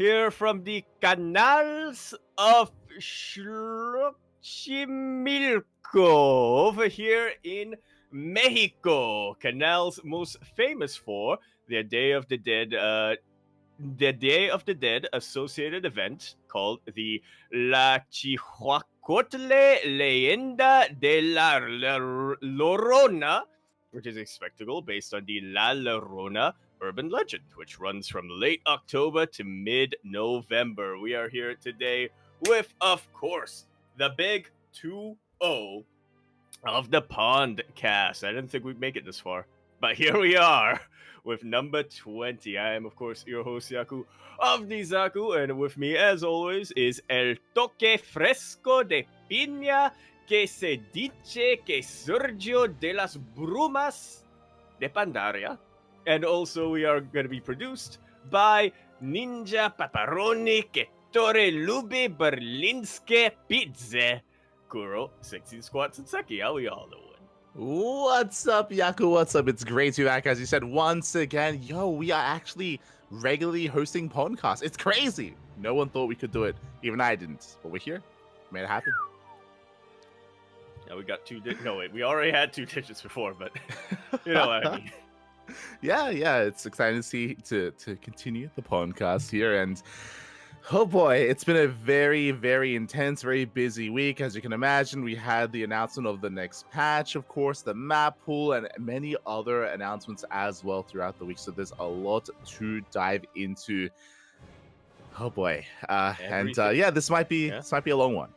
here from the canals of Xochimilco over here in Mexico. Canals most famous for their Day of the Dead associated event called the La Chihuacotle Leyenda de la Llorona, which is a spectacle based on the La Llorona urban legend, which runs from late October to mid-November. We are here today with, of course, the big 2-0 of the PondCast. I didn't think we'd make it this far, but here we are with number 20. I am, of course, your host, Yaku of Nizaku, and with me, as always, is El Toque Fresco de Piña que se dice que surgió de las brumas de Pandaria. And also, we are going to be produced by Ninja Paparoni que Torre Lube Berlinske Pizze Kuro 16 Squats and Seki. How we all doing? What's up, Yaku? What's up? It's great to be back, as you said, once again. Yo, we are actually regularly hosting podcasts. It's crazy. No one thought we could do it. Even I didn't. But we're here. Made it happen. Yeah, we got no, wait. We already had 2 digits before, but you know what I mean. Yeah. It's exciting to see to continue the podcast here. And oh boy, it's been a very, very intense, very busy week. As you can imagine, we had the announcement of the next patch, of course, the map pool, and many other announcements as well throughout the week. So there's a lot to dive into. Oh boy, this might be a long one.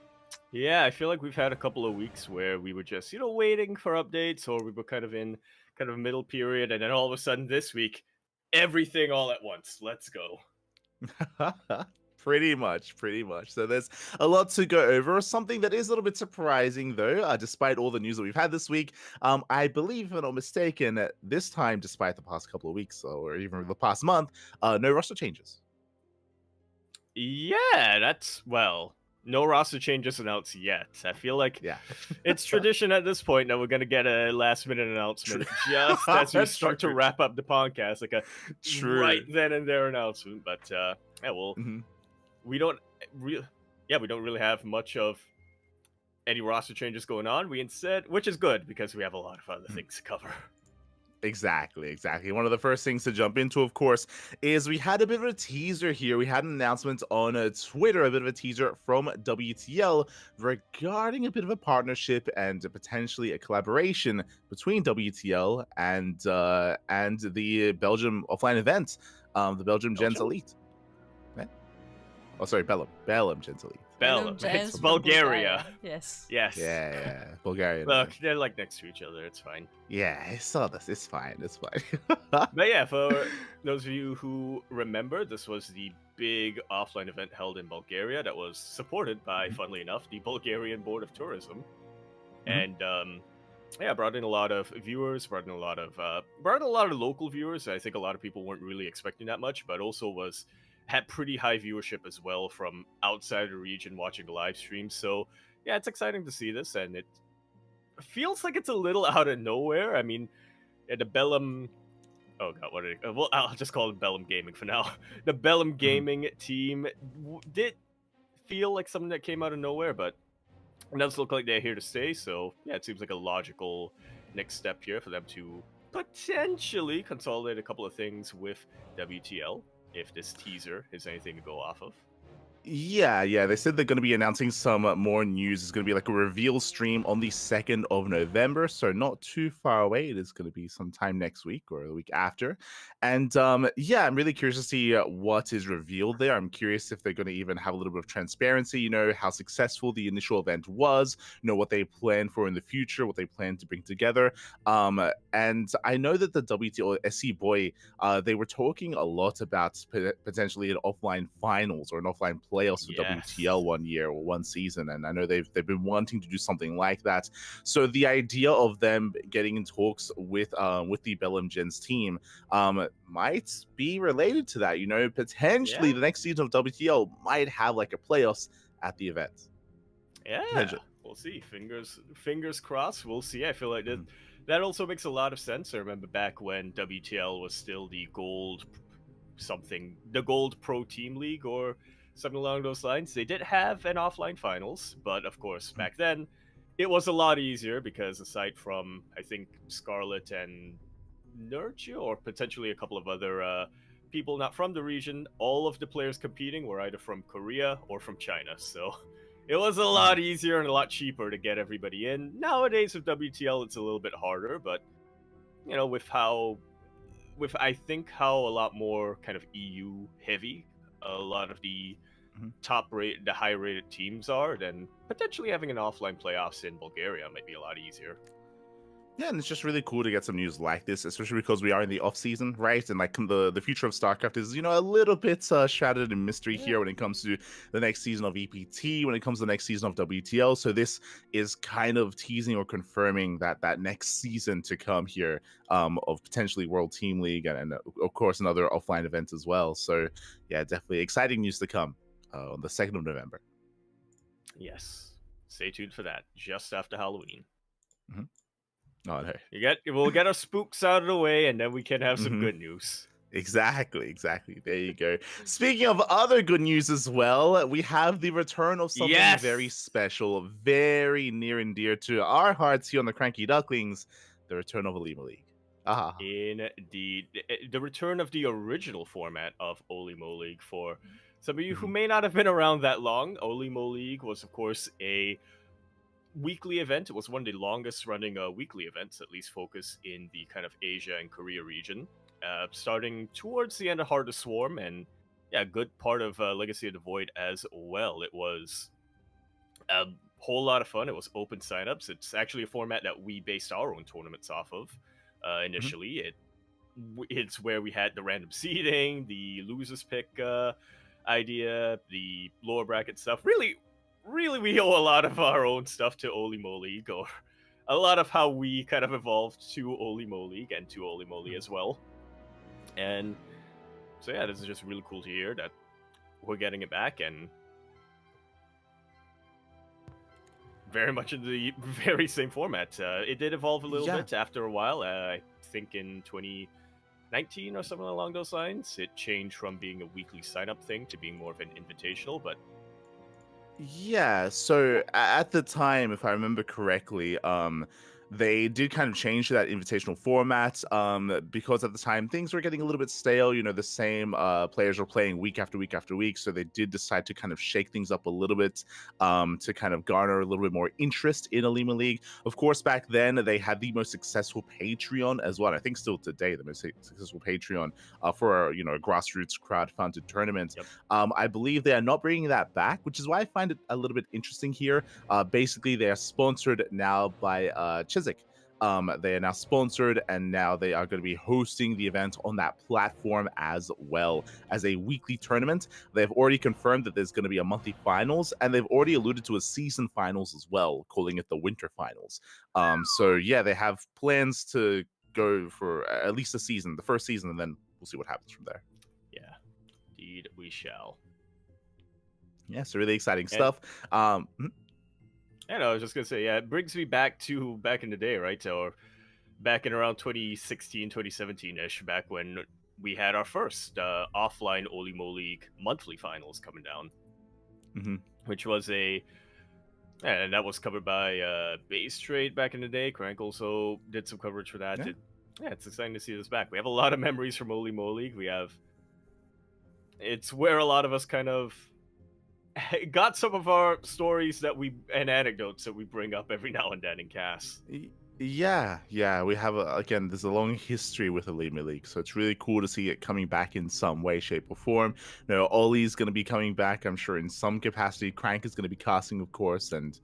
Yeah, I feel like we've had a couple of weeks where we were just waiting for updates, or we were kind of in a middle period, and then all of a sudden this week, everything all at once. Let's go. Pretty much. So there's a lot to go over. Something that is a little bit surprising, though, despite all the news that we've had this week. I believe, if I'm not mistaken, this time, despite the past couple of weeks or even the past month, no roster changes. Yeah, no roster changes announced yet. I feel like it's tradition at this point that we're going to get a last-minute announcement just as we start to wrap up the podcast, like a right then and there announcement. But we don't really have much of any roster changes going on. We instead, which is good because we have a lot of other things to cover. Exactly. One of the first things to jump into, of course, is we had a bit of a teaser here. We had an announcement on Twitter, a bit of a teaser from WTL regarding a bit of a partnership and potentially a collaboration between WTL and the Belgium offline event, the Belgium Gens Elite. Oh, sorry, Belgium Gens Elite. It's Bulgaria. Yes. Yeah. Bulgaria. Look, they're like next to each other. It's fine. Yeah, I saw this. It's fine. But yeah, for those of you who remember, this was the big offline event held in Bulgaria that was supported by, funnily enough, the Bulgarian Board of Tourism. And brought in a lot of viewers, brought in a lot of local viewers. I think a lot of people weren't really expecting that much, but also had pretty high viewership as well from outside the region watching the live stream. So yeah, it's exciting to see this, and it feels like it's a little out of nowhere. I mean, the Bellum, I'll just call it Bellum Gaming for now. The Bellum Gaming team did feel like something that came out of nowhere, but it does look like they're here to stay. So yeah, it seems like a logical next step here for them to potentially consolidate a couple of things with WTL, if this teaser is anything to go off of. Yeah. They said they're going to be announcing some more news. It's going to be like a reveal stream on the 2nd of November, so not too far away. It is going to be sometime next week or the week after. And I'm really curious to see what is revealed there. I'm curious if they're going to even have a little bit of transparency, how successful the initial event was, what they plan for in the future, what they plan to bring together. And I know that the WTL SC Boy, they were talking a lot about potentially an offline finals or an offline playoffs for WTL one year or one season, and I know they've been wanting to do something like that. So the idea of them getting in talks with the Bellum Gens team might be related to that. Potentially the next season of WTL might have like a playoffs at the event. Yeah, we'll see. Fingers crossed. We'll see. I feel like that also makes a lot of sense. I remember back when WTL was still the gold something, the Gold Pro Team League or something along those lines. They did have an offline finals, but of course back then it was a lot easier because aside from I think Scarlet and Nurture or potentially a couple of other people not from the region, all of the players competing were either from Korea or from China. So it was a lot easier and a lot cheaper to get everybody in. Nowadays with WTL, it's a little bit harder, but with I think how a lot more kind of EU heavy a lot of the the high rated teams are, then potentially having an offline playoffs in Bulgaria might be a lot easier. Yeah, and it's just really cool to get some news like this, especially because we are in the off season, right? And like the future of StarCraft is, a little bit shrouded in mystery here when it comes to the next season of EPT, when it comes to the next season of WTL. So this is kind of teasing or confirming that next season to come here of potentially World Team League and of course another offline event as well. So yeah, definitely exciting news to come on the 2nd of November. Yes, stay tuned for that just after Halloween. Oh, no. We'll get our spooks out of the way, and then we can have some good news. Exactly. There you go. Speaking of other good news as well, we have the return of something very special, very near and dear to our hearts here on the CranKy Ducklings, the return of Olima League. Indeed. The return of the original format of Olimo League. For some of you who may not have been around that long, Olimo League was, of course, a weekly event. It was one of the longest running weekly events, at least focused in the kind of Asia and Korea region, starting towards the end of Heart of Swarm, and a good part of Legacy of the Void as well. It was a whole lot of fun. It was open signups. It's actually a format that we based our own tournaments off of initially. It's where we had the random seeding, the losers pick idea, the lower bracket stuff. Really, we owe a lot of our own stuff to Olimo League, or a lot of how we kind of evolved to Olimo League and to Olimo League as well. And so yeah, this is just really cool to hear that we're getting it back, and very much in the very same format. It did evolve a little bit after a while. I think in 2019 or something along those lines, it changed from being a weekly sign-up thing to being more of an invitational, but yeah, so at the time, if I remember correctly, they did kind of change to that invitational format because at the time things were getting a little bit stale. The same players were playing week after week after week, so they did decide to kind of shake things up a little bit to kind of garner a little bit more interest in Olima League. Of course, back then they had the most successful Patreon as well. I think still today the most successful Patreon for a grassroots crowd-funded tournament. I believe they are not bringing that back, which is why I find it a little bit interesting here. Basically, they are sponsored now by Chiswick. They are now sponsored, and now they are going to be hosting the event on that platform as well as a weekly tournament. They've already confirmed that there's going to be a monthly finals, and they've already alluded to a season finals as well, calling it the winter finals. So yeah, they have plans to go for at least a season, the first season, and then we'll see what happens from there. Yeah, indeed we shall. Yeah, so really exciting stuff. I know, I was just going to say, it brings me back to back in the day, right? Or back in around 2016, 2017-ish, back when we had our first offline Olimo League monthly finals coming down, which was and that was covered by Base Trade back in the day. Crank also did some coverage for that. It's exciting to see this back. We have a lot of memories from Olimo League. It's where a lot of us kind of got some of our stories and anecdotes that we bring up every now and then in CAS. Yeah, we have again, there's a long history with Olima League, so it's really cool to see it coming back in some way, shape, or form. Ollie's going to be coming back, I'm sure, in some capacity. Crank is going to be casting, of course, and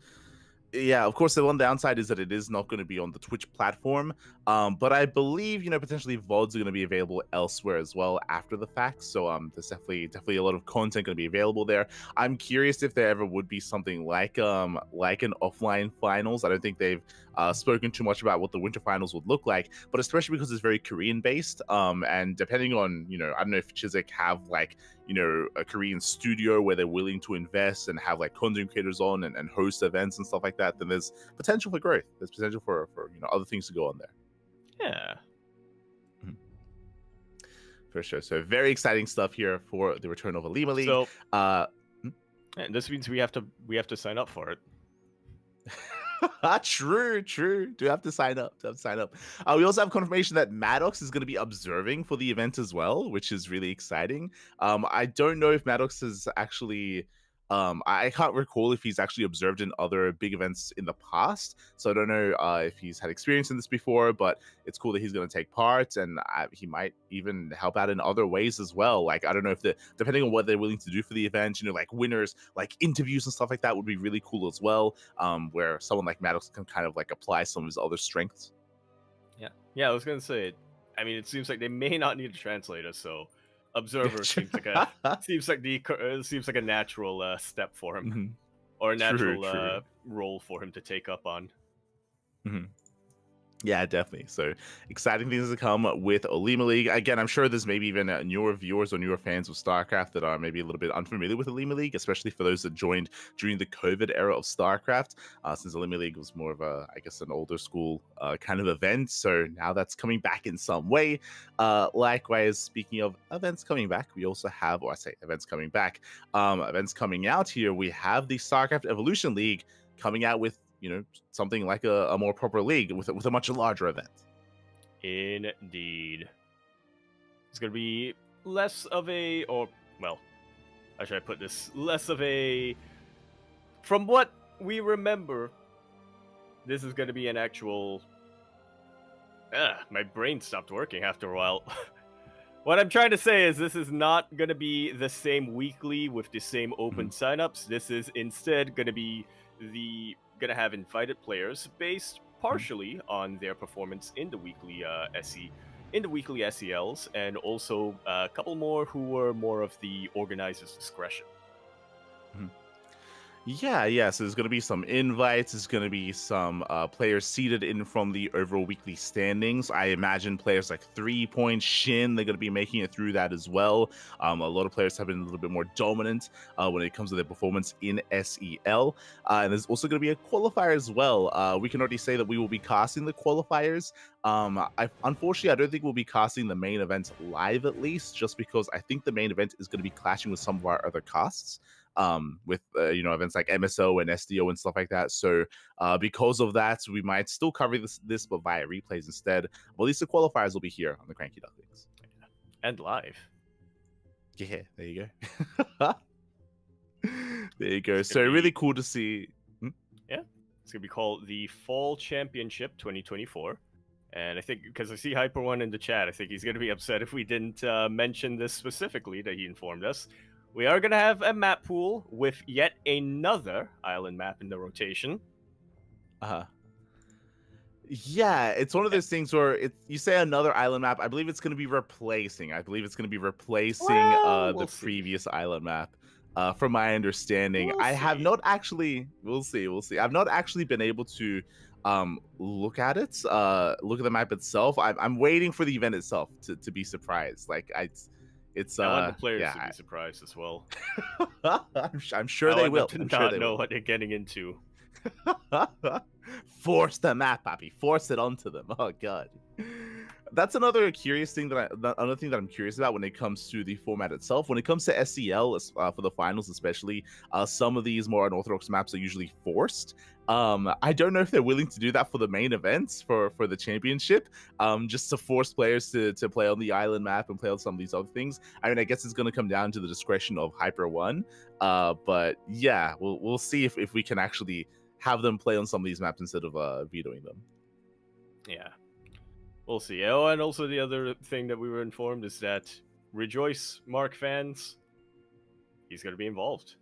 yeah, of course, the one downside is that it is not going to be on the Twitch platform. But I believe, potentially VODs are going to be available elsewhere as well after the fact. So there's definitely a lot of content going to be available there. I'm curious if there ever would be something like an offline finals. I don't think they've spoken too much about what the winter finals would look like, but especially because it's very Korean based. And depending on, I don't know if Chiswick have a Korean studio where they're willing to invest and have content creators on and host events and stuff like that, then there's potential for growth. There's potential for other things to go on there. Yeah. For sure. So very exciting stuff here for the return of Alima League. So, Uh, and this means we have to sign up for it. True. Do have to sign up. We also have confirmation that Maddox is going to be observing for the event as well, which is really exciting. I don't know if Maddox is actually. I can't recall if he's actually observed in other big events in the past, so I don't know if he's had experience in this before. But it's cool that he's going to take part, and he might even help out in other ways as well. Like I don't know if depending on what they're willing to do for the event, like winners, like interviews and stuff like that would be really cool as well. Where someone like Maddox can kind of like apply some of his other strengths. Yeah. I was gonna say, I mean, it seems like they may not need a translator, so observer seems like a natural step for him, Mhm. or a natural True. role for him to take up on. Mhm. Yeah, definitely. So exciting things to come with Alima League. Again, I'm sure there's maybe even newer viewers or newer fans of StarCraft that are maybe a little bit unfamiliar with Alima League, especially for those that joined during the COVID era of StarCraft, since Alima League was more of I guess, an older school kind of event. So now that's coming back in some way. Likewise, speaking of events coming back, we also have, or I say events coming back, events coming out here. We have the StarCraft Evolution League coming out with something like a more proper league with a much larger event. Indeed. It's going to be less of a, or, well, how should I put this? Less of a, from what we remember, this is going to be an actual, my brain stopped working after a while. What I'm trying to say is this is not going to be the same weekly with the same open signups. This is instead going to be going to have invited players based partially on their performance in the weekly SELs, and also a couple more who were more of the organizer's discretion. Yeah. So there's going to be some invites. There's going to be some players seeded in from the overall weekly standings. I imagine players like 3 Point Shin, they're going to be making it through that as well. A lot of players have been a little bit more dominant when it comes to their performance in SEL. And there's also going to be a qualifier as well. We can already say that we will be casting the qualifiers. Unfortunately, I don't think we'll be casting the main event live, at least, just because I think the main event is going to be clashing with some of our other casts. With events like MSO and SDO and stuff like that. So because of that, we might still cover this but via replays instead. Well, at least the qualifiers will be here on the CranKy Ducklings. And live. Yeah, there you go. There you go. So really cool to see. Yeah, it's going to be called the Fall Championship 2024. And I think, because I see Hyper One in the chat, I think he's going to be upset if we didn't mention this specifically, that he informed us. We are going to have a map pool with yet another island map in the rotation. Yeah, it's one of those things where you say another island map. I believe it's going to be replacing. The previous island map. From my understanding, I have not actually. We'll see. I've not actually been able to look at it. Look at the map itself. I'm waiting for the event itself to be surprised. Like I want the players to be surprised as well. I'm sure they will. I'm sure they know what they're getting into. Force the map, Papi. Force it onto them. Oh god. That's another curious thing that I'm curious about when it comes to the format itself. When it comes to SEL, for the finals especially, some of these more unorthodox maps are usually forced. I don't know if they're willing to do that for the main events for the championship, just to force players to play on the island map and play on some of these other things. I mean, I guess it's going to come down to the discretion of Hyper One, but yeah, we'll see if we can actually have them play on some of these maps instead of vetoing them. Yeah. We'll see. Oh, and also the other thing that we were informed is that Rejoice Mark fans, he's going to be involved.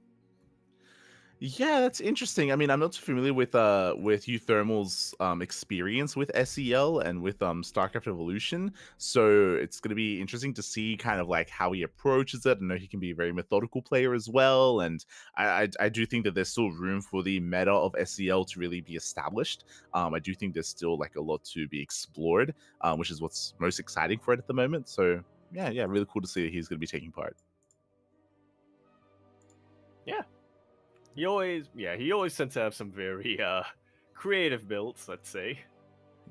Yeah, that's interesting. I mean, I'm not too familiar with Euthermal's experience with SEL and with StarCraft Evolution, so it's going to be interesting to see kind of like how he approaches it. I know he can be a very methodical player as well, and I do think that there's still room for the meta of SEL to really be established. I do think there's still like a lot to be explored, which is what's most exciting for it at the moment. So yeah, really cool to see that he's going to be taking part. Yeah. He always tends to have some very creative builds, let's say.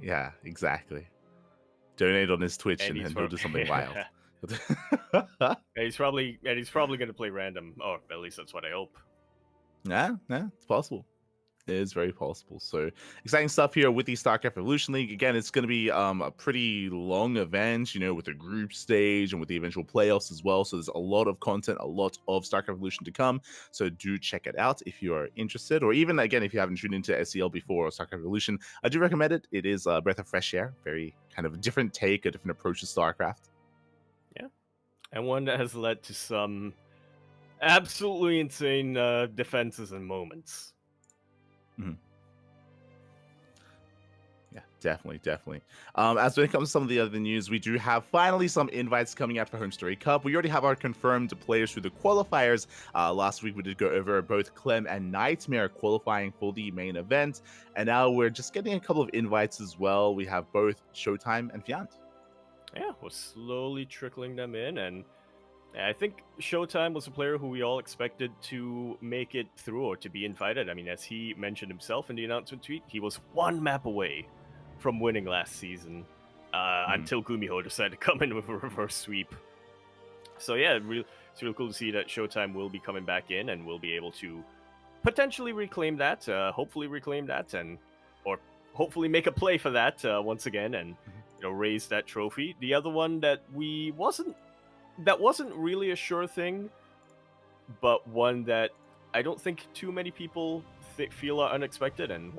Yeah, exactly. Donate on his Twitch and he'll do something wild. And he's probably going to play random, or at least that's what I hope. Yeah, it's possible. It is very possible. So exciting stuff here with the StarCraft Evolution League. Again, it's going to be a pretty long event, with the group stage and with the eventual playoffs as well. So there's a lot of content, a lot of StarCraft Evolution to come. So do check it out if you are interested, or even again if you haven't tuned into SEL before or StarCraft Evolution. I do recommend it. It is a breath of fresh air, very kind of a different take, a different approach to StarCraft. Yeah, and one that has led to some absolutely insane defenses and moments. Mm-hmm. Yeah, definitely. As when it comes to some of the other news, we do have finally some invites coming out for Home Story Cup. We already have our confirmed players through the qualifiers. Last week we did go over both Clem and Nightmare qualifying for the main event, and now we're just getting a couple of invites as well. We have both Showtime and Fiant. Yeah, we're slowly trickling them in, and I think Showtime was a player who we all expected to make it through or to be invited. I mean, as he mentioned himself in the announcement tweet, he was one map away from winning last season until Gumiho decided to come in with a reverse sweep. So yeah, it's really cool to see that Showtime will be coming back in and will be able to potentially reclaim that, hopefully reclaim that, or hopefully make a play for that once again and raise that trophy. The other one that wasn't really a sure thing, but one that I don't think too many people feel are unexpected, and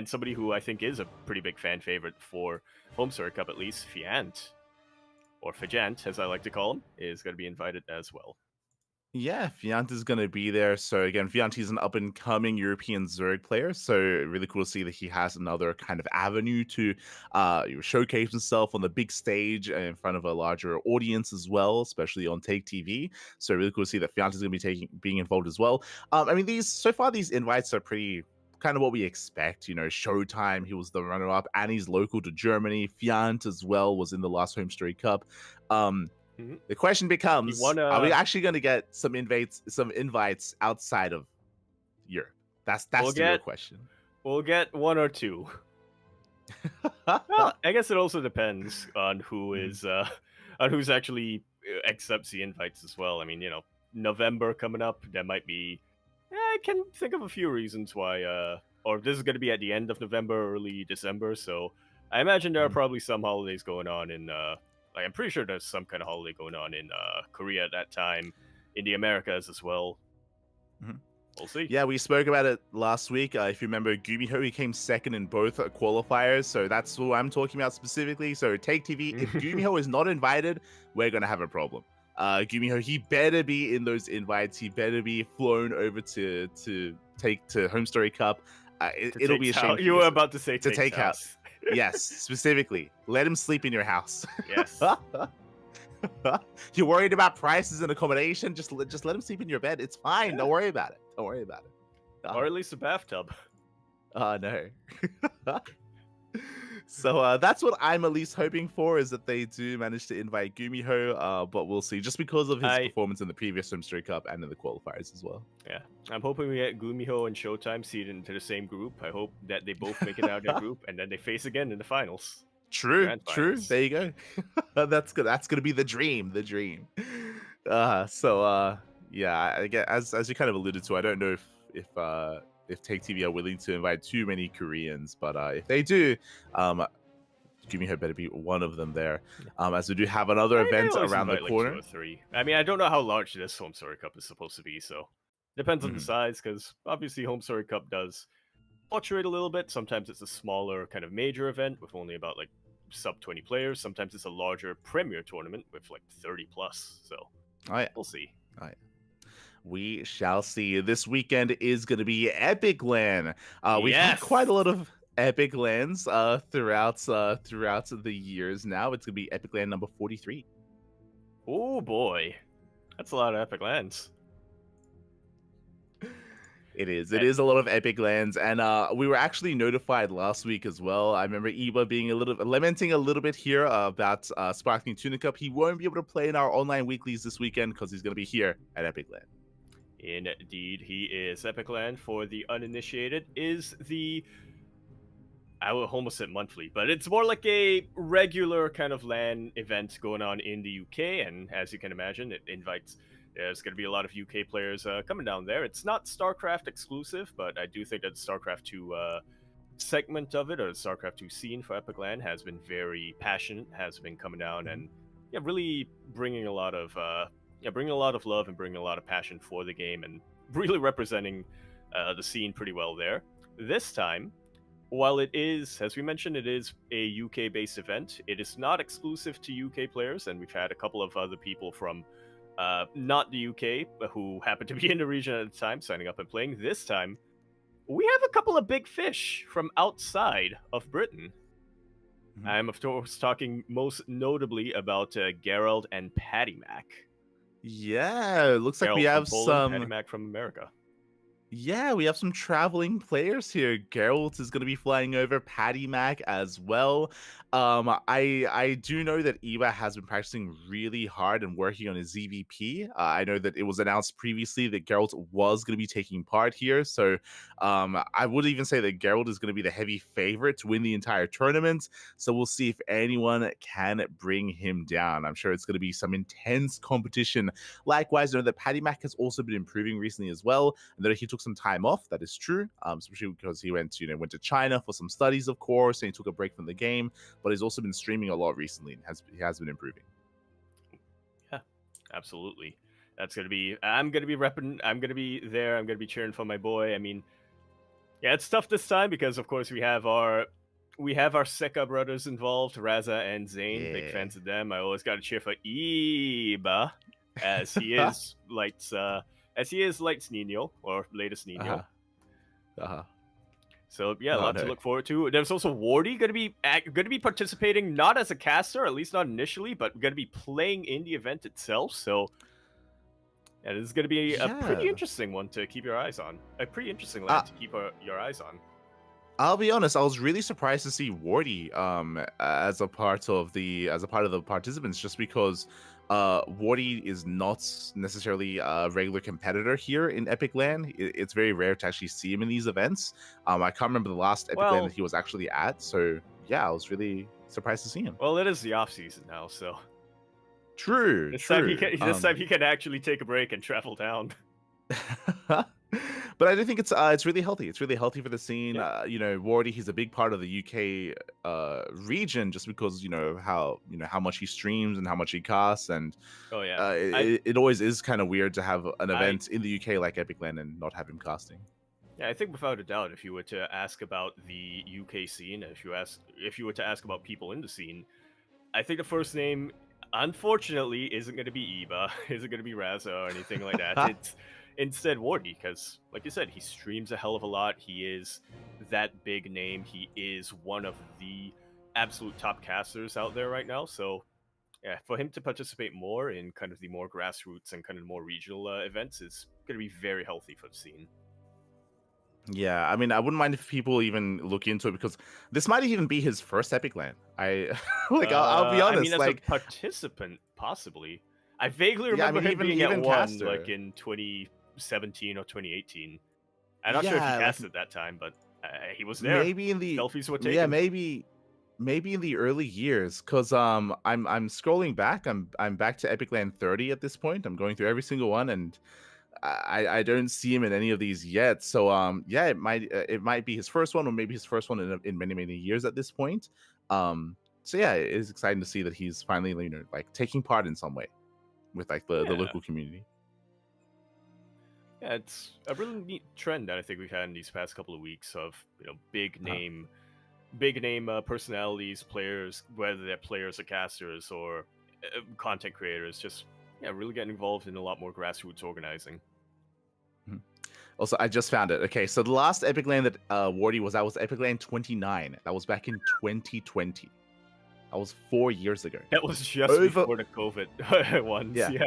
somebody who I think is a pretty big fan favorite for Home Story Cup, at least, Fiant, or Fajant, as I like to call him, is going to be invited as well. Yeah, Fiant is going to be there. So again, Fiant, he's an up-and-coming European Zerg player. So really cool to see that he has another kind of avenue to showcase himself on the big stage in front of a larger audience as well, especially on Take TV. So really cool to see that Fiant is going to be being involved as well. I mean, these invites are pretty kind of what we expect. Showtime, he was the runner-up, and he's local to Germany. Fiant as well was in the last Home Story Cup. The question becomes: are we actually going to get some invites outside of Europe? That's the real question. We'll get one or two. Well, I guess it also depends on who is on who's actually accepts the invites as well. I mean, November coming up, there might be. I can think of a few reasons why. Or this is going to be at the end of November, early December, so I imagine there are probably some holidays going on in. I'm pretty sure there's some kind of holiday going on in Korea at that time, in the Americas as well. We'll see. Yeah, we spoke about it last week. If you remember, Gumiho, he came second in both qualifiers, so that's who I'm talking about specifically. So Take TV, if Gumiho is not invited, we're going to have a problem. Gumiho, he better be in those invites. He better be flown over to Home Story Cup. It'll be a shame. You were about to say to take house. Yes, specifically. Let him sleep in your house. Yes. You're worried about prices and accommodation? Just let him sleep in your bed. It's fine. Yeah. Don't worry about it. Or at least a bathtub. No. So that's what I'm at least hoping for, is that they do manage to invite Gumiho, but we'll see, just because of his performance in the previous Home Story Cup and in the qualifiers as well. Yeah, I'm hoping we get Gumiho and Showtime seeded into the same group. I hope that they both make it out of their group, and then they face again in the finals. True. There you go. That's good. That's gonna be the dream. Yeah, I guess, as you kind of alluded to, I don't know if Take TV are willing to invite too many Koreans, but if they do, Gumiho better be one of them there. As we do have another event around the corner. Like 2 or 3. I mean, I don't know how large this Home Story Cup is supposed to be, so depends on the size, because obviously Home Story Cup does fluctuate a little bit. Sometimes it's a smaller kind of major event with only about like sub 20 players. Sometimes it's a larger premier tournament with like 30 plus. So we'll see. All right. We shall see. This weekend is going to be Epic LAN. We've had quite a lot of Epic LANs throughout the years now. It's going to be Epic LAN number 43. Oh boy. That's a lot of Epic LANs. It is. It is a lot of Epic LANs, and we were actually notified last week as well. I remember Eva being lamenting a little bit here about Sparkling Tuna Cup. He won't be able to play in our online weeklies this weekend because he's going to be here at Epic LAN. Indeed, he is. Epic LAN, for the uninitiated, is the I would almost say monthly, but it's more like a regular kind of LAN event going on in the UK. And as you can imagine, it invites. There's going to be a lot of UK players coming down there. It's not StarCraft exclusive, but I do think that the StarCraft 2 segment of it, or the StarCraft 2 scene for Epic LAN, has been very passionate, has been coming down and really bringing a lot of love and bringing a lot of passion for the game and really representing the scene pretty well there. This time, while it is, as we mentioned, it is a UK-based event, it is not exclusive to UK players, and we've had a couple of other people from not the UK, but who happen to be in the region at the time, signing up and playing. This time, we have a couple of big fish from outside of Britain. I'm, of course, talking most notably about Gerald and Patty Mac. Yeah, it looks like Gerald we have from Poland, some. Patty Mac from America. Yeah, we have some traveling players here. Geralt is going to be flying over, Patty Mac as well. I do know that Eva has been practicing really hard and working on his ZVP. I know that it was announced previously that Geralt was going to be taking part here, so I would even say that Geralt is going to be the heavy favorite to win the entire tournament. So we'll see if anyone can bring him down. I'm sure it's going to be some intense competition. Likewise, I know that Patty Mac has also been improving recently as well, and that he took some time off. That is true, especially because he went to China for some studies, of course, and he took a break from the game. But he's also been streaming a lot recently, and he has been improving. Yeah, absolutely. That's gonna be. I'm gonna be repping. I'm gonna be there. I'm gonna be cheering for my boy. I mean, yeah, it's tough this time because, of course, we have our Seka brothers involved, Raza and Zane. Big fans of them. I always got to cheer for Iba, as he is lights Nino, or latest Nino. So yeah, a lot to look forward to. There's also Wardy going to be participating, not as a caster, at least not initially, but going to be playing in the event itself. So yeah, this is going to be a pretty interesting one to keep your eyes on. A pretty interesting land to keep your eyes on. I'll be honest, I was really surprised to see Wardy as a part of the participants, just because Wardy is not necessarily a regular competitor here in Epic LAN. It's very rare to actually see him in these events. I can't remember the last Epic LAN that he was actually at, so yeah, I was really surprised to see him. Well, it is the off season now, so true. This time he can actually take a break and travel down. But I do think it's really healthy. It's really healthy for the scene. Yeah. Wardy, he's a big part of the UK region, just because how much he streams and how much he casts, and it always is kind of weird to have an event in the UK like Epic LAN and not have him casting. Yeah, I think without a doubt, if you were to ask about the UK scene, if you were to ask about people in the scene, I think the first name, unfortunately, isn't going to be Eba, isn't going to be Raza or anything like that. It's instead Wardy, because like you said, he streams a hell of a lot. He is that big name. He is one of the absolute top casters out there right now. So yeah, for him to participate more in kind of the more grassroots and kind of more regional events is going to be very healthy for the scene. Yeah, I mean, I wouldn't mind if people even look into it, because this might even be his first Epic LAN. I'll be honest. I mean, as a participant, possibly. I vaguely remember him being at one, like in 2017 or 2018. I'm not sure if he cast at that time, but he was there. Maybe in the selfies were taken. Yeah, maybe in the early years, because I'm scrolling back. I'm back to Epic LAN 30 at this point. I'm going through every single one, and I don't see him in any of these yet. So yeah, it might be his first one, or maybe his first one in many years at this point. So yeah, it is exciting to see that he's finally like taking part in some way with like the local community. Yeah, it's a really neat trend that I think we've had in these past couple of weeks of big name personalities, players, whether they're players or casters or content creators, just really getting involved in a lot more grassroots organizing. Also, I just found it. Okay, so the last Epic LAN that Wardy was at was Epic LAN 29. That was back in 2020. That was 4 years ago. That was just before the COVID ones. Yeah.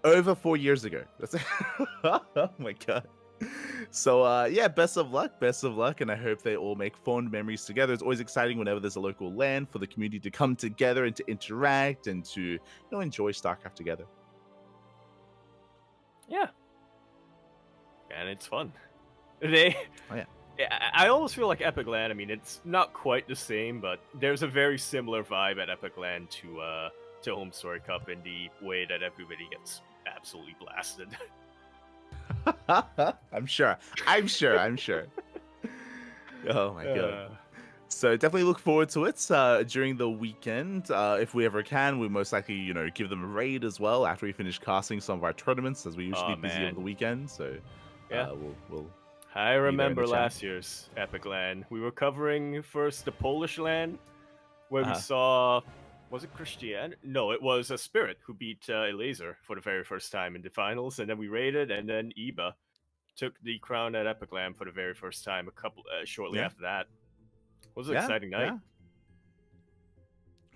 Over 4 years ago. Oh my god. So yeah, best of luck, and I hope they all make fond memories together. It's always exciting whenever there's a local LAN for the community to come together and to interact and to enjoy StarCraft together. Yeah. And it's fun. I almost feel like Epic Land. I mean, it's not quite the same, but there's a very similar vibe at Epic Land to Home Story Cup in the way that everybody gets absolutely blasted. I'm sure. I'm sure. I'm sure. Oh my god. Uh, So definitely look forward to it during the weekend. If we ever can, we most likely, give them a raid as well after we finish casting some of our tournaments, as we're usually oh busy over the man, weekend. So yeah. we'll I be there in the remember chat. last year's Epic Land. We were covering first the Polish land, where we Uh-huh. saw, was it Christian? No, it was a Spirit who beat Elaser for the very first time in the finals, and then we raided, and then Iba took the crown at Epic Land for the very first time. Shortly Yeah, after that, it was an yeah, exciting night. yeah.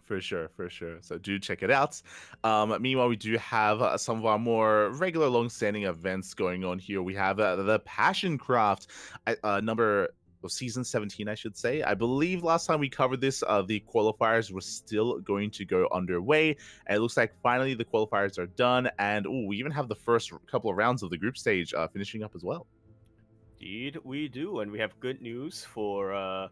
For sure, for sure. So do check it out. Meanwhile, we do have some of our more regular, long-standing events going on here. We have the Passion Craft number of season 17, I should say. I believe last time we covered this, the qualifiers were still going to go underway, and it looks like finally the qualifiers are done. And we even have the first couple of rounds of the group stage finishing up as well. Indeed, we do, and we have good news for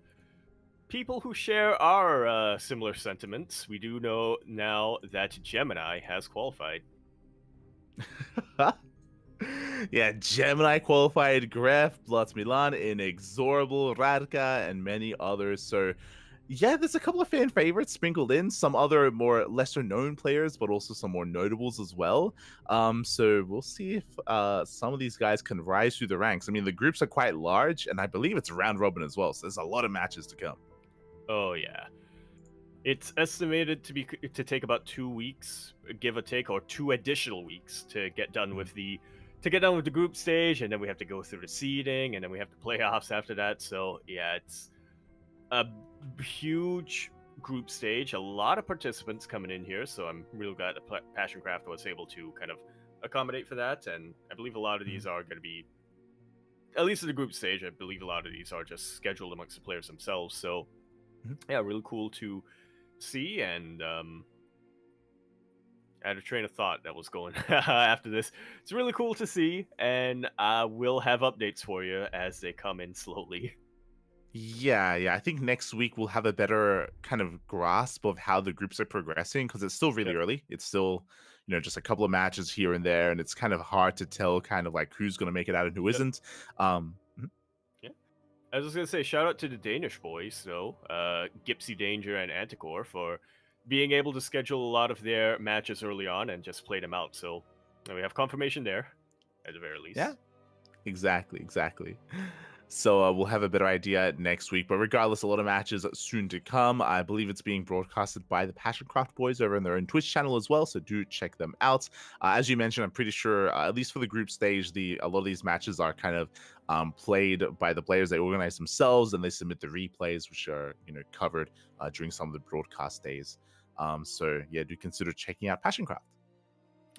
people who share our similar sentiments. We do know now that Gemini has qualified. Yeah, Gemini qualified Gref, Bloods Milan, Inexorable, Radka, and many others. So, yeah, there's a couple of fan favorites sprinkled in, some other more lesser known players, but also some more notables as well. So we'll see if some of these guys can rise through the ranks. I mean, the groups are quite large, and I believe it's round robin as well. So there's a lot of matches to come. Oh yeah. It's estimated to take about 2 weeks, give or take, or 2 additional weeks to get done with the group stage, and then we have to go through the seeding, and then we have the playoffs after that. So yeah, it's a huge group stage, a lot of participants coming in here. So I'm really glad that Passion Craft was able to kind of accommodate for that, and I believe a lot of these are going to be, at least in the group stage, I believe a lot of these are just scheduled amongst the players themselves. So yeah, really cool to see, and I had a train of thought that was going after this. It's really cool to see, and I will have updates for you as they come in slowly. Yeah. I think next week we'll have a better kind of grasp of how the groups are progressing because it's still really Yep. early. It's still, just a couple of matches here and there, and it's kind of hard to tell kind of like who's going to make it out and who Yep. isn't. Mhm. Yeah. I was just gonna say, shout out to the Danish boys, though, Gipsy Danger and Anticore, for being able to schedule a lot of their matches early on and just play them out. So we have confirmation there, at the very Yeah, least. exactly. So we'll have a better idea next week. But regardless, a lot of matches soon to come. I believe it's being broadcasted by the Passioncraft boys over on their own Twitch channel as well. So do check them out. As you mentioned, I'm pretty sure, at least for the group stage, a lot of these matches are kind of played by the players. They organize themselves and they submit the replays, which are covered during some of the broadcast days. So yeah, do consider checking out Passioncraft.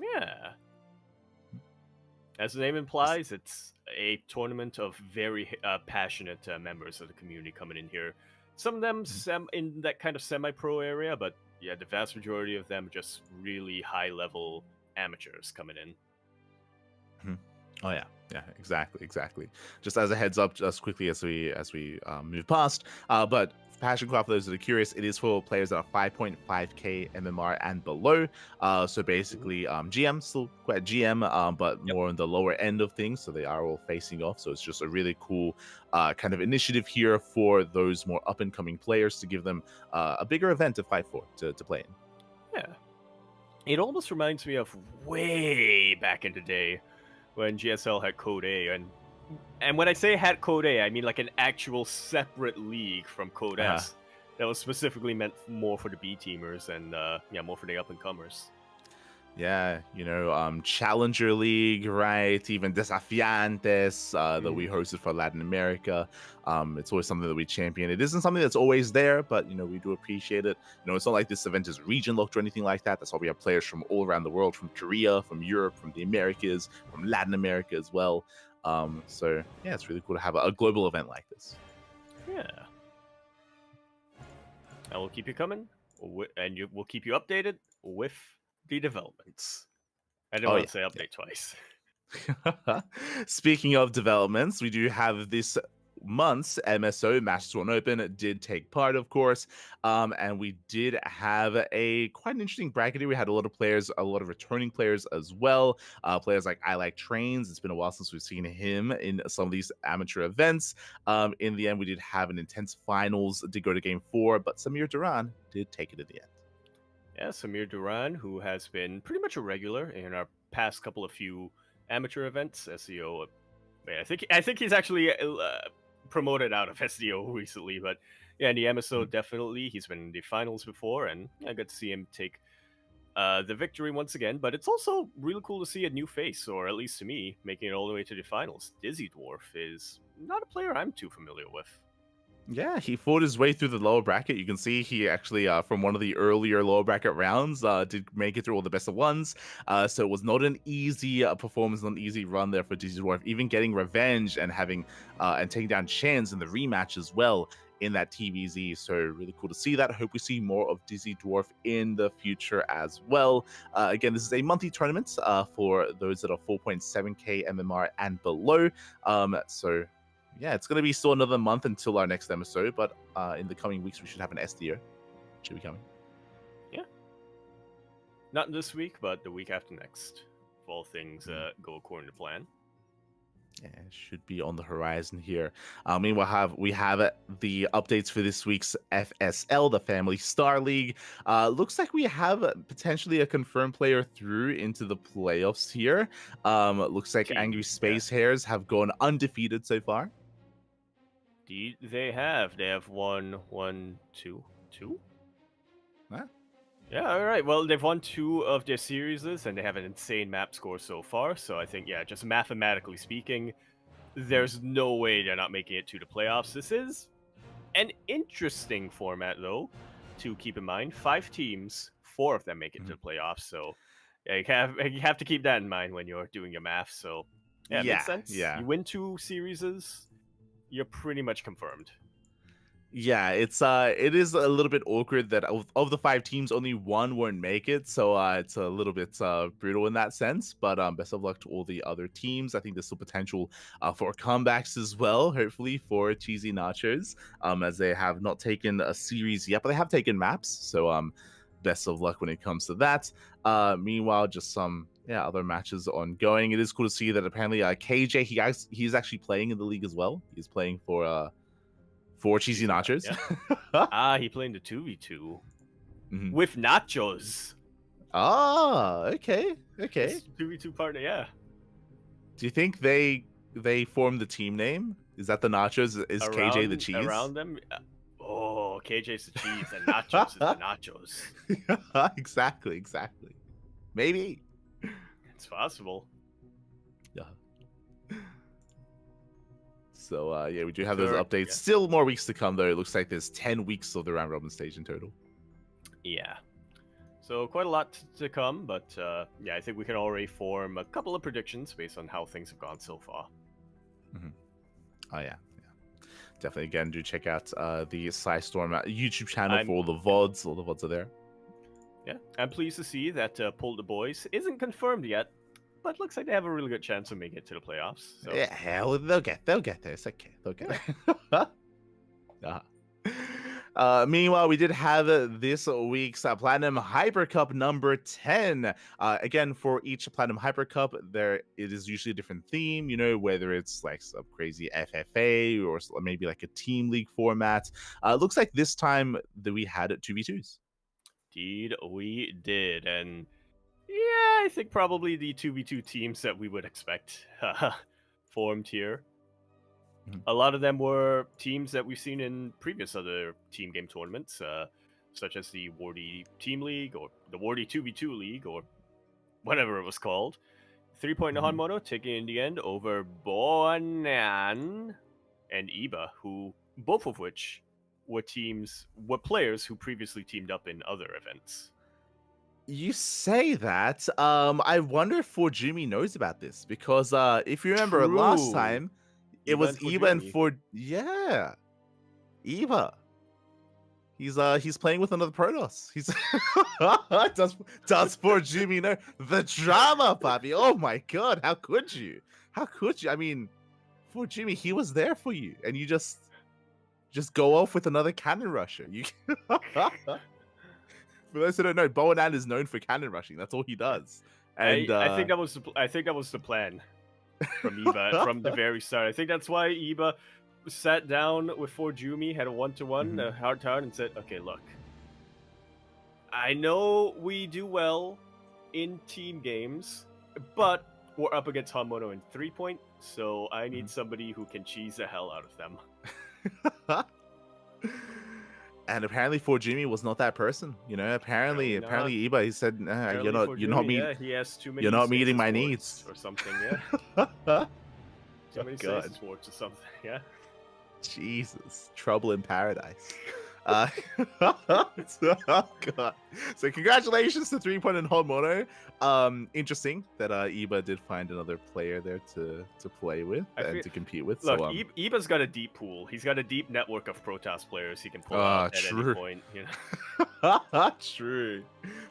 Yeah. As the name implies, it's a tournament of very passionate members of the community coming in here. Some of them in that kind of semi-pro area, but yeah, the vast majority of them just really high-level amateurs coming in. Oh yeah, exactly. Just as a heads up, just quickly as we move past, but Passion Craft, for those that are curious, it is for players that are 5.5k MMR and below. So basically, GM still quite GM, but Yep. more on the lower end of things. So they are all facing off. So it's just a really cool kind of initiative here for those more up and coming players to give them a bigger event to fight for to play in. Yeah. It almost reminds me of way back in the day when GSL had Code A, and when I say had Code A, I mean like an actual separate league from Code Uh-huh. S that was specifically meant more for the B teamers and more for the up and comers. Yeah, Challenger League, right? Even Desafiantes that we hosted for Latin America. It's always something that we champion. It isn't something that's always there, but we do appreciate it. It's not like this event is region locked or anything like that. That's why we have players from all around the world, from Korea, from Europe, from the Americas, from Latin America as well. So yeah, it's really cool to have a global event like this. Yeah. I will keep you coming, and we'll keep you updated with the developments. I didn't want to say update twice. Speaking of developments, we do have this month's MSO, Masters One Open, did take part, of course. And we did have a quite an interesting bracket here. We had a lot of players, a lot of returning players as well. Players like I Like Trains. It's been a while since we've seen him in some of these amateur events. In the end, we did have an intense finals, did go to game 4, but Samir Duran did take it in the end. Yeah, Samir Duran, who has been pretty much a regular in our past couple of few amateur events. SEO, I think he's actually promoted out of SDO recently, but yeah, in the MSO definitely he's been in the finals before, and I got to see him take the victory once again. But it's also really cool to see a new face, or at least to me, making it all the way to the finals. Dizzy Dwarf is not a player I'm too familiar with. Yeah, he fought his way through the lower bracket. You can see he actually, from one of the earlier lower bracket rounds, did make it through all the best of ones. So it was not an easy performance, not an easy run there for Dizzy Dwarf. Even getting revenge and having and taking down Chance in the rematch as well in that TVZ. So really cool to see that. I hope we see more of Dizzy Dwarf in the future as well. Again, this is a monthly tournament for those that are 4.7k MMR and below. So yeah, it's going to be still another month until our next episode, but in the coming weeks, we should have an SDO. Should be coming. Yeah. Not this week, but the week after next, if all things go according to plan. Yeah, it should be on the horizon here. Meanwhile, we have the updates for this week's FSL, the Family Star League. Looks like we have potentially a confirmed player through into the playoffs here. Looks like Angry Space Hares have gone undefeated so far. They have. They have won 2. Huh? Yeah, all right. Well, they've won 2 of their series, and they have an insane map score so far. So I think, yeah, just mathematically speaking, there's no way they're not making it to the playoffs. This is an interesting format, though, to keep in mind. 5 teams, 4 of them make it to the playoffs. So yeah, you have to keep that in mind when you're doing your math. So yeah, it makes sense. Yeah. You win 2 series, you're pretty much confirmed. Yeah, it is a little bit awkward that of the 5 teams, only 1 won't make it, so it's a little bit brutal in that sense. But best of luck to all the other teams. I think there's still potential for comebacks as well, hopefully for Cheesy Nachos, as they have not taken a series yet, but they have taken maps. So best of luck when it comes to that. Meanwhile, just some other matches ongoing. It is cool to see that apparently KJ he's actually playing in the league as well. He's playing for Cheesy Nachos. Yeah. He played in the 2v2 with Nachos. Okay. 2v2 partner, yeah. Do you think they formed the team name? Is that the Nachos? Is KJ the cheese? Around them? Oh, KJ's the cheese and Nachos is the nachos. Exactly. Maybe. It's possible. Yeah. So, yeah, we do have those updates. Yeah. Still more weeks to come, though. It looks like there's 10 weeks of the round robin stage in total. Yeah. So, quite a lot to come, but yeah, I think we can already form a couple of predictions based on how things have gone so far. Oh, yeah. Definitely, again, do check out the Psystorm YouTube channel for all the VODs. All the VODs are there. Yeah, I'm pleased to see that Pull the Boys isn't confirmed yet, but looks like they have a really good chance of making it to the playoffs. So. Yeah, hell, they'll get there. It's okay. They'll get there. Meanwhile, we did have this week's Platinum Hyper Cup number 10. Again, for each Platinum Hyper Cup, it is usually a different theme, whether it's like some crazy FFA or maybe like a team league format. Looks like this time that we had 2v2s. Indeed, we did. And yeah, I think probably the 2v2 teams that we would expect formed here. A lot of them were teams that we've seen in previous other team game tournaments, such as the Wardy Team League or the Wardy 2v2 League or whatever it was called. 3-point Nahan Mono taking in the end over Bonan and Iba, who both of which were players who previously teamed up in other events. You say that. I wonder if Forjumi knows about this, because if you remember last time, it was Iba and Iba. He's playing with another Protoss. He's does Forjumi know the drama, Papi? Oh my god, how could you? I mean, For Jimmy, he was there for you, and you just go off with another cannon rusher. You For those who don't know, Bowen is known for cannon rushing. That's all he does. And I think that was the plan from Iba from the very start. I think that's why Iba sat down with Forjumi, had a one-to-one, a heart-to-heart, and said, "Okay, look, I know we do well in team games, but we're up against Hanmono in 3-point, so I need somebody who can cheese the hell out of them." And apparently, Forjumi was not that person. You know, apparently Iba, he said, "You're not meeting. Yeah, he has too many. You're not meeting my needs, or something." Yeah. Too many God. sports or something. Yeah. Jesus, trouble in paradise. Oh God. So congratulations to 3-point and Hanmono. Interesting that Iba did find another player there to play with and to compete with. Look, so, Iba's got a deep pool. He's got a deep network of Protoss players he can pull out at any point. You know? True.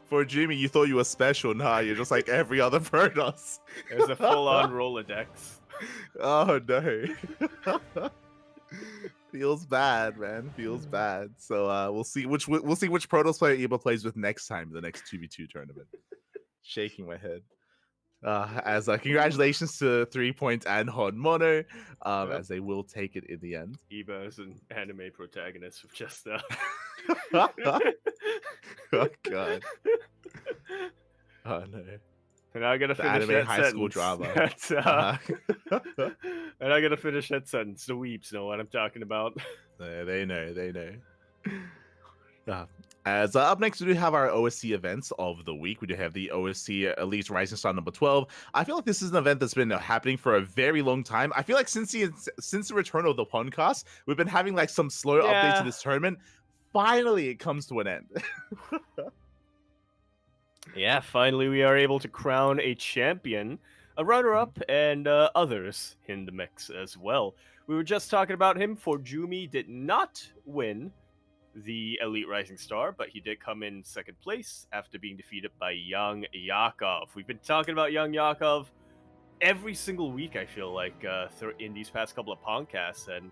For Jimmy, you thought you were special. Nah, you're just like every other Protoss. There's a full-on Rolodex. Oh no. Feels bad, man. Feels bad. So we'll see which Protoss player Iba plays with next time, the next 2v2 tournament. Shaking my head. As congratulations to 3-point and Hanmono, as they will take it in the end. Iba is an anime protagonist with just Oh God. Oh no. And I gotta finish anime that high sentence. school drama. And I gotta finish that sentence. The weeps know what I'm talking about. They know. As up next, we do have our OSC events of the week. We do have the OSC Elite Rising Star number 12. I feel like this is an event that's been happening for a very long time. I feel like since the return of the PondCast, we've been having like some slow updates to this tournament. Finally, it comes to an end. Yeah, finally we are able to crown a champion, a runner-up, and others in the mix as well. We were just talking about him. Forjumi did not win the Elite Rising Star, but he did come in second place after being defeated by Young Yakov. We've been talking about Young Yakov every single week, I feel like, in these past couple of podcasts, and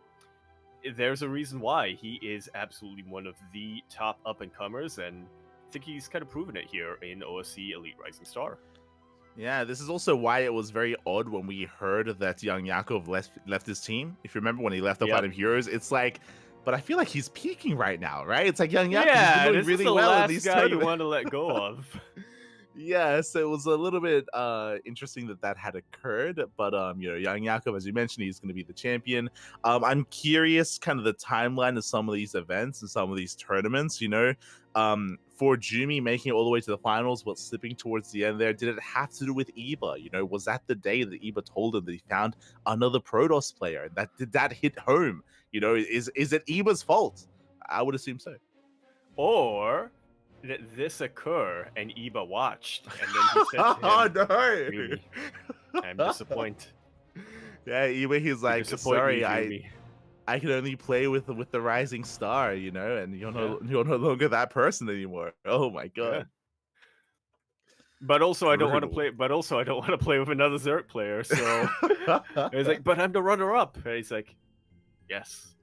there's a reason why. He is absolutely one of the top up-and-comers, and I think he's kind of proven it here in OSC Elite Rising Star. Yeah, this is also why it was very odd when we heard that Young Yakov left his team. If you remember when he left the Fight of Heroes, it's like, but I feel like he's peaking right now, right? It's like Young Yakov is doing this really is the well last in these guy tournaments. You want to let go of. Yeah, so it was a little bit interesting that had occurred, but Young Yakov, as you mentioned, he's going to be the champion. I'm curious, kind of the timeline of some of these events and some of these tournaments. For Jumi making it all the way to the finals, but slipping towards the end there, did it have to do with Iba? Was that the day that Iba told him that he found another Protoss player? Did that hit home? Is it Iba's fault? I would assume so. Or did this occur and Iba watched, and then he said to him, "Oh no, really, I'm disappointed." Yeah, Iba, he's like, "Sorry, I can only play with the Rising Star, and you're no longer that person anymore." Oh my God. Yeah. But also, I don't want to play. But also, I don't want to play with another Zerg player. So he's like, "But I'm the runner-up." And he's like, "Yes,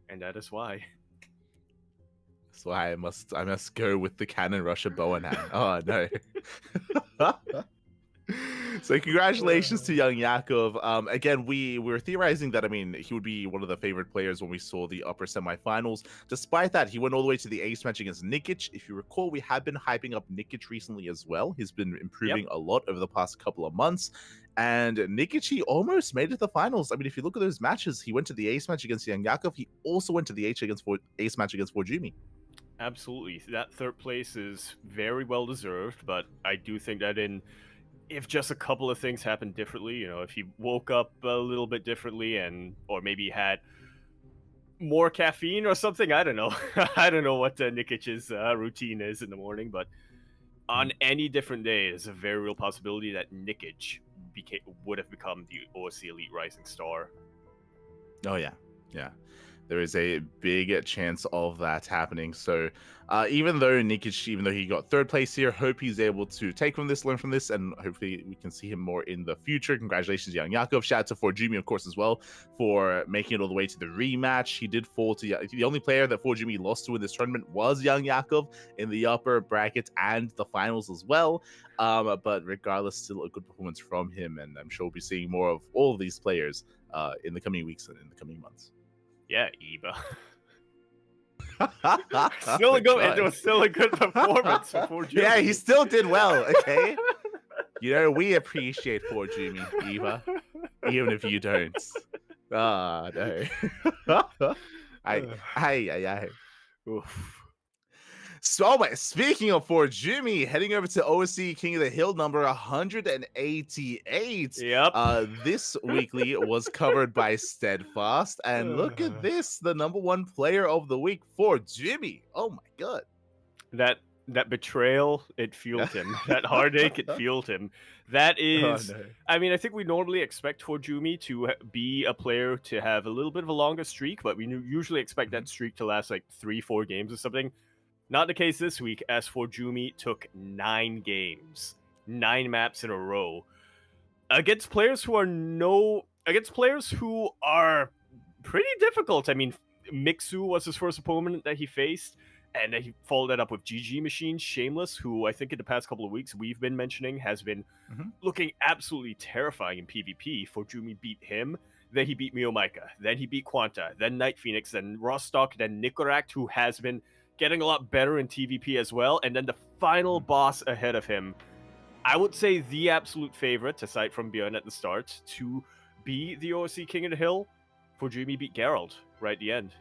and that is why." That's why I must go with the cannon rusher Bowen. Oh no. So congratulations to Young Yakov. Again, we were theorizing that, he would be one of the favorite players when we saw the upper semifinals. Despite that, he went all the way to the ace match against Nikic. If you recall, we have been hyping up Nikic recently as well. He's been improving a lot over the past couple of months. And Nikic, he almost made it to the finals. If you look at those matches, he went to the ace match against Young Yakov. He also went to the ace match against Forjumi. Absolutely. That third place is very well deserved, but I do think that if just a couple of things happened differently, if he woke up a little bit differently or maybe had more caffeine or something, I don't know. I don't know what Nikic's routine is in the morning, but on any different day, there's a very real possibility that Nikic would have become the OSC Elite Rising Star. Oh, yeah. Yeah. there is a big chance of that happening. So even though Nikic, even though he got third place here, hope he's able to take from this, learn from this, and hopefully we can see him more in the future. Congratulations, Young Yakov. Shout out to Forjumi, of course, as well, for making it all the way to the rematch. He did fall to the only player that Forjumi lost to in this tournament was Young Yakov in the upper bracket and the finals as well. But regardless, still a good performance from him, and I'm sure we'll be seeing more of all of these players in the coming weeks and in the coming months. Yeah, Eva. Still a good. It was still a good performance for Jumi. Yeah, he still did well. Okay, we appreciate Forjumi, Eva, even if you don't. No. I. Oof. So, speaking of Forjumi, heading over to OSC King of the Hill number 188. Yep. This weekly was covered by Steadfast, and look at this, the number one player of the week, Forjumi. Oh my god. That betrayal, it fueled him. That heartache, it fueled him. That is, no. I mean, I think we normally expect Forjumi to be a player to have a little bit of a longer streak, but we usually expect that streak to last like 3-4 games or something. Not the case this week, as Forjumi took 9 games, 9 maps in a row, against players who are pretty difficult. I mean, Mixu was his first opponent that he faced, and he followed that up with GG Machine, Shameless, who I think in the past couple of weeks we've been mentioning has been looking absolutely terrifying in PvP. Forjumi beat him, then he beat Miomaika, then he beat Quanta, then Night Phoenix, then Rostock, then Nicoract, who has been getting a lot better in TVP as well, and then the final boss ahead of him. I would say the absolute favorite, aside from Björn at the start, to be the OSC King of the Hill. Forjumi beat Geralt right at the end.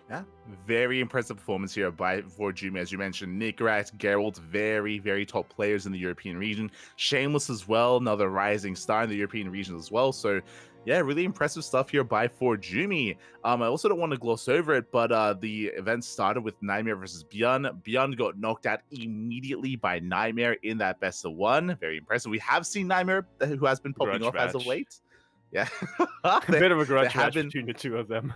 Yeah, very impressive performance here by Forjumi, as you mentioned. Nicoract, Geralt, very, very top players in the European region. Shameless as well, another rising star in the European region as well. So, yeah, really impressive stuff here by Forjumi. I also don't want to gloss over it, but the event started with Nightmare versus Björn. Björn got knocked out immediately by Nightmare in that best of 1. Very impressive. We have seen Nightmare, who has been popping off as of late. Yeah. A bit of a grudge match between the two of them.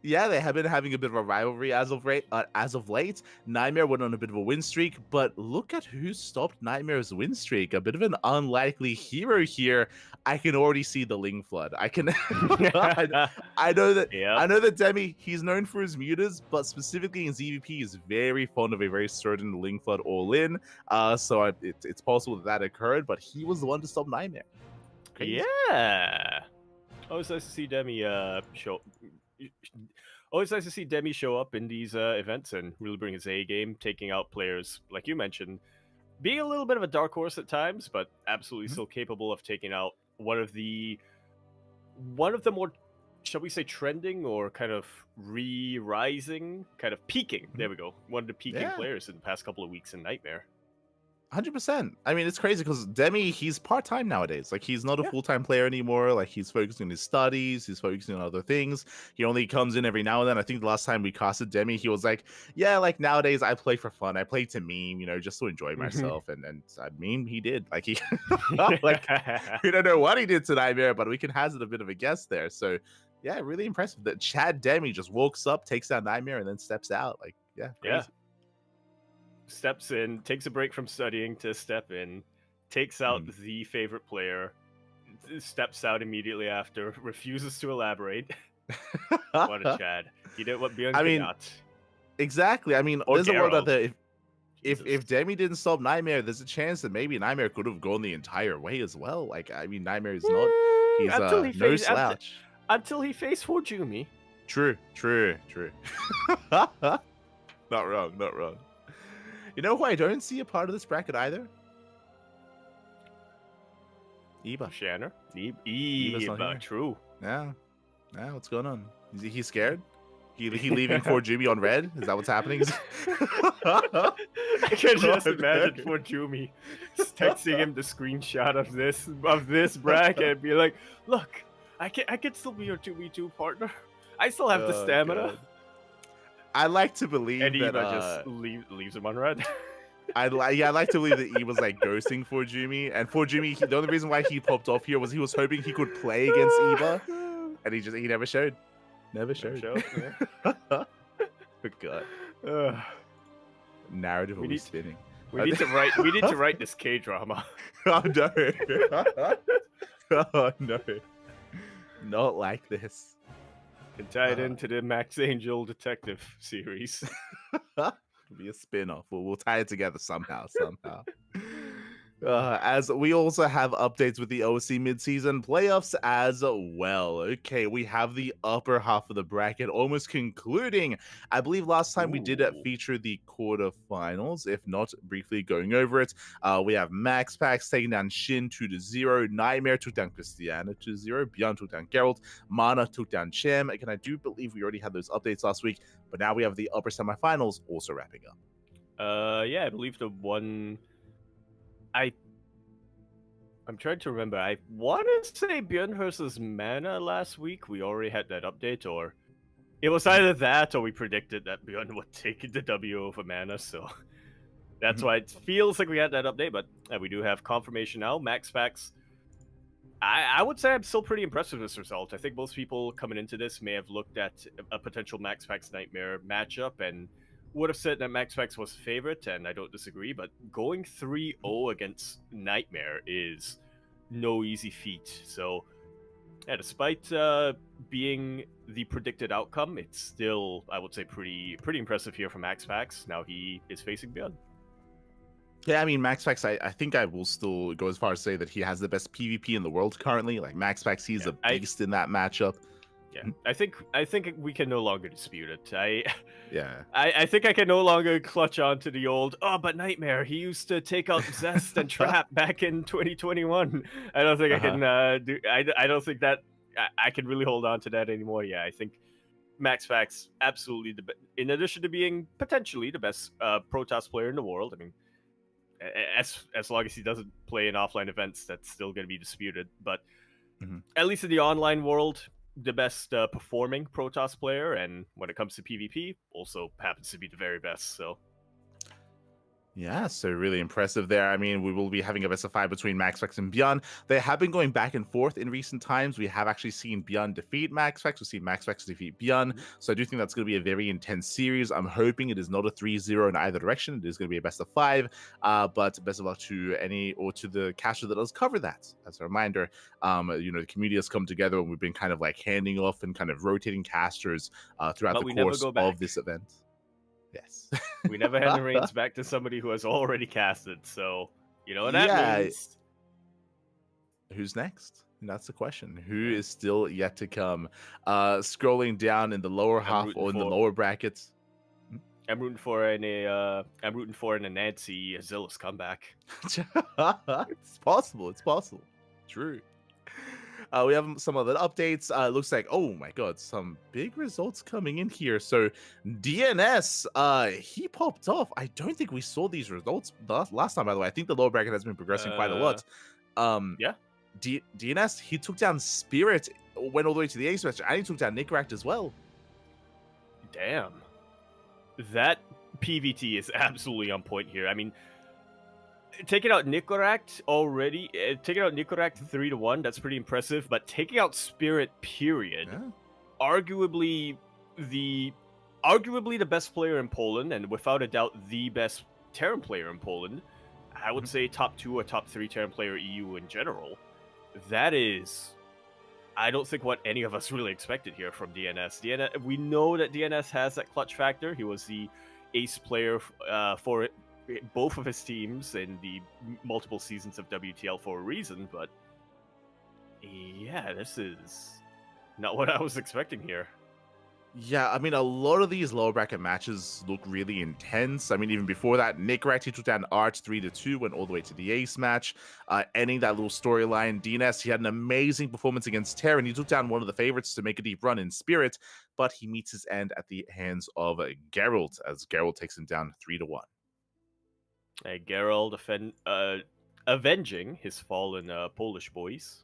Yeah, they have been having a bit of a rivalry as of late. Nightmare went on a bit of a win streak, but look at who stopped Nightmare's win streak. A bit of an unlikely hero here. I can already see the Ling Flood. I can. I know that. Yep. I know that Demi. He's known for his mutas, but specifically in ZVP, he's very fond of a very certain Ling Flood all in. So it's possible that occurred, but he was the one to stop Nightmare. Crazy. Yeah. Always nice to see Demi show. Always nice to see Demi show up in these events and really bring his A game, taking out players like you mentioned, being a little bit of a dark horse at times, but absolutely still capable of taking out one of the more, shall we say, trending or kind of rising, kind of peaking. There we go. One of the peaking players in the past couple of weeks in Nightmare. 100%. I mean, it's crazy because Demi, he's part-time nowadays. Like, he's not a full-time player anymore. Like, he's focusing on his studies. He's focusing on other things. He only comes in every now and then. I think the last time we casted Demi, he was like, yeah, like, nowadays I play for fun. I play to meme, just to enjoy myself. And I mean, he did. Like, he, like, we don't know what he did to Nightmare, but we can hazard a bit of a guess there. So, yeah, really impressive that Chad Demi just walks up, takes down Nightmare, and then steps out. Like, yeah, crazy. Yeah. Steps in, takes a break from studying to step in, takes out the favorite player, steps out immediately after, refuses to elaborate. What a Chad. He did what Björn could not. Exactly. I mean, there's Geralt. A world out there. If Demi didn't stop Nightmare, there's a chance that maybe Nightmare could have gone the entire way as well. Like, I mean, Nightmare is not. He's no slouch. Until he faced Forjumi. True. Not wrong. You know who I don't see a part of this bracket either? Eba. Shanner. Eba, true. Yeah, what's going on? Is he scared? He leaving Forjumi on red? Is that what's happening? I can just imagine Forjumi texting him the screenshot of this bracket and be like, look, I can still be your 2v2 partner. I still have the stamina. God. I like to believe and that just leaves him on red. I like to believe that he was like ghosting Forjumi, and Forjumi, the only reason why he popped off here was he was hoping he could play against Eva, and he never showed. Never No showed. show. Yeah. God. Ugh. Narrative We always need spinning. we need to write we need to write this K drama. Oh no. Oh no. Not like this. Can tie it into the Max Angel detective series. It'll be a spin-off. We'll tie it together somehow. As we also have updates with the OC midseason playoffs as well. Okay, we have the upper half of the bracket almost concluding. I believe last time we did Ooh. feature the quarterfinals, if not briefly going over it. We have Max Pax taking down Shin 2-0, Nightmare took down Christiana 2-0, Beyond took down Geralt, Mana took down Chem. Again, I do believe we already had those updates last week, but now we have the upper semifinals also wrapping up. Yeah, I believe the one I'm trying to remember. I want to say Björn versus Mana last week. We already had that update, or it was either that or we predicted that Björn would take the W over Mana, so that's why it feels like we had that update, but we do have confirmation now. Max Pax, I would say I'm still pretty impressed with this result. I think most people coming into this may have looked at a potential Max Pax Nightmare matchup and would have said that Max Pax was favorite, and I don't disagree, but going 3-0 against Nightmare is no easy feat. So, yeah, despite being the predicted outcome, it's still, I would say, pretty impressive here from Max Pax. Now he is facing Björn. Yeah, I mean, Max Pax, I think I will still go as far as say that he has the best PvP in the world currently. Like, Max Pax, he's a beast in that matchup. Yeah, I think we can no longer dispute it. I I think I can no longer clutch on to the old, but Nightmare, he used to take out Zest and Trap back in 2021. I don't think I can do. I don't think that I can really hold on to that anymore. Yeah, I think Max Pax absolutely in addition to being potentially the best Protoss player in the world. I mean, as long as he doesn't play in offline events, that's still going to be disputed. But at least in the online world, the best performing Protoss player, and when it comes to PvP, also happens to be the very best. So yeah, so really impressive there. I mean, we will be having a best of 5 between Max Pax and Björn. They have been going back and forth in recent times. We have actually seen Björn defeat Max Pax. We've seen Max Pax defeat Björn. So I do think that's going to be a very intense series. I'm hoping it is not a 3-0 in either direction. It is going to be a best of 5. But best of luck to the caster that does cover that. As a reminder, the community has come together and we've been kind of like handing off and kind of rotating casters throughout the course of this event. Yes. We never hand the reins back to somebody who has already casted. So, you know what that means. Who's next? And that's the question. Who is still yet to come? Scrolling down in the lower half or in the lower brackets. I'm rooting for an Nancy Azilus comeback. It's possible. True. We have some other updates. It looks like, oh my god, some big results coming in here. So DNS, he popped off. I don't think we saw these results last time, by the way. I think the lower bracket has been progressing quite a lot. Yeah. DNS, he took down Spirit, went all the way to the ace match, and he took down Nickract as well. Damn. That PVT is absolutely on point here. I mean, taking out Nickract 3-1, that's pretty impressive. But taking out Spirit, period, arguably the best player in Poland, and without a doubt the best Terran player in Poland. I would say top 2 or top 3 Terran player EU in general. That is, I don't think what any of us really expected here from DNS. We know that DNS has that clutch factor. He was the ace player for both of his teams in the multiple seasons of WTL for a reason, but yeah, this is not what I was expecting here. Yeah, I mean, a lot of these lower bracket matches look really intense. I mean, even before that, Nickract, he took down Arch 3-2, went all the way to the ace match, ending that little storyline. DNS, he had an amazing performance against Terran. He took down one of the favorites to make a deep run in Spirit, but he meets his end at the hands of Geralt, as Geralt takes him down 3-1. Geralt avenging his fallen Polish boys.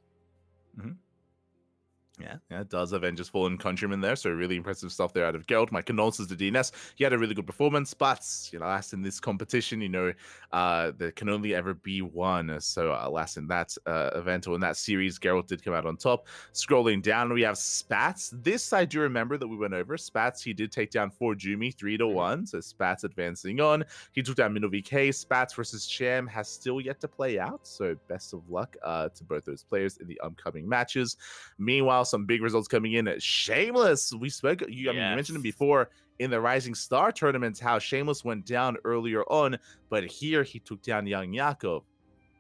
Yeah, it does Avengers Fallen countryman there, so really impressive stuff there out of Geralt. My condolences to DNS. He had a really good performance, but alas, in this competition, there can only ever be one. So alas, in that event or in that series, Geralt did come out on top. Scrolling down, we have Spats. This I do remember that we went over. Spats, he did take down 4Jumi 3-1. So Spats advancing on. He took down Minnow VK. Spats versus Cham has still yet to play out. So best of luck to both those players in the upcoming matches. Meanwhile, some big results coming in. Shameless, we spoke. You mentioned him before in the Rising Star tournament, how Shameless went down earlier on, but here he took down Young Yakov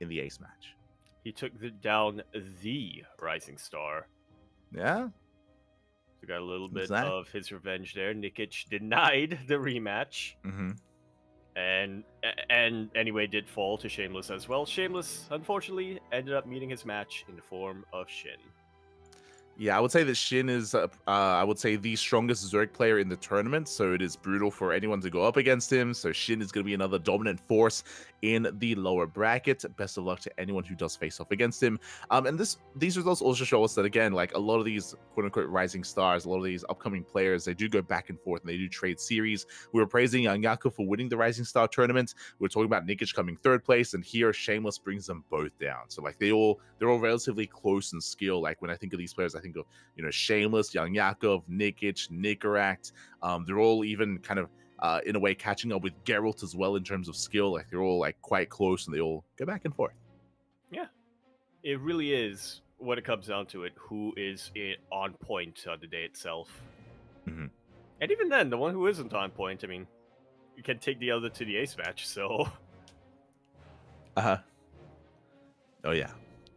in the ace match. He took down the Rising Star. Yeah. So got a little bit of his revenge there. Nikic denied the rematch. Mm-hmm. And anyway, did fall to Shameless as well. Shameless, unfortunately, ended up meeting his match in the form of Shin. Yeah, I would say that Shin is, the strongest Zerg player in the tournament, so it is brutal for anyone to go up against him. So Shin is going to be another dominant force in the lower bracket. Best of luck to anyone who does face off against him. And these results also show us that, again, like a lot of these quote-unquote rising stars, a lot of these upcoming players, they do go back and forth and they do trade series. We were praising Young Yakov for winning the Rising Star tournament. We were talking about Nikic coming third place, and here Shameless brings them both down. So like they're all relatively close in skill. Like when I think of these players, I think of Shameless, Young Yakov, Nikic, Nikaract. They're all even kind of in a way catching up with Geralt as well in terms of skill. Like they're all like quite close, and they all go back and forth. Yeah, it really is when it comes down to it, who is on point on the day itself. Mm-hmm. And even then, the one who isn't on point, I mean, you can take the other to the ace match. So oh yeah,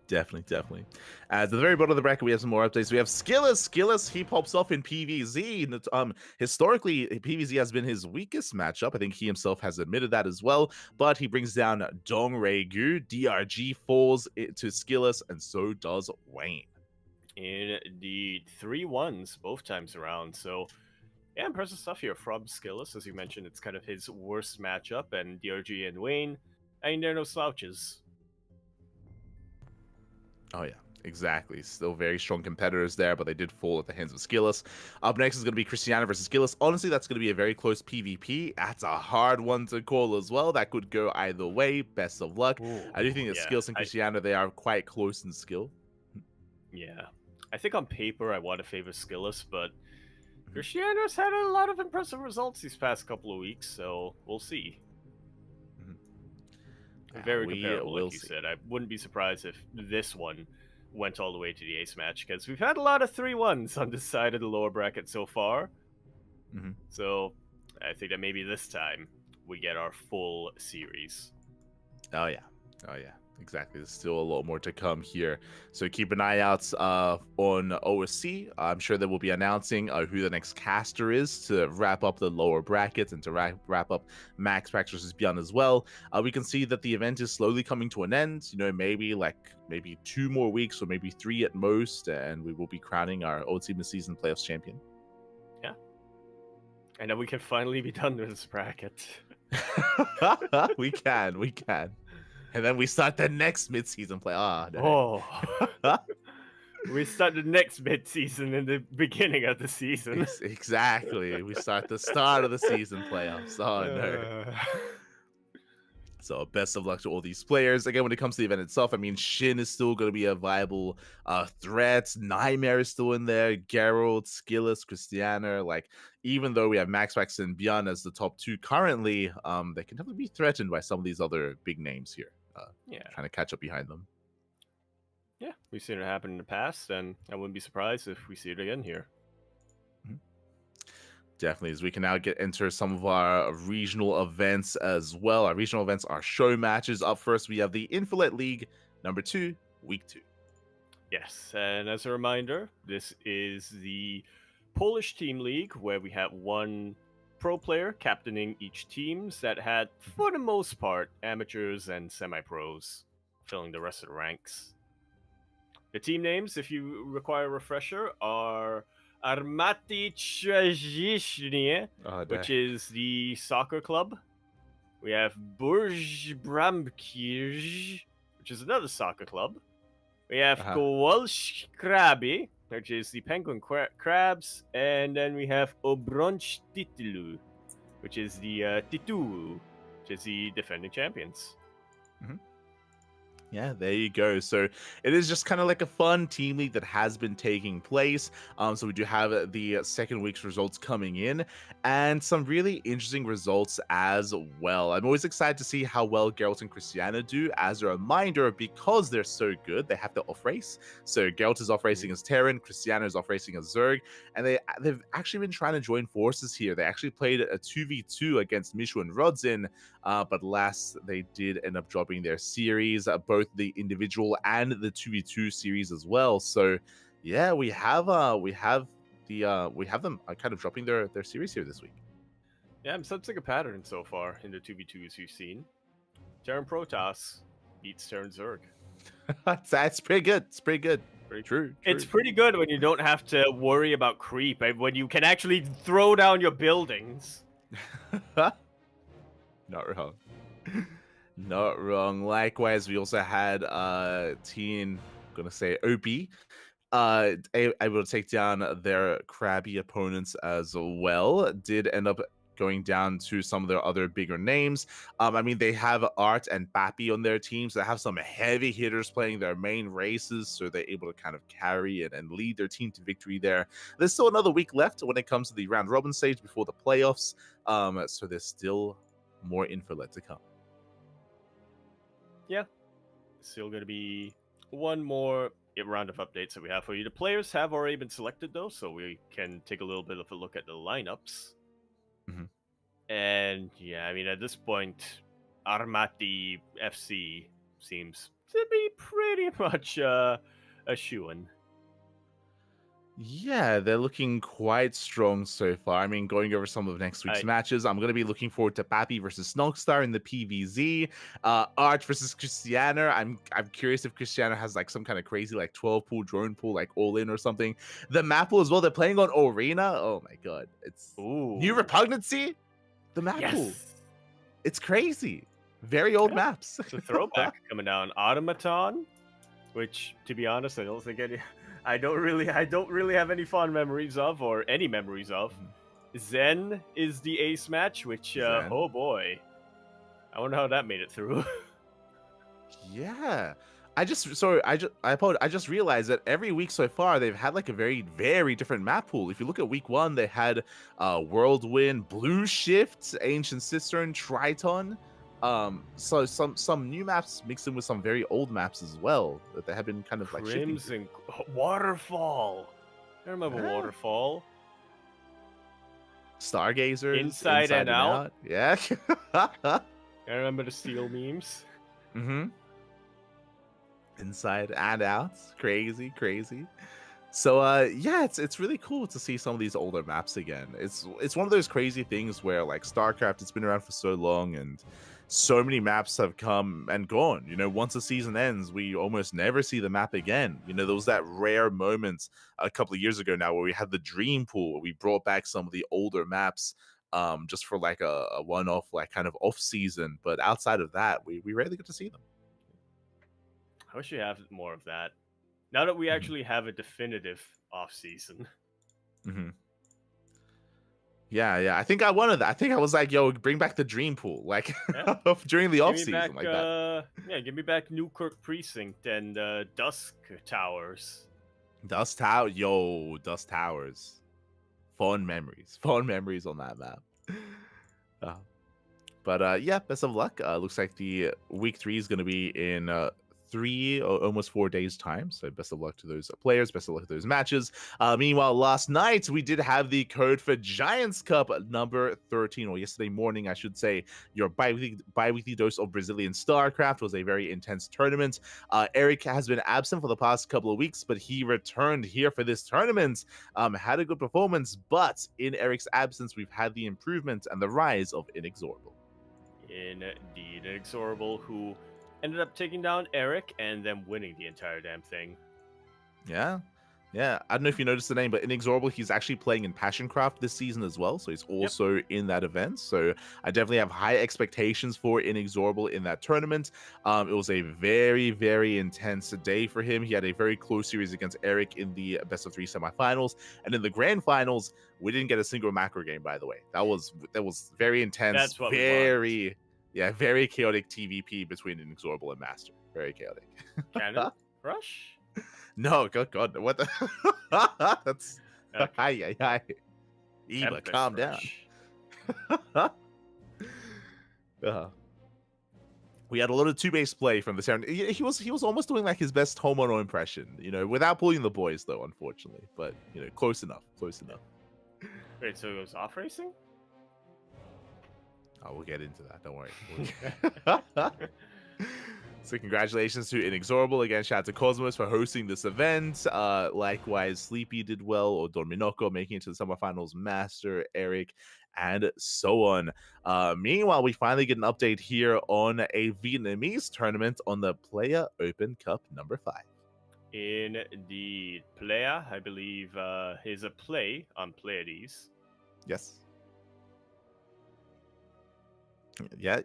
definitely. At the very bottom of the bracket, we have some more updates. We have Skillus, he pops off in PvZ. Historically, PvZ has been his weakest matchup. I think he himself has admitted that as well. But he brings down Dong Regu. DRG falls to Skillus, and so does Wayne. In the 3-1s both times around. So yeah, impressive stuff here from Skillus. As you mentioned, it's kind of his worst matchup, and DRG and Wayne, I mean, they're no slouches. Oh yeah, exactly. Still very strong competitors there, but they did fall at the hands of Skillus. Up next is going to be Christiana versus Skillus. Honestly, that's going to be a very close PvP. That's a hard one to call as well. That could go either way. Best of luck. Ooh, I do think that Skillus and Christiana, they are quite close in skill. Yeah. I think on paper I want to favor Skillus, but Christiana's had a lot of impressive results these past couple of weeks, so we'll see. Very comparable, like you said. I wouldn't be surprised if this one went all the way to the ace match, because we've had a lot of 3-1s on this side of the lower bracket so far. So I think that maybe this time we get our full series. Oh yeah, exactly. There's still a lot more to come here, so keep an eye out on OSC. I'm sure they will be announcing who the next caster is to wrap up the lower brackets and to wrap up Max Pax versus Beyond as well. We can see that the event is slowly coming to an end. Maybe 2 more weeks or maybe 3 at most, and we will be crowning our Ultimate Season Playoffs champion. Yeah, and then we can finally be done with this bracket. we can. And then we start the next mid-season play. We start the next mid-season in the beginning of the season. Exactly. We start the start of the season playoffs. Oh, no. So best of luck to all these players. Again, when it comes to the event itself, I mean, Shin is still going to be a viable threat. Nightmare is still in there. Geralt, Skillus, Christiana. Even though we have Max and Beyond as the top 2 currently, they can definitely be threatened by some of these other big names here. Trying to catch up behind them. Yeah, we've seen it happen in the past, and I wouldn't be surprised if we see it again here. Definitely, as we can now enter some of our regional events as well. Our regional events are show matches. Up first, we have the Infilet League number 2, week 2. Yes, and as a reminder, this is the Polish team league where we have one pro player captaining each teams that had, for the most part, amateurs and semi-pros filling the rest of the ranks. The team names, if you require a refresher, are Armati Trzeciny, which is the soccer club. We have Burj Bramkirj, which is another soccer club. We have Kowalsk Krabi, which is the penguin crabs, and then we have Obronchtitilu, which is the Titu, which is the defending champions. Yeah, there you go. So it is just kind of like a fun team league that has been taking place. So we do have the second week's results coming in and some really interesting results as well. I'm always excited to see how well Geralt and Christiana do. As a reminder, because they're so good, they have to off race. So Geralt is off racing as Terran, Christiana is off racing as Zerg, and they've actually been trying to join forces here. They actually played a 2v2 against Mishu and Rodzin, but last they did end up dropping their series, both the individual and the 2v2 series as well. So yeah, we have them kind of dropping their series here this week. Yeah, I'm sensing a pattern so far in the 2v2s we've seen. Terran Protoss beats Terran Zerg. That's pretty good. It's pretty good. True. It's pretty good when you don't have to worry about creep, when you can actually throw down your buildings. Not wrong. Not wrong. Likewise, we also had team, I'm gonna say OP, able to take down their crabby opponents as well. Did end up going down to some of their other bigger names. I mean, they have Art and Bappy on their teams. So they have some heavy hitters playing their main races, so they're able to kind of carry it and lead their team to victory there. There's still another week left when it comes to the round robin stage before the playoffs. So there's still more info left to come. Yeah, still going to be one more round of updates that we have for you. The players have already been selected, though, so we can take a little bit of a look at the lineups. And yeah, I mean, at this point, Armati FC seems to be pretty much a shoo-in. Yeah, they're looking quite strong so far. I mean, going over some of next week's matches, I'm going to be looking forward to Pappy versus Snogstar in the PVZ. Arch versus Christiana. I'm curious if Christiana has like some kind of crazy like 12 pool drone pool like all in or something. The map pool as well. They're playing on Arena. Oh my god, it's new repugnancy. The map pool. It's crazy. Very old maps. It's a throwback coming down. Automaton, which to be honest, I don't think I don't really have any fond memories of, or any memories of. Zen is the ace match, which oh boy, I wonder how that made it through. Yeah, I just realized that every week so far they've had like a very, very different map pool. If you look at week 1, they had Whirlwind, Blue Shift, Ancient Cistern, Triton. So some new maps mixed in with some very old maps as well that they have been kind of like Crimson Waterfall. I remember Waterfall. Stargazers, Inside and Out. Yeah. I remember the Steel memes. Inside and Out. Crazy. So yeah, it's really cool to see some of these older maps again. It's one of those crazy things where like StarCraft, it's been around for so long and so many maps have come and gone. You know, once the season ends, we almost never see the map again. You know, there was that rare moment a couple of years ago now where we had the Dream Pool, where we brought back some of the older maps just for like a one-off, like kind of off season. But outside of that, we rarely get to see them. I wish we have more of that. Now that we actually have a definitive off season. Yeah. I think I wanted that. I think I was like, yo, bring back the Dream Pool, like during the off season, like that. Yeah, give me back Newkirk Precinct and Dusk Towers. Dust Towers. Fond memories on that map. But yeah, best of luck. Looks like the week 3 is going to be in 3 or almost 4 days time, so best of luck to those players, best of luck to those matches. Meanwhile, last night we did have the code for Giants Cup number 13, or yesterday morning I should say. Your bi-weekly dose of Brazilian StarCraft was a very intense tournament. Eric has been absent for the past couple of weeks, but he returned here for this tournament. Had a good performance, but in Eric's absence we've had the improvement and the rise of Inexorable. Indeed, Inexorable, who ended up taking down Eric and then winning the entire damn thing. Yeah, Yeah, I don't know if you noticed the name, but Inexorable, he's actually playing in Passioncraft this season as well, so he's also in that event. So I definitely have high expectations for Inexorable in that tournament. It was a very, very intense day for him. He had a very close series against Eric in the best of 3 semifinals, and in the grand finals, we didn't get a single macro game. By the way, that was very intense. That's what we want. Very chaotic TVP between Inexorable and Master. Very chaotic. Cannon Rush? No, God, what the? That's Okay. hi. Eva, Tempest calm Rush. down. We had a lot of two-base play from the sound. He was almost doing like his best Homono impression, without pulling the boys though, unfortunately. But close enough. Wait, so it was off racing? Oh, we'll get into that. Don't worry. So congratulations to Inexorable. Again, shout out to Cosmos for hosting this event. Likewise, Sleepy did well, or Dorminoko making it to the semifinals, Master, Eric, and so on. Meanwhile, we finally get an update here on a Vietnamese tournament on the Playa Open Cup number 5. Indeed. Playa, I believe, is a play on Pleiades. Yes. Yeah.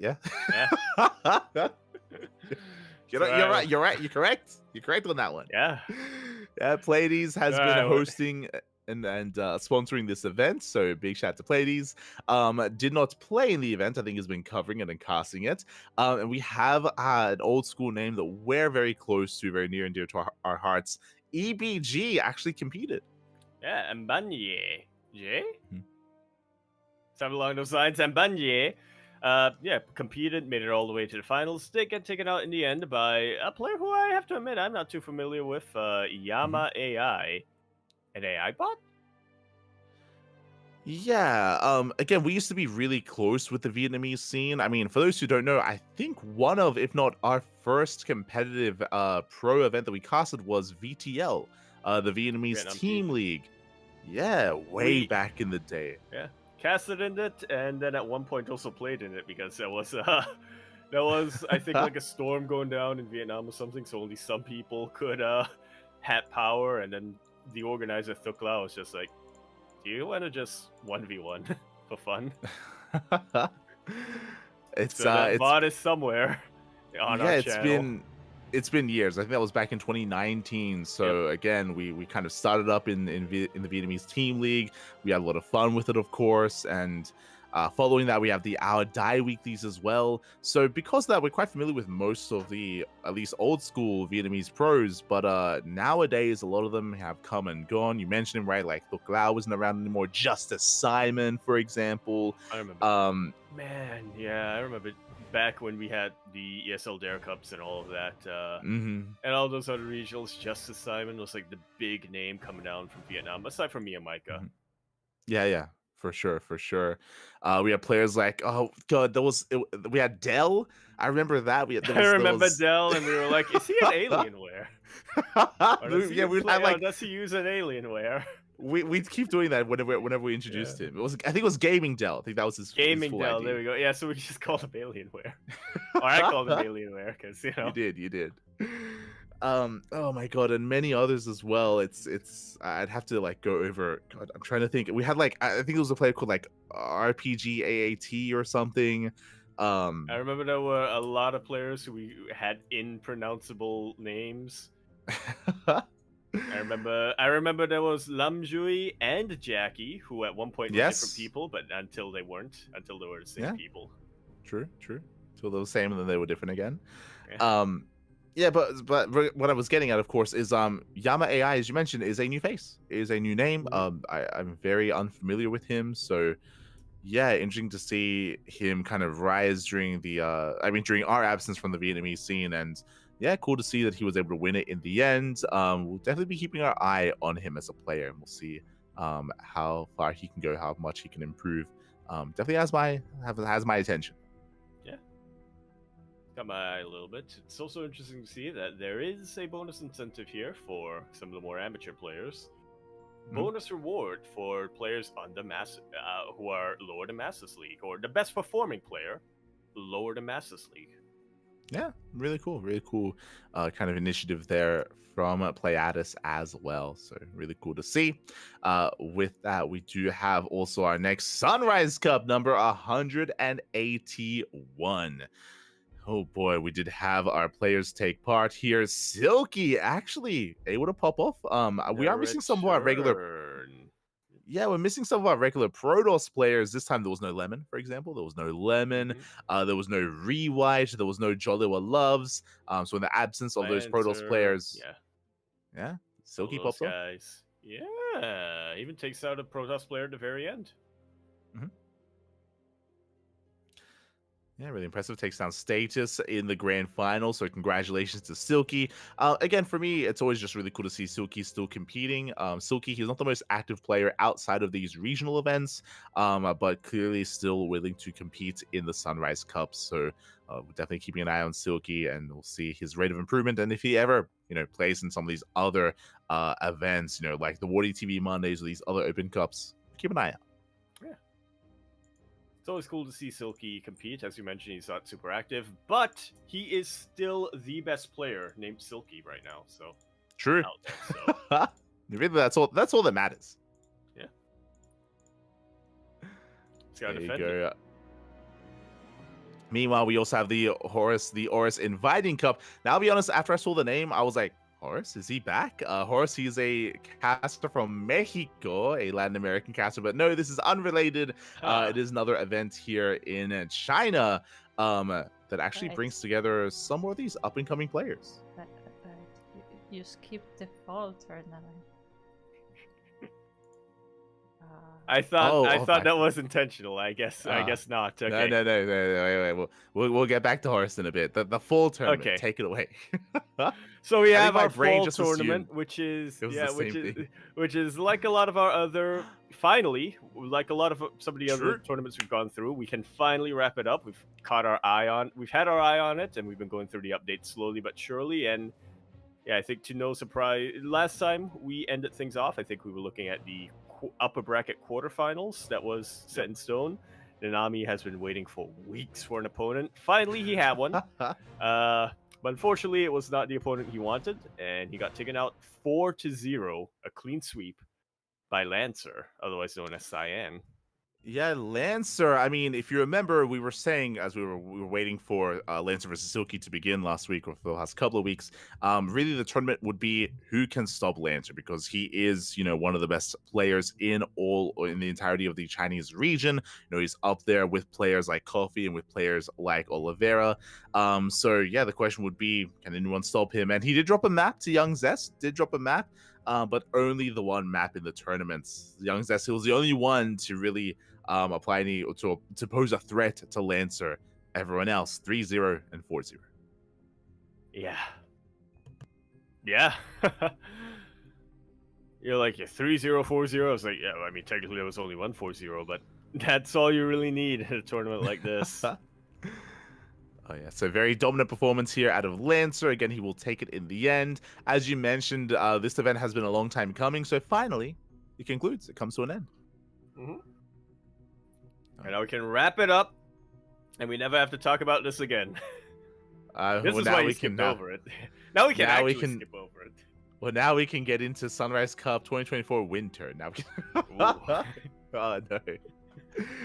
You're right. You're correct. You're correct on that one. Yeah. Pleiades has been hosting and sponsoring this event, so big shout out to Pleiades. Did not play in the event. I think has been covering it and casting it. And we have an old school name that we're very close to, very near and dear to our hearts. EBG actually competed. Yeah, Mbanye. Jay? Something along those lines. Mbanye. Competed, made it all the way to the finals. Did get taken out in the end by a player who I have to admit I'm not too familiar with, Yama AI. An AI bot? Yeah. Again, we used to be really close with the Vietnamese scene. I mean, for those who don't know, I think one of, if not our first competitive pro event that we casted was VTL, the Vietnamese Vietnam Team League. Yeah, way back in the day. Yeah. Casted in it, and then at one point also played in it because there was I think like a storm going down in Vietnam or something, so only some people could have power, and then the organizer Thuklao was just like, do you want to just 1v1 for fun? That bot is somewhere on our channel. It's been years. I think that was back in 2019. So again, we kind of started up in the Vietnamese Team League. We had a lot of fun with it, of course, and following that, we have the Our Die Weeklies as well. So because of that, we're quite familiar with most of the, at least old school Vietnamese pros, but nowadays, a lot of them have come and gone. You mentioned him, right? Like Thuc Lao isn't around anymore. Justice Simon, for example. I remember. I remember back when we had the ESL Dare Cups and all of that, and all those other regionals. Justice Simon was like the big name coming down from Vietnam, aside from me and Micah. Yeah. For sure. We had players like, oh god, we had Dell. I remember that. I remember Dell, and we were like, is he an Alienware? Does he use an Alienware? We'd keep doing that whenever we introduced him. I think it was Gaming Dell. I think that was his Gaming his Dell. ID. There we go. Yeah, so we just called him Alienware, or I called him Alienware because You did. Oh my god, and many others as well. It's I'd have to like go over. God, I'm trying to think. We had like, I think there was a player called like RPG AAT or something. I remember there were a lot of players who we had impronounceable names. I remember there was Lam Jui and Jackie, who at one point were different people, but until they were the same people. True. Until they were the same, and then they were different again. Yeah. But what I was getting at, of course, is Yama AI, as you mentioned, is a new face, is a new name. I'm very unfamiliar with him, so yeah, interesting to see him kind of rise during during our absence from the Vietnamese scene, and yeah, cool to see that he was able to win it in the end. We'll definitely be keeping our eye on him as a player, and we'll see how far he can go, how much he can improve. Definitely has my attention. Got my eye a little bit. It's also interesting to see that there is a bonus incentive here for some of the more amateur players. Bonus reward for players on the who are lower than Masters League, or the best performing player lower than Masters League. Yeah, really cool kind of initiative there from Pleiades as well. So really cool to see. With that, we do have also our next Sunrise Cup number 181. Oh boy, we did have our players take part here. Silky actually able to pop off. We The are missing some of our regular. return. Yeah, we're missing some of our regular Protoss players. This time there was no Lemon, for example. There was no Lemon. Mhm. There was no Rewhite. There was no Jolliwa Loves. So in the absence of those Protoss Lancer. players, Yeah. yeah, All Silky those pops off. guys. Yeah. Even takes out a Protoss player at the very end. Mhm. Yeah, really impressive. Takes down Status in the grand final. So congratulations to Silky. Again, for me, it's always just really cool to see Silky still competing. Silky, he's not the most active player outside of these regional events, but clearly still willing to compete in the Sunrise Cup. So we're definitely keeping an eye on Silky, and we'll see his rate of improvement. And if he ever, plays in some of these other events, like the Wardy TV Mondays or these other Open Cups, keep an eye out. Yeah. It's always cool to see Silky compete. As you mentioned, he's not super active, but he is still the best player named Silky right now. So True. out there, so. Really, that's all that matters. Yeah. He's got to There you defend it. go. Meanwhile, we also have the Horus Inviting Cup. Now, I'll be honest, after I saw the name, I was like, Horus, is he back? Horus, he's a caster from Mexico, a Latin American caster, but no, this is unrelated. It is another event here in China that actually Right. brings together some more of these up-and-coming players. Right. You skipped the fall tournament. I thought my- that was intentional. I guess not. Okay. No. Wait. We'll get back to Horus in a bit. The full tournament. Okay. Take it away. So we I have think my our brain fall just tournament, assumed which is it was the same thing. which is like a lot of our other. Finally, like a lot of some of the other Sure. tournaments we've gone through, we can finally wrap it up. We've had our eye on it, and we've been going through the updates slowly but surely. And yeah, I think to no surprise, last time we ended things off, I think we were looking at the upper bracket quarterfinals that was set in stone. Nanami has been waiting for weeks for an opponent. Finally, he had one. But unfortunately, it was not the opponent he wanted, and he got taken out 4-0, a clean sweep, by Lancer, otherwise known as Cyan. Yeah, Lancer. I mean, if you remember, we were saying as we were waiting for Lancer versus Silky to begin last week or for the last couple of weeks. Really, the tournament would be who can stop Lancer, because he is, one of the best players in the entirety of the Chinese region. He's up there with players like Coffee and with players like Oliveira. So yeah, the question would be, can anyone stop him? And he did drop a map to Young Zest. But only the one map in the tournaments. Young Zest was the only one to really apply any to pose a threat to Lancer. Everyone else 3-0 and 4-0. Yeah. You're like 3-0, 4-0. I was like, yeah, I mean, technically there was only 1-4-0, but that's all you really need in a tournament like this. Oh yeah, so very dominant performance here out of Lancer. Again, he will take it in the end. As you mentioned, this event has been a long time coming, so finally it concludes. It comes to an end. Mm-hmm. And now we can wrap it up, and we never have to talk about this again. This is why you skipped over it. Now we can skip over it. Well, now we can get into Sunrise Cup 2024 winter. Now we can... Oh no.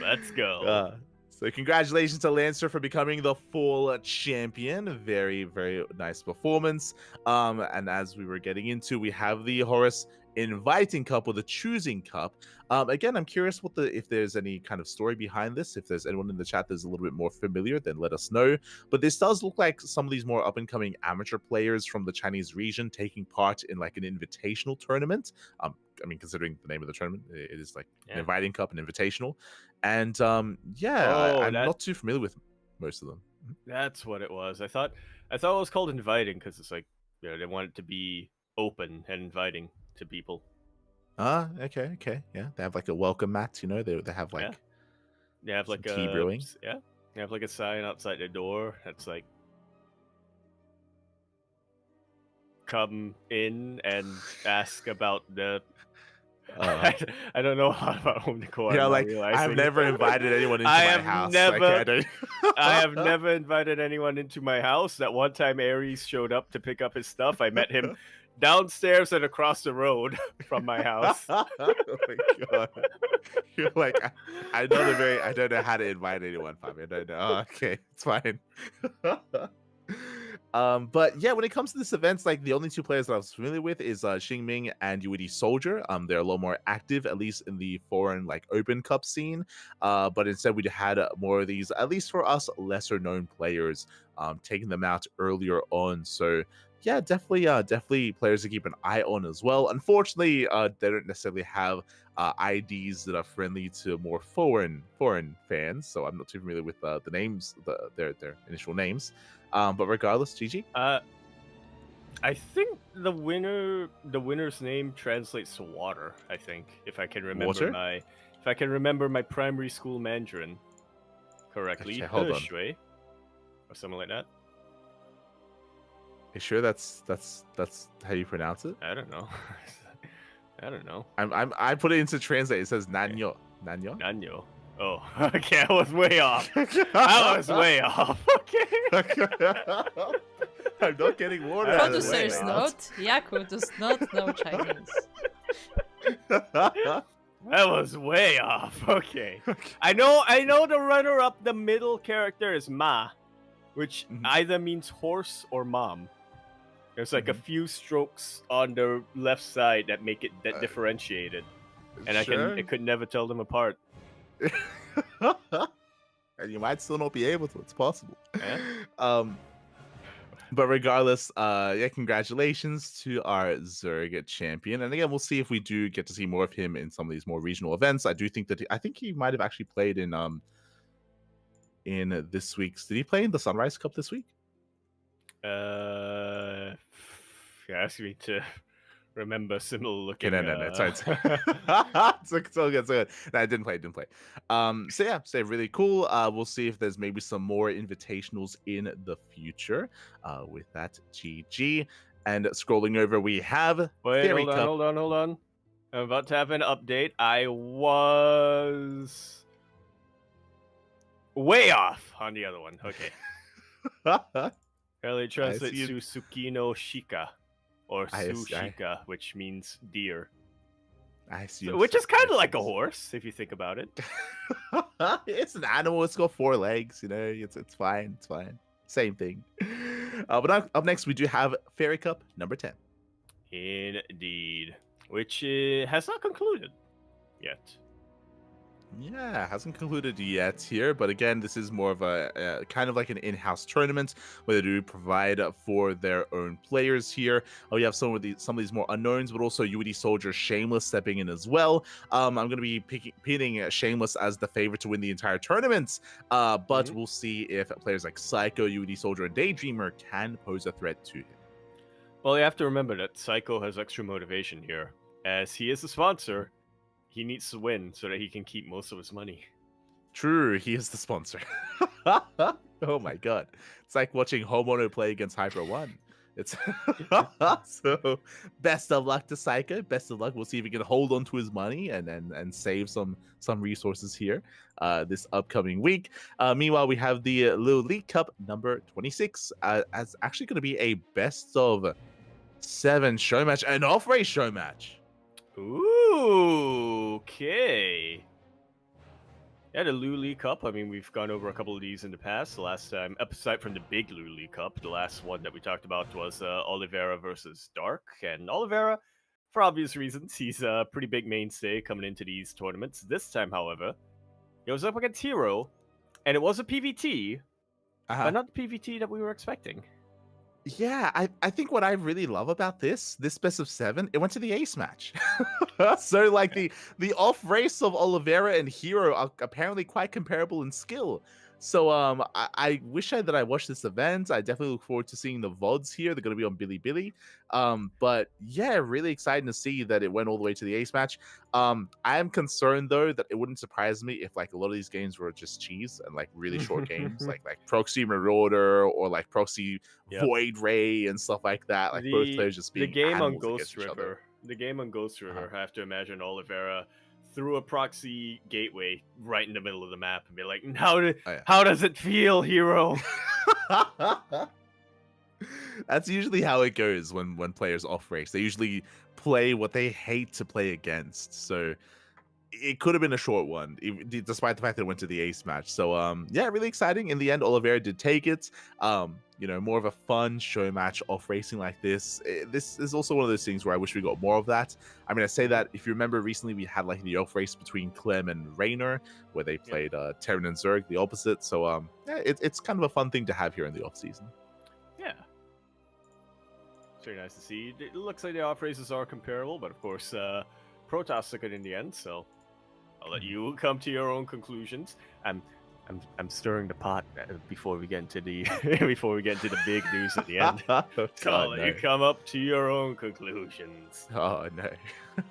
Let's go. So congratulations to Lancer for becoming the full champion. Very, very nice performance. And as we were getting into, we have the Horus Inviting Cup or the Choosing Cup. Again, I'm curious if there's any kind of story behind this. If there's anyone in the chat that's a little bit more familiar, then let us know. But this does look like some of these more up-and-coming amateur players from the Chinese region taking part in like an invitational tournament. I mean, considering the name of the tournament, it is like an Inviting Cup, an invitational. And I'm not too familiar with most of them. That's what it was. I thought it was called Inviting because it's like, they want it to be open and inviting to people. Okay. Yeah, they have like a welcome mat, they have like they have like tea brewing. Yeah. They have like a sign outside the door that's like, come in and ask about the I don't know a lot about home decor. Yeah, I'm not like I've realizing. never invited anyone into I my have house. never- Like, I don't... I have never invited anyone into my house. That one time Aries showed up to pick up his stuff, I met him downstairs and across the road from my house. Oh my god! You're like, I don't know how to invite anyone, Fabi. I don't know. Oh, okay, it's fine. But yeah, when it comes to this event, like the only two players that I was familiar with is Xingming and Yuidi Soldier. They're a lot more active, at least in the foreign like Open Cup scene. But instead we had more of these, at least for us, lesser known players, taking them out earlier on. So yeah, definitely players to keep an eye on as well. Unfortunately, they don't necessarily have IDs that are friendly to more foreign fans, so I'm not too familiar with the names, their initial names. But regardless, GG. I think the winner's name translates to water. I think, if I can remember my primary school Mandarin correctly, Okay, hold on. Shui, or something like that. You sure that's how you pronounce it? I don't know. I don't know. I put it into translate. It says Nanyo. Nanyo. Oh, okay. I was way off. I was way off. Okay. I'm not getting water. Producers note: Yaku does not know Chinese. That was way off. Okay. I know the runner-up, the middle character is Ma, which either means horse or mom. There's like a few strokes on the left side that make it differentiated, and sure. I could never tell them apart. And you might still not be able to. It's possible. Yeah. But regardless, yeah, congratulations to our Zerg champion. And again, we'll see if we do get to see more of him in some of these more regional events. I do think that I think he might have actually played in this week's. Did he play in the Sunrise Cup this week? You're asking me to remember similar looking. No. Sorry. It's so good. No, I didn't play. So yeah, so really cool. We'll see if there's maybe some more invitationals in the future. With that, GG. And scrolling over, we have hold on. I'm about to have an update. I was way off on the other one. Okay. Apparently translates to Tsukino Shika, or Sushika, which means deer. I see. Which is kind of like a horse, if you think about it. It's an animal. It's got 4 legs. You know, it's fine. It's fine. Same thing. But up next, we do have Fairy Cup number 10. Indeed. Which has not concluded yet. Yeah, hasn't concluded yet here, but again, this is more of a kind of like an in-house tournament where they do provide for their own players here. We have some of these more unknowns, but also UD Soldier Shameless stepping in as well. I'm going to be pinning Shameless as the favorite to win the entire tournament, but we'll see if players like Psycho, UD Soldier, and Daydreamer can pose a threat to him. Well, you have to remember that Psycho has extra motivation here, as he is the sponsor. He needs to win so that he can keep most of his money. True, he is the sponsor. Oh my god. It's like watching Homeowner play against Hyper One. It's so best of luck to Psycho. Best of luck. We'll see if he can hold on to his money and save some resources here this upcoming week. Meanwhile, we have the Little League Cup number 26 as actually going to be a best of 7 show match, an off-race show match. Ooh, okay. Yeah, the Luli Cup. I mean, we've gone over a couple of these in the past. The last time, aside from the big Luli Cup, the last one that we talked about was Oliveira versus Dark. And Oliveira, for obvious reasons, he's a pretty big mainstay coming into these tournaments. This time, however, it was up against Hero, and it was a PVT, but not the PVT that we were expecting. Yeah, I think what I really love about this best of 7, it went to the ace match. So like the off race of Oliveira and Hero are apparently quite comparable in skill. So I wish that I watched this event. I definitely look forward to seeing the VODs here. They're going to be on Bilibili. But yeah, really exciting to see that it went all the way to the ace match. I am concerned though that it wouldn't surprise me if like a lot of these games were just cheese and like really short games, like Proxy Marauder or like Proxy Void Ray and stuff like that. Like both players just being the game on animals Ghost against each other. River the game on Ghost River, I have to imagine Oliveira threw a proxy gateway right in the middle of the map and be like, how does it feel, hero? That's usually how it goes when players off race. They usually play what they hate to play against. So it could have been a short one, despite the fact that it went to the ace match. So yeah, really exciting. In the end, Oliveira did take it. More of a fun show match off racing like this. This is also one of those things where I wish we got more of that. I mean, I say that if you remember recently, we had like the off race between Clem and Raynor, where they played Terran and Zerg, the opposite. So yeah, it's kind of a fun thing to have here in the off season. Yeah. It's very nice to see. It looks like the off races are comparable, but of course, Protoss took it in the end, so I'll let you come to your own conclusions. I'm stirring the pot before we get into the big news at the end. So I'll let you come up to your own conclusions. Oh no!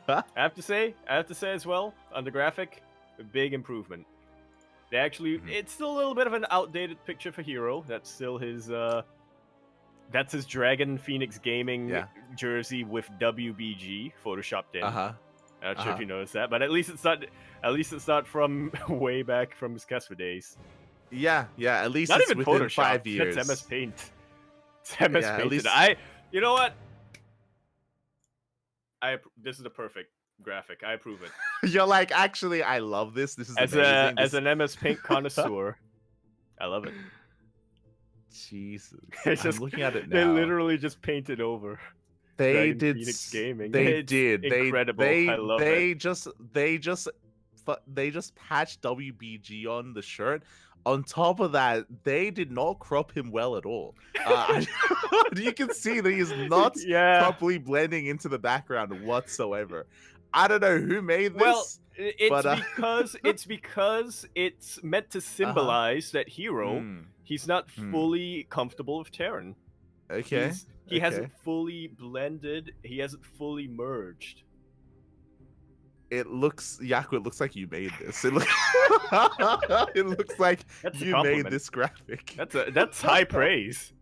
I have to say as well, on the graphic, a big improvement. They actually, it's still a little bit of an outdated picture for Hero. That's still his Dragon Phoenix Gaming jersey with WBG photoshopped in. I'm not sure if you noticed that, but at least it's not from way back from his Kesva days. Yeah, at least not it's even within Photoshop. 5 years. It's MS Paint. It's MS At Painted. least... You know what? This is a perfect graphic. I approve it. You're like, actually, I love this. This is amazing. As an MS Paint connoisseur, I love it. Jesus, it's I'm just, looking at it now. They literally just painted over. They Dragon did. Phoenix Gaming. They It's did. Incredible. They I love it. they just patched WBG on the shirt. On top of that, they did not crop him well at all. You can see that he's not properly blending into the background whatsoever. I don't know who made this. Well, it's because it's meant to symbolize that Hero, he's not fully comfortable with Terran. Okay. He hasn't fully blended. He hasn't fully merged. It looks, Yaku, it looks like you made this. It looks like you made this graphic. That's high praise.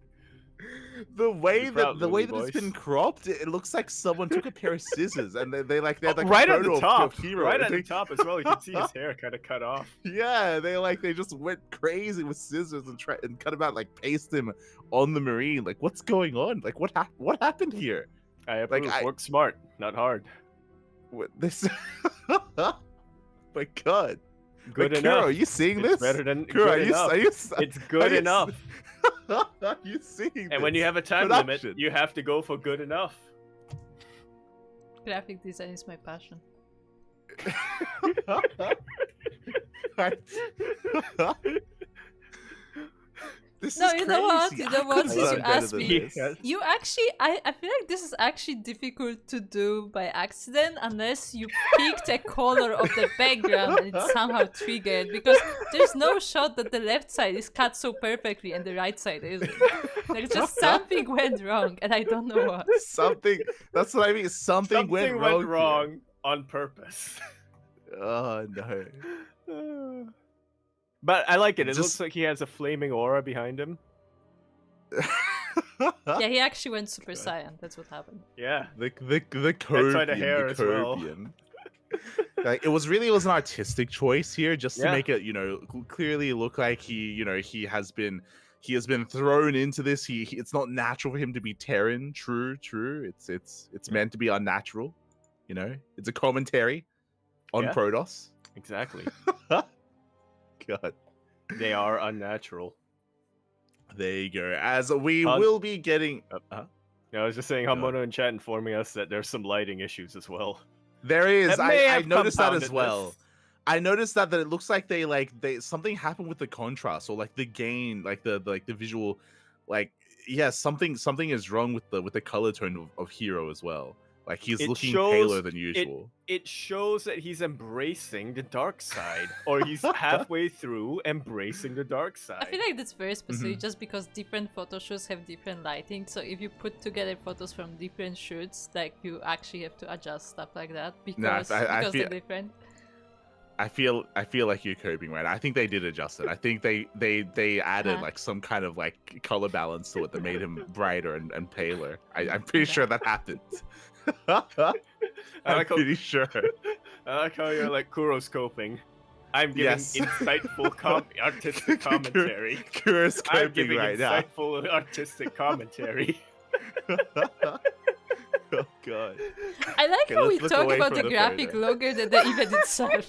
The way that it's been cropped, it looks like someone took a pair of scissors and they like right at the top, Hero. Right at the top as well. You can see his hair kind of cut off. Yeah, they just went crazy with scissors and cut him out, like paste him on the Marine. Like, what's going on? Like, what happened here? I approve. Work smart, not hard. This, my God, good like, enough. Kuro, are you seeing this? Better than Kuro, good enough. It's good enough. Are you seeing this? And when you have a time limit, you have to go for good enough. Graphic design is my passion. This no, is you crazy. know what? You know what? Since you asked me, you actually, I feel like this is actually difficult to do by accident unless you picked a color of the background and it's somehow triggered, because there's no shot that the left side is cut so perfectly and the right side isn't. Like, just something went wrong and I don't know what. That's what I mean. Something went wrong on purpose. Oh no. But I like it. It looks like he has a flaming aura behind him. Yeah, he actually went Super Saiyan. That's what happened. Yeah. The Corbian. That's why the hair as well. Like, it was an artistic choice here, just to make it, clearly look like he has been thrown into this. It's not natural for him to be Terran. True. It's meant to be unnatural. It's a commentary on Protoss. Exactly. God. They are unnatural. There you go. As we will be getting... I was just saying, Hamono in chat informing us that there's some lighting issues as well. There is. I noticed that as well. I noticed that it looks like they something happened with the contrast, or like the gain, like the visual, something is wrong with the color tone of Hero as well. Like, he's looking paler than usual. It shows that he's embracing the dark side, or he's halfway through embracing the dark side. I feel like that's very specific, just because different photo shoots have different lighting. So if you put together photos from different shoots, like, you actually have to adjust stuff like that because they're different. I feel like you're coping, right? I think they did adjust it. I think they added like some kind of like color balance to it that made him brighter and paler. I'm pretty sure that happened. I'm pretty sure. I like how you're like kuroscoping. I'm giving insightful artistic commentary. I'm giving right insightful artistic commentary. Oh god. I like how we talk about the graphic longer than the event itself.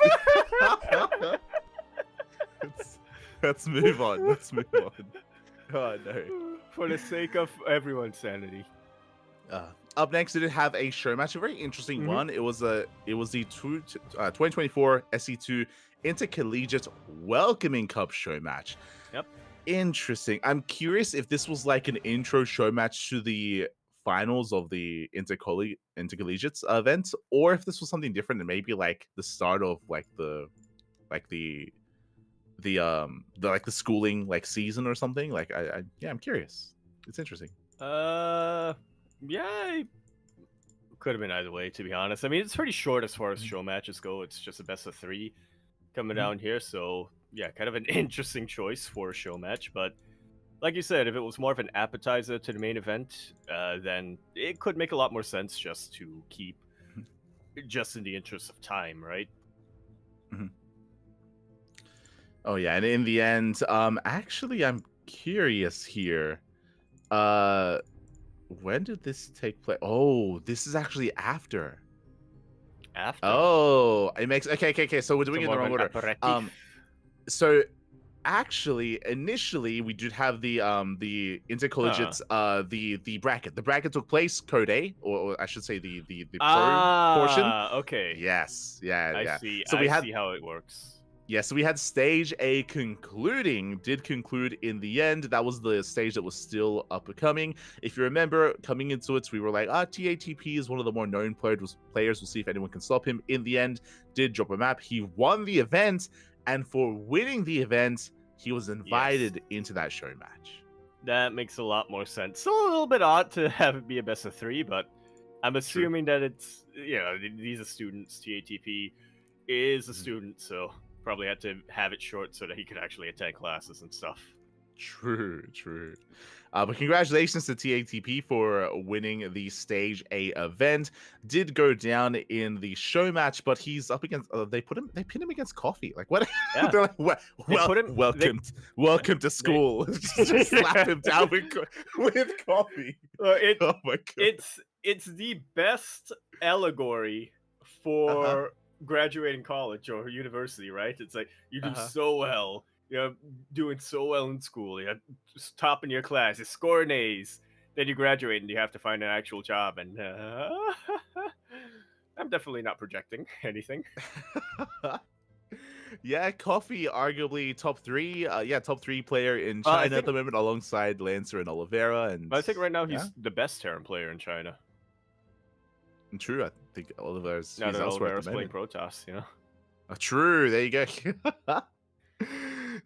Let's move on. Let's move on. Oh no. For the sake of everyone's sanity. Up next, we did have a show match, a very interesting one. It was the 2024 SC2 Intercollegiate Welcoming Cup show match. Yep. Interesting. I'm curious if this was like an intro show match to the finals of the intercollegiates event, or if this was something different and maybe like the start of like the schooling like season or something. Like I'm curious. It's interesting. Yeah, could have been either way, to be honest. I mean, it's pretty short as far as show matches go. It's just a best of 3 coming down here, so yeah, kind of an interesting choice for a show match. But like you said, if it was more of an appetizer to the main event, then it could make a lot more sense just to keep just in the interest of time, right? Oh yeah, and in the end, actually, I'm curious here. When did this take place? Oh, this is actually after. Oh, it makes okay. So we're doing it in the wrong order. So actually, initially we did have the intercollegiates, the bracket. The bracket took place code A, or I should say the pro portion. Okay. Yes. Yeah. I see. So I see how it works. Yeah, so we had stage A did conclude in the end. That was the stage that was still up and coming. If you remember, coming into it, we were like, TATP is one of the more known players. We'll see if anyone can stop him. In the end, did drop a map. He won the event, and for winning the event, he was invited into that show match. That makes a lot more sense. Still a little bit odd to have it be a best of 3, but I'm assuming that it's, these are students. TATP is a student, so probably had to have it short so that he could actually attend classes and stuff. True. But congratulations to TATP for winning the Stage A event. Did go down in the show match, but he's up against. They pin him against Coffee. Like what? Yeah. They're like, welcome to school. Just slap him down with Coffee. Oh my god! It's the best allegory for graduating college or university, right? It's like you do so well, you're doing so well in school, you're top in your class, you're scoring A's, then you graduate and you have to find an actual job. And I'm definitely not projecting anything. Yeah, Coffee arguably top 3 player in China at the moment, alongside Lancer and Oliveira. And I think right now he's the best Terran player in China. True, I think Oliveira's Oliveira's playing Protoss, True, there you go.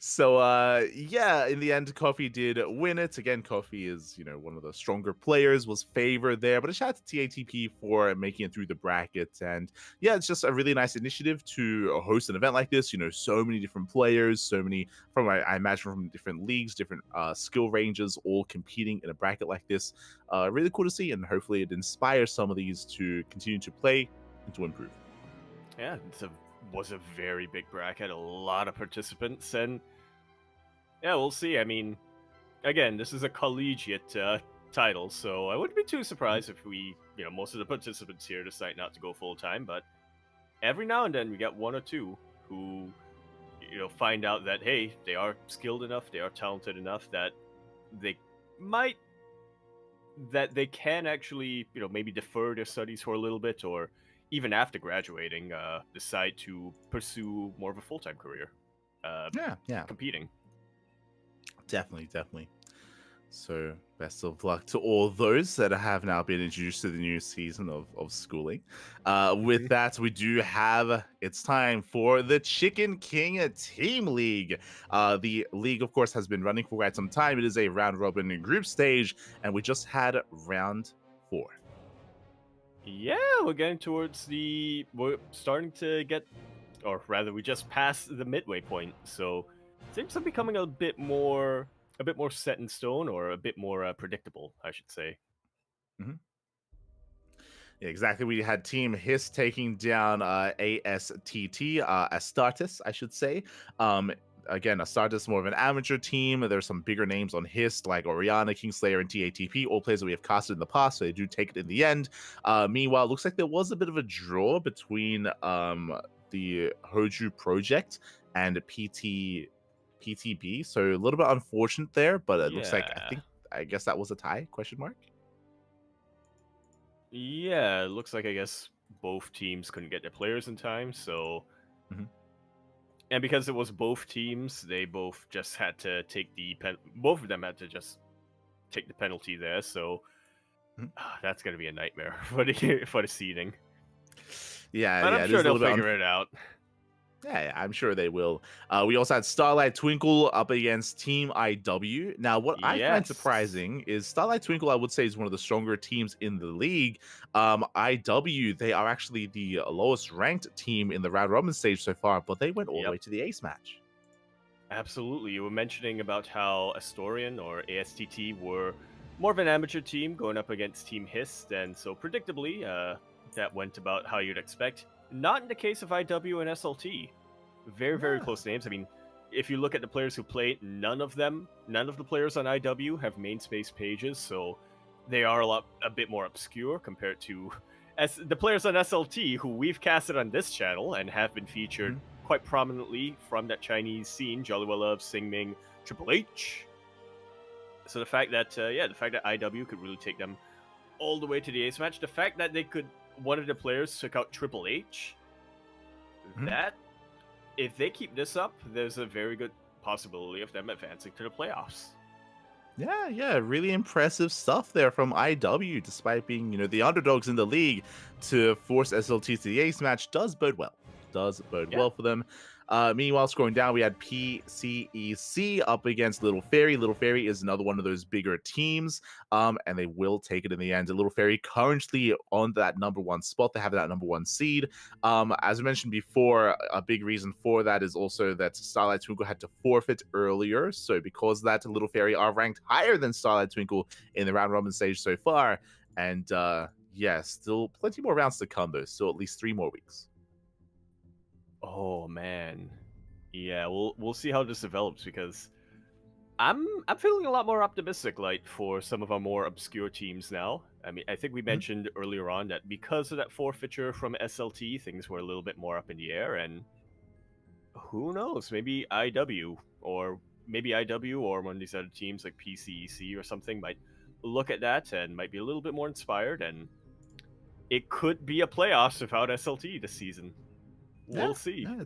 So in the end, Coffee did win it. Again, Coffee is one of the stronger players, was favored there, but a shout out to TATP for making it through the bracket. And yeah, it's just a really nice initiative to host an event like this. So many different players, so many from I imagine from different leagues, different skill ranges, all competing in a bracket like this. Really cool to see, and hopefully it inspires some of these to continue to play and to improve. Yeah, was a very big bracket, a lot of participants, and yeah, we'll see. I mean, again, this is a collegiate title, so I wouldn't be too surprised if we, most of the participants here decide not to go full time, but every now and then we get one or two who, find out that, hey, they are skilled enough, they are talented enough that they can actually, maybe defer their studies for a little bit, or even after graduating, decide to pursue more of a full-time career. Competing. Definitely. So best of luck to all those that have now been introduced to the new season of schooling. With that, we do have, it's time for the Chicken King Team League. The league, of course, has been running for quite some time. It is a round-robin group stage, and we just had round 4. Yeah, we're starting to get, or rather, we just passed the midway point. So things are becoming a bit more set in stone, or a bit more predictable, I should say. Exactly. We had Team Hiss taking down ASTT, Astartes, I should say. Again, Astartes more of an amateur team. There's some bigger names on Hiss like Oriana, Kingslayer, and TATP, all players that we have casted in the past, so they do take it in the end. Meanwhile, it looks like there was a bit of a draw between the Hoju project and PTB, so a little bit unfortunate there, but it looks like I guess that was a tie, question mark? Yeah, it looks like I guess both teams couldn't get their players in time, so and because it was both teams, they both just had to take both of them had to just take the penalty there, so that's gonna be a nightmare for the seeding. Yeah, but I'm sure they'll figure it out. Yeah, I'm sure they will. We also had Starlight Twinkle up against Team IW. Now, what I find surprising is Starlight Twinkle, I would say, is one of the stronger teams in the league. IW, they are actually the lowest ranked team in the round robin stage so far, but they went all the way to the ace match. Absolutely. You were mentioning about how Astorian or ASTT were more of an amateur team going up against Team Hiss, and so predictably, that went about how you'd expect. Not in the case of IW and SLT. Very, very close names. I mean, if you look at the players who played, none of the players on IW have main space pages, so they are a bit more obscure compared to the players on SLT, who we've casted on this channel and have been featured quite prominently from that Chinese scene, Jolly Well Love, Singming, Triple H. So the fact that IW could really take them all the way to the ace match, the fact that one of the players took out Triple H, that, if they keep this up, there's a very good possibility of them advancing to the playoffs. Yeah, really impressive stuff there from IW, despite being, the underdogs in the league. To force SLT to the ace match does bode well. Well for them. Meanwhile, scrolling down, we had PCEC up against Little Fairy. Little Fairy is another one of those bigger teams, and they will take it in the end. Little Fairy currently on that number one spot. They have that number one seed. As I mentioned before, a big reason for that is also that Starlight Twinkle had to forfeit earlier. So because of that, Little Fairy are ranked higher than Starlight Twinkle in the round robin stage so far. And still plenty more rounds to come, though. Still at least 3 more weeks. Oh man, yeah. We'll see how this develops, because I'm feeling a lot more optimistic, like, for some of our more obscure teams now. I mean, I think we mentioned earlier on that because of that forfeiture from SLT, things were a little bit more up in the air, and who knows? Maybe IW or one of these other teams like PCEC or something might look at that and might be a little bit more inspired, and it could be a playoffs without SLT this season. We'll see. Yeah,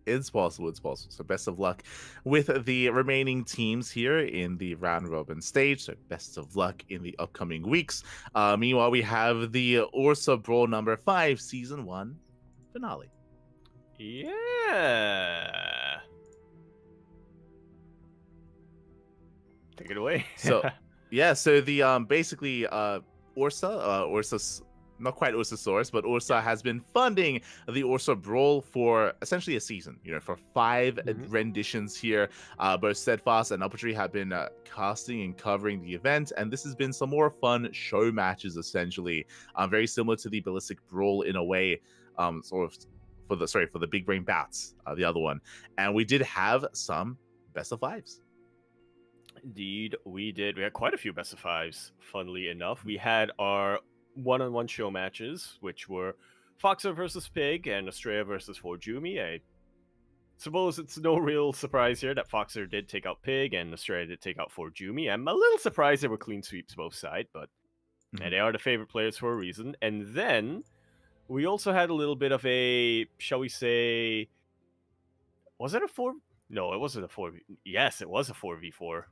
it's possible. So best of luck with the remaining teams here in the round robin stage. So best of luck in the upcoming weeks. Meanwhile, we have the Ursa Brawl number 5 season 1 finale. Yeah. Take it away. So the basically Ursa's not quite Ursasaurus, but Ursa has been funding the Ursa Brawl for essentially a season, for 5 renditions here. Both Steadfast and Upper Tree have been casting and covering the event, and this has been some more fun show matches, essentially. Very similar to the Ballistic Brawl in a way, for the Big Brain Bouts, the other one. And we did have some best of 5s. Indeed, we did. We had quite a few best of 5s, funnily enough. We had our one-on-one show matches, which were Foxer versus Pig and Estrella versus Forjumi. I suppose it's no real surprise here that Foxer did take out Pig and Estrella did take out Forjumi. I'm a little surprised they were clean sweeps both sides, but and they are the favorite players for a reason. And then we also had a little bit of a, shall we say, was it a 4? No, it wasn't a 4. Yes, it was a 4v4.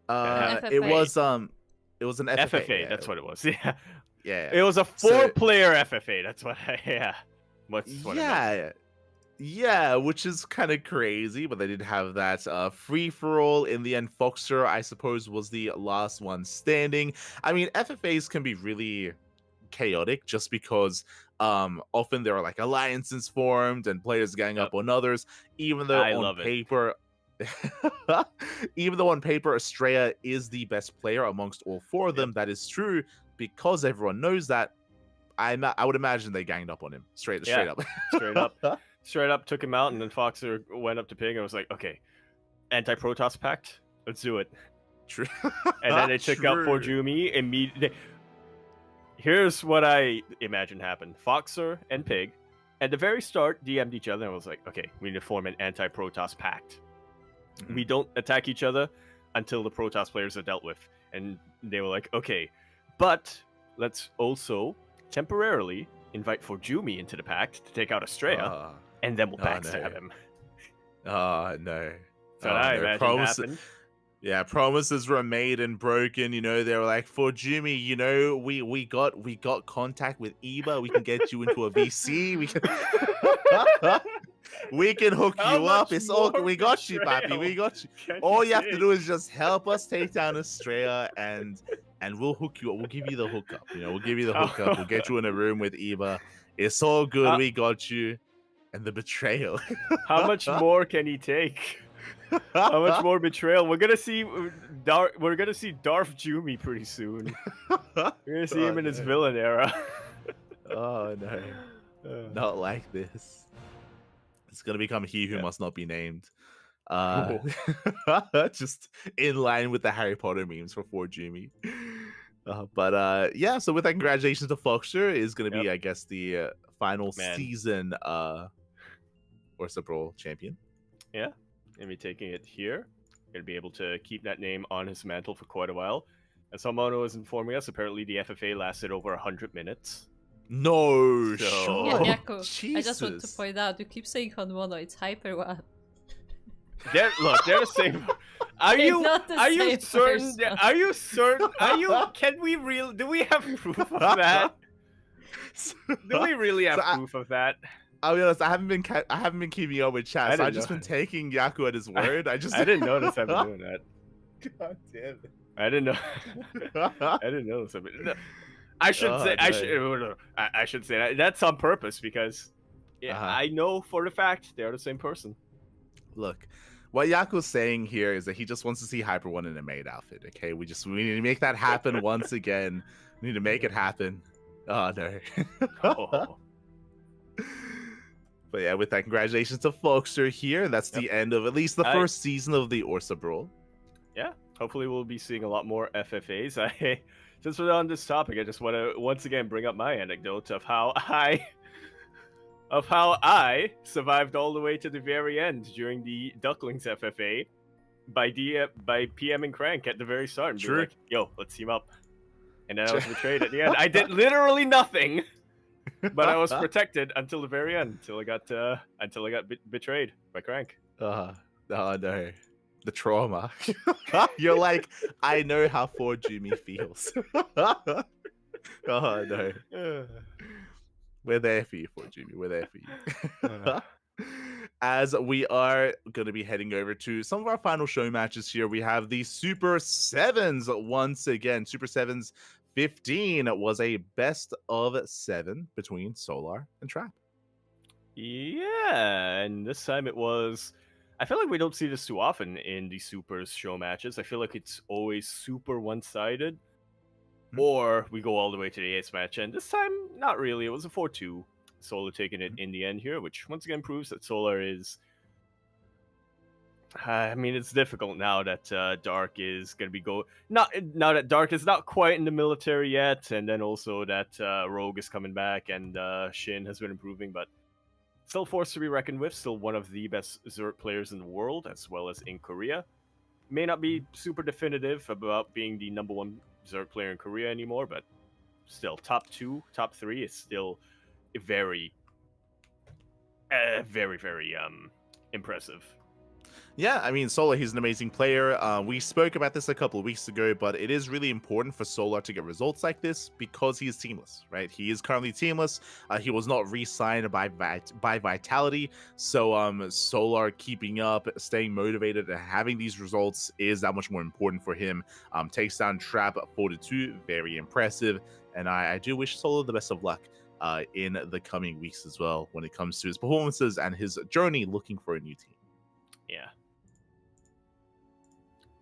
It was an FFA. FFA, that's what it was. Yeah. It was a 4-player FFA. That's what I meant. Yeah, which is kind of crazy, but they did have that free-for-all. In the end, Foxer, I suppose, was the last one standing. I mean, FFAs can be really chaotic just because often there are like alliances formed and players gang up on others, even though on paper... Even though on paper Estrella is the best player amongst all four of them, that is true because everyone knows that. I would imagine they ganged up on him straight up. Straight up took him out, and then Foxer went up to Pig and was like, "Okay, anti-Protoss pact, let's do it." True. And then they took out Forjumi immediately. Here's what I imagine happened: Foxer and Pig, at the very start, DM'd each other and was like, "Okay, we need to form an anti-Protoss pact. We don't attack each other until the Protoss players are dealt with." And they were like, "Okay, but let's also temporarily invite Forjumi into the pact to take out Estrella, and then we'll backstab him." Oh, no. So I imagine happened. Yeah, promises were made and broken. You know, they were like, "Forjumi, you know, we got contact with Eba. We can get you into a VC. We can hook you up. It's all we got you, papi. We got you. All you have to do is just help us take down Estrella, and we'll hook you up. We'll give you the hookup. You know, we'll give you the hookup. We'll get you in a room with Eba. It's all good. We got you." And the betrayal. How much more can he take? How much more betrayal? We're gonna see Darth Jumi pretty soon. We're gonna see him in his villain era. Oh no, not like this. It's gonna become he who must not be named. Just in line with the Harry Potter memes for Jumi. So with that, congratulations to Foxer is gonna be, I guess, the final season Orsa Brawl champion. Yeah. And be taking it here. Gonna be able to keep that name on his mantle for quite a while. As Salmono is informing us, apparently the FFA lasted over 100 minutes. No, yeah, Yako, I just want to point out, you keep saying Honmono, it's Hyper One. They're the same. Are you certain? Are you certain? Do we have proof of that? Do we really have proof of that? I'll be honest, I haven't been keeping up with chat, so I've just been taking Yaku at his word. I didn't notice I've been doing that. God damn it. I didn't know. I didn't notice I've been. No. I should say that. That's on purpose because I know for the fact they're the same person. Look, what Yaku's saying here is that he just wants to see Hyper One in a maid outfit. Okay, we need to make that happen once again. We need to make it happen. Oh no. But yeah, with that, congratulations to Foxer here. That's the end of at least the first season of the Orsa Brawl. Yeah, hopefully we'll be seeing a lot more FFAs. Since we're on this topic, I just want to once again bring up my anecdote of how I survived all the way to the very end during the Ducklings FFA by PMing Crank at the very start and being like, "Yo, let's team up." And then I was betrayed at the end. I did literally nothing. But I was protected until the very end, until I got betrayed by Crank. Oh no, the trauma. You're like, I know how Forjumi feels. Oh no, we're there for you, Forjumi. We're there for you. As we are going to be heading over to some of our final show matches here, we have the Super Sevens once again. Super Sevens 15 was a best of 7 between Solar and Trap. Yeah, and this time it was... I feel like we don't see this too often in the Supers show matches. I feel like it's always super one-sided, or we go all the way to the 8th match, and this time, not really. It was a 4-2. Solar taking it in the end here, which once again proves that Solar is... I mean, it's difficult now that Dark is going to be now that Dark is not quite in the military yet, and then also that Rogue is coming back and Shin has been improving, but still forced to be reckoned with. Still one of the best Zerg players in the world, as well as in Korea. May not be super definitive about being the #1 Zerg player in Korea anymore, but still top 2, top 3 is still very, very, very impressive. Yeah, I mean, Solar, he's an amazing player. We spoke about this a couple of weeks ago, but it is really important for Solar to get results like this because he is teamless, right? He is currently teamless. He was not re-signed by Vitality. So Solar keeping up, staying motivated, and having these results is that much more important for him. Takes down Trap 4-2, very impressive. And I do wish Solar the best of luck in the coming weeks as well when it comes to his performances and his journey looking for a new team. Yeah.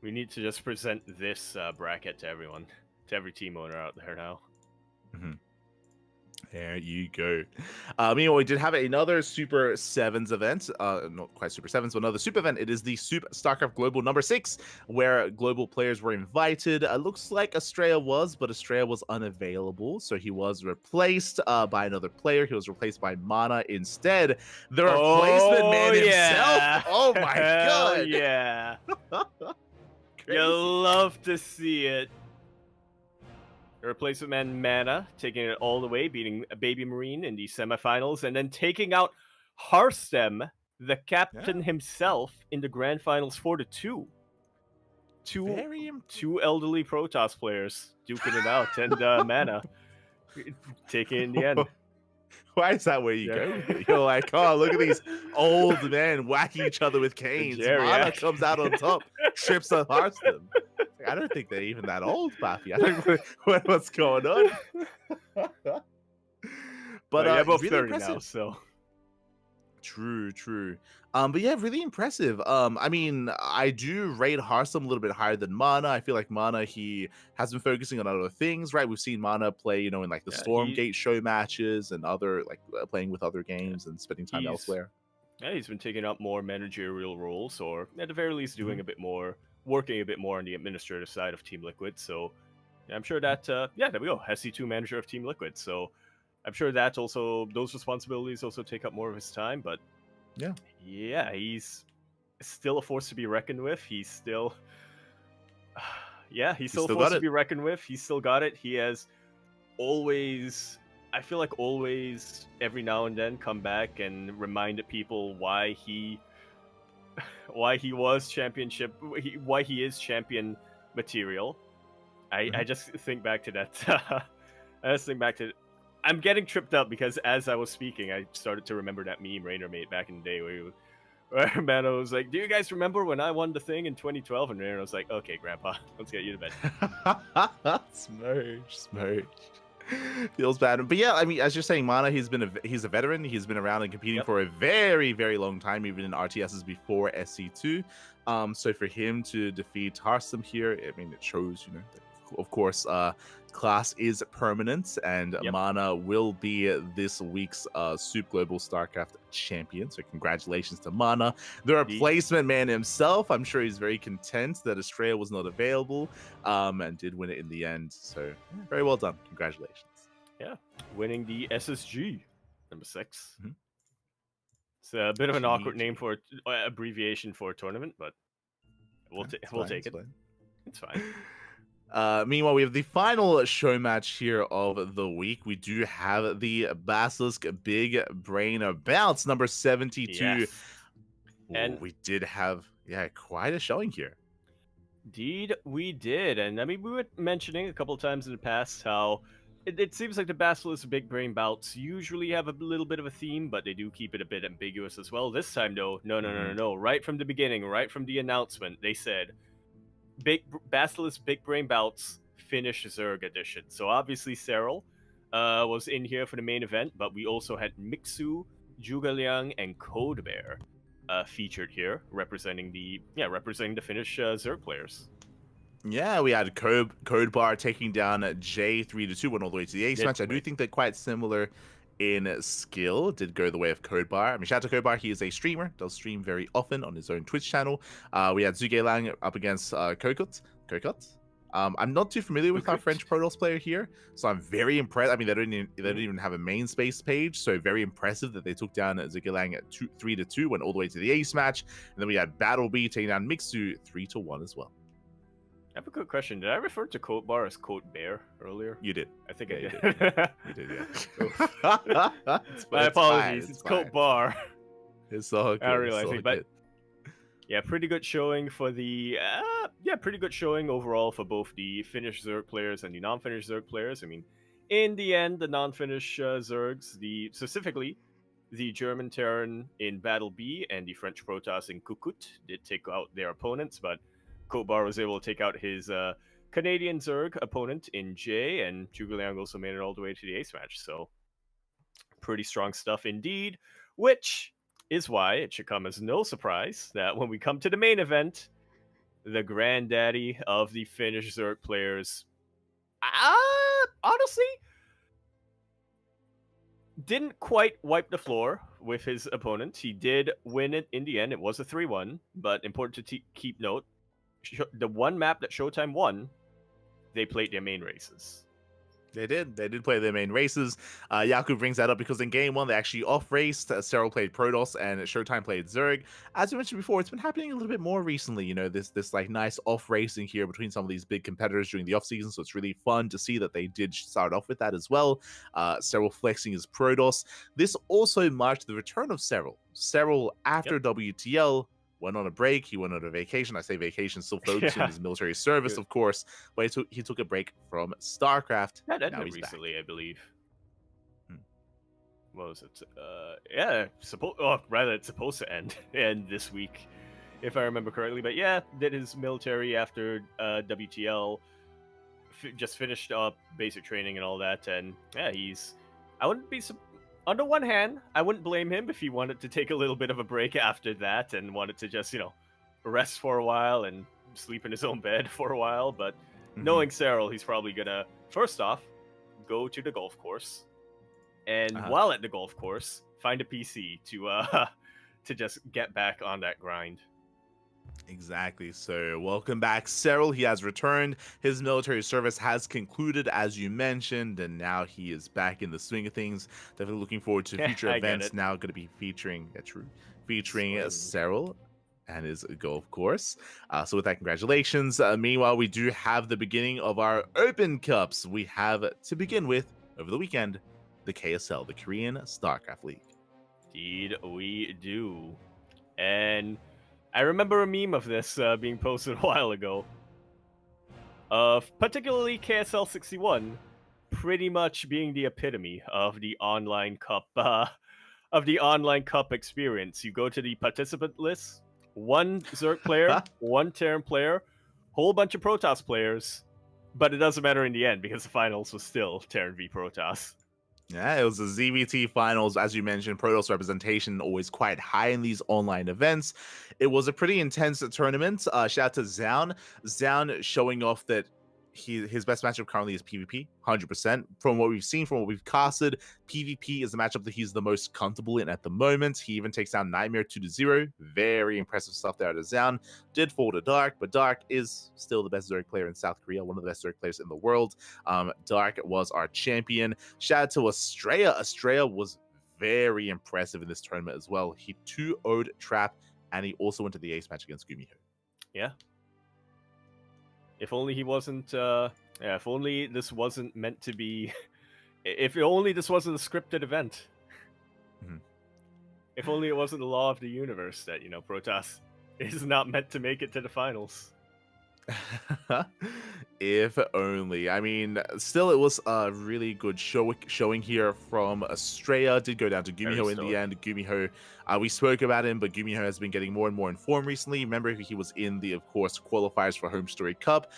We need to just present this bracket to everyone, to every team owner out there now. Mm-hmm. There you go. Meanwhile, we did have another Super Sevens event. Not quite Super Sevens, but another Super event. It is the Super StarCraft Global number 6, where global players were invited. Looks like Estrella was, but Estrella was unavailable, so he was replaced by another player. He was replaced by Mana instead. The replacement man himself. Oh my god! Yeah. You love to see it. The replacement man Mana taking it all the way, beating Baby Marine in the semifinals, and then taking out Harstem, the captain himself, in the grand finals 4-2. Two elderly Protoss players duking it out, and Mana taking it in the end. Why is that where you go? You're like, oh, look at these old men whacking each other with canes. Mana comes out on top, trips on Harstem. I don't think they're even that old, Buffy. I don't know what's going on. But yeah, both really 30 impressive. now, so. True. But yeah, really impressive. I mean, I do rate Harstem a little bit higher than Mana. I feel like Mana, he has been focusing on other things, right? We've seen Mana play, in like the Stormgate show matches and other, like, playing with other games and spending time elsewhere. Yeah, he's been taking up more managerial roles, or at the very least doing a bit more, working a bit more on the administrative side of Team Liquid. So yeah, I'm sure that, there we go, SC2 manager of Team Liquid. So I'm sure that also, those responsibilities also take up more of his time, but yeah, he's still a force to be reckoned with. He's still, he's still a force to be reckoned with. He's still got it. He has always, I feel like always, every now and then, come back and reminded people why he was championship, why he is champion material. I just think back to that. I'm getting tripped up because as I was speaking, I started to remember that meme Rainer made back in the day where Mano was like, "Do you guys remember when I won the thing in 2012?" And Rainer was like, "Okay, Grandpa, let's get you to bed." Smirch. Feels bad, but yeah, I mean, as you're saying, Mana, he's a veteran. He's been around and competing for a very, very long time, even in RTSs before SC2. So for him to defeat Harstem here, I mean, it shows, that, of course, class is permanent, and Mana will be this week's Soup Global StarCraft champion. So congratulations to Mana, the replacement man himself. I'm sure he's very content that Estrella was not available, and did win it in the end. So very well done. Congratulations. Yeah, winning the SSG number 6. It's a bit of an awkward name for abbreviation for a tournament, but we'll take it. It's fine. Meanwhile, we have the final show match here of the week. We do have the Basilisk Big Brain Bounce number 72. Yes. And we did have, quite a showing here. Indeed, we did. And I mean, we were mentioning a couple of times in the past how it seems like the Basilisk Big Brain Bouts usually have a little bit of a theme, but they do keep it a bit ambiguous as well. This time, though, no. Right from the beginning, right from the announcement, they said, Basilisk Big Brain Bouts Finish Zerg edition. So obviously Cyril was in here for the main event, but we also had Mixu, Zhuge and Code Bear featured here, representing the Finnish Zerg players. Yeah, we had Code Bar taking down J 3-2, went all the way to the ace match. I do think they're quite similar in skill. Did go the way of Code Bar. I mean, shout out to Code Bar. He is a streamer, does stream very often on his own Twitch channel. We had Zhuge Liang up against Kokot. I'm not too familiar with our French Protoss player here, so I'm very impressed. I mean, they don't even have a main space page, so very impressive that they took down Zhuge Liang at 3-2, went all the way to the ace match. And then we had Battle B taking down Mixu 3-1 as well. I have a quick question. Did I refer to Coat Bar as Coat Bear earlier? You did. I think I did. You did, yeah. My apologies. It's Coat Bar. It's all good. I realize it, but yeah, pretty good showing for the pretty good showing overall for both the Finnish Zerg players and the non-Finnish Zerg players. I mean, in the end, the non-Finnish Zergs, specifically the German Terran in Battle B and the French Protoss in Kukut, did take out their opponents, but Kobar was able to take out his Canadian Zerg opponent in J, and Zhuge Liang also made it all the way to the ace match. So, pretty strong stuff indeed, which is why it should come as no surprise that when we come to the main event, the granddaddy of the Finnish Zerg players. Honestly, didn't quite wipe the floor with his opponent. He did win it in the end. It was a 3-1, but important to keep note, the one map that Showtime won, they played their main races. They did play their main races. Yaku brings that up because in game one, they actually off-raced. Cyril played Protoss and Showtime played Zerg. As we mentioned before, it's been happening a little bit more recently, this like nice off-racing here between some of these big competitors during the off-season, so it's really fun to see that they did start off with that as well. Cyril flexing his Protoss. This also marked the return of Cyril. Cyril, after WTL, went on a break. He went on a vacation. I say vacation, still focusing on his military service, of course. But he took a break from StarCraft. That ended recently, back. I believe. What was it? It's supposed to end this week, if I remember correctly. But yeah, did his military after WTL. Just finished up basic training and all that, and yeah, I wouldn't be. On the one hand, I wouldn't blame him if he wanted to take a little bit of a break after that and wanted to just, rest for a while and sleep in his own bed for a while. But knowing Cyril, he's probably gonna, first off, go to the golf course, and while at the golf course, find a PC to just get back on that grind. Exactly. So welcome back, Cyril. He has returned. His military service has concluded, as you mentioned, and now he is back in the swing of things. Definitely looking forward to future events. Now going to be featuring Cyril and his golf course. So with that, congratulations. Meanwhile, we do have the beginning of our Open Cups. We have, to begin with, over the weekend, the KSL, the Korean StarCraft League. Indeed, we do. And I remember a meme of this being posted a while ago, of particularly KSL 61 pretty much being the epitome of the online cup experience. You go to the participant list, one Zerg player, one Terran player, whole bunch of Protoss players, but it doesn't matter in the end because the finals was still Terran v Protoss. Yeah, it was the ZVT finals. As you mentioned, Protoss representation always quite high in these online events. It was a pretty intense tournament. Shout out to Zaun. Zaun showing off that his best matchup currently is PvP, 100%. From what we've seen, from what we've casted, PvP is the matchup that he's the most comfortable in at the moment. He even takes down Nightmare 2-0. Very impressive stuff there out of Zaun. Did fall to Dark, but Dark is still the best Zerg player in South Korea, one of the best Zerg players in the world. Dark was our champion. Shout out to Estrella. Estrella was very impressive in this tournament as well. He 2-0'd Trap, and he also went to the ace match against Gumiho. Yeah. If only he wasn't, if only this wasn't meant to be, if only this wasn't a scripted event. If only it wasn't the law of the universe that, Protoss is not meant to make it to the finals. If only. I mean, still, it was a really good showing here from Estrella. Did go down to Gumiho in the end. Gumiho, we spoke about him, but Gumiho has been getting more and more in form recently. Remember, he was in the, of course, qualifiers for Home Story Cup.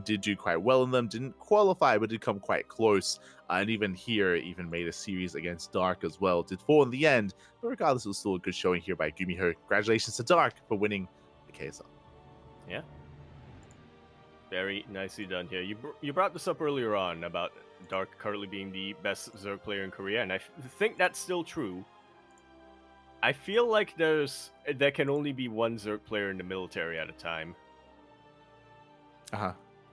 Did do quite well in them. Didn't qualify, but did come quite close. And even here, even made a series against Dark as well. Did fall in the end, but regardless, it was still a good showing here by Gumiho. Congratulations to Dark for winning the KSL. Yeah. Very nicely done here. You brought this up earlier on about Dark currently being the best Zerg player in Korea, and I think that's still true. I feel like there can only be one Zerg player in the military at a time.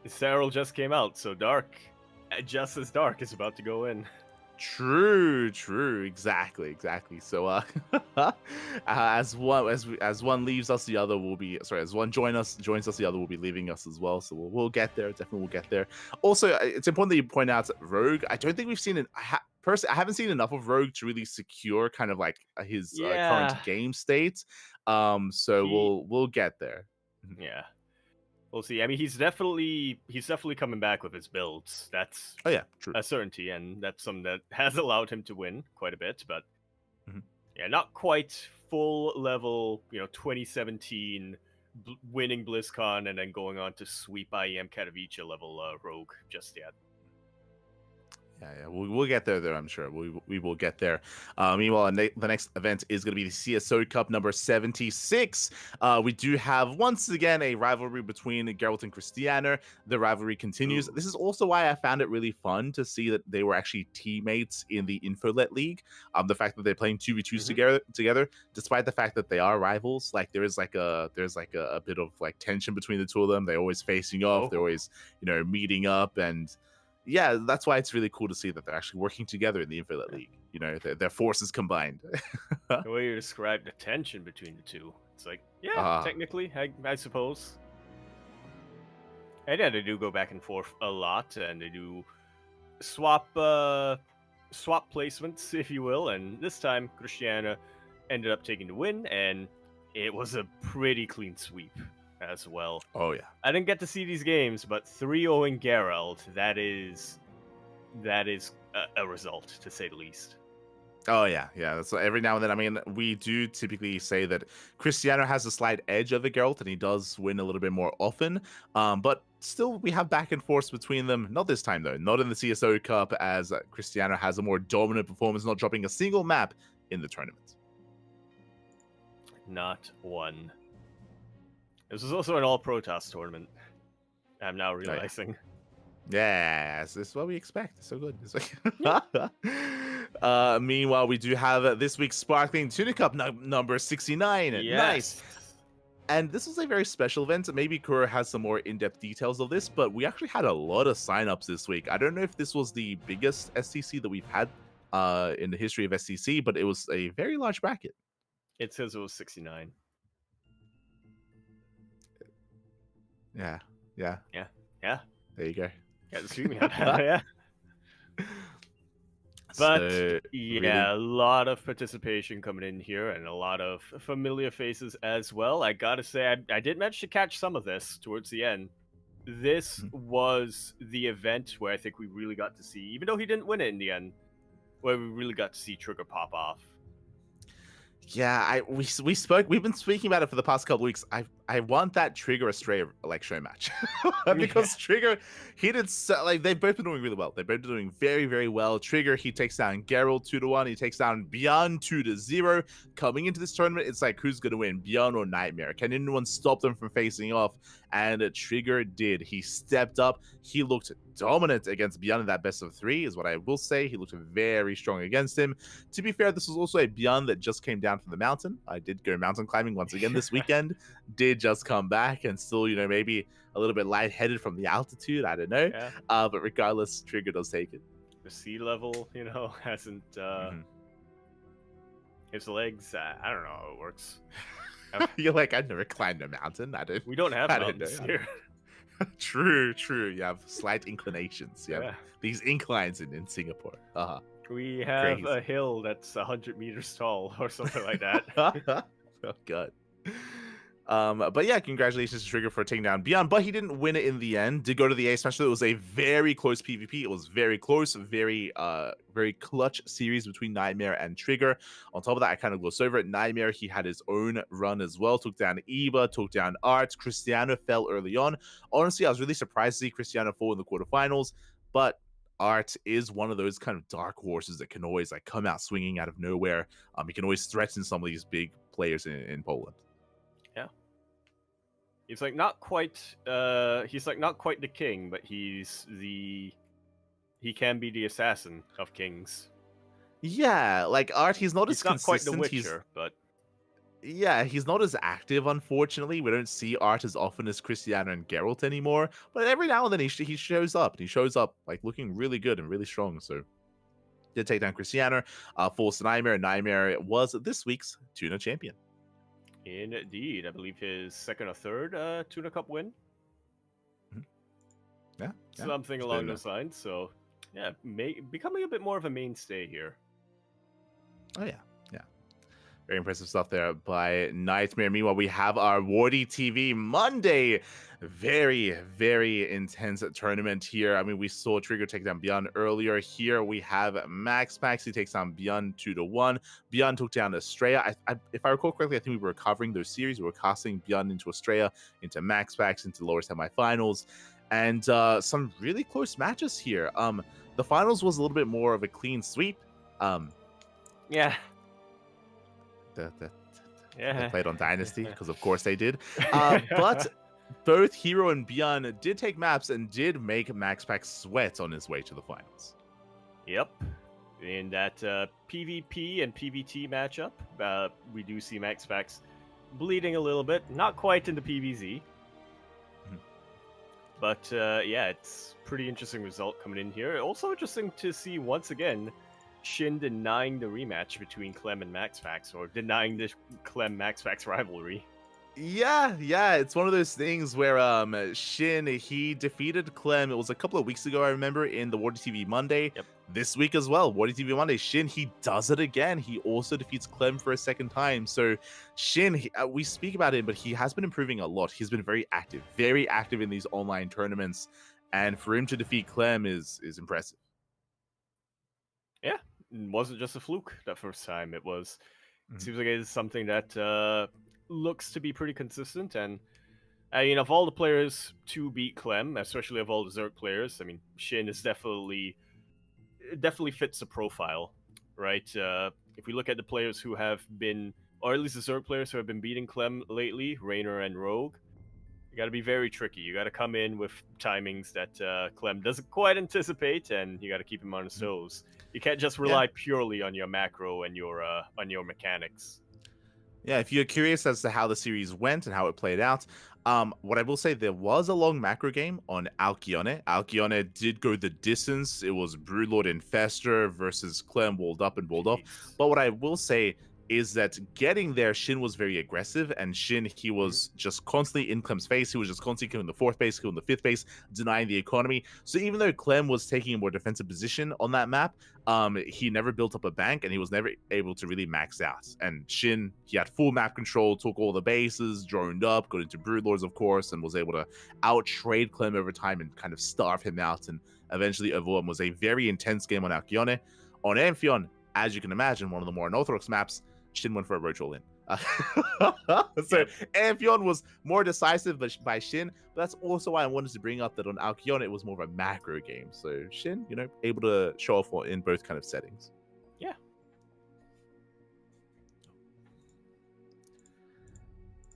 Cyril just came out, so Dark, just as Dark, is about to go in. True, exactly. So, as one leaves us, the other will be as one joins us, the other will be leaving us as well. So we'll get there. Definitely, we'll get there. Also, it's important that you point out Rogue. I don't think we've seen it. Personally, I haven't seen enough of Rogue to really secure kind of like his current game state. So we'll get there. Yeah. We'll see. I mean, he's definitely coming back with his builds. That's true. A certainty, and that's something that has allowed him to win quite a bit. But not quite full level. 2017 winning BlizzCon and then going on to sweep IEM Katowice level Rogue just yet. Yeah, we'll get there, though, I'm sure. We will get there. Meanwhile, the next event is going to be the CSO Cup number 76. We do have, once again, a rivalry between Geralt and Cristiano. The rivalry continues. Ooh. This is also why I found it really fun to see that they were actually teammates in the Infolet League. The fact that they're playing 2v2s together, despite the fact that they are rivals, like there's like a bit of like tension between the two of them. They're always facing off. They're always, meeting up, and yeah, that's why it's really cool to see that they're actually working together in the Infinite League. Their forces combined. The way you described the tension between the two, it's like, technically, I suppose. And yeah, they do go back and forth a lot, and they do swap placements, if you will. And this time, Cristiano ended up taking the win, and it was a pretty clean sweep as well. Oh yeah, I didn't get to see these games, but 3-0 in Geralt, that is a result, to say the least. Oh yeah. So every now and then, I mean, we do typically say that Cristiano has a slight edge over Geralt, and he does win a little bit more often. But still, we have back and forth between them. Not this time though. Not in the CSO Cup, as Cristiano has a more dominant performance, not dropping a single map in the tournament. Not one. This was also an all-Protoss tournament. I'm now realizing. Yes, this is what we expect. It's so good. Meanwhile, we do have this week's Sparkling Tuna Cup number 69. Yes. Nice. And this was a very special event. Maybe Kura has some more in-depth details of this, but we actually had a lot of signups this week. I don't know if this was the biggest STC that we've had in the history of STC, but it was a very large bracket. It says it was 69. Yeah. There you go. Yeah, the streaming yeah. But really, a lot of participation coming in here, and a lot of familiar faces as well. I gotta say, I did manage to catch some of this towards the end. This was the event where I think we really got to see, even though he didn't win it in the end, where we really got to see Trigger pop off. Yeah, we've been speaking about it for the past couple weeks. I want that Trigger Astray show match because Trigger, he did they've both been doing really well. They've both been doing very, very well. Trigger, he takes down Geralt 2-1. He takes down Beyond 2-0. Coming into this tournament, it's like, who's gonna win, Beyond or Nightmare? Can anyone stop them from facing off? And Trigger did. He stepped up. He looked dominant against Beyond in that best of 3, is what I will say. He looked very strong against him. To be fair, this was also a Beyond that just came down from the mountain. I did go mountain climbing once again this weekend. Did just come back and still, maybe a little bit lightheaded from the altitude. I don't know. Yeah. But regardless, Trigger does take it. The sea level, hasn't his legs. I don't know how it works. You're like, I've never climbed a mountain. We don't have mountains here. True. You have slight inclinations. Yeah. These inclines in Singapore. We have a hill that's 100 meters tall or something like that. Oh god. But yeah, congratulations to Trigger for taking down Beyond, but he didn't win it in the end. Did go to the A smash. It was a very close PvP. It was very close, very clutch series between Nightmare and Trigger. On top of that, I kind of glossed over it. Nightmare, he had his own run as well. Took down Eva, took down Art. Cristiano fell early on. Honestly, I was really surprised to see Cristiano fall in the quarterfinals, but Art is one of those kind of dark horses that can always come out swinging out of nowhere. He can always threaten some of these big players in Poland. He's not quite the king, but he can be the assassin of kings. Yeah, Art, he's not as not quite consistent. the Witcher, but yeah, he's not as active, unfortunately. We don't see Art as often as Cristiano and Geralt anymore, but every now and then he shows up, and he shows up looking really good and really strong. So did take down Cristiano, forced Nightmare. Nightmare was this week's Tuna champion. Indeed, I believe his second or third Tuna Cup win. Yeah, something along those lines. So, yeah, becoming a bit more of a mainstay here. Oh yeah. Very impressive stuff there by Nightmare. Meanwhile, we have our Wardy TV Monday. Very, very intense tournament here. I mean, we saw Trigger take down Beyond earlier. Here we have Max. He takes down Beyond 2-1. Beyond took down Estrella. If I recall correctly, I think we were covering those series. We were casting Beyond into Estrella, into Max, into the lower semifinals. and some really close matches here. The finals was a little bit more of a clean sweep. Yeah. They played on Dynasty because, of course, they did. But both Hero and Bjorn did take maps and did make MaxPax sweat on his way to the finals. Yep. In that PvP and PvT matchup, we do see MaxPax bleeding a little bit. Not quite in the PvZ. But yeah, it's pretty interesting result coming in here. Also interesting to see, once again, Shin denying the rematch between Clem and MaxPax, or denying the Clem-MaxPax rivalry. Yeah, it's one of those things where Shin, he defeated Clem. It was a couple of weeks ago, I remember, in the Wardy TV Monday. Yep. This week as well, Wardy TV Monday, Shin, he does it again. He also defeats Clem for a second time. So Shin, we speak about him, but he has been improving a lot. He's been very active in these online tournaments, and for him to defeat Clem is impressive. Yeah, it wasn't just a fluke that first time. It was. It seems like it's something that looks to be pretty consistent, and of all the players to beat Clem, especially of all the Zerg players, I mean, Shin is definitely fits the profile, right? If we look at the players who have been, or at least the Zerg players who have been beating Clem lately, Raynor and Rogue, you got to be very tricky. You got to come in with timings that Clem doesn't quite anticipate, and you got to keep him on his toes. You can't just rely purely on your macro and your mechanics. Yeah, if you're curious as to how the series went and how it played out, what I will say, there was a long macro game on Alcyone. Alcyone did go the distance. It was Broodlord Infestor versus Clem walled up and walled off. But what I will say is that getting there, Shin was very aggressive, and Shin, he was just constantly in Clem's face. He was just constantly killing the 4th base, killing the 5th base, denying the economy. So even though Clem was taking a more defensive position on that map, he never built up a bank, and he was never able to really max out. And Shin, he had full map control, took all the bases, droned up, got into Broodlords, of course, and was able to out-trade Clem over time and kind of starve him out, and eventually overall was a very intense game on Alcyone. On Amphion, as you can imagine, one of the more unorthodox maps, Shin went for a roach all-in. So Amphion was more decisive by Shin, but that's also why I wanted to bring up that on Alcyone it was more of a macro game. So Shin, able to show off in both kind of settings. Yeah.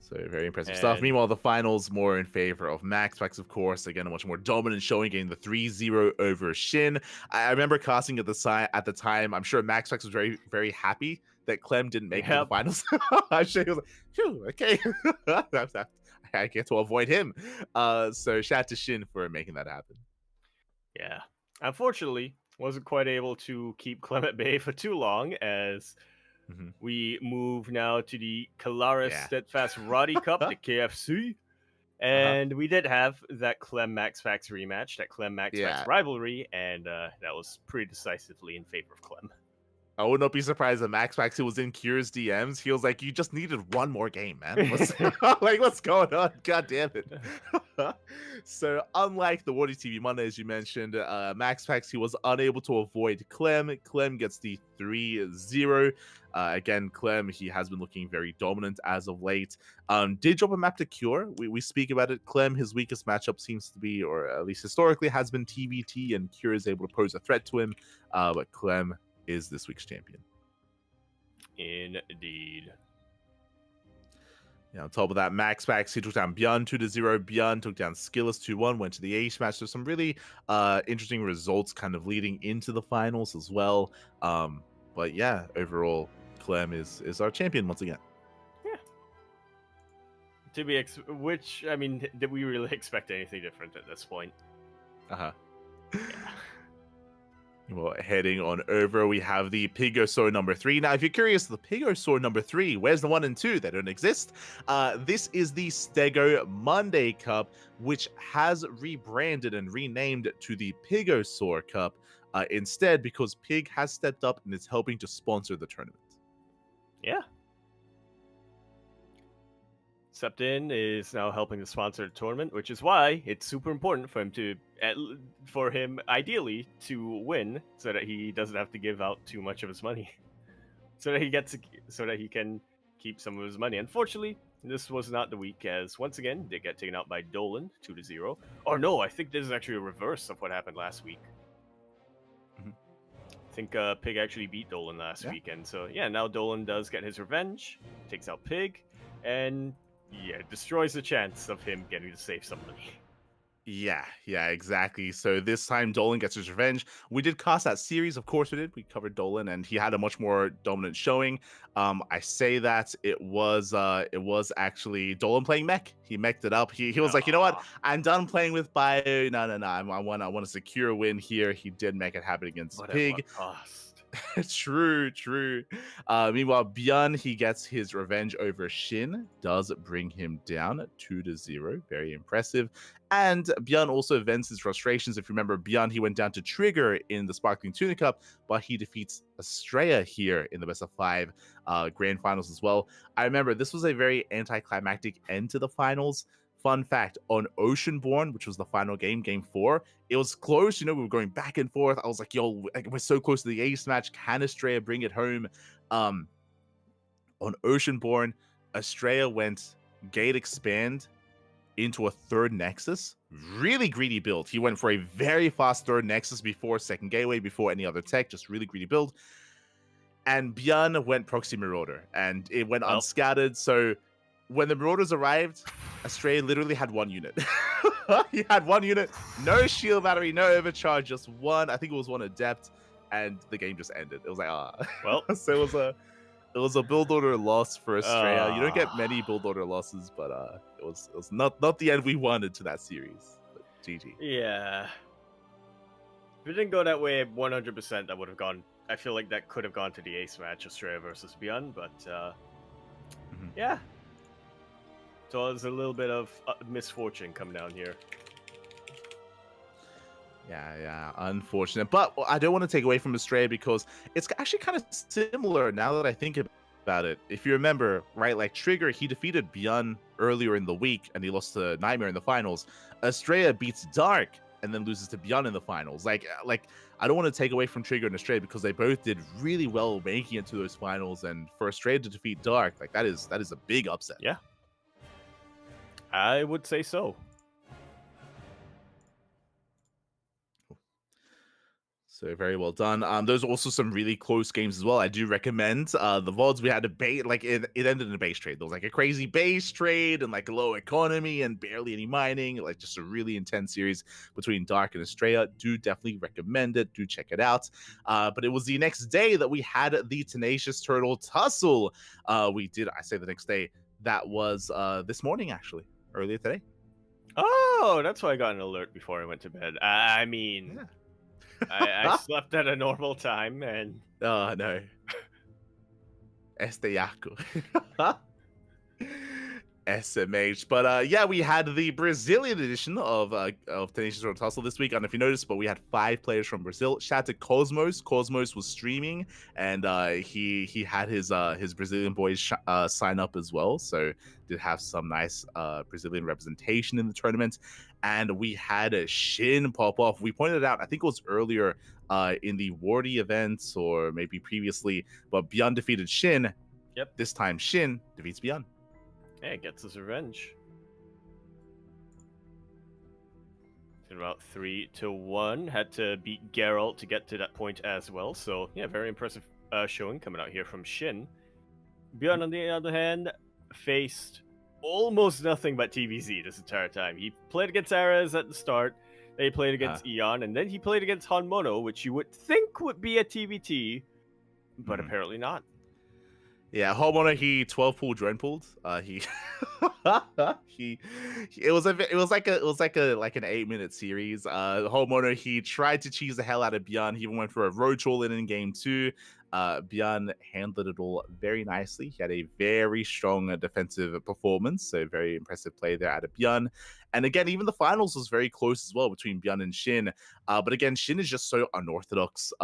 So very impressive stuff. Meanwhile, the finals more in favor of MaxPax, of course. Again, a much more dominant showing, getting the 3-0 over Shin. I remember casting at the time. I'm sure MaxPax was very, very happy that Clem didn't make it to the finals. I'm sure he was like, phew, okay. I get to avoid him. So shout out to Shin for making that happen. Yeah. Unfortunately, wasn't quite able to keep Clem at bay for too long, as we move now to the Kalaris Steadfast Roddy Cup, the KFC. And we did have that Clem MaxPax rematch, that Clem MaxPax rivalry, and that was pretty decisively in favor of Clem. I would not be surprised if MaxPax, who was in Kier's DMs, he was like, you just needed one more game, man. What's going on? God damn it. So, unlike the Wardy TV Monday, as you mentioned, MaxPax, he was unable to avoid Clem. Clem gets the 3-0. Again, Clem, he has been looking very dominant as of late. Did drop a map to Cure. We speak about it. Clem, his weakest matchup seems to be, or at least historically, has been TVT, and Cure is able to pose a threat to him. But Clem is this week's champion. Indeed. On top of that, MaxPax, he took down Bjorn 2-0. Bjorn took down Skillus 2-1, went to the Ace match. So some really interesting results kind of leading into the finals as well. But yeah, overall, Clem is our champion once again. Yeah. To be which, I mean, did we really expect anything different at this point? Yeah. Well, heading on over, we have the Pigosaur number 3. Now, if you're curious, the Pigosaur number 3, where's the 1 and 2? They don't exist. This is the Stego Monday Cup, which has rebranded and renamed to the Pigosaur Cup instead, because Pig has stepped up and is helping to sponsor the tournament. Yeah. Stepped in, is now helping to sponsor the tournament, which is why it's super important for him ideally to win, so that he doesn't have to give out too much of his money, so that he can keep some of his money. Unfortunately, This was not the week, as once again they get taken out by Dolan 2-0. Or no, I think this is actually a reverse of what happened last week. I think Pig actually beat Dolan last weekend. So yeah, now Dolan does get his revenge, takes out Pig, and destroys the chance of him getting to save somebody. Yeah, exactly. So this time Dolan gets his revenge. We did cast that series, of course we did. We covered Dolan, and he had a much more dominant showing. I say that it was actually Dolan playing mech. He meched it up. He was like, you know what? I'm done playing with bio. No. I want a secure win here. He did make it happen against Pig. At what cost? True. Meanwhile, Björn, he gets his revenge over Shin, does bring him down 2-0. Very impressive. And Björn also vents his frustrations. If you remember, Björn, he went down to Trigger in the Sparkling Tuna Cup, but he defeats Estrella here in the best of 5 grand finals as well. I remember this was a very anticlimactic end to the finals. Fun fact, on Oceanborn, which was the final game 4, it was close. We were going back and forth. I was like, yo, we're so close to the ace match. Can Estrella bring it home? On Oceanborn, Estrella went Gate Expand into a third Nexus. Really greedy build. He went for a very fast third Nexus before second Gateway, before any other tech. Just really greedy build. And Björn went Proxy Marauder, and it went unscattered. So when the Marauders arrived, Estrella literally had 1 unit. He had 1 unit, no shield battery, no overcharge, just one. I think it was 1 adept, and the game just ended. It was like, well, so it was a build order loss for Estrella. You don't get many build order losses, but it was not the end we wanted to that series. But GG. Yeah. If it didn't go that way 100%, that would have gone. I feel like that could have gone to the ace match, Estrella versus Björn, but yeah. So there's a little bit of misfortune coming down here. Yeah, unfortunate. But I don't want to take away from Estrella because it's actually kind of similar now that I think about it. If you remember, right, like Trigger, he defeated Björn earlier in the week and he lost to Nightmare in the finals. Estrella beats Dark and then loses to Björn in the finals. Like I don't want to take away from Trigger and Estrella because they both did really well making it to those finals, and for Estrella to defeat Dark, like that is a big upset. Yeah. I would say so. So very well done. Those are also some really close games as well. I do recommend the VODs. We had a bait, like it ended in a base trade. There was like a crazy base trade and like a low economy and barely any mining. Like just a really intense series between Dark and Estrella. Do definitely recommend it. Do check it out. But it was the next day that we had the Tenacious Turtle tussle. I say the next day. That was this morning actually. Earlier today. Oh, that's why I got an alert before I went to bed. I mean, I slept at a normal time, and oh no, Yaku. SMH. But yeah, we had the Brazilian edition of Tenacious Turtle Tussle this week. I don't know if you noticed, but we had 5 players from Brazil. Shout out to Cosmos. Cosmos was streaming, and he had his Brazilian boys sign up as well. So did have some nice Brazilian representation in the tournament. And we had a Shin pop off. We pointed out, I think it was earlier in the Wardy events or maybe previously, but Björn defeated Shin. Yep. This time Shin defeats Björn. Yeah, gets his revenge. Did about 3-1. Had to beat Geralt to get to that point as well. So yeah, very impressive showing coming out here from Shin. Björn, on the other hand, faced almost nothing but TVZ this entire time. He played against Ares at the start. Then he played against Eon, and then he played against Hanmono, which you would think would be a TVT, but apparently not. Yeah, Hanmono, he 12 pulled drone pulled. It was like an 8-minute series. Hanmono, he tried to cheese the hell out of Björn. He even went for a roach all in game 2. Björn handled it all very nicely. He had a very strong defensive performance, so very impressive play there out of Björn. And again, even the finals was very close as well between Björn and Shin. But again, Shin is just so unorthodox.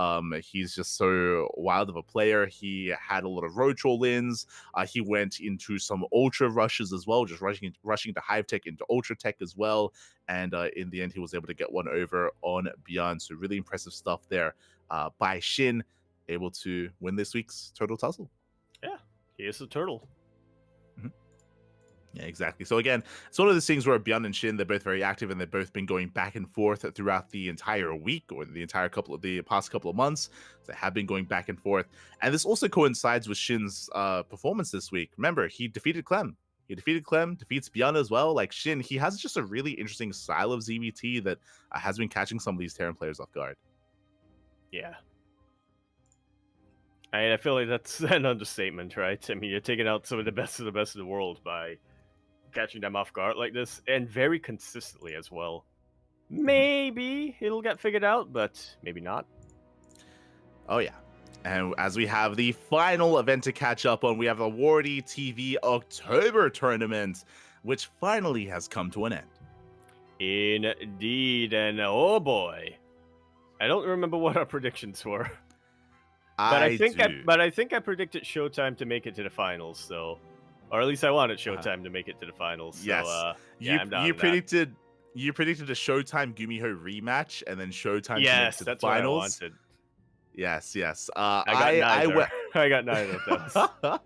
He's just so wild of a player. He had a lot of roach all-ins. He went into some ultra rushes as well, just rushing to Hive Tech into Ultra Tech as well. And in the end, he was able to get one over on Björn. So really impressive stuff there by Shin, able to win this week's Turtle Tussle. Yeah, he is a turtle. Yeah, exactly. So again, it's one of those things where Byun and Shin, they're both very active and they've both been going back and forth throughout the entire week or the past couple of months. They have been going back and forth. And this also coincides with Shin's performance this week. Remember, he defeated Clem. Defeats Byun as well. Like Shin, he has just a really interesting style of ZVT that has been catching some of these Terran players off guard. Yeah. I feel like that's an understatement, right? I mean, you're taking out some of the best of the world by catching them off guard like this, and very consistently as well. Maybe it'll get figured out, but maybe not. Oh yeah. And as we have the final event to catch up on, we have the Wardy TV October tournament, which finally has come to an end. Indeed, and oh boy, I don't remember what our predictions were. But I think I predicted Showtime to make it to the finals, so, or at least I wanted Showtime to make it to the finals. So, yes, you predicted a Showtime Gumiho rematch, and then Showtime to make it to the finals. What I wanted. Yes. I got neither of those.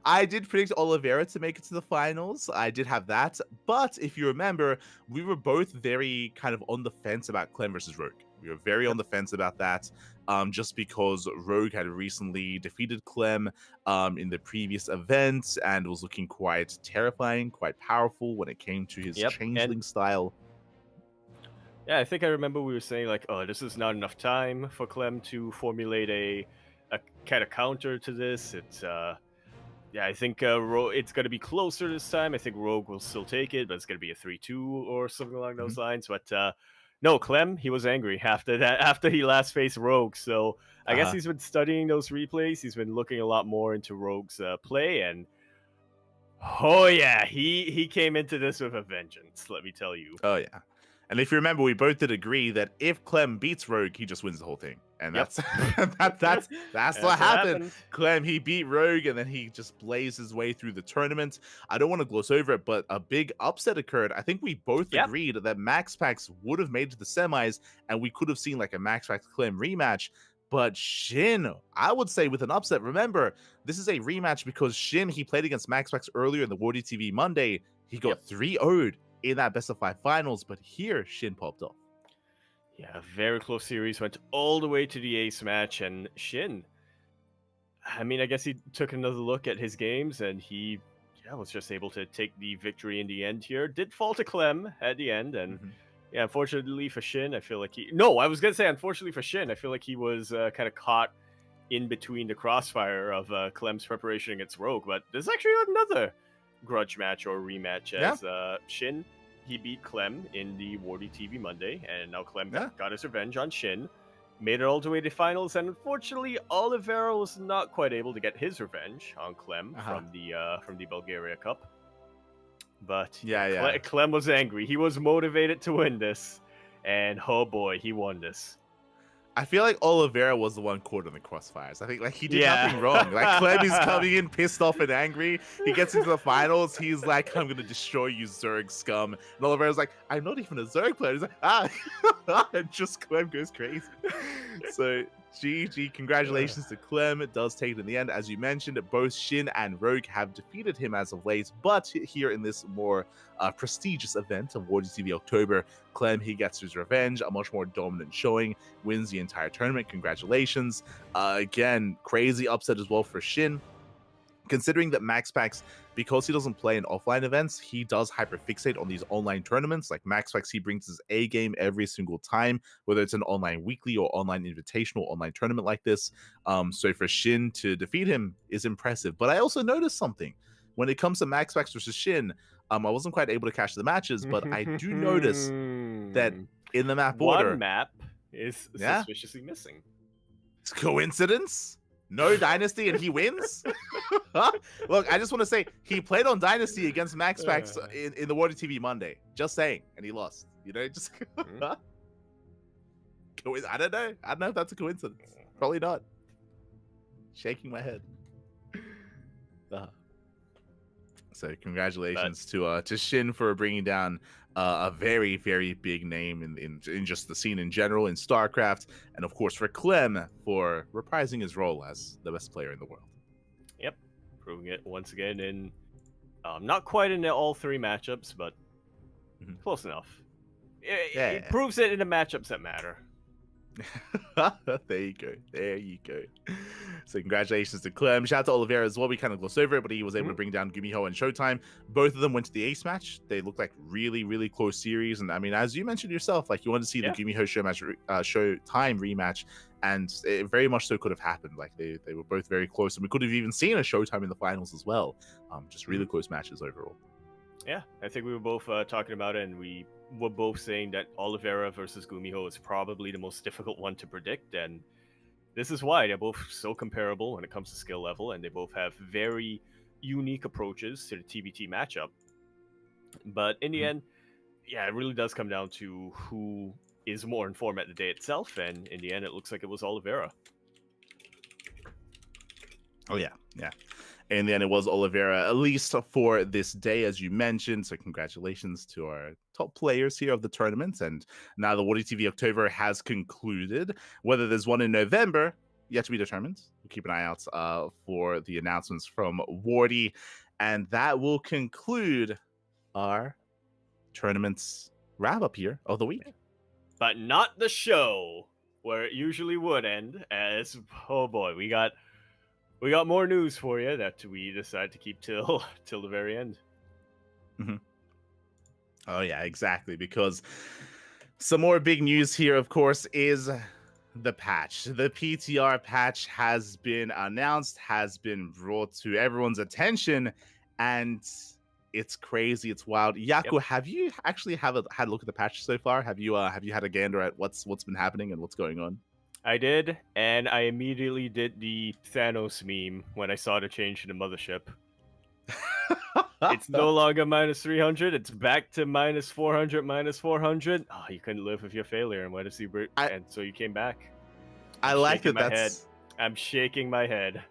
I did predict Oliveira to make it to the finals. I did have that, but if you remember, we were both very kind of on the fence about Clem versus Rogue. We were very on the fence about that, just because Rogue had recently defeated Clem in the previous event and was looking quite terrifying, quite powerful when it came to his changeling style. Yeah, I think I remember we were saying, like, oh, this is not enough time for Clem to formulate a kind of counter to this. It's, I think it's going to be closer this time. I think Rogue will still take it, but it's going to be a 3-2 or something along those lines. But no, Clem, he was angry after he last faced Rogue. So I guess he's been studying those replays. He's been looking a lot more into Rogue's play, and oh yeah, he came into this with a vengeance. Let me tell you. Oh yeah. And if you remember, we both did agree that if Clem beats Rogue, he just wins the whole thing. And that's that's what happened. Clem, he beat Rogue, and then he just blazed his way through the tournament. I don't want to gloss over it, but a big upset occurred. I think we both agreed that Max Pax would have made it to the semis, and we could have seen like a Max Pax Clem rematch. But Shin, I would say with an upset. Remember, this is a rematch because Shin, he played against Max Pax earlier in the Wardy TV Monday. He got 3-0'd in that best of 5 finals, but here Shin popped off. Yeah, a very close series, went all the way to the ace match, and Shin, I mean, I guess he took another look at his games, and he was just able to take the victory in the end here. Did fall to Clem at the end, and unfortunately for Shin, I feel like unfortunately for Shin, I feel like he was kind of caught in between the crossfire of Clem's preparation against Rogue, but there's actually another grudge match or rematch as Shin, he beat Clem in the Wardy TV Monday, and now Clem got his revenge on Shin, made it all the way to finals, and unfortunately Oliveira was not quite able to get his revenge on Clem from the Bulgaria Cup. But Clem was angry. He was motivated to win this, and oh boy, he won this. I feel like Oliveira was the one caught in the crossfires. I think like he did nothing wrong. Like Clem is coming in pissed off and angry. He gets into the finals. He's like, I'm gonna destroy you, Zerg scum. And Oliveira's like, I'm not even a Zerg player. He's like, and just Clem goes crazy. So GG, congratulations to Clem. It does take it in the end. As you mentioned, both Shin and Rogue have defeated him as of late, but here in this more prestigious event of Wardy TV October, Clem, he gets his revenge, a much more dominant showing, wins the entire tournament. Congratulations. Again, crazy upset as well for Shin. Considering that Max Pax, because he doesn't play in offline events, he does hyperfixate on these online tournaments. Like Max Pax, he brings his A game every single time, whether it's an online weekly or online invitational online tournament like this. So for Shin to defeat him is impressive. But I also noticed something. When it comes to Max Pax versus Shin, I wasn't quite able to catch the matches, but I do notice that in the map order, one map is suspiciously missing. It's coincidence? No Dynasty and he wins? Look, I just want to say he played on Dynasty against Max Pax in the Wardy TV Monday. Just saying, and he lost. You know, just I don't know. I don't know if that's a coincidence. Probably not. Shaking my head. So congratulations to Shin for bringing down a very, very big name in just the scene in general in StarCraft, and of course for Clem for reprising his role as the best player in the world. Yep, proving it once again in Not quite in all 3 matchups, but close enough. It proves it in the matchups that matter. There you go. There you go. So congratulations to Clem. Shout out to Oliveira as well. We kind of glossed over it, but he was able to bring down Gumiho and Showtime. Both of them went to the ace match. They looked like really, really close series. And I mean, as you mentioned yourself, like you wanted to see the Gumiho Showtime rematch, and it very much so could have happened. Like they were both very close, and we could have even seen a Showtime in the finals as well. Just really close matches overall. Yeah, I think we were both talking about it, and we were both saying that Oliveira versus Gumiho is probably the most difficult one to predict, and this is why. They're both so comparable when it comes to skill level, and they both have very unique approaches to the TBT matchup. But in the end, yeah, it really does come down to who is more in form at the day itself, and in the end, it looks like it was Oliveira. Oh, yeah. And then it was Oliveira, at least for this day, as you mentioned. So congratulations to our top players here of the tournament. And now the Wardy TV October has concluded. Whether there's one in November, yet to be determined. We'll keep an eye out for the announcements from Wardy. And that will conclude our tournament's wrap-up here of the week. But not the show, where it usually would end, as, oh boy, we got more news for you that we decided to keep till the very end. Oh yeah, exactly. Because some more big news here, of course, is the patch. The PTR patch has been announced, has been brought to everyone's attention, and it's crazy. It's wild. Yaku, have you actually had a look at the patch so far? Have you had a gander at what's been happening and what's going on? I did, and I immediately did the Thanos meme when I saw the change in the mothership. It's no longer minus 300, it's back to minus 400, minus 400. Oh, you couldn't live with your failure, and what is he? And so you came back. I like that. I'm shaking my head.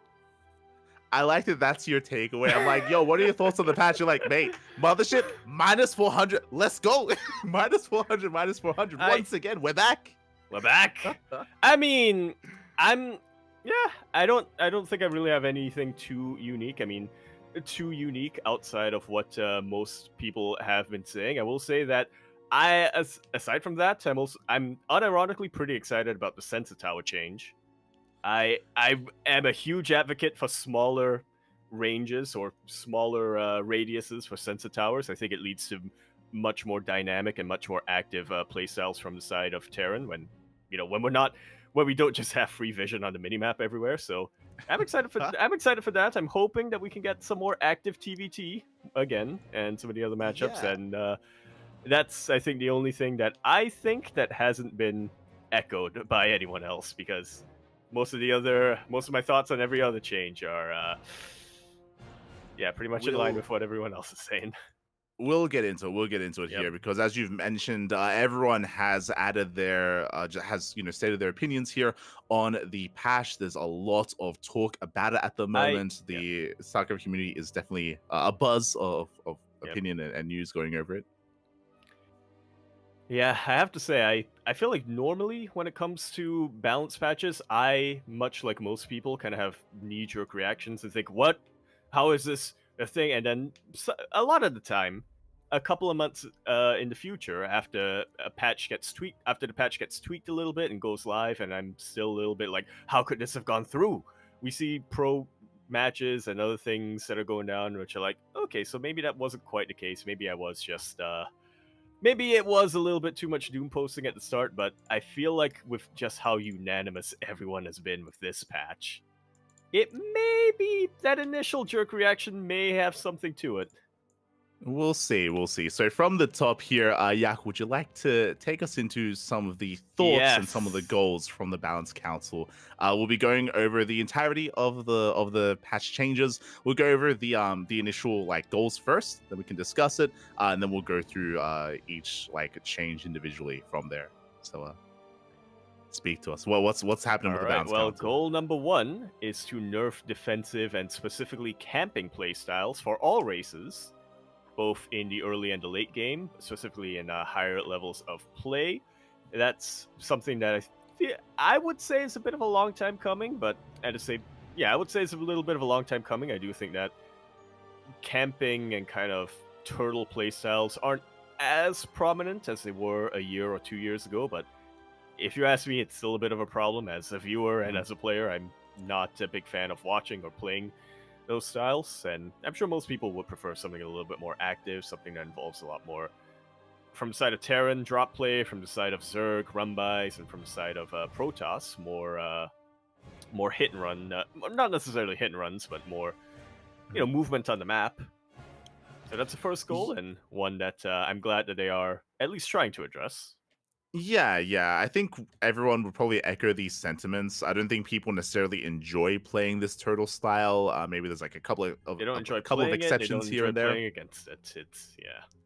I like that that's your takeaway. I'm like, yo, what are your thoughts on the patch? You're like, mate, mothership, minus 400, let's go. Minus 400, minus 400. Once again, we're back. We're back. I mean, I don't think I really have anything too unique. I mean, too unique outside of what most people have been saying. I will say that aside from that, I'm unironically pretty excited about the Sensor Tower change. I am a huge advocate for smaller ranges or smaller radiuses for Sensor Towers. I think it leads to much more dynamic and much more active playstyles from the side of Terran when we don't just have free vision on the minimap everywhere. So I'm excited for that. I'm hoping that we can get some more active TVT again and some of the other matchups. Yeah. And that's, I think, the only thing that I think that hasn't been echoed by anyone else, because most of my thoughts on every other change are pretty much in line with what everyone else is saying. We'll get into it here, because as you've mentioned, everyone has added their stated their opinions here on the patch. There's a lot of talk about it at the moment. The StarCraft community is definitely a buzz of opinion and news going over it. Yeah, I have to say, I feel like normally when it comes to balance patches, I, much like most people, kind of have knee-jerk reactions and think, what? How is this a thing? And then a lot of the time, a couple of months in the future, after the patch gets tweaked a little bit and goes live, and I'm still a little bit like, how could this have gone through? We see pro matches and other things that are going down, which are like, okay, so maybe that wasn't quite the case. Maybe I was just maybe it was a little bit too much doom posting at the start, but I feel like with just how unanimous everyone has been with this patch, it may be that initial jerk reaction may have something to it. We'll see. So from the top here, Yak, would you like to take us into some of the thoughts and some of the goals from the Balance Council? We'll be going over the entirety of the patch changes. We'll go over the initial goals first, then we can discuss it, and then we'll go through each change individually from there. So speak to us. Well, what's happening with the Balance Council? Well, goal number 1 is to nerf defensive and specifically camping playstyles for all races, both in the early and the late game, specifically in higher levels of play. That's something that I would say is a bit of a long time coming, but I would say it's a little bit of a long time coming. I do think that camping and kind of turtle playstyles aren't as prominent as they were a year or 2 years ago, but if you ask me, it's still a bit of a problem. As a viewer and as a player, I'm not a big fan of watching or playing those styles, and I'm sure most people would prefer something a little bit more active, something that involves a lot more from the side of Terran drop play, from the side of Zerg run-bys, and from the side of Protoss, more hit and run, not necessarily hit and runs, but more movement on the map. So that's the first goal, and one that I'm glad that they are at least trying to address. Yeah. I think everyone would probably echo these sentiments. I don't think people necessarily enjoy playing this turtle style. Maybe there's like a couple of They don't enjoy a couple of playing exceptions it, they here don't and enjoy there. playing against it. It's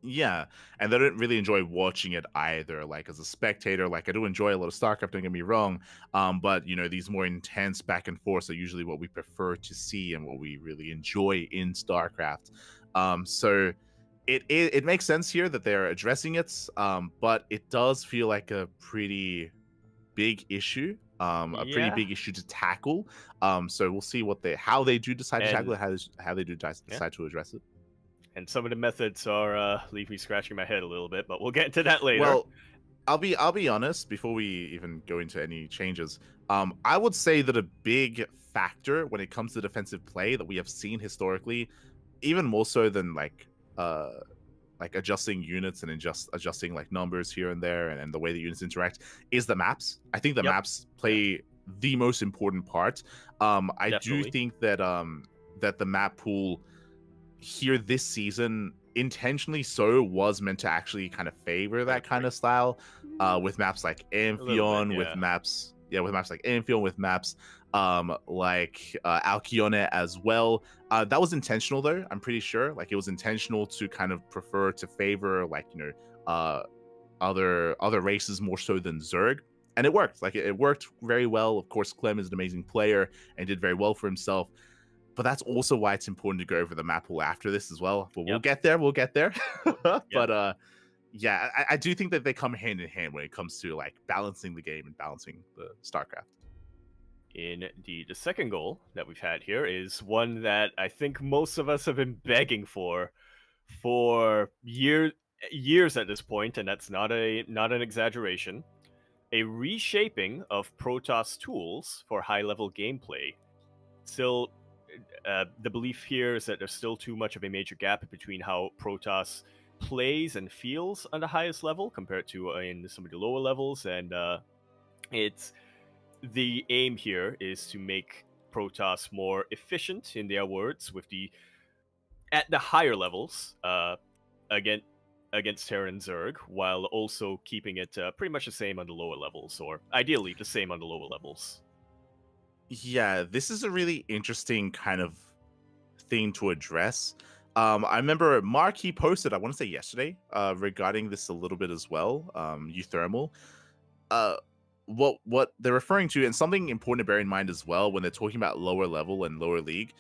Yeah, and they don't really enjoy watching it either. Like as a spectator, like I do enjoy a lot of StarCraft. Don't get me wrong, but these more intense back and forths are usually what we prefer to see and what we really enjoy in StarCraft. So it makes sense here that they're addressing it, but it does feel like a pretty big issue, a pretty big issue to tackle. So we'll see how they do decide to tackle it, how they do decide to address it. And some of the methods are leave me scratching my head a little bit, but we'll get into that later. Well, I'll be honest before we even go into any changes. I would say that a big factor when it comes to defensive play that we have seen historically, even more so than like adjusting units and adjusting like numbers here and there and the way the units interact, is the maps. I think the maps play the most important part. I Definitely. do think that that the map pool here this season intentionally so was meant to actually kind of favor that kind of style, with maps like Amphion, with maps like Amphion, with maps like Alcyone as well. That was intentional though, I'm pretty sure. Like it was intentional to kind of prefer to favor like other races more so than Zerg, and it worked. Like it worked very well. Of course, Clem is an amazing player and did very well for himself. But that's also why it's important to go over the map pool after this as well. But we'll get there. But I do think that they come hand in hand when it comes to like balancing the game and balancing the StarCraft. Indeed. The second goal that we've had here is one that I think most of us have been begging for years at this point, and that's not an exaggeration. A reshaping of Protoss tools for high-level gameplay. Still, the belief here is that there's still too much of a major gap between how Protoss plays and feels on the highest level compared to in some of the lower levels, and it's the aim here is to make Protoss more efficient, in their words, at the higher levels against Terran and Zerg, while also keeping it pretty much the same on the lower levels, or ideally the same on the lower levels. Yeah, this is a really interesting kind of thing to address. I remember Mark, he posted, I want to say yesterday, regarding this a little bit as well, Euthermal. What they're referring to, and something important to bear in mind as well when they're talking about lower level and lower league,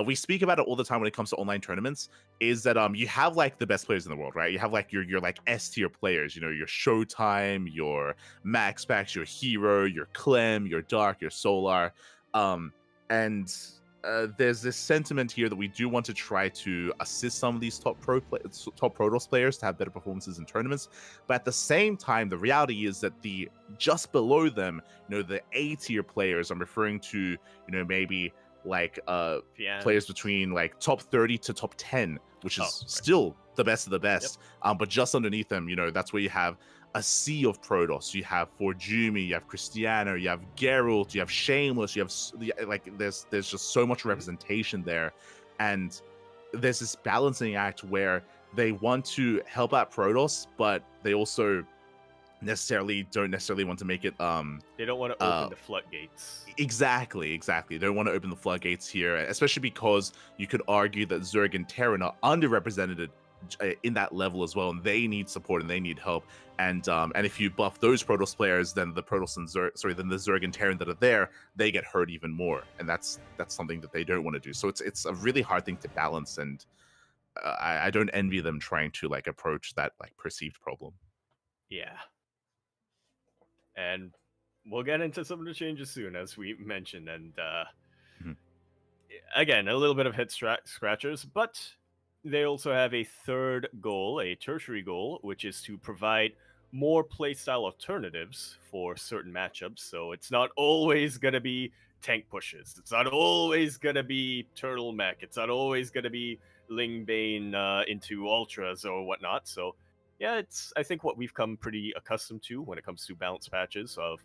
we speak about it all the time when it comes to online tournaments, is that you have like the best players in the world, right? You have like your like S tier players, your Showtime, your MaxPax, your Hero, your Clem, your Dark, your Solar, and there's this sentiment here that we do want to try to assist some of these top Protoss players to have better performances in tournaments, but at the same time, the reality is that the just below them, the A tier players, I'm referring to, maybe like players between like top 30 to top 10, which is still the best of the best. But just underneath them, that's where you have a sea of Protoss. You have Forjumi, you have Cristiano, you have Geralt, you have Shameless, you have like there's just so much representation there, and there's this balancing act where they want to help out Protoss, but they also don't necessarily want to make it they don't want to open the floodgates. Exactly. They don't want to open the floodgates here, especially because you could argue that Zerg and Terran are underrepresented in that level as well, and they need support and they need help. And if you buff those Protoss players, then the Protoss and then the Zerg and Terran that are there, they get hurt even more, and that's something that they don't want to do. So it's a really hard thing to balance, and I don't envy them trying to like approach that like perceived problem. Yeah. And we'll get into some of the changes soon, as we mentioned, and again, a little bit of head scratchers, but they also have a third goal, a tertiary goal, which is to provide more playstyle alternatives for certain matchups. So it's not always going to be tank pushes. It's not always going to be turtle mech. It's not always going to be Lingbane into ultras or whatnot. So yeah, it's I think what we've come pretty accustomed to when it comes to balance patches of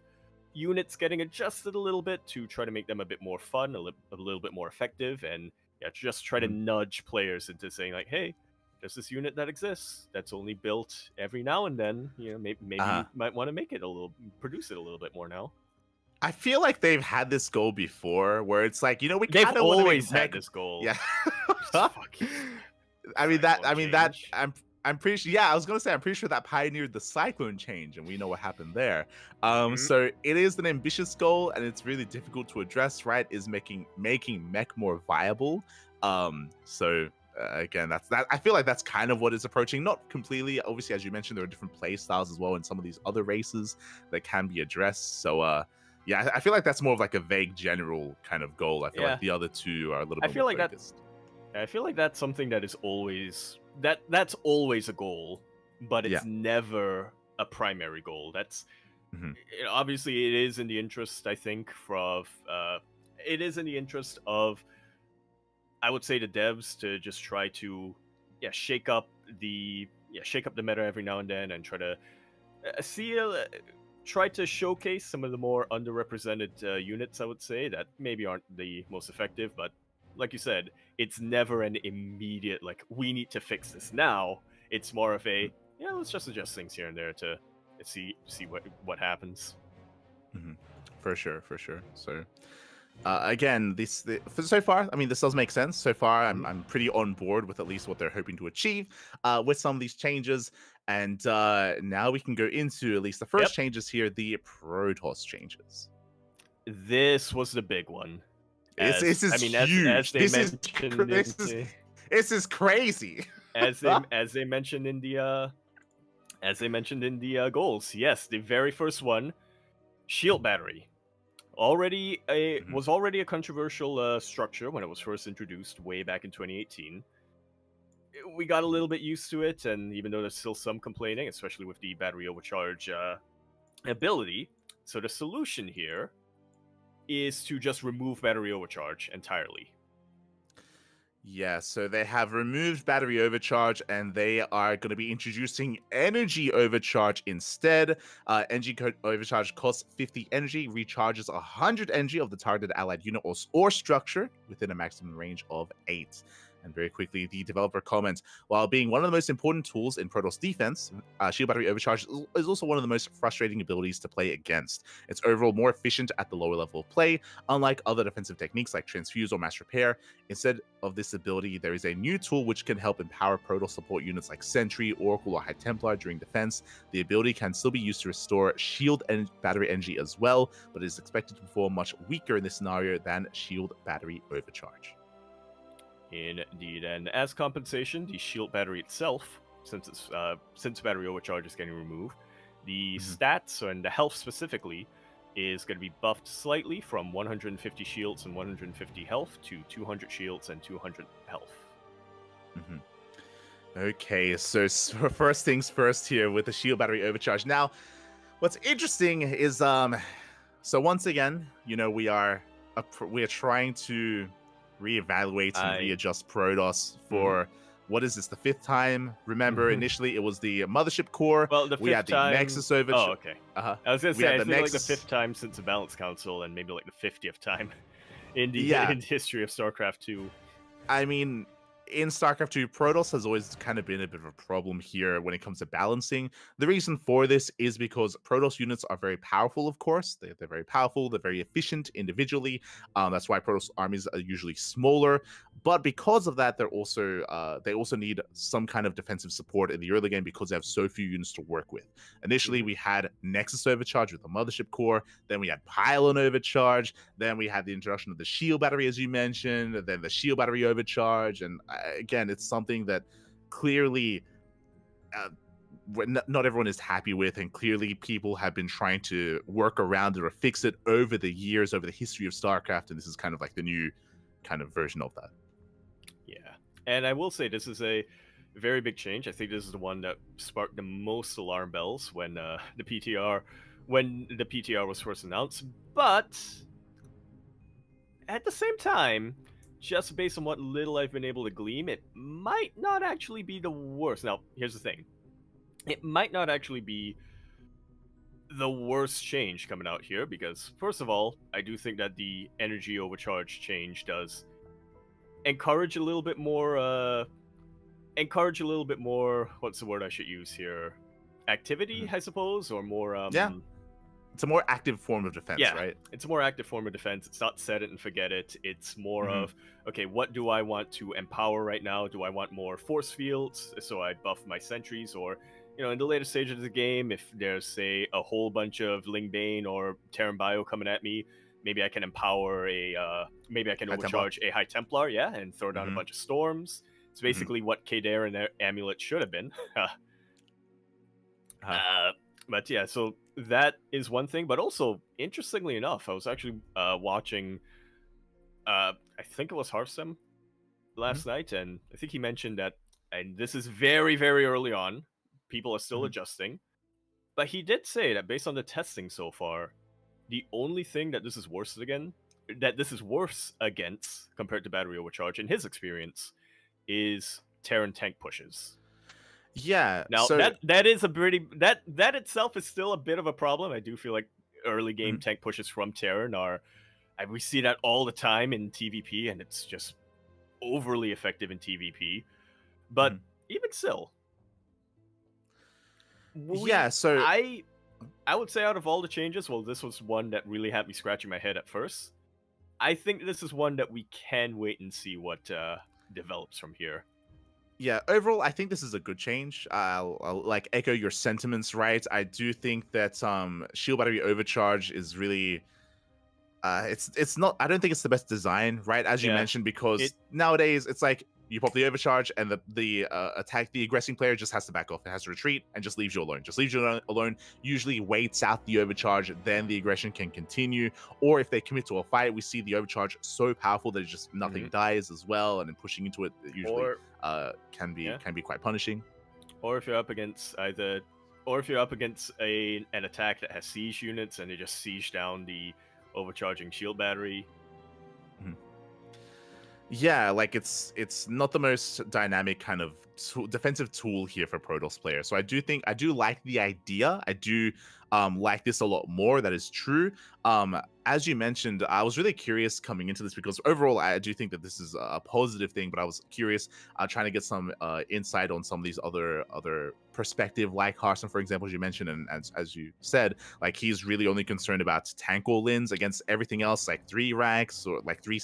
units getting adjusted a little bit to try to make them a bit more fun, a little bit more effective, and yeah, just try to nudge players into saying like, hey, there's this unit that exists that's only built every now and then. You know, maybe you might want to make it produce it a little bit more now. I feel like they've had this goal before, where it's like, you know, we they've kind of want to always had this goal. Yeah. I'm I'm pretty sure. Yeah, I was gonna say I'm pretty sure that pioneered the cyclone change, and we know what happened there. So it is an ambitious goal, and it's really difficult to address. Right, is making mech more viable. Again, that's that. I feel like that's kind of what it's approaching. Not completely, obviously, as you mentioned, there are different play styles as well in some of these other races that can be addressed. So, yeah, I feel like that's more of like a vague, general kind of goal. I feel like the other two are a little bit more focused. I feel like that's something that is always that's always a goal, but it's never a primary goal. That's obviously it is in the interest, I think, it is in the interest of, I would say, the devs to just try to shake up the meta every now and then and try to try to showcase some of the more underrepresented units, I would say, that maybe aren't the most effective, but like you said, it's never an immediate, like, we need to fix this now. It's more of a, let's just adjust things here and there to see what happens. For sure. So, again, so far, I mean, this does make sense. So far, I'm pretty on board with at least what they're hoping to achieve with some of these changes. And now we can go into at least the first changes here, the Protoss changes. This was the big one. This is huge. This is crazy. as they mentioned in the goals, yes, the very first one, shield battery, was already a controversial structure when it was first introduced way back in 2018. We got a little bit used to it, and even though there's still some complaining, especially with the battery overcharge ability, so the solution here is to just remove battery overcharge entirely. Yeah, so they have removed battery overcharge, and they are going to be introducing energy overcharge instead. Energy overcharge costs 50 energy, recharges 100 energy of the targeted allied unit or structure within a maximum range of 8. And very quickly, the developer comments, while being one of the most important tools in Protoss defense, Shield Battery Overcharge is also one of the most frustrating abilities to play against. It's overall more efficient at the lower level of play, unlike other defensive techniques like Transfuse or Mass Repair. Instead of this ability, there is a new tool which can help empower Protoss support units like Sentry, Oracle, or High Templar during defense. The ability can still be used to restore Shield and Battery energy as well, but it is expected to perform much weaker in this scenario than Shield Battery Overcharge. Indeed, and as compensation, the shield battery itself, since battery overcharge is getting removed, the stats and the health specifically is going to be buffed slightly from 150 shields and 150 health to 200 shields and 200 health. Okay, so first things first here with the shield battery overcharge. Now, what's interesting is so once again, we are trying to reevaluate and readjust Protoss for what is this, the 5th time? Remember, initially it was the Mothership Core. Well, we had the Nexus overcharge. Oh, okay. I was gonna say I think like the 5th time since the Balance Council, and maybe like the 50th time in the history of StarCraft 2. I mean, in StarCraft 2, Protoss has always kind of been a bit of a problem here when it comes to balancing. The reason for this is because Protoss units are very powerful, of course. They're very powerful. They're very efficient individually. That's why Protoss armies are usually smaller. But because of that, they also need some kind of defensive support in the early game because they have so few units to work with. Initially, we had Nexus Overcharge with the Mothership Core. Then we had Pylon Overcharge. Then we had the introduction of the Shield Battery, as you mentioned. Then the Shield Battery Overcharge. And again, it's something that clearly not everyone is happy with, and clearly people have been trying to work around it or fix it over the years, over the history of StarCraft, and this is kind of like the new kind of version of that. Yeah, And I will say this is a very big change. I think this is the one that sparked the most alarm bells when the PTR was first announced. But at the same time, just based on what little I've been able to glean, it might not actually be the worst. Now, here's the thing. It might not actually be the worst change coming out here because, first of all, I do think that the energy overcharge change does encourage a little bit more, what's the word I should use here? Activity, I suppose, or more, yeah. It's a more active form of defense, right? It's a more active form of defense. It's not set it and forget it. It's more of, okay, what do I want to empower right now? Do I want more force fields so I buff my sentries? Or, in the later stages of the game, if there's, say, a whole bunch of Lingbane or Terran Bio coming at me, maybe I can empower maybe I can overcharge a High Templar, and throw down a bunch of storms. It's basically what Kader and their amulet should have been. But yeah, so that is one thing. But also, interestingly enough, I was actually watching, I think it was Hearthstone last night, and I think he mentioned that, and this is very, very early on, people are still adjusting, but he did say that based on the testing so far, the only thing that this is worse against compared to battery overcharge in his experience is Terran tank pushes. Yeah. Now so... that is a pretty that itself is still a bit of a problem. I do feel like early game tank pushes from Terran we see that all the time in TVP, and it's just overly effective in TVP. But even still, so I would say out of all the changes, well, this was one that really had me scratching my head at first. I think this is one that we can wait and see what develops from here. Yeah, overall, I think this is a good change. I'll like echo your sentiments, right? I do think that Shield Battery Overcharge is really, it's not. I don't think it's the best design, right? As you mentioned, because nowadays it's like you pop the overcharge and the aggressing player just has to back off. It has to retreat and just leaves you alone. Usually waits out the overcharge, then the aggression can continue. Or if they commit to a fight, we see the overcharge so powerful that just nothing dies as well, and then pushing into it usually can be quite punishing. Or if you're up against an attack that has siege units and they just siege down the overcharging shield battery. Yeah, like it's not the most dynamic kind of defensive tool here for Protoss players. So I do like the idea. I do like this a lot more. That is true. As you mentioned, I was really curious coming into this because overall I do think that this is a positive thing, but I was curious trying to get some insight on some of these other perspective, like Hearthstone, for example, as you mentioned, and as you said, like he's really only concerned about tank or lins against everything else, like 3 racks or like 3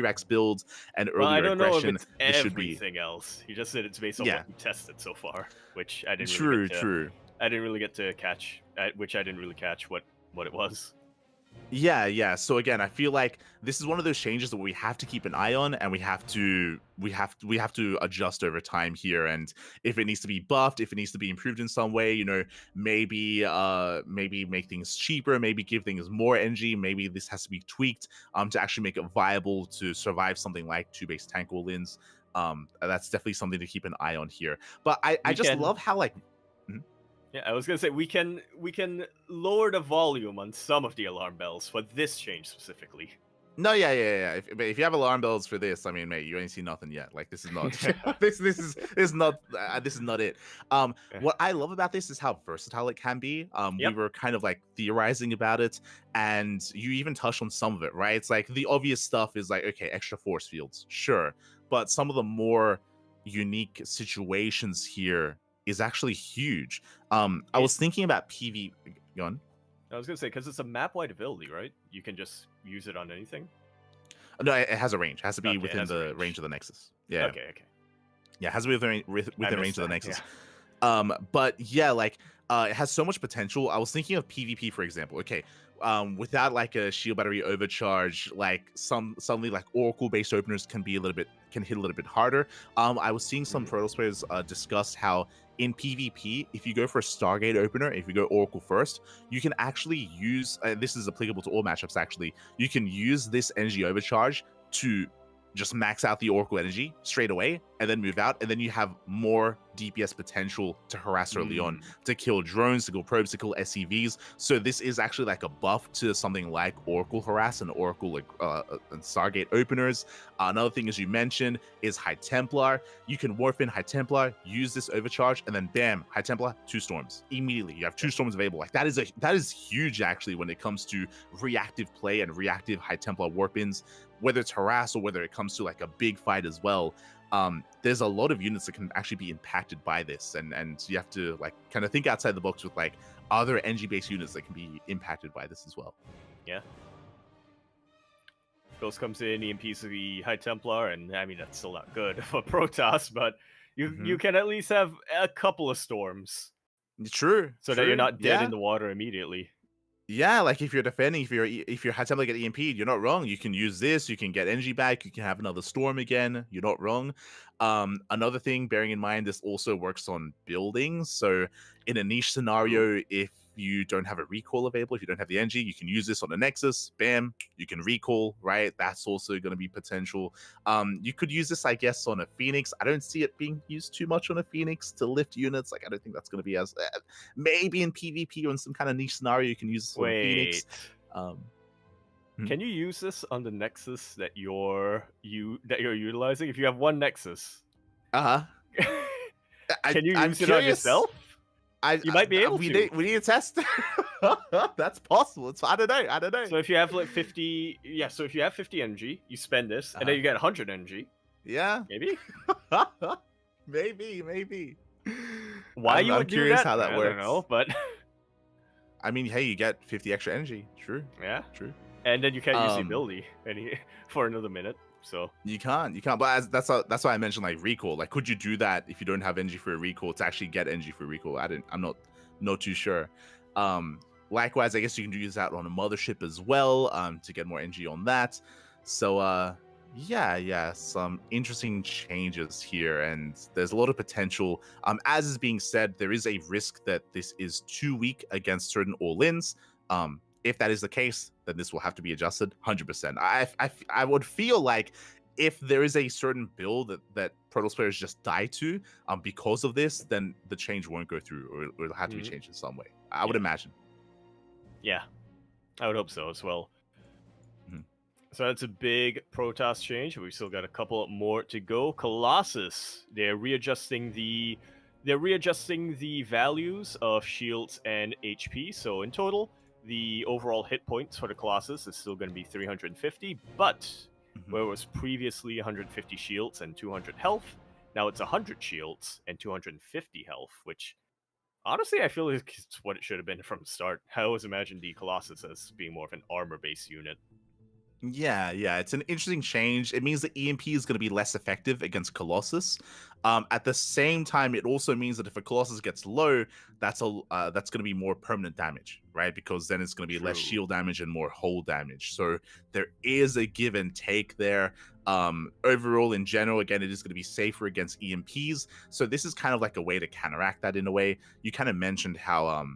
racks builds and earlier I don't aggression. Know if it's everything else. He just said it's based on what we tested so far, which I didn't true. I didn't really get to catch, what it was. Yeah. So again, I feel like this is one of those changes that we have to keep an eye on, and we have to adjust over time here. And if it needs to be buffed, if it needs to be improved in some way, maybe make things cheaper, maybe give things more energy, maybe this has to be tweaked to actually make it viable to survive something like 2-base tank or lins. That's definitely something to keep an eye on here. But I just love how like. Yeah, I was gonna say we can lower the volume on some of the alarm bells for this change specifically. No, yeah. If you have alarm bells for this, I mean, mate, you ain't seen nothing yet. Like this is not this is not it. What I love about this is how versatile it can be. We were kind of like theorizing about it, and you even touched on some of it, right? It's like the obvious stuff is like, okay, extra force fields, sure, but some of the more unique situations here is actually huge. I was thinking about PV. Go on. I was gonna say, because it's a map-wide ability, right? You can just use it on anything. No, it has a range. It has to be within the range of the Nexus. Yeah. Okay. Yeah, it has to be within range of the Nexus. Yeah. But yeah, like it has so much potential. I was thinking of PvP, for example. Okay, without like a shield battery overcharge, like suddenly like Oracle based openers can hit a little bit harder. I was seeing some Protoss players discuss how in PvP, if you go for a Stargate opener, if you go Oracle first, you can actually use this is applicable to all matchups. Actually, you can use this energy overcharge to just max out the Oracle energy straight away and then move out, and then you have more DPS potential to harass early on, to kill drones, to kill probes, to kill SCVs. So this is actually like a buff to something like Oracle harass and Oracle and Stargate openers. Another thing, as you mentioned, is High Templar. You can warp in High Templar, use this overcharge, and then bam, High Templar, 2 storms immediately. You have 2 storms available. Like that is huge actually when it comes to reactive play and reactive High Templar warp-ins, whether it's harass or whether it comes to like a big fight as well. There's a lot of units that can actually be impacted by this, and you have to like kind of think outside the box with like other NG based units that can be impacted by this as well. Yeah. Ghost comes in, EMPs the High Templar, and I mean that's still not good for Protoss, but you can at least have a couple of storms. True. So that you're not dead in the water immediately. Yeah, like if you're defending, if you're High Templar get EMP'd, you're not wrong. You can use this, you can get energy back, you can have another storm again. You're not wrong. Another thing, bearing in mind, this also works on buildings. So in a niche scenario, if you don't have a recall available, if you don't have the energy, you can use this on a Nexus. Bam, you can recall, right? That's also going to be potential. You could use this, I guess, on a Phoenix. I don't see it being used too much on a Phoenix to lift units. Like, I don't think that's going to be as maybe in PvP or in some kind of niche scenario, you can use this on a Phoenix. Can you use this on the Nexus that you're utilizing? If you have one Nexus, can you use it on yourself? You might be able to. We need to test. That's possible. I don't know. So if you have like 50, so if you have 50 energy, you spend this, and then you get 100 energy. Yeah. Maybe. maybe. Why you would curious do that? how that works. I don't know, but I mean, hey, you get 50 extra energy. True. Yeah. True. And then you can't use the ability for another minute. So you can't. But that's why I mentioned like recall. Like, could you do that if you don't have energy for a recall to actually get energy for a recall? I'm not too sure. Likewise, I guess you can use that on a mothership as well, to get more energy on that. So yeah, some interesting changes here, and there's a lot of potential. As is being said, there is a risk that this is too weak against certain all-ins. If that is the case, then this will have to be adjusted 100%. I would feel like if there is a certain build that Protoss players just die to because of this, then the change won't go through, or it'll have to be changed in some way. I would imagine. Yeah, I would hope so as well. So that's a big Protoss change. We've still got a couple more to go. Colossus, they're readjusting the values of shields and HP. So in total, the overall hit points for the Colossus is still going to be 350, but where it was previously 150 shields and 200 health, now it's 100 shields and 250 health, which honestly I feel like it's what it should have been from the start. I always imagined the Colossus as being more of an armor-based unit. Yeah, it's an interesting change. It means the EMP is going to be less effective against Colossus. At the same time, it also means that if a Colossus gets low, that's going to be more permanent damage, right? Because then it's going to be less shield damage and more hull damage. So there is a give and take there. Overall, in general, again, it is going to be safer against EMPs. So this is kind of like a way to counteract that in a way. You kind of mentioned how,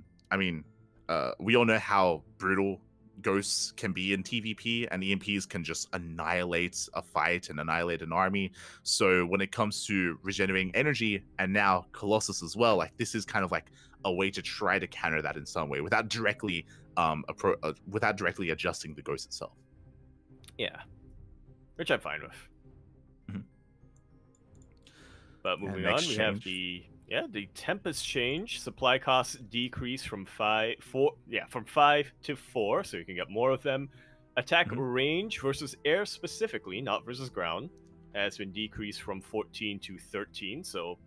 we all know how brutal ghosts can be in TVP, and EMPs can just annihilate a fight and annihilate an army. So when it comes to regenerating energy, and now Colossus as well, like this is kind of like a way to try to counter that in some way without directly adjusting the ghost itself. Yeah, which I'm fine with. But moving on, we have the Tempest change. Supply costs decrease from 5 to 4, so you can get more of them. Attack range versus air specifically, not versus ground, has been decreased from 14 to 13. So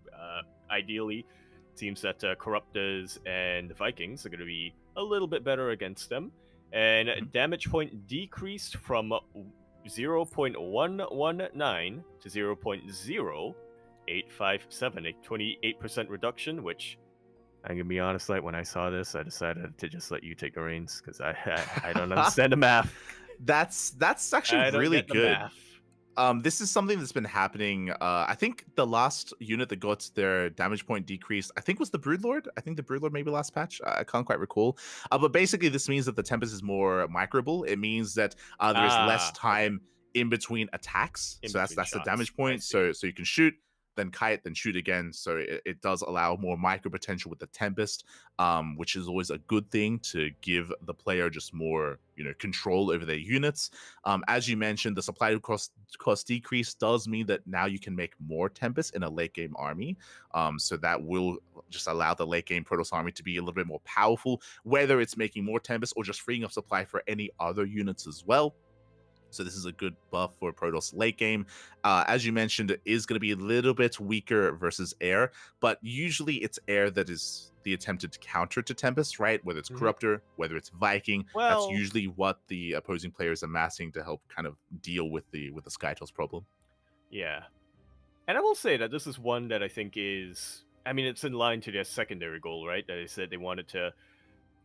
ideally, it seems that Corruptors and the Vikings are going to be a little bit better against them. And damage point decreased from 0.119 to 0.0857, a 28% reduction, which I'm gonna be honest, like when I saw this, I decided to just let you take the reins because I don't understand the math. That's actually really good. This is something that's been happening. I think the last unit that got their damage point decreased, I think was the Broodlord. I think the Broodlord maybe last patch. I can't quite recall. But basically this means that the Tempest is more microable. It means that there is less time in between attacks. In so between that's the shots. damage I point. see. So you can shoot, then kite, then shoot again. So it does allow more micro potential with the Tempest, which is always a good thing to give the player just more, control over their units. As you mentioned, the supply cost decrease does mean that now you can make more Tempest in a late game army. So that will just allow the late game Protoss army to be a little bit more powerful, whether it's making more Tempest or just freeing up supply for any other units as well. So this is a good buff for Protoss late game. As you mentioned, it is going to be a little bit weaker versus air, but usually it's air that is the attempted counter to Tempest, right? Whether it's Corruptor, whether it's Viking, that's usually what the opposing player is amassing to help kind of deal with the Skytoss problem. Yeah. And I will say that this is one that I think is, it's in line to their secondary goal, right? That they said they wanted to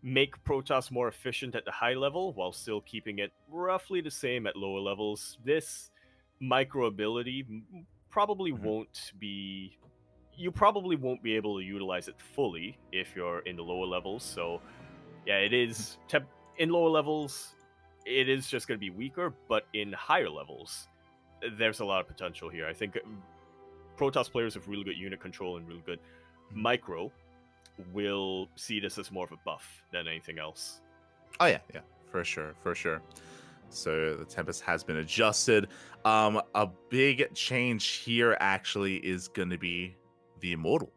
make Protoss more efficient at the high level while still keeping it roughly the same at lower levels. This micro ability probably won't be... You probably won't be able to utilize it fully if you're in the lower levels. So, yeah, it is... in lower levels, it is just going to be weaker, but in higher levels, there's a lot of potential here. I think Protoss players with really good unit control and really good micro will see this as more of a buff than anything else. Oh yeah, for sure. So the Tempest has been adjusted. A big change here actually is going to be the Immortal.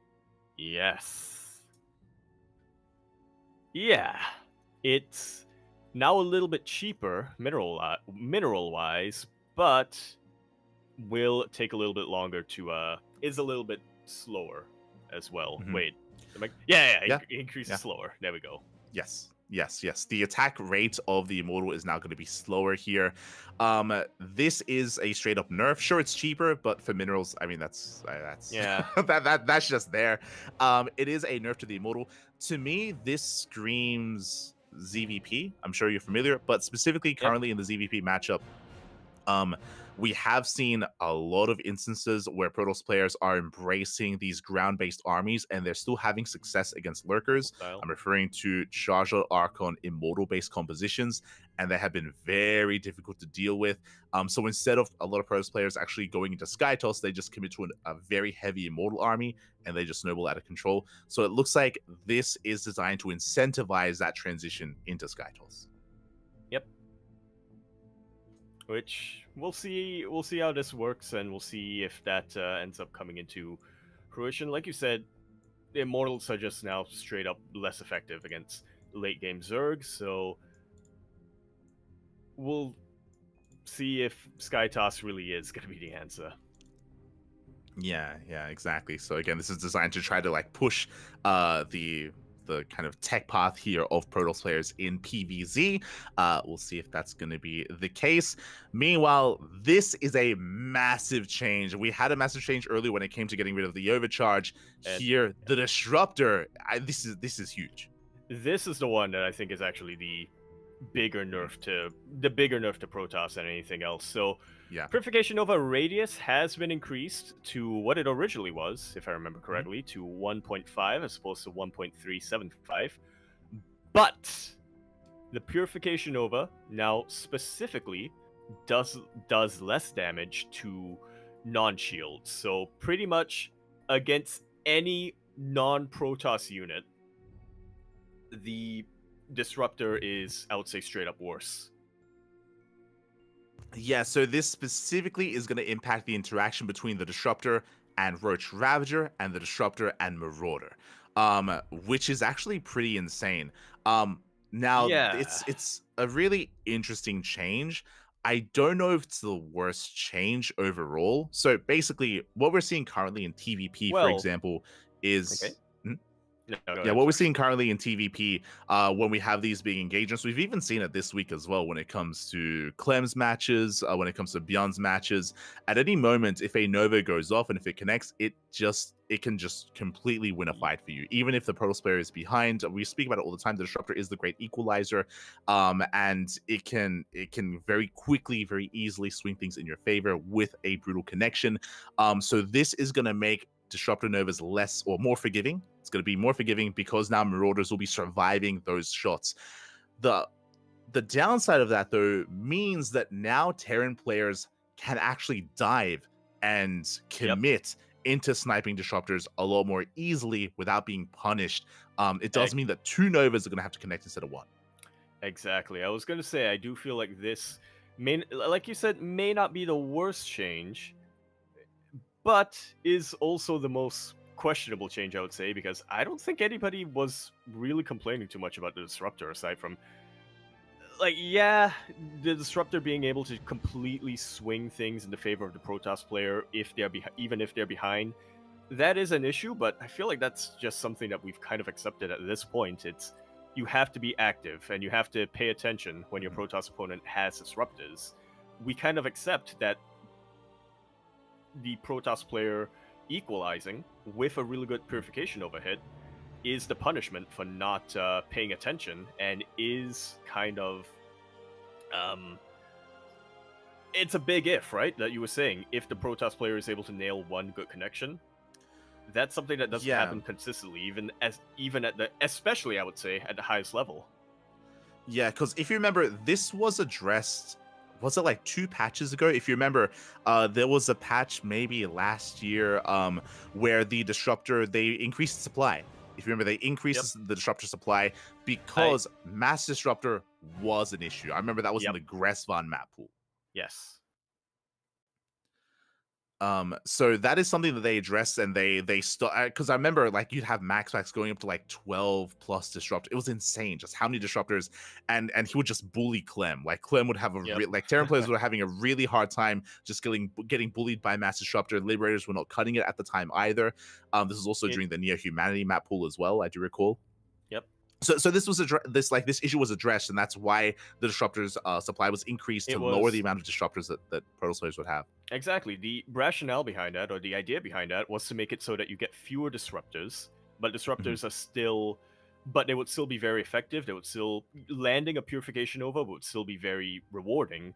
Yes. Yeah, it's now a little bit cheaper mineral-wise, but will take a little bit longer to is a little bit slower as well. Wait. Increases slower. There we go. Yes. The attack rate of the Immortal is now going to be slower here. This is a straight up nerf. Sure, it's cheaper, but for minerals, that's that's just there. It is a nerf to the Immortal. To me, this screams ZVP. I'm sure you're familiar, but specifically currently in the ZVP matchup, we have seen a lot of instances where Protoss players are embracing these ground-based armies, and they're still having success against lurkers. I'm referring to Charger, Archon, Immortal-based compositions, and they have been very difficult to deal with. So instead of a lot of Protoss players actually going into Skytoss, they just commit to a very heavy Immortal army, and they just snowball out of control. So it looks like this is designed to incentivize that transition into Skytoss. Yep. Which we'll see how this works, and we'll see if that ends up coming into fruition. Like you said, the Immortals are just now straight up less effective against late game Zerg, so we'll see if Skytoss really is going to be the answer. Yeah, exactly. So again, this is designed to try to push the kind of tech path here of Protoss players in PvZ. We'll see if that's going to be the case. Meanwhile, this is a massive change. We had a massive change earlier when it came to getting rid of the overcharge. Here, the Disruptor. This is huge. This is the one that I think is actually the bigger nerf to Protoss than anything else. So Purification Nova radius has been increased to what it originally was, if I remember correctly, to 1.5 as opposed to 1.375. But the Purification Nova now specifically does less damage to non-shields. So pretty much against any non-Protoss unit, the Disruptor is, I would say, straight up worse. Yeah, so this specifically is going to impact the interaction between the Disruptor and Roach Ravager and the Disruptor and Marauder, which is actually pretty insane. Now, it's a really interesting change. I don't know if it's the worst change overall. So basically, what we're seeing currently in TVP, for example, is... Okay. What we're seeing currently in TVP when we have these big engagements, we've even seen it this week as well when it comes to Clem's matches, when it comes to Bjorn's matches. At any moment, if a Nova goes off and if it connects, it can just completely win a fight for you. Even if the Protoss player is behind, we speak about it all the time. The Disruptor is the great equalizer, and it can very quickly, very easily swing things in your favor with a brutal connection. So this is going to make Disruptor Novas less or more forgiving. It's going to be more forgiving because now Marauders will be surviving those shots. The The downside of that, though, means that now Terran players can actually dive and commit into sniping disruptors a lot more easily without being punished. It does mean that 2 Novas are going to have to connect instead of 1. Exactly. I was going to say, I do feel like this, like you said, may not be the worst change, but is also the most questionable change, I would say, because I don't think anybody was really complaining too much about the Disruptor, aside from, like, yeah, the Disruptor being able to completely swing things in the favor of the Protoss player if they're even if they're behind. That is an issue, but I feel like that's just something that we've kind of accepted at this point. It's you have to be active and you have to pay attention when your Protoss opponent has Disruptors. We kind of accept that the Protoss player equalizing with a really good Purification overhit is the punishment for not paying attention, and is kind of it's a big if, right? That you were saying, if the Protoss player is able to nail one good connection, that's something that doesn't happen consistently, even at the, especially I would say, at the highest level. Yeah, because if you remember, this was addressed, was it like 2 patches ago? If you remember, there was a patch maybe last year where the Disruptor, they increased the supply. If you remember, they increased the Disruptor supply because Mass Disruptor was an issue. I remember that was in the Gressvan map pool. Yes. So that is something that they addressed, and they because I remember, like, you'd have max going up to like 12 plus disrupt. It was insane just how many disruptors, and he would just bully Clem. Like, Clem would have a like, Terran players were having a really hard time just getting bullied by mass disruptor. Liberators were not cutting it at the time either. This was also during the Neo Humanity map pool as well, I do recall. Yep. So this was this issue was addressed, and that's why the disruptors supply was increased to lower the amount of disruptors that Protoss players would have. Exactly. The rationale behind that, or the idea behind that, was to make it so that you get fewer disruptors, but disruptors are still, but they would still be very effective. They would still, landing a Purification over would still be very rewarding.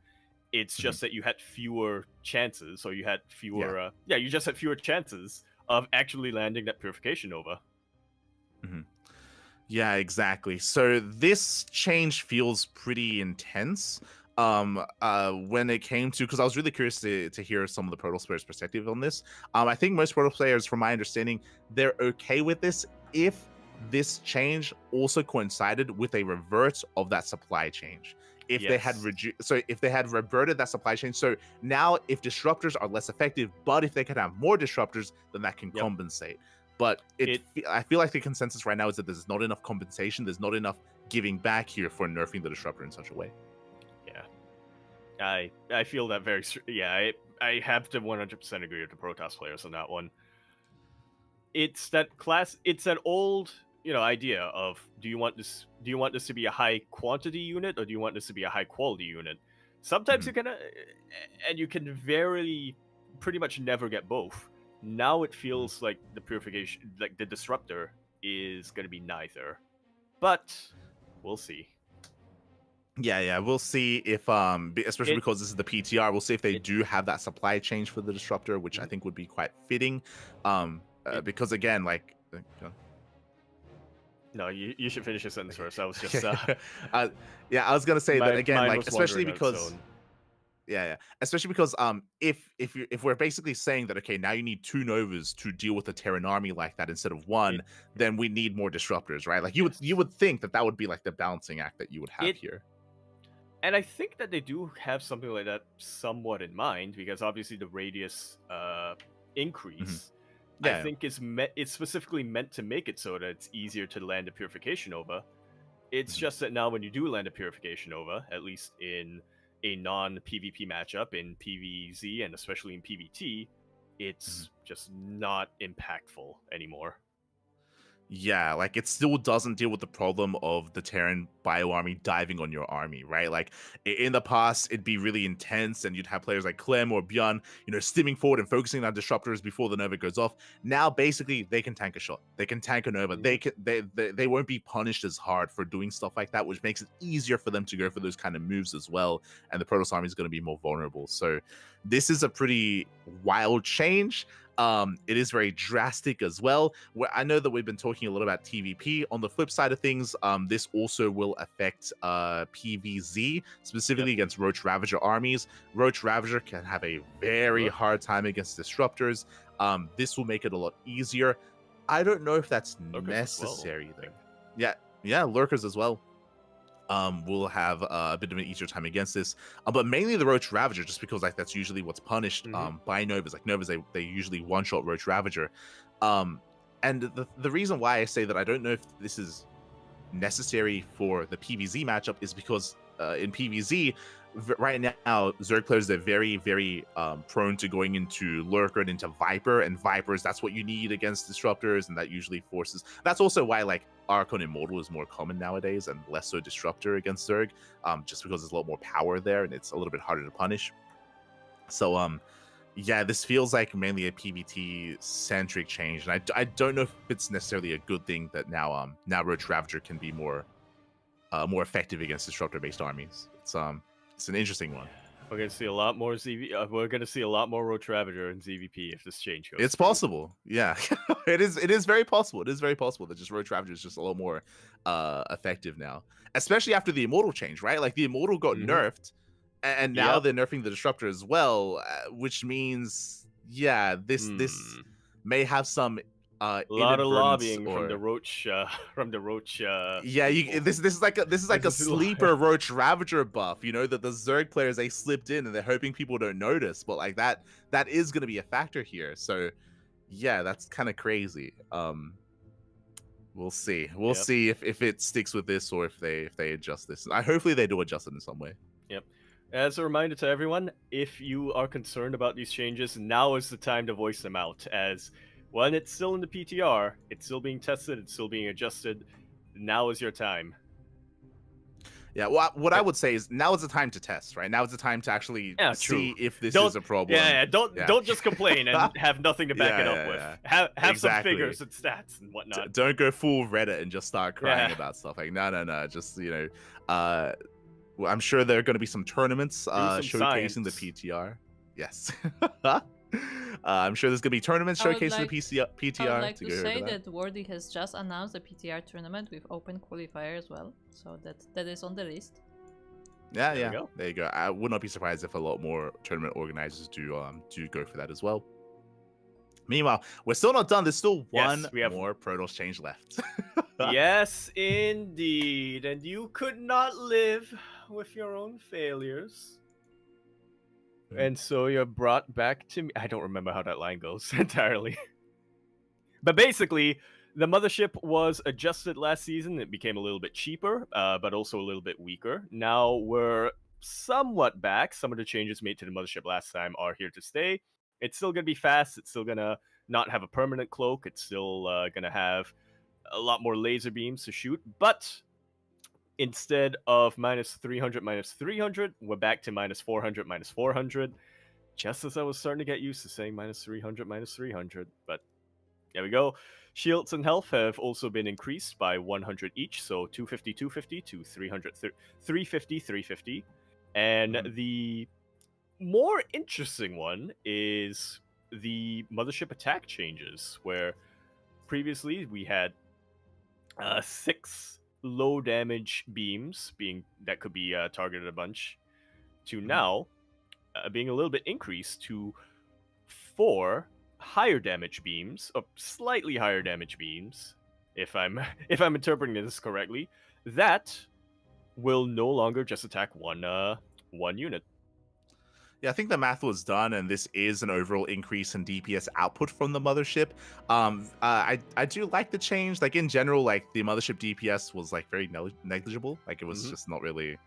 It's just that you had fewer chances, or you had fewer, you just had fewer chances of actually landing that Purification over. Yeah, exactly. So this change feels pretty intense. When it came to, because I was really curious to hear some of the Protoss players' perspective on this. I think most Protoss players, from my understanding, they're okay with this if this change also coincided with a revert of that supply change. If they had if they had reverted that supply chain, so now if disruptors are less effective, but if they could have more disruptors, then that can compensate. But I feel like the consensus right now is that there's not enough compensation. There's not enough giving back here for nerfing the disruptor in such a way. Yeah, I feel that very. Yeah, I have to 100% agree with the Protoss players on that one. It's that class. It's that old, idea of do you want this to be a high quantity unit, or do you want this to be a high quality unit? Sometimes you can, and you can pretty much never get both. Now it feels like the Purification, like the Disruptor, is going to be neither. But we'll see. Yeah, we'll see if, especially because this is the PTR, we'll see if they do have that supply change for the Disruptor, which I think would be quite fitting. Because again, like... No, you should finish your sentence first. I was just... I was going to say that again, like, especially because... Especially because if we're basically saying that, okay, now you need 2 Novas to deal with a Terran army like that instead of 1, then we need more disruptors, right? Like, you would think that would be like the balancing act that you would have here. And I think that they do have something like that somewhat in mind, because obviously the radius increase, I think it's specifically meant to make it so that it's easier to land a Purification over. It's just that now when you do land a Purification over, at least in a non-PvP matchup, in PvZ and especially in PvT, it's just not impactful anymore. Yeah, like, it still doesn't deal with the problem of the Terran bio army diving on your army, right? Like, in the past, it'd be really intense, and you'd have players like Clem or Bjorn, stimming forward and focusing on disruptors before the Nova goes off. Now, basically, they can tank a shot. They can tank a Nova. They won't be punished as hard for doing stuff like that, which makes it easier for them to go for those kind of moves as well. And the Protoss army is going to be more vulnerable. So this is a pretty wild change. It is very drastic as well. I know that we've been talking a lot about TVP. On the flip side of things, this also will affect PVZ, specifically against Roach Ravager armies. Roach Ravager can have a very hard time against disruptors. This will make it a lot easier. I don't know if that's necessary though. Yeah, lurkers as well. Will have a bit of an easier time against this, but mainly the Roach Ravager, just because like that's usually what's punished by Novas. Like Novas, they usually one-shot Roach Ravager, and the reason why I say that I don't know if this is necessary for the PVZ matchup is because in PVZ right now Zerg players, they're very prone to going into Lurker and into Viper, and Vipers, that's what you need against disruptors, and that usually forces. That's also why like Archon Immortal is more common nowadays and less so Disruptor against Zerg, just because there's a lot more power there and it's a little bit harder to punish. So yeah, this feels like mainly a PvT centric change, and I don't know if it's necessarily a good thing that now Roach Ravager can be more effective against Disruptor based armies. It's an interesting one. We're gonna see a lot more we're gonna see a lot more Roach Ravager in ZVP if this change goes. It's possible, yeah. It is very possible. It is very possible that just Roach Ravager is just a lot more effective now, especially after the Immortal change, right? Like the Immortal got nerfed, and now they're nerfing the Disruptor as well, which means this may have some a lot of lobbying from the Roach. Yeah, this is like a sleeper Roach Ravager buff. You know that the Zerg players, they slipped in and they're hoping people don't notice, but like that is going to be a factor here. So yeah, that's kind of crazy. We'll see. We'll see if it sticks with this or if they adjust this. Hopefully they do adjust it in some way. Yep. As a reminder to everyone, if you are concerned about these changes, now is the time to voice them out. As when it's still in the PTR, it's still being tested, it's still being adjusted. Now is your time. Yeah, well, what I would say is now is the time to test, right? Now is the time to actually see if this is a problem. Don't just complain and have nothing to back it up with. Have some figures and stats and whatnot. Don't go full Reddit and just start crying about stuff. Like, no. Just, well, I'm sure there are going to be some tournaments showcasing the PTR. Yes. I'm sure there's going to be tournaments showcasing the PTR. I would like to say that Wordy has just announced a PTR tournament with open qualifier as well. So that is on the list. Yeah. There you go. I would not be surprised if a lot more tournament organizers do go for that as well. Meanwhile, we're still not done. There's still one more Protoss change left. Yes, indeed. And you could not live with your own failures. And so you're brought back to me. I don't remember how that line goes entirely. But basically, the mothership was adjusted last season. It became a little bit cheaper, but also a little bit weaker. Now we're somewhat back. Some of the changes made to the mothership last time are here to stay. It's still going to be fast. It's still going to not have a permanent cloak. It's still going to have a lot more laser beams to shoot. But instead of -300, we're back to -400. Just as I was starting to get used to saying -300. But there we go. Shields and health have also been increased by 100 each. So 250 to 350. And the more interesting one is the mothership attack changes, where previously we had 6 low damage beams that could be targeted a bunch, to now being a little bit increased to 4 higher damage beams, or slightly higher damage beams, if I'm interpreting this correctly, that will no longer just attack one unit. Yeah, I think the math was done, and this is an overall increase in DPS output from the mothership. I do like the change. Like in general, like the mothership DPS was like very negligible. Like it was just not really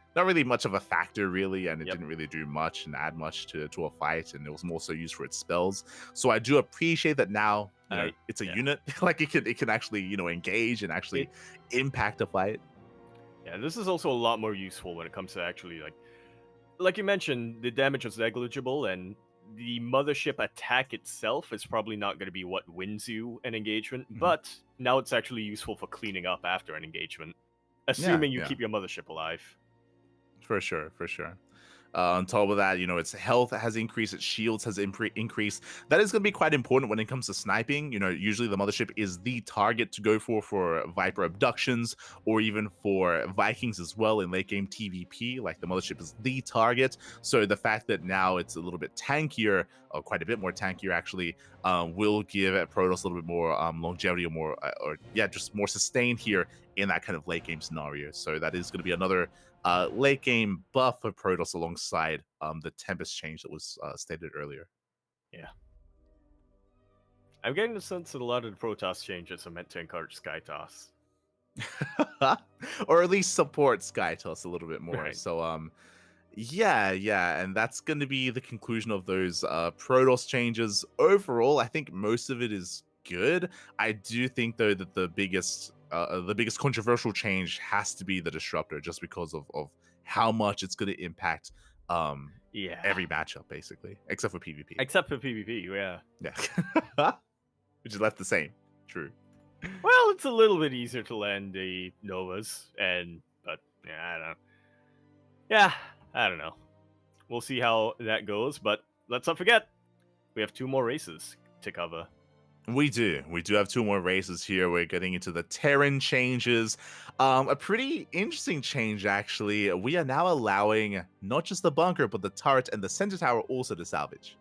much of a factor really, and it didn't really do much and add much to a fight, and it was more so used for its spells. So I do appreciate that now. It's a unit. Like it can actually engage and actually impact a fight. Yeah, this is also a lot more useful when it comes to actually like you mentioned, the damage was negligible, and the mothership attack itself is probably not going to be what wins you an engagement, but now it's actually useful for cleaning up after an engagement, assuming you keep your mothership alive. For sure. On top of that, its health has increased, its shields has increased. That is going to be quite important when it comes to sniping. Usually the mothership is the target to go for Viper abductions, or even for Vikings as well in late game TVP. Like, the mothership is the target. So the fact that now it's a little bit tankier, or quite a bit more tankier actually, will give Protoss a little bit more longevity, or just more sustain here in that kind of late game scenario. So that is going to be another late game buff for Protoss alongside the Tempest change that was stated earlier. Yeah. I'm getting the sense that a lot of the Protoss changes are meant to encourage Sky Toss. Or at least support Sky Toss a little bit more. Right. So and that's going to be the conclusion of those Protoss changes. Overall, I think most of it is good. I do think though that the biggest controversial change has to be the Disruptor, just because of how much it's going to impact every matchup, basically, except for PvP. Except for PvP, yeah. Which is left the same. True. Well, it's a little bit easier to land the Novas, but I don't know. We'll see how that goes, but let's not forget, we have 2 more races to cover. We do have 2 more races here. We're getting into the Terran changes. A pretty interesting change, actually. We are now allowing not just the bunker, but the turret and the center tower also to salvage.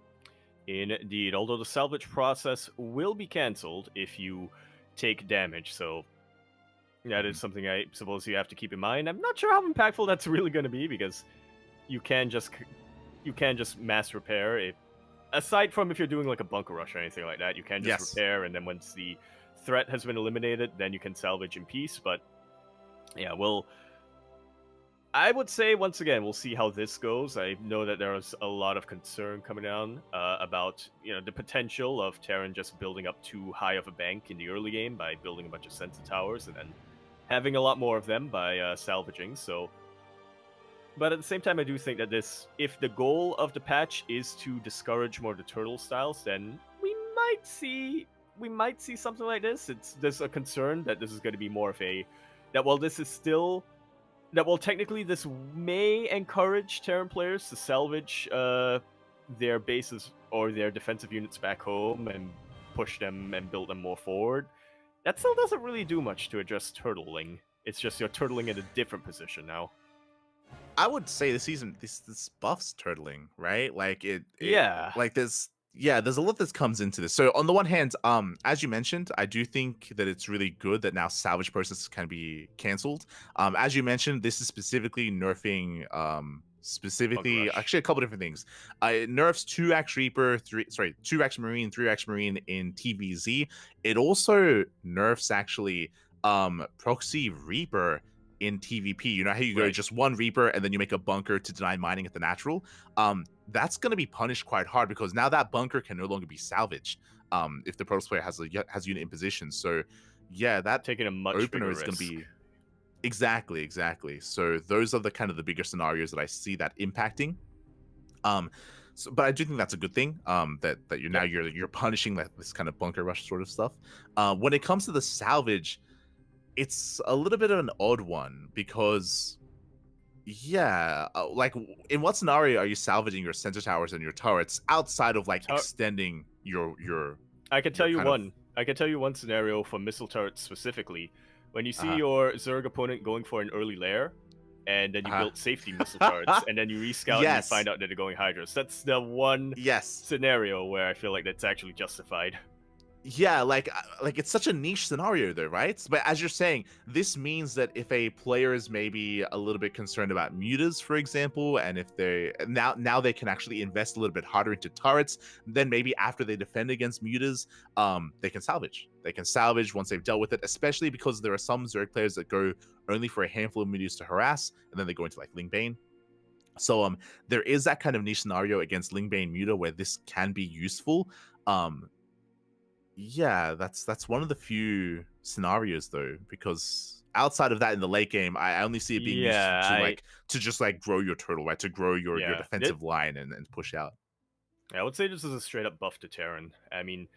Indeed, although the salvage process will be cancelled if you take damage, so that is something I suppose you have to keep in mind. I'm not sure how impactful that's really going to be, because you can just mass repair. Aside from if you're doing like a bunker rush or anything like that, you can just repair, and then once the threat has been eliminated, then you can salvage in peace. But yeah, I would say, once again, we'll see how this goes. I know that there is a lot of concern coming down about the potential of Terran just building up too high of a bank in the early game by building a bunch of sensor towers and then having a lot more of them by salvaging. So, but at the same time, I do think that if the goal of the patch is to discourage more of the turtle styles, then we might see something like this. There's a concern that this is going to be more of technically this may encourage Terran players to salvage their bases or their defensive units back home and push them and build them more forward. That still doesn't really do much to address turtling. It's just you're turtling in a different position now. I would say this buffs turtling, right? Like there's a lot that comes into this. So on the one hand, as you mentioned, I do think that it's really good that now salvage process can be cancelled. As you mentioned, this is specifically nerfing actually a couple different things. It nerfs 2x Reaper, 2x Marine, 3x Marine in TVZ. It also nerfs actually Proxy Reaper in TVP. You know how you go just 1 Reaper and then you make a bunker to deny mining at the natural? That's going to be punished quite hard, because now that bunker can no longer be salvaged if the Protoss player has unit in position. So yeah, that taking a much opener is going to be exactly. So those are the bigger scenarios that I see that impacting. But I do think that's a good thing. That you're punishing this kind of bunker rush sort of stuff. When it comes to the salvage, it's a little bit of an odd one, because like, in what scenario are you salvaging your center towers and your turrets outside of extending your I can tell you one scenario for missile turrets specifically. When you see your Zerg opponent going for an early lair, and then you build safety missile turrets, and then you rescout and you find out that they're going Hydras. That's the one scenario where I feel like that's actually justified. Yeah, like it's such a niche scenario though, right? But as you're saying, this means that if a player is maybe a little bit concerned about mutas, for example, and if they now they can actually invest a little bit harder into turrets, then maybe after they defend against mutas, they can salvage. They can salvage once they've dealt with it, especially because there are some Zerg players that go only for a handful of mutas to harass, and then they go into like Lingbane. So there is that kind of niche scenario against Lingbane Muta where this can be useful. Yeah, that's one of the few scenarios though, because outside of that in the late game, I only see it being used to just grow your turtle, right? To grow your defensive line and push out. I would say this is a straight up buff to Terran. I mean,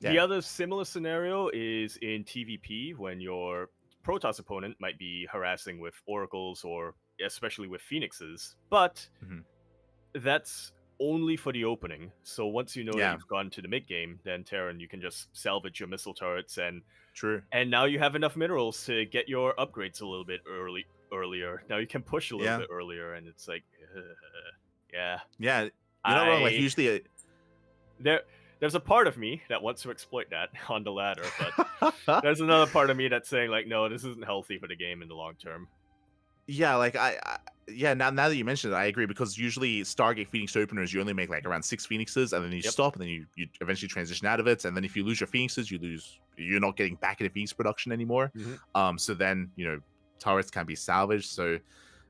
the other similar scenario is in TVP when your Protoss opponent might be harassing with oracles or especially with phoenixes, but that's only for the opening. So once you know Yeah. that you've gone to the mid game, then Terran, you can just salvage your missile turrets, and True. now you have enough minerals to get your upgrades a little bit earlier. Now you can push a little bit earlier, and it's like, yeah. Yeah, you're not wrong. Like usually, there's a part of me that wants to exploit that on the ladder, but there's another part of me that's saying like, no, this isn't healthy for the game in the long term. Yeah, like now that you mentioned it, I agree, because usually Stargate Phoenix openers, you only make like around 6 Phoenixes, and then you stop, and then you eventually transition out of it, and then if you lose your Phoenixes, you're not getting back into Phoenix production anymore. So then turrets can be salvaged. So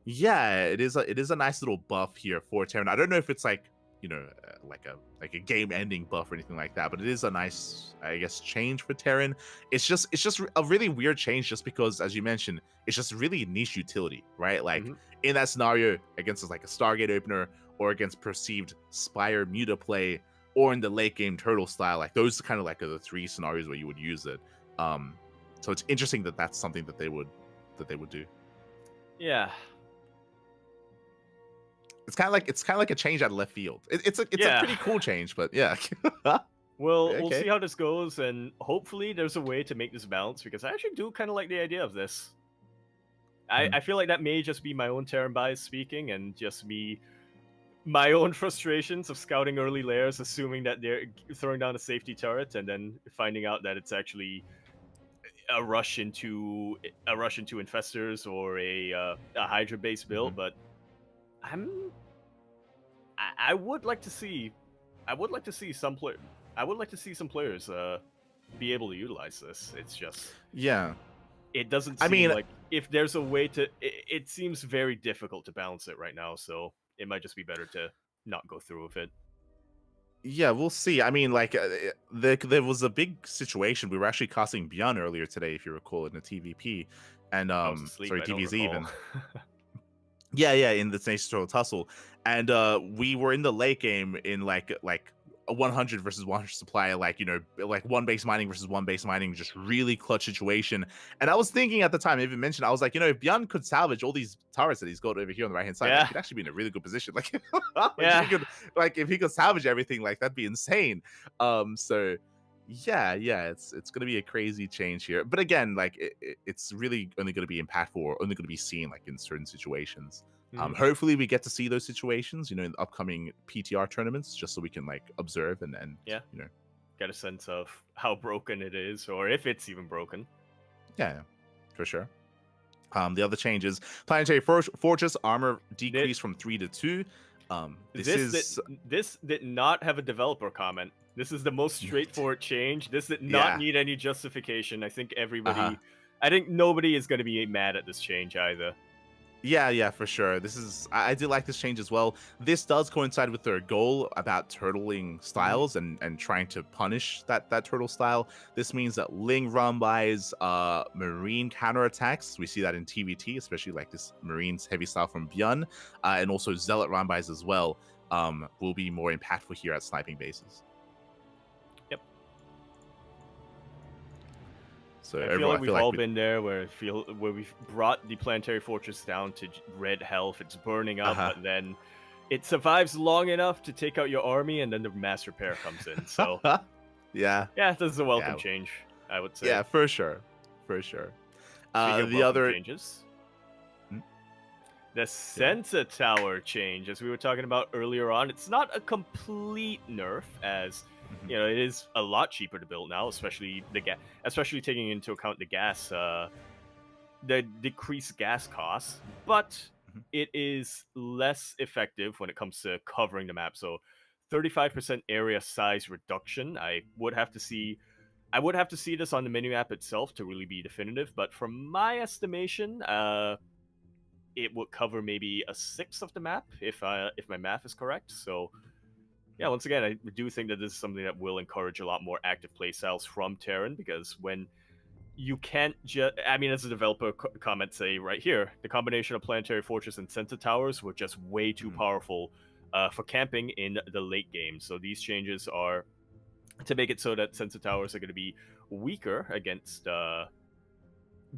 yeah, it is a nice little buff here for Terran. I don't know if it's like like a game-ending buff or anything like that, but it is a nice, I guess, change for Terran. It's just a really weird change, just because, as you mentioned, it's just really niche utility, right? Like in that scenario, against like a Stargate opener, or against perceived Spire Mutaplay, or in the late game Turtle style, like those are kind of like the 3 scenarios where you would use it. So it's interesting that that's something that they would do. Yeah. It's kind of like a change out of left field. It's a pretty cool change, but yeah. We'll see how this goes, and hopefully there's a way to make this balance, because I actually do kind of like the idea of this. I feel like that may just be my own Terran bias speaking, and just my own frustrations of scouting early layers, assuming that they're throwing down a safety turret, and then finding out that it's actually a rush into infestors or a Hydra based build. But I would like to see some players be able to utilize this. It's just it doesn't seem like if there's a way to. It seems very difficult to balance it right now, so it might just be better to not go through with it. Yeah, we'll see. I mean, like, there was a big situation. We were actually casting Beyond earlier today, if you recall, in the TVP, and TVZ even. Yeah, in the Nature Turtle Tussle, and we were in the late game in like a 100 versus 100 supply, like one base mining versus one base mining, just really clutch situation. And I was thinking at the time, I even mentioned, I was like, if Beyond could salvage all these turrets that he's got over here on the right hand side, he could actually be in a really good position. Like, if he could salvage everything, like that'd be insane. So yeah, it's gonna be a crazy change here. But again, like it's really only gonna be impactful, or only gonna be seen like in certain situations. Hopefully we get to see those situations, in the upcoming PTR tournaments, just so we can like observe and get a sense of how broken it is, or if it's even broken. Yeah, for sure. The other changes: Planetary Fortress armor decreased from 3 to 2. This did not have a developer comment. This is the most straightforward change. This did not need any justification. I think I think nobody is going to be mad at this change either. Yeah, for sure. I do like this change as well. This does coincide with their goal about turtling styles and trying to punish that turtle style. This means that Ling run-bys, Marine counterattacks, we see that in TVT, especially like this Marine's heavy style from Byun, and also Zealot run-bys as well, will be more impactful here at sniping bases. Yep. So I feel like we've all been there, where we've brought the Planetary Fortress down to red health. It's burning up, but then it survives long enough to take out your army, and then the mass repair comes in. So yeah, this is a welcome change, I would say. Yeah, for sure. The other changes. The Sensor Tower change, as we were talking about earlier on, it's not a complete nerf, as it is a lot cheaper to build now, especially taking into account the gas, the decreased gas costs. But it is less effective when it comes to covering the map. So, 35% area size reduction. I would have to see this on the menu app itself to really be definitive. But from my estimation, it would cover maybe a sixth of the map if my math is correct. So. Yeah, once again, I do think that this is something that will encourage a lot more active playstyles from Terran, because when you can't just... I mean, as a developer comment say right here, the combination of Planetary Fortress and Sensor Towers were just way too powerful for camping in the late game. So these changes are to make it so that Sensor Towers are going to be weaker against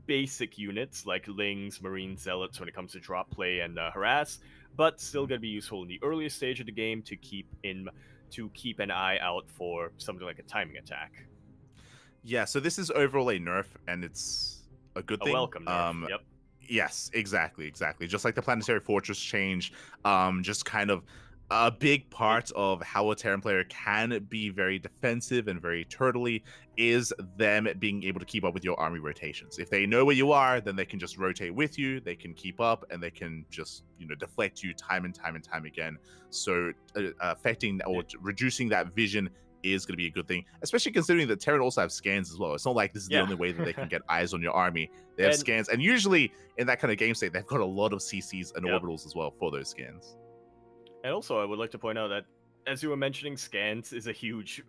basic units like Lings, Marine Zealots when it comes to drop play and harass, but still going to be useful in the earliest stage of the game to keep an eye out for something like a timing attack. Yeah, so this is overall a nerf, and it's a good thing. A welcome nerf. Yep. Yes, exactly. Just like the Planetary Fortress change, just kind of a big part of how a Terran player can be very defensive and very turtley is them being able to keep up with your army rotations. If they know where you are, then they can just rotate with you, they can keep up, and they can just, deflect you time and time again. So affecting or reducing that vision is going to be a good thing, especially considering that Terran also have scans as well. It's not like this is the only way that they can get eyes on your army. They have scans, and usually in that kind of game state, they've got a lot of CCs and orbitals as well for those scans. And also, I would like to point out that, as you were mentioning, scans is a huge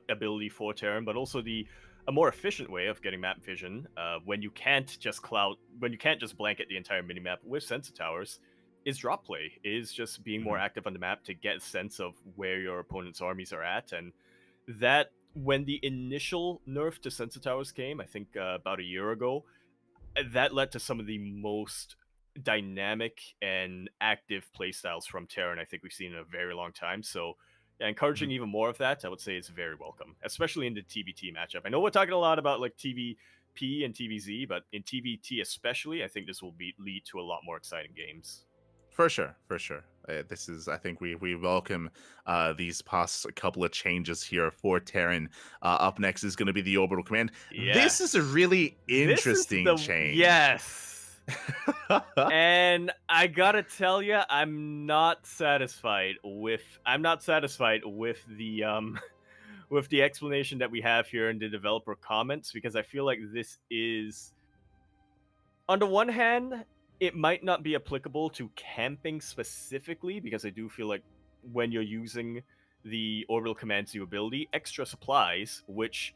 ability for Terran, but also a more efficient way of getting map vision when you can't just blanket the entire minimap with sensor towers is drop play, is just being more active on the map to get a sense of where your opponent's armies are at. And that, when the initial nerf to sensor towers came, I think about a year ago, that led to some of the most dynamic and active playstyles from Terran I think we've seen in a very long time. So encouraging even more of that, I would say, is very welcome, especially in the TVT matchup. I know we're talking a lot about like TVP and TVZ, but in TVT especially, I think this will lead to a lot more exciting games. For sure. This is, I think we welcome these past couple of changes here for Terran. Up next is going to be the Orbital Command. Yes. This is a really interesting change. Yes. And I gotta tell you, I'm not satisfied with the with the explanation that we have here in the developer comments, because I feel like this is, on the one hand, it might not be applicable to camping specifically, because I do feel like when you're using the Orbital Command's new ability, Extra Supplies, which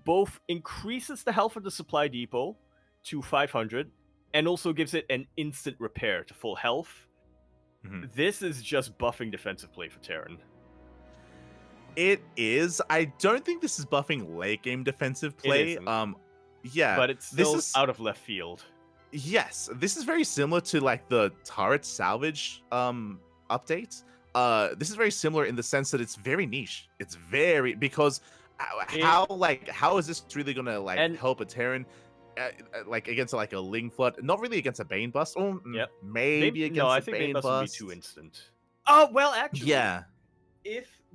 both increases the health of the supply depot to 500 and also gives it an instant repair to full health. This is just buffing defensive play for Terran. It is. I don't think this is buffing late game defensive play. Yeah, but it's still out of left field. Yes, this is very similar to like the turret salvage update. This is very similar in the sense that it's very niche. It's very, because how is this really gonna help a Terran like against like a Ling Flood? Not really against a Bane Bust. Oh, maybe against I think Bane Bust Bust would be too instant. Oh well, actually, yeah.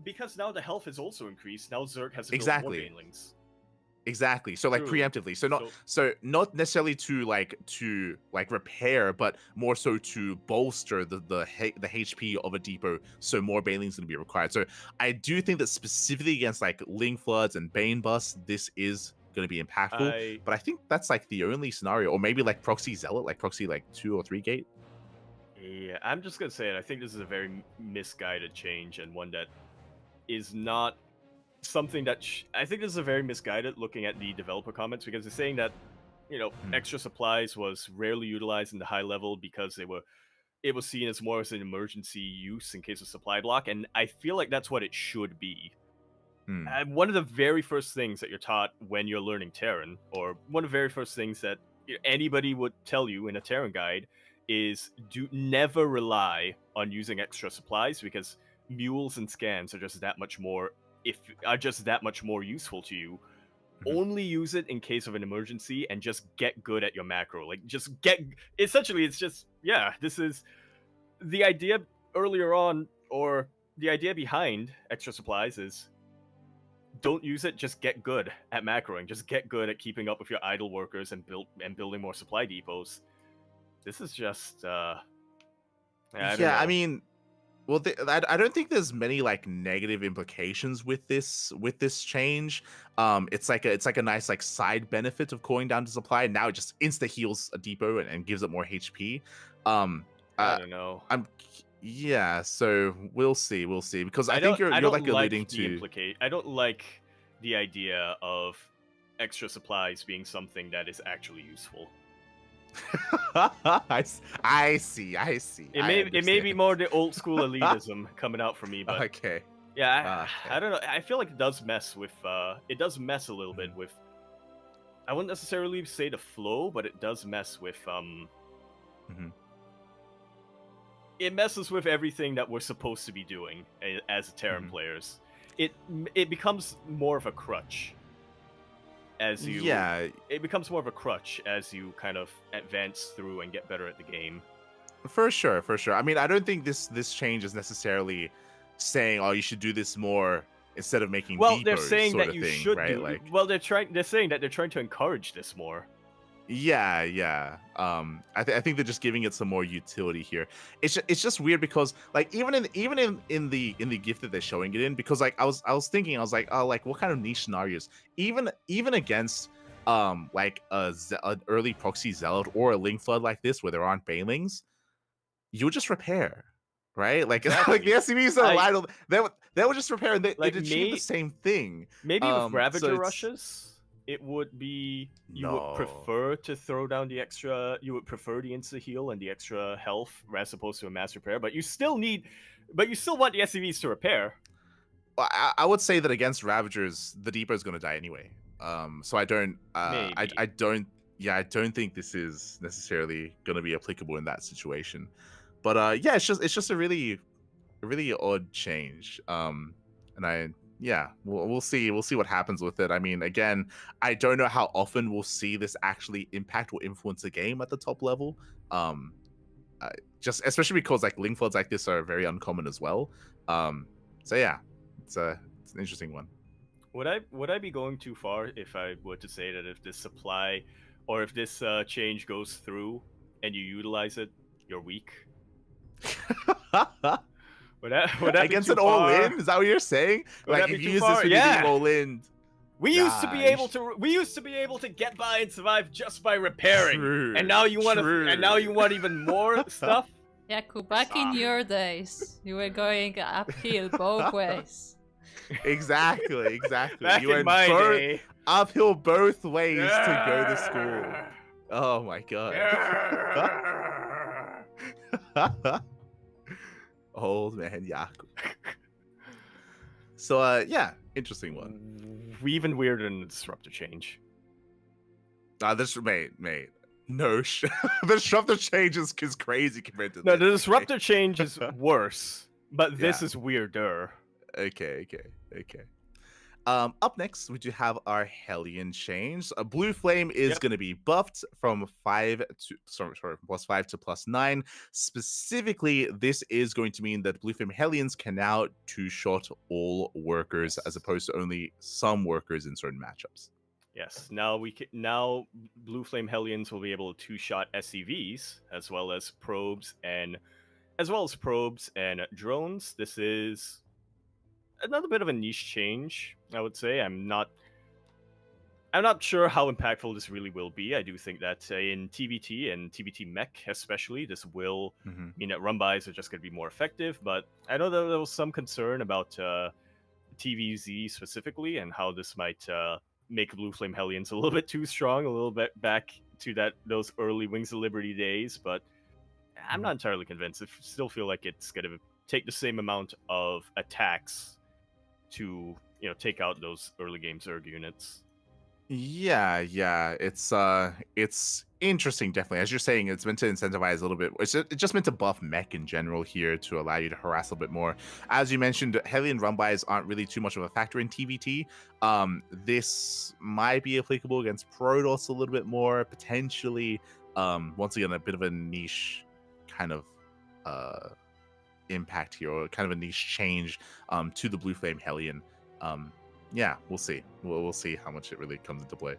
Because now the health is also increased. Now Zerg has to build more Banelings. Exactly. So like preemptively. So not necessarily to repair, but more so to bolster the HP of a depot, so more Banelings going to be required. So I do think that specifically against like Ling Floods and Bane Busts, this is going to be impactful. But I think that's like the only scenario, or maybe like Proxy Zealot, like Proxy like 2 or 3 gate. Yeah, I'm just gonna say it. I think this is a very misguided change, and one that is not something that I think this is a very misguided, looking at the developer comments, because they're saying that Extra Supplies was rarely utilized in the high level because it was seen as more as an emergency use in case of supply block, and I feel like that's what it should be. One of the very first things that you're taught when you're learning Terran, or one of the very first things that anybody would tell you in a Terran guide, is never rely on using Extra Supplies, because mules and scans are just that much more useful to you. Only use it in case of an emergency, and just get good at your macro. Essentially, it's just, this is the idea earlier on, or the idea behind Extra Supplies is, don't use it, just get good at macroing. Just get good at keeping up with your idle workers and building more supply depots. This is just I mean, well, I don't think there's many like negative implications with this change. It's like a nice like side benefit of cooling down to supply. Now it just insta heals a depot and gives it more HP. I don't know. So we'll see because I think you're like alluding to. I don't like the idea of Extra Supplies being something that is actually useful. I see. It may be more the old school elitism coming out from me, but okay. Yeah, I don't know. I feel like it does mess a little bit with. I wouldn't necessarily say the flow, but it does mess with it messes with everything that we're supposed to be doing as Terran players. It becomes more of a crutch as you it becomes more of a crutch as you kind of advance through and get better at the game. For sure. I mean, I don't think this change is necessarily saying, oh, you should do this more instead of making well, depots, they're saying sort that of you thing, should right? do Like, well, they're saying that they're trying to encourage this more. Yeah. I think they're just giving it some more utility here. It's just weird because like even in the gift that they're showing it in, because like I was thinking, I was like, oh, like what kind of niche scenarios? Even against like an early proxy zealot or a link flood like this where there aren't banelings, you would just repair, right? Like Exactly. like the SCVs are alive, they would just repair and they Like, would achieve the same thing. Maybe with Ravager so rushes, it would be you No. would prefer to throw down the extra. You would prefer the insta heal and the extra health as opposed to a mass repair. But you still want the SCVs to repair. Well, I would say that against Ravagers, the Depot is going to die anyway. So I don't. I don't. Yeah, I don't think this is necessarily going to be applicable in that situation. But yeah, it's just a really odd change. We'll see what happens with it. I mean, again, I don't know how often we'll see this actually impact or influence a game at the top level. Just especially because like link floods like this are very uncommon as well. So yeah, it's an interesting one. Would I be going too far if I were to say that if this supply or if this change goes through and you utilize it, you're weak? Would that against an all in? Is that what you're saying? Like if you use this for being all in. We used to be able to get by and survive just by repairing. True, and now you want even more stuff? Yaku, back in your days, you were going uphill both ways. Exactly. Back you in my day, uphill both ways to go to school. Oh my god. Old man Yaku. So yeah, interesting one. Even weirder than the disruptor change. This mate. No, the disruptor change is crazy compared to the disruptor change is worse, but this is weirder. Okay. Up next, we do have our Hellion change. A Blue Flame is going to be buffed from +5 to +9. Specifically, this is going to mean that Blue Flame Hellions can now two-shot all workers as opposed to only some workers in certain matchups. Yes. Now Blue Flame Hellions will be able to two-shot SCVs as well as probes and drones. This is another bit of a niche change, I would say. I'm not sure how impactful this really will be. I do think that in TBT and TBT mech especially, this will mean that run-bys are just going to be more effective, but I know that there was some concern about TVZ specifically and how this might make Blue Flame Hellions a little bit too strong, a little bit back to those early Wings of Liberty days, but I'm not entirely convinced. I still feel like it's going to take the same amount of attacks to take out those early game Zerg units. Yeah, it's interesting, definitely. As you're saying, it's meant to incentivize a little bit. It's just meant to buff mech in general here to allow you to harass a little bit more. As you mentioned, Hellion run-bys aren't really too much of a factor in TBT. This might be applicable against Protoss a little bit more, potentially. Once again, a bit of a niche kind of impact here, or kind of a niche change to the Blue Flame Hellion. Yeah, we'll see. We'll see how much it really comes into play.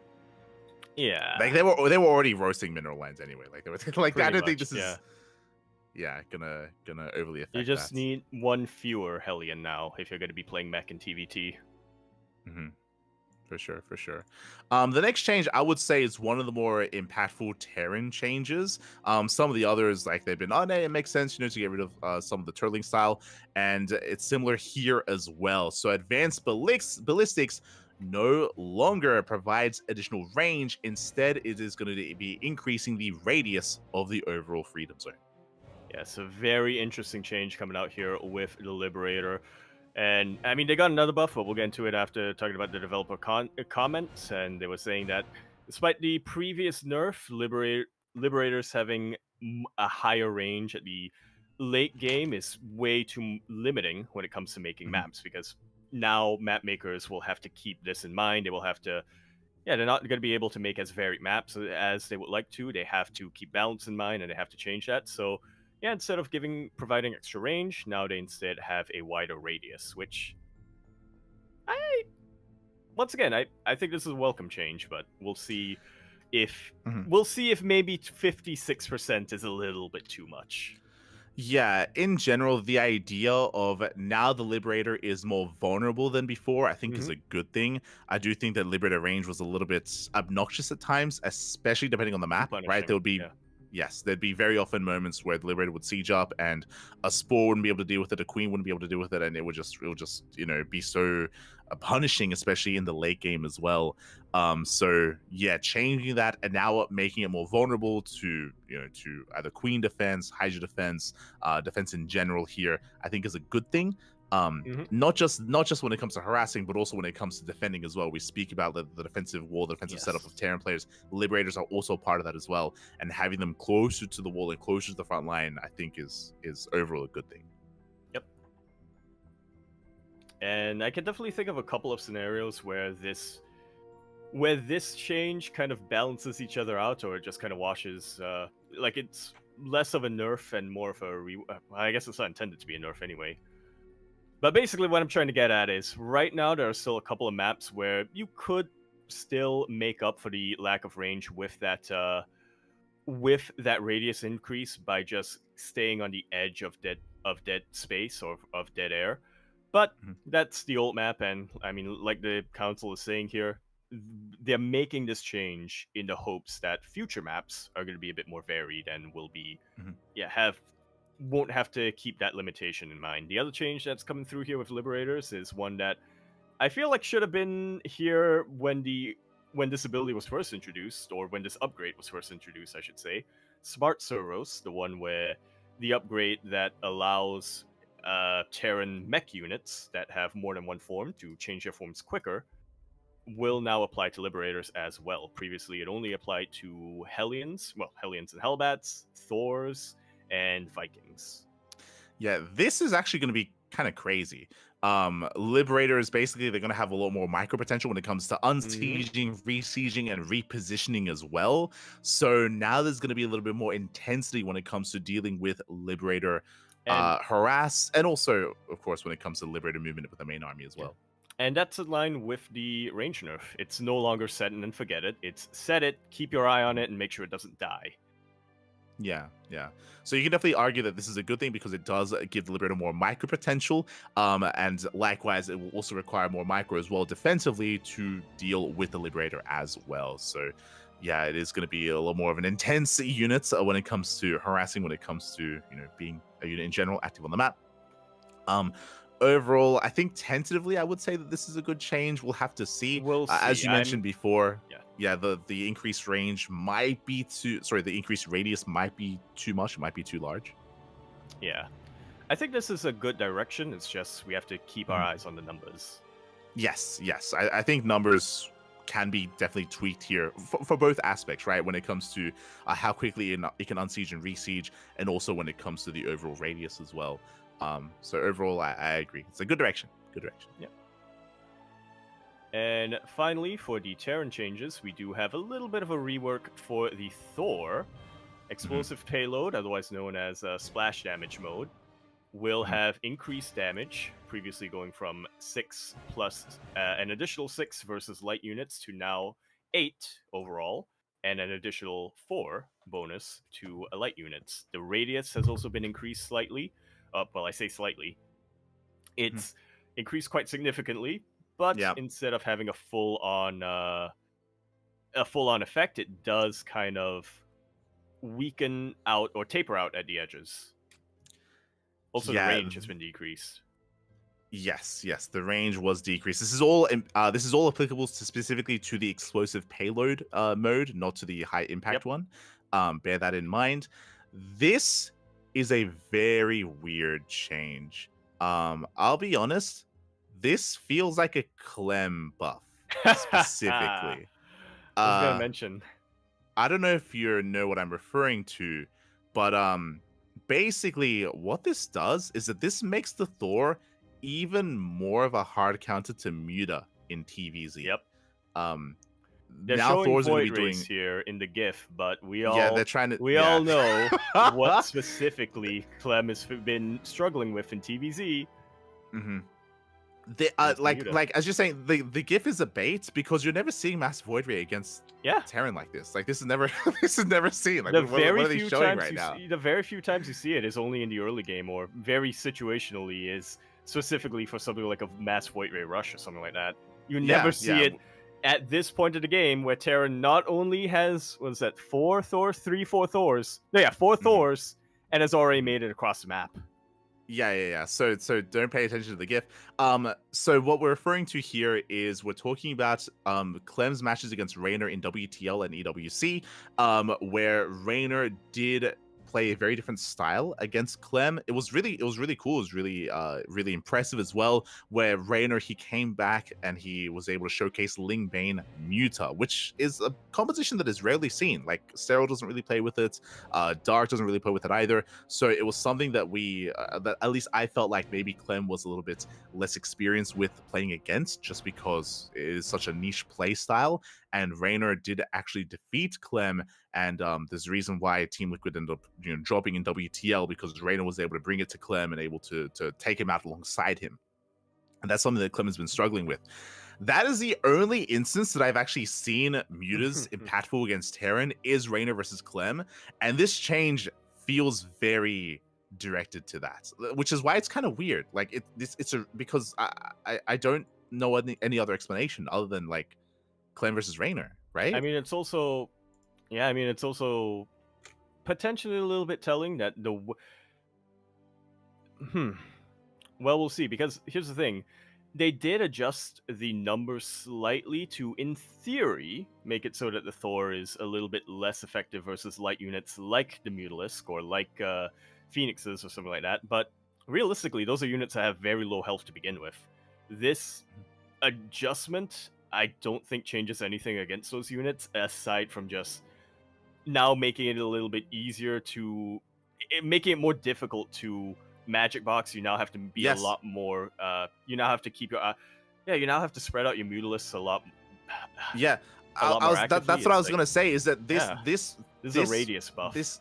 Yeah, like they were already roasting mineral lines anyway. Like they were like, I don't think this is gonna overly affect. You just need one fewer Hellion now if you're going to be playing mech in TVT. For sure. The next change I would say is one of the more impactful Terran changes. Some of the others, like they've been it makes sense, to get rid of some of the turtling style, and it's similar here as well. So advanced ballistics no longer provides additional range. Instead, it is going to be increasing the radius of the overall freedom zone. Yeah, it's a very interesting change coming out here with the Liberator. And, I mean, they got another buff, but we'll get into it after talking about the developer comments. And they were saying that despite the previous nerf, Liberators having a higher range at the late game is way too limiting when it comes to making maps, because now map makers will have to keep this in mind. They will have to, they're not going to be able to make as varied maps as they would like to. They have to keep balance in mind, and they have to change that. So yeah, instead of providing extra range, now they instead have a wider radius, which once again, I think this is a welcome change, but we'll see if maybe 56% is a little bit too much. Yeah, in general, the idea of now the Liberator is more vulnerable than before, I think is a good thing. I do think that Liberator range was a little bit obnoxious at times, especially depending on the map, right? There would be, yes, there'd be very often moments where the Liberator would siege up and a Spore wouldn't be able to deal with it, a Queen wouldn't be able to deal with it, and it would just be so punishing, especially in the late game as well. So yeah, changing that and now making it more vulnerable to to either Queen defense, Hydra defense, defense in general here, I think is a good thing. Not just when it comes to harassing, but also when it comes to defending as well. We speak about the defensive wall, the defensive setup of Terran players. Liberators are also part of that as well, and having them closer to the wall and closer to the front line, I think is overall a good thing. Yep. And I can definitely think of a couple of scenarios where this change kind of balances each other out, or it just kind of washes, like it's less of a nerf and more of a I guess it's not intended to be a nerf anyway. But basically what I'm trying to get at is, right now there are still a couple of maps where you could still make up for the lack of range with that radius increase by just staying on the edge of dead space or of dead air. But that's the old map, and I mean, like the council is saying here, they're making this change in the hopes that future maps are going to be a bit more varied and will be won't have to keep that limitation in mind. The other change that's coming through here with Liberators is one that I feel like should have been here when this ability was first introduced, or when this upgrade was first introduced, I should say. Smart Servos, the one where the upgrade that allows Terran mech units that have more than one form to change their forms quicker, will now apply to Liberators as well. Previously, it only applied to Hellions and Hellbats, Thors, and Vikings. Yeah, this is actually going to be kind of crazy. Liberators, basically, they're going to have a lot more micro potential when it comes to unsieging, resieging, and repositioning as well. So now there's going to be a little bit more intensity when it comes to dealing with Liberator harass, and also, of course, when it comes to Liberator movement with the main army as well. And that's in line with the range nerf. It's no longer set and then forget it. It's set it, keep your eye on it, and make sure it doesn't die. Yeah. So you can definitely argue that this is a good thing because it does give the Liberator more micro potential, and likewise, it will also require more micro as well defensively to deal with the Liberator as well. So yeah, it is going to be a little more of an intense unit when it comes to harassing, when it comes to being a unit in general active on the map. Overall, I think tentatively, I would say that this is a good change. We'll have to see. We'll see. As you mentioned before, the increased range might be the increased radius might be too much. It might be too large. Yeah. I think this is a good direction. It's just we have to keep our eyes on the numbers. Yes. I think numbers can be definitely tweaked here for both aspects, right? When it comes to how quickly it can unsiege and resiege, and also when it comes to the overall radius as well. So overall, I agree. It's a good direction. Yeah. And finally, for the Terran changes, we do have a little bit of a rework for the Thor. Explosive payload, otherwise known as splash damage mode, will have increased damage, previously going from 6 plus an additional 6 versus light units to now 8 overall, and an additional 4 bonus to light units. The radius has also been increased slightly. Well, I say slightly. It's increased quite significantly, but instead of having a full-on effect, it does kind of weaken out or taper out at the edges. Also, the range has been decreased. Yes, the range was decreased. This is all applicable specifically to the explosive payload mode, not to the high impact one. Bear that in mind. This is a very weird change. I'll be honest, this feels like a Clem buff specifically. I was gonna mention. I don't know if you know what I'm referring to, but basically what this does is that this makes the Thor even more of a hard counter to Muta in TVZ. Yep. They're Now showing Thor's going void to be doing rays here in the GIF, but we they're trying to all know what specifically Clem has been struggling with in TVZ. Mm-hmm. Like as you're saying, the GIF is a bait because you're never seeing Mass Void Ray against Terran like this. Like this is never seen. Like what are they showing right now? The very few times you see it is only in the early game or very situationally is specifically for something like a Mass Void Ray rush or something like that. You never see it at this point of the game where Terran not only has four Thors, 4 Thors, and has already made it across the map. Yeah. So don't pay attention to the GIF. So what we're referring to here is we're talking about Clem's matches against Raynor in WTL and EWC, where Raynor did play a very different style against Clem. It was really cool. It was really impressive as well. Where Raynor, he came back and he was able to showcase Ling Bane Muta, which is a composition that is rarely seen. Like Sterile doesn't really play with it. Dark doesn't really play with it either. So it was something that that at least I felt like maybe Clem was a little bit less experienced with playing against, just because it is such a niche play style. And Raynor did actually defeat Clem, and there's a reason why Team Liquid ended up dropping in WTL, because Raynor was able to bring it to Clem and able to take him out alongside him. And that's something that Clem has been struggling with. That is the only instance that I've actually seen Mutas impactful against Terran is Raynor versus Clem, and this change feels very directed to that, which is why it's kind of weird. Like because I don't know any other explanation other than like Clem versus Raynor, right? I mean, it's also potentially a little bit telling that well, we'll see, because here's the thing. They did adjust the numbers slightly to, in theory, make it so that the Thor is a little bit less effective versus light units like the Mutalisk or like Phoenixes or something like that. But realistically, those are units that have very low health to begin with. This adjustment, I don't think changes anything against those units, aside from just now making it a little bit easier making it more difficult to magic box. You now have to be a lot more. You now have to keep your. You now have to spread out your Mutalisks a lot. Yeah, that's what I was gonna say. Is that this is a radius buff. This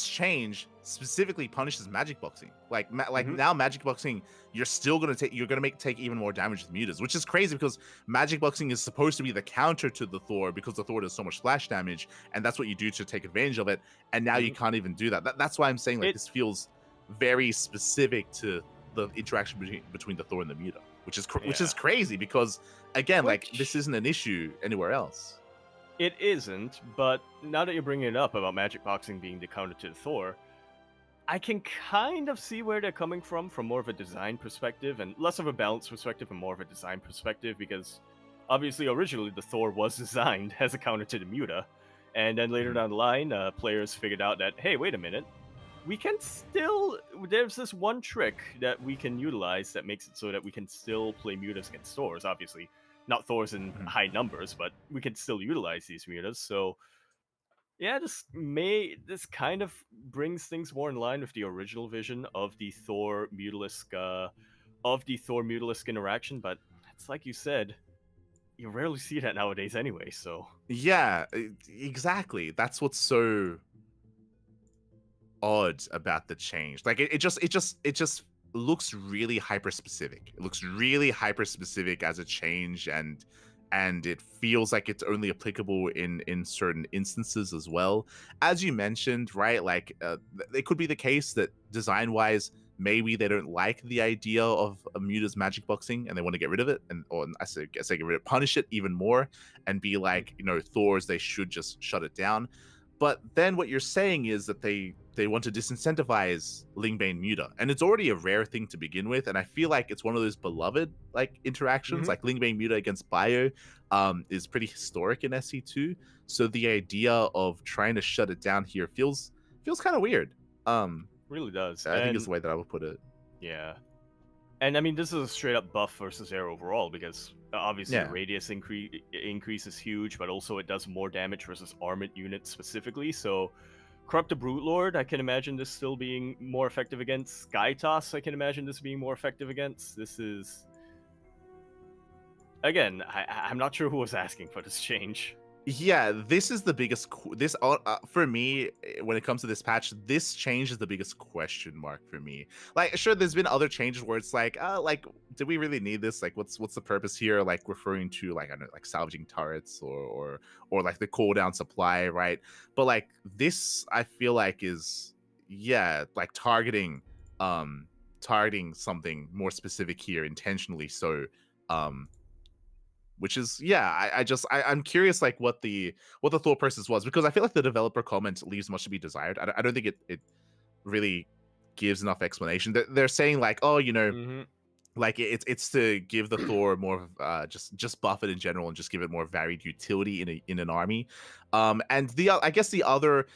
change specifically punishes magic boxing. Now magic boxing, you're gonna take even more damage with Mutas, which is crazy because magic boxing is supposed to be the counter to the Thor, because the Thor does so much splash damage, and that's what you do to take advantage of it. And now you can't even do that. That's why I'm saying this feels very specific to the interaction between the Thor and the Muta, which is crazy because again, this isn't an issue anywhere else. It isn't, but now that you're bringing it up about magic boxing being the counter to the Thor, I can kind of see where they're coming from more of a design perspective, and less of a balance perspective and more of a design perspective, because obviously originally the Thor was designed as a counter to the Muta, and then later down the line, players figured out that, hey, wait a minute, there's this one trick that we can utilize that makes it so that we can still play Mutas against Thors. Obviously, not Thors in high numbers, but we can still utilize these Mutas. So, yeah, this kind of brings things more in line with the original vision of the Thor Mutalisk interaction. But it's like you said, you rarely see that nowadays anyway. So yeah, exactly. That's what's so odd about the change. Like it just looks really hyper specific. It looks really hyper specific as a change, and it feels like it's only applicable in certain instances as well. As you mentioned, right? Like it could be the case that design wise, maybe they don't like the idea of a Muta's magic boxing and they want to get rid of it, or I guess they get rid of it, punish it even more, and be like, Thors, they should just shut it down. But then what you're saying is that they want to disincentivize Ling Bane Muta, and it's already a rare thing to begin with, and I feel like it's one of those beloved interactions. Like Ling Bane Muta against Bio is pretty historic in SC2, so the idea of trying to shut it down here feels kind of weird. Really does. I think it's the way that I would put it. Yeah. And I mean, this is a straight up buff versus air overall, because obviously the radius increase is huge, but also it does more damage versus armored units specifically. So Corrupt Brute Lord, I can imagine this still being more effective against. Sky Toss, I can imagine this being more effective against. This is... Again, I'm not sure who was asking for this change. Yeah, this is the biggest. For me, when it comes to this patch, this change is the biggest question mark for me. Like, sure, there's been other changes where it's like, did we really need this? Like, what's the purpose here? Like, referring to like, I don't know, like salvaging turrets or like the cooldown supply, right? But like this, I feel like is like targeting something more specific here intentionally. So, which is I'm curious like what the thought process was, because I feel like the developer comment leaves much to be desired. I don't think it really gives enough explanation. They're saying like, oh, like it's to give the Thor more of just buff it in general and just give it more varied utility in an army. And I guess the other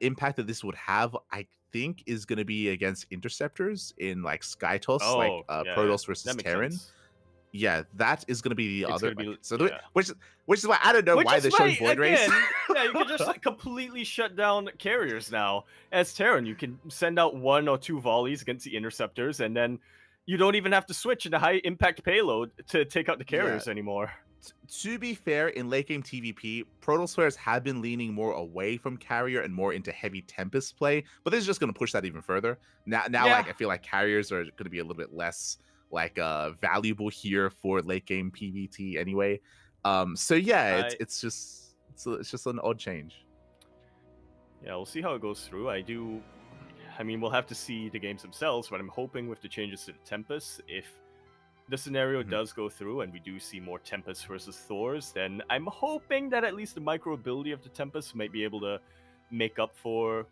impact that this would have, I think, is going to be against interceptors in like Skytos, Protoss versus Terran. Sense. Yeah, that is going to be the other. Yeah. Which is why I don't know why they're showing Void Race. Yeah, you can just like, completely shut down carriers now. As Terran, you can send out 1 or 2 volleys against the interceptors, and then you don't even have to switch into high impact payload to take out the carriers anymore. To be fair, in late game TVP, Protoss players have been leaning more away from carrier and more into heavy Tempest play, but this is just going to push that even further. Now, like I feel like carriers are going to be a little bit less like valuable here for late game PvT anyway. It's just an odd change. Yeah, we'll see how it goes through. I mean, we'll have to see the games themselves, but I'm hoping with the changes to the Tempest, if the scenario does go through and we do see more Tempest versus Thors, then I'm hoping that at least the micro ability of the Tempest might be able to make up for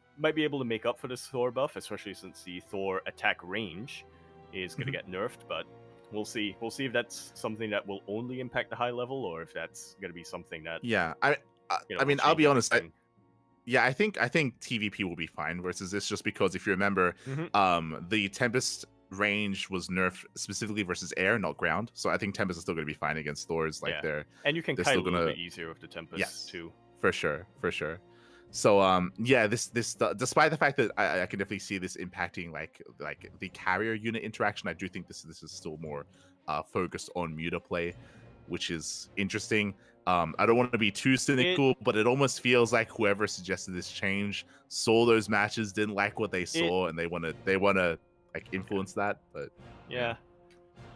this Thor buff, especially since the Thor attack range is going to get nerfed. But we'll see. We'll see if that's something that will only impact the high level, or if that's going to be something that I mean, I'll be honest. I think TVP will be fine versus this, just because if you remember, the Tempest range was nerfed specifically versus air, not ground. So I think Tempest is still going to be fine against Thors. Like and you can kite a little bit easier with the Tempest too. For sure. So this despite the fact that I can definitely see this impacting like the carrier unit interaction, I do think this is still more focused on muta play, which is interesting. I don't want to be too cynical, but it almost feels like whoever suggested this change saw those matches, didn't like what they saw, and they want to like influence that. But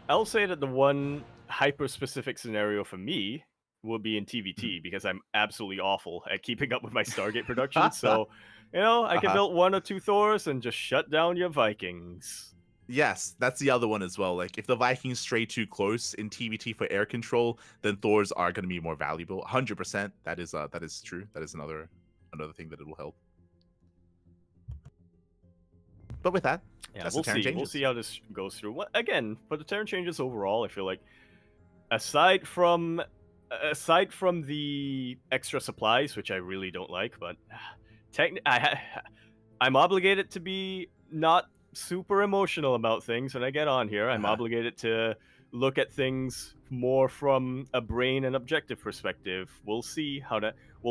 I'll say that the one hyper specific scenario for me will be in TVT, because I'm absolutely awful at keeping up with my Stargate production. So, I can build 1 or 2 Thors and just shut down your Vikings. Yes, that's the other one as well. Like, if the Vikings stray too close in TVT for air control, then Thors are going to be more valuable. 100%. That is true. That is another thing that it will help. But with that, we'll see. We'll see how this goes through. Again, for the Terran changes overall, I feel like aside from the extra supplies, which I really don't like, but I'm obligated to be not super emotional about things when I get on here. I'm obligated to look at things more from a brain and objective perspective. We'll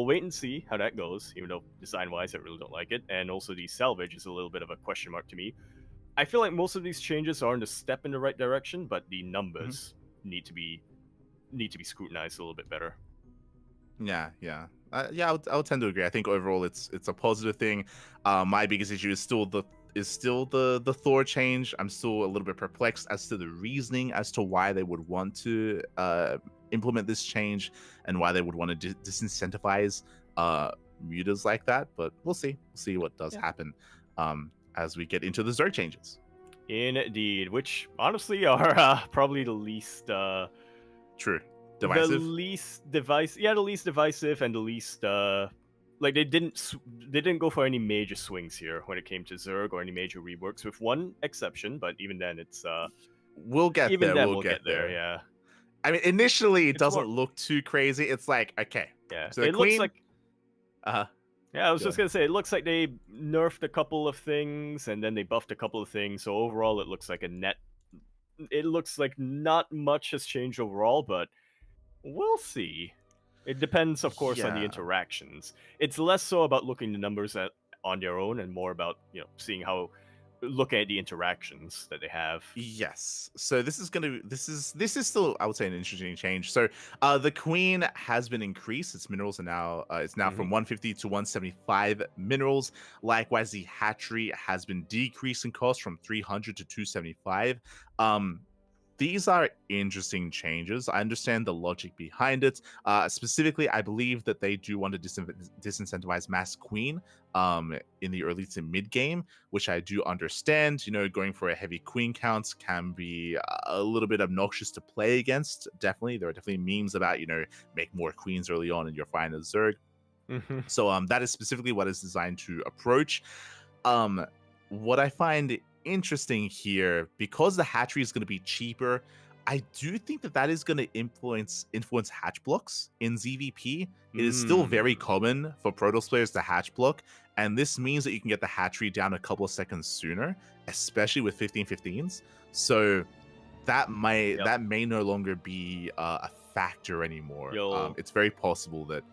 wait and see how that goes, even though design-wise I really don't like it. And also the salvage is a little bit of a question mark to me. I feel like most of these changes are in a step in the right direction, but the numbers need to be scrutinized a little bit better. I'll tend to agree. I think overall it's a positive thing. My biggest issue is still the Thor change. I'm still a little bit perplexed as to the reasoning as to why they would want to implement this change and why they would want to disincentivize mutas like that. But we'll see what does happen as we get into the Zerg changes. Indeed, which honestly are probably the least true divisive. The least divisive and the least like they didn't go for any major swings here when it came to Zerg, or any major reworks, with one exception. But even then, it's we'll get there. Yeah. I mean, initially it doesn't look too crazy. It's like, okay, so it looks like I was just gonna say, it looks like they nerfed a couple of things and then they buffed a couple of things. So overall, it looks like it looks like not much has changed overall, but we'll see. It depends, of course, on the interactions. It's less so about looking the numbers on their own and more about seeing how looking at the interactions that they have. Yes. So this is still, I would say, an interesting change. So the queen has been increased. Its minerals are now from 150 to 175 minerals. Likewise, the hatchery has been decreased in cost from 300 to 275. These are interesting changes. I understand the logic behind it. Specifically, I believe that they do want to disincentivize mass queen in the early to mid game, which I do understand. Going for a heavy queen count can be a little bit obnoxious to play against. Definitely, there are definitely memes about make more queens early on and you're fine as Zerg. So that is specifically what it's designed to approach. What I find interesting here, because the hatchery is going to be cheaper, I do think that is going to influence hatch blocks in ZVP. It is still very common for Protoss players to hatch block, and this means that you can get the hatchery down a couple of seconds sooner, especially with 15-15s. So that may no longer be a factor anymore. It's very possible that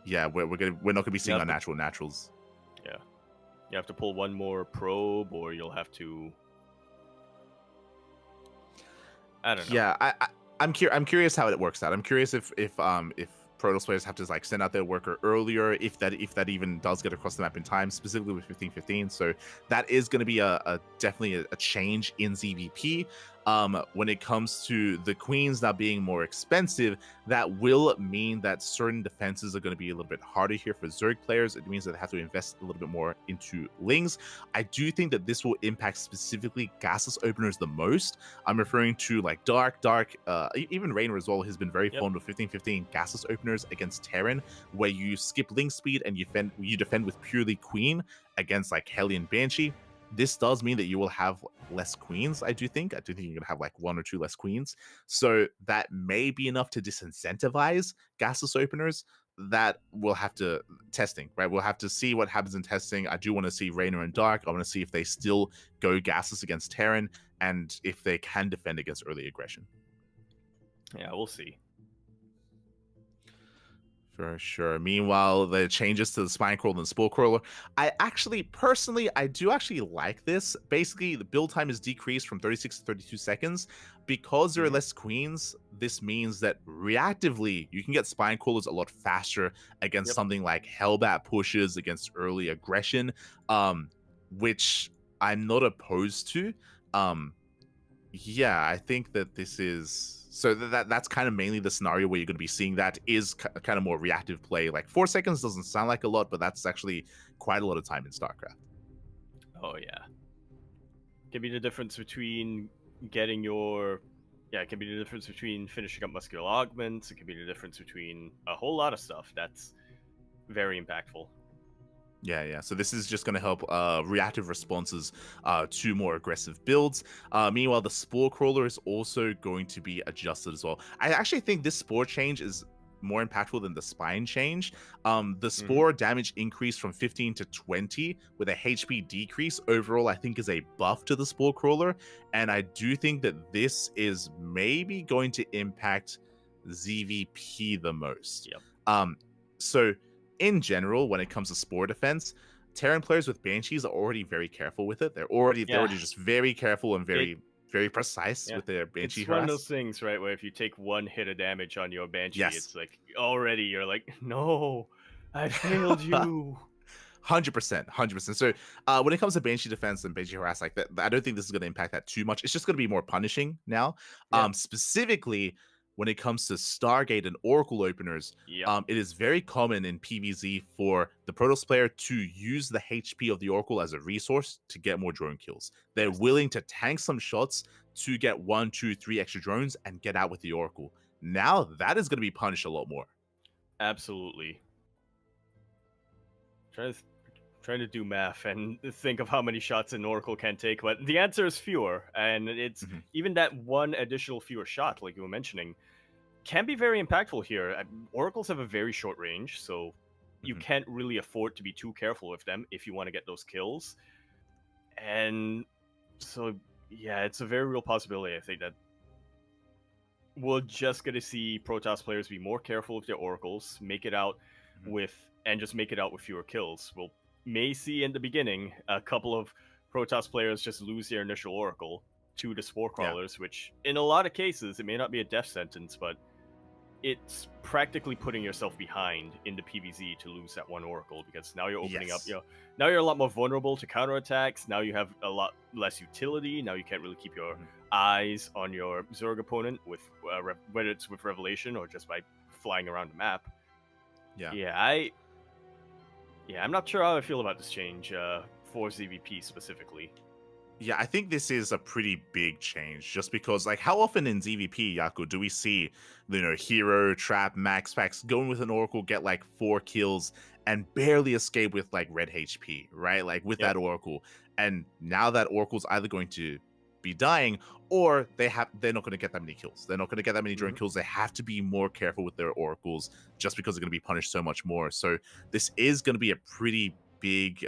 we're not going to be seeing our natural naturals. Yeah. You have to pull one more probe, or you'll have to. I don't know. Yeah, I'm curious how it works out. I'm curious if Protoss players have to send out their worker earlier, if that even does get across the map in time, specifically with 15-15. So that is going to be definitely a change in ZVP. When it comes to the queens now being more expensive, that will mean that certain defenses are going to be a little bit harder here for Zerg players. It means that they have to invest a little bit more into Lings. I do think that this will impact specifically gasless openers the most. I'm referring to Dark, even Rainer as well has been very fond of 15-15 gasless openers against Terran, where you skip Ling speed and you defend with purely Queen against Hellion Banshee. This does mean that you will have less queens, I do think. I do think you're going to have one or two less queens. So that may be enough to disincentivize gasless openers. That we'll have to testing, right? We'll have to see what happens in testing. I do want to see Rainer and Dark. I want to see if they still go gasless against Terran and if they can defend against early aggression. Yeah, we'll see. For sure. Meanwhile, the changes to the Spine Crawler and Spore Crawler, I do actually like this. Basically, the build time is decreased from 36 to 32 seconds. Because there are less queens, this means that reactively, you can get Spine Crawlers a lot faster against something like Hellbat pushes, against early aggression, which I'm not opposed to. I think that this is... So that's kind of mainly the scenario where you're going to be seeing that is kind of more reactive play. 4 seconds doesn't sound like a lot, but that's actually quite a lot of time in StarCraft. Oh, yeah. Can be the difference between getting your... Yeah, it can be the difference between finishing up muscular augments. It can be the difference between a whole lot of stuff. That's very impactful. Yeah. So this is just going to help reactive responses to more aggressive builds. Meanwhile, the Spore Crawler is also going to be adjusted as well. I actually think this Spore change is more impactful than the Spine change. The Spore damage increase from 15 to 20 with a HP decrease overall, I think, is a buff to the Spore Crawler. And I do think that this is maybe going to impact ZVP the most. So in general, when it comes to Spore defense, Terran players with Banshees are already very careful with it. They're already just very careful and very precise with their Banshee It's harass. one of those things, right, where if you take one hit of damage on your Banshee, it's already you're like, no, I failed you. 100%. So when it comes to Banshee defense and Banshee harass, that, I don't think this is going to impact that too much. It's just going to be more punishing now. Specifically, when it comes to Stargate and Oracle openers, it is very common in PvZ for the Protoss player to use the HP of the Oracle as a resource to get more drone kills. They're willing to tank some shots to get 1, 2, 3 extra drones and get out with the Oracle. Now that is going to be punished a lot more. Absolutely. Trying to do math and think of how many shots an Oracle can take, but the answer is fewer, and it's even that one additional fewer shot, like you were mentioning, can be very impactful here. Oracles have a very short range, so you can't really afford to be too careful with them if you want to get those kills. And so, it's a very real possibility, I think, that we're just going to see Protoss players be more careful with their Oracles, make it out with fewer kills. We'll may see in the beginning a couple of Protoss players just lose their initial Oracle to the Spore Crawlers, which in a lot of cases, it may not be a death sentence, but it's practically putting yourself behind in the PvZ to lose that one Oracle, because now you're opening up, now you're a lot more vulnerable to counterattacks. Now you have a lot less utility. Now you can't really keep your eyes on your Zerg opponent with whether it's with Revelation or just by flying around the map. I'm not sure how I feel about this change for ZVP specifically. Yeah, I think this is a pretty big change, just because, like, how often in ZVP, Yaku, do we see, hero, trap, max packs going with an Oracle, get like 4 kills and barely escape with like red HP, right? Like with that Oracle. And now that Oracle's either going to be dying, or they're not going to get that many kills. They're not going to get that many drone kills. They have to be more careful with their Oracles, just because they're going to be punished so much more. So this is going to be a pretty big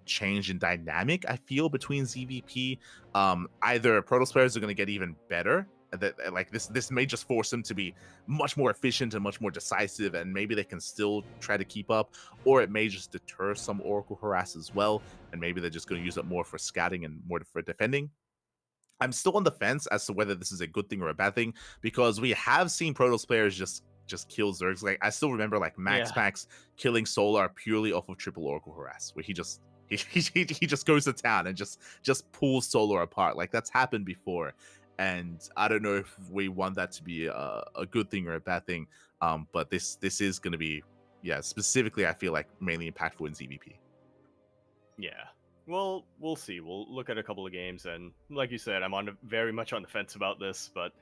change in dynamic, I feel, between ZVP. Either Protoss players are going to get even better, that like this may just force them to be much more efficient and much more decisive, and maybe they can still try to keep up, or it may just deter some Oracle harass as well, and maybe they're just going to use it more for scouting and more for defending. I'm still on the fence as to whether this is a good thing or a bad thing, because we have seen Protoss players just kill Zergs. Like, I still remember like Max Pax killing Solar purely off of triple Oracle harass, where he just goes to town and just pulls Solar apart. Like, that's happened before, and I don't know if we want that to be a good thing or a bad thing. But this is going to be, specifically, I feel like mainly impactful in ZVP. Yeah. Well, we'll see. We'll look at a couple of games, and like you said, I'm very much on the fence about this, but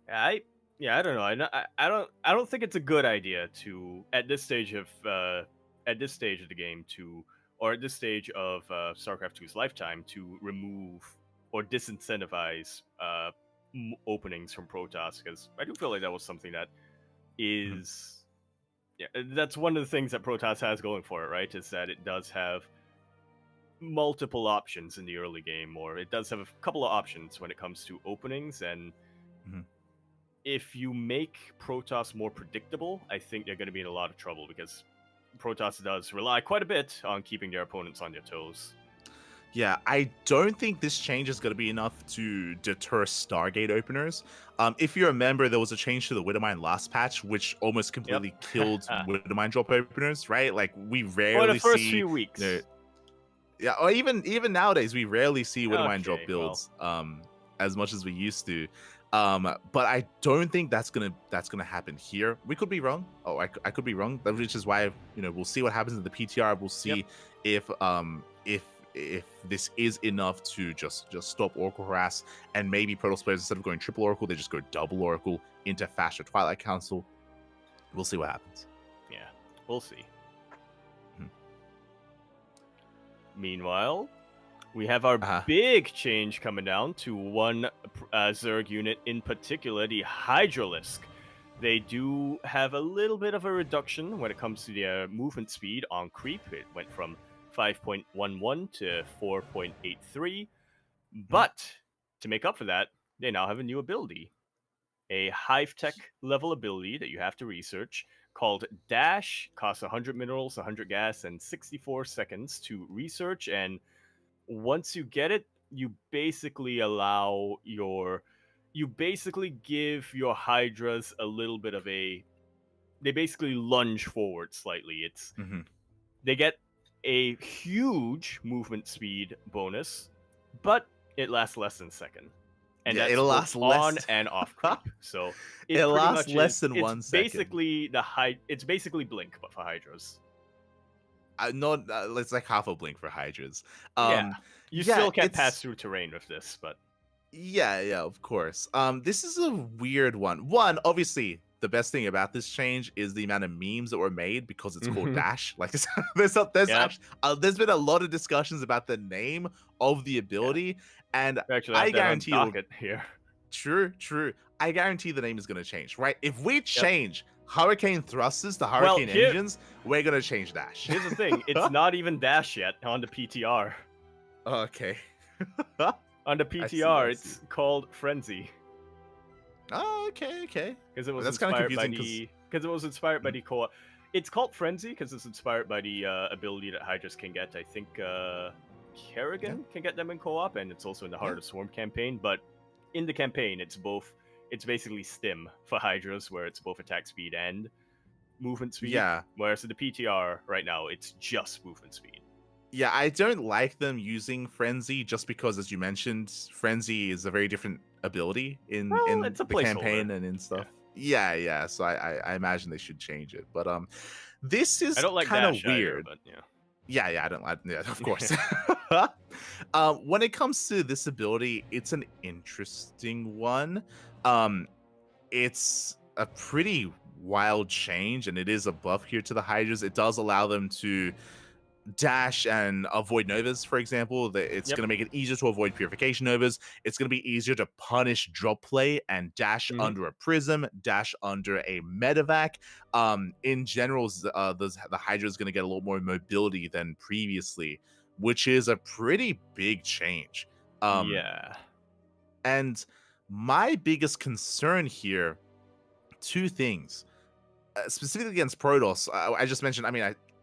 I don't know. I don't think it's a good idea to at this stage of the game or at this stage of StarCraft 2's lifetime to remove or disincentivize openings from Protoss, because I do feel like that was something that is that's one of the things that Protoss has going for it, right? Is that it does have multiple options in the early game, or it does have a couple of options when it comes to openings, and if you make Protoss more predictable, I think they're going to be in a lot of trouble, because Protoss does rely quite a bit on keeping their opponents on their toes. Yeah, I don't think this change is going to be enough to deter Stargate openers. If you remember, there was a change to the Widowmine last patch, which almost completely killed Widowmine drop openers, right? Like, we rarely the first few weeks. Yeah, or even nowadays, we rarely see Widowmine drop builds as much as we used to. But I don't think that's gonna happen here. We could be wrong. I could be wrong. Which is why we'll see what happens in the PTR. We'll see if this is enough to just stop Oracle harass, and maybe Protoss players, instead of going triple Oracle, they just go double Oracle into faster Twilight Council. We'll see what happens. Yeah, we'll see. Meanwhile, we have our big change coming down to one Zerg unit in particular, the Hydralisk. They do have a little bit of a reduction when it comes to their movement speed on creep. It went from 5.11 to 4.83. But to make up for that, they now have a new ability. A Hive Tech level ability that you have to research, called Dash. Costs 100 minerals, 100 gas, and 64 seconds to research. And once you get it, you basically give your Hydras a little bit of they basically lunge forward slightly. It's they get a huge movement speed bonus, but it lasts less than a second. And it'll last on and off creep. So it lasts less than 1 second. Basically it's basically Blink, but for Hydras. It's like half a Blink for Hydras. You still can't pass through terrain with this, but yeah, of course. This is a weird one. Obviously, the best thing about this change is the amount of memes that were made because it's called Dash. Like, there's been a lot of discussions about the name of the ability, and I guarantee it here. True. I guarantee the name is going to change, right? If we change Hurricane Thrusters to Hurricane Engines, we're going to change Dash. Here's the thing. It's not even Dash yet on the PTR. Okay. On the PTR, it's called Frenzy. Oh, okay. Because it was inspired by the core. It's called Frenzy because it's inspired by the ability that Hydras can get. I think Kerrigan can get them in co-op, and it's also in the Heart of Swarm campaign. But in the campaign, it's basically Stim for Hydras, where it's both attack speed and movement speed. Yeah. Whereas in the PTR right now, it's just movement speed. Yeah, I don't like them using Frenzy just because, as you mentioned, Frenzy is a very different ability in it's a the campaign and in stuff. Yeah. So I imagine they should change it. But this is kind of weird. But Yeah, I don't like. Yeah, of course. When it comes to this ability, it's an interesting one. It's a pretty wild change, and it is a buff here to the Hydras. It does allow them to dash and avoid novas, for example. It's going to make it easier to avoid purification novas. It's going to be easier to punish drop play and dash under a prism, dash under a medevac. In general, the Hydra is going to get a lot more mobility than previously, which is a pretty big change. And my biggest concern here, two things. Specifically against Protoss, I just mentioned,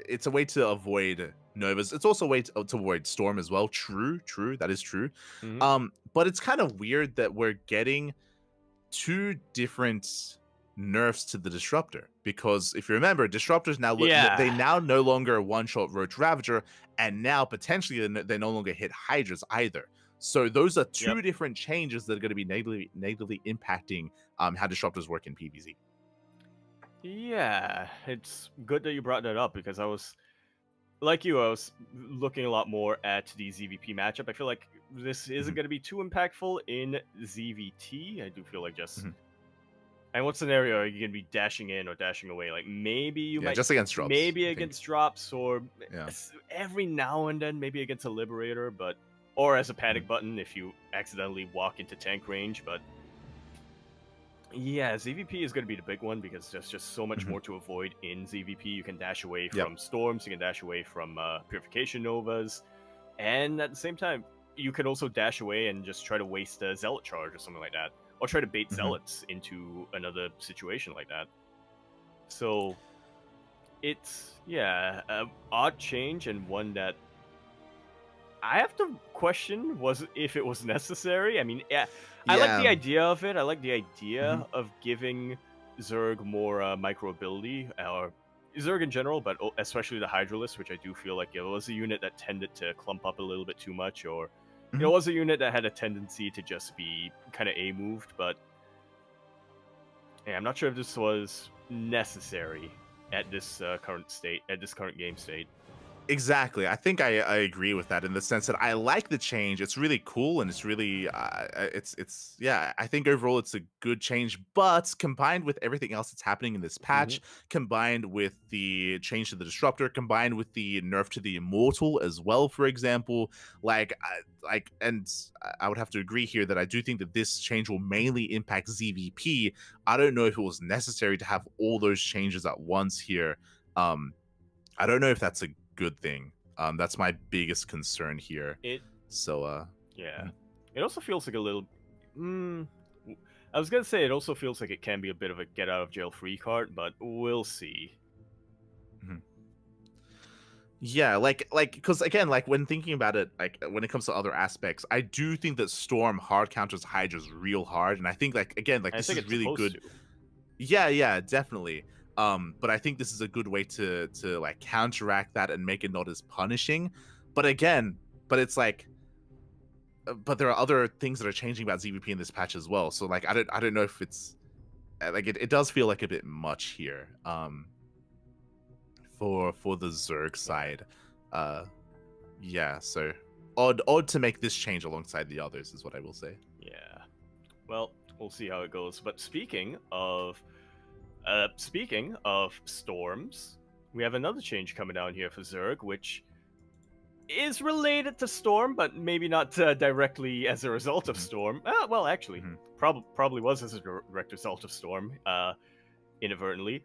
it's a way to avoid novas. It's also a way to avoid storm as well. True, that is true. But it's kind of weird that we're getting two different nerfs to the Disruptor, because if you remember, Disruptors now they now no longer one-shot Roach Ravager, and now potentially they no longer hit Hydras either. So those are two different changes that are going to be negatively impacting how Disruptors work in PvZ. Yeah, it's good that you brought that up, because I was looking a lot more at the ZVP matchup. I feel like this isn't going to be too impactful in ZVT. I do feel like just... And what scenario are you going to be dashing in or dashing away? Like, maybe you might... just against drops. Maybe against drops, or every now and then, maybe against a Liberator, or as a panic button if you accidentally walk into tank range, but... Yeah, ZVP is going to be the big one, because there's just so much more to avoid in ZVP. You can dash away from storms, you can dash away from purification novas, and at the same time, you can also dash away and just try to waste a zealot charge or something like that, or try to bait zealots into another situation like that. So it's an odd change, and one that I have to question if it was necessary. I mean, I like the idea of it. I like the idea of giving Zerg more micro ability, or Zerg in general, but especially the Hydralisk, which I do feel like it was a unit that tended to clump up a little bit too much, or it was a unit that had a tendency to just be kind of A-moved, but I'm not sure if this was necessary at this current game state. Exactly. I think I agree with that, in the sense that I like the change. It's really cool, and it's really I think overall it's a good change, but combined with everything else that's happening in this patch, combined with the change to the Disruptor, combined with the nerf to the Immortal as well, for example, and I would have to agree here that I do think that this change will mainly impact ZVP. I don't know if it was necessary to have all those changes at once here. I don't know if that's a good thing. That's my biggest concern here. It also feels like a little I was gonna say it also feels like it can be a bit of a get out of jail free card, but we'll see. Because again, when thinking about it, when it comes to other aspects, I do think that Storm hard counters Hydra's real hard, and I think this is really good. Yeah, definitely. But I think this is a good way to counteract that and make it not as punishing. But there are other things that are changing about ZVP in this patch as well. So I don't know if it's it does feel like a bit much here. For the Zerg side, so odd to make this change alongside the others is what I will say. Yeah, well, we'll see how it goes. But speaking of storms, we have another change coming down here for Zerg, which is related to Storm, but maybe not directly as a result of Storm. Well, actually, probably was as a direct result of Storm, inadvertently.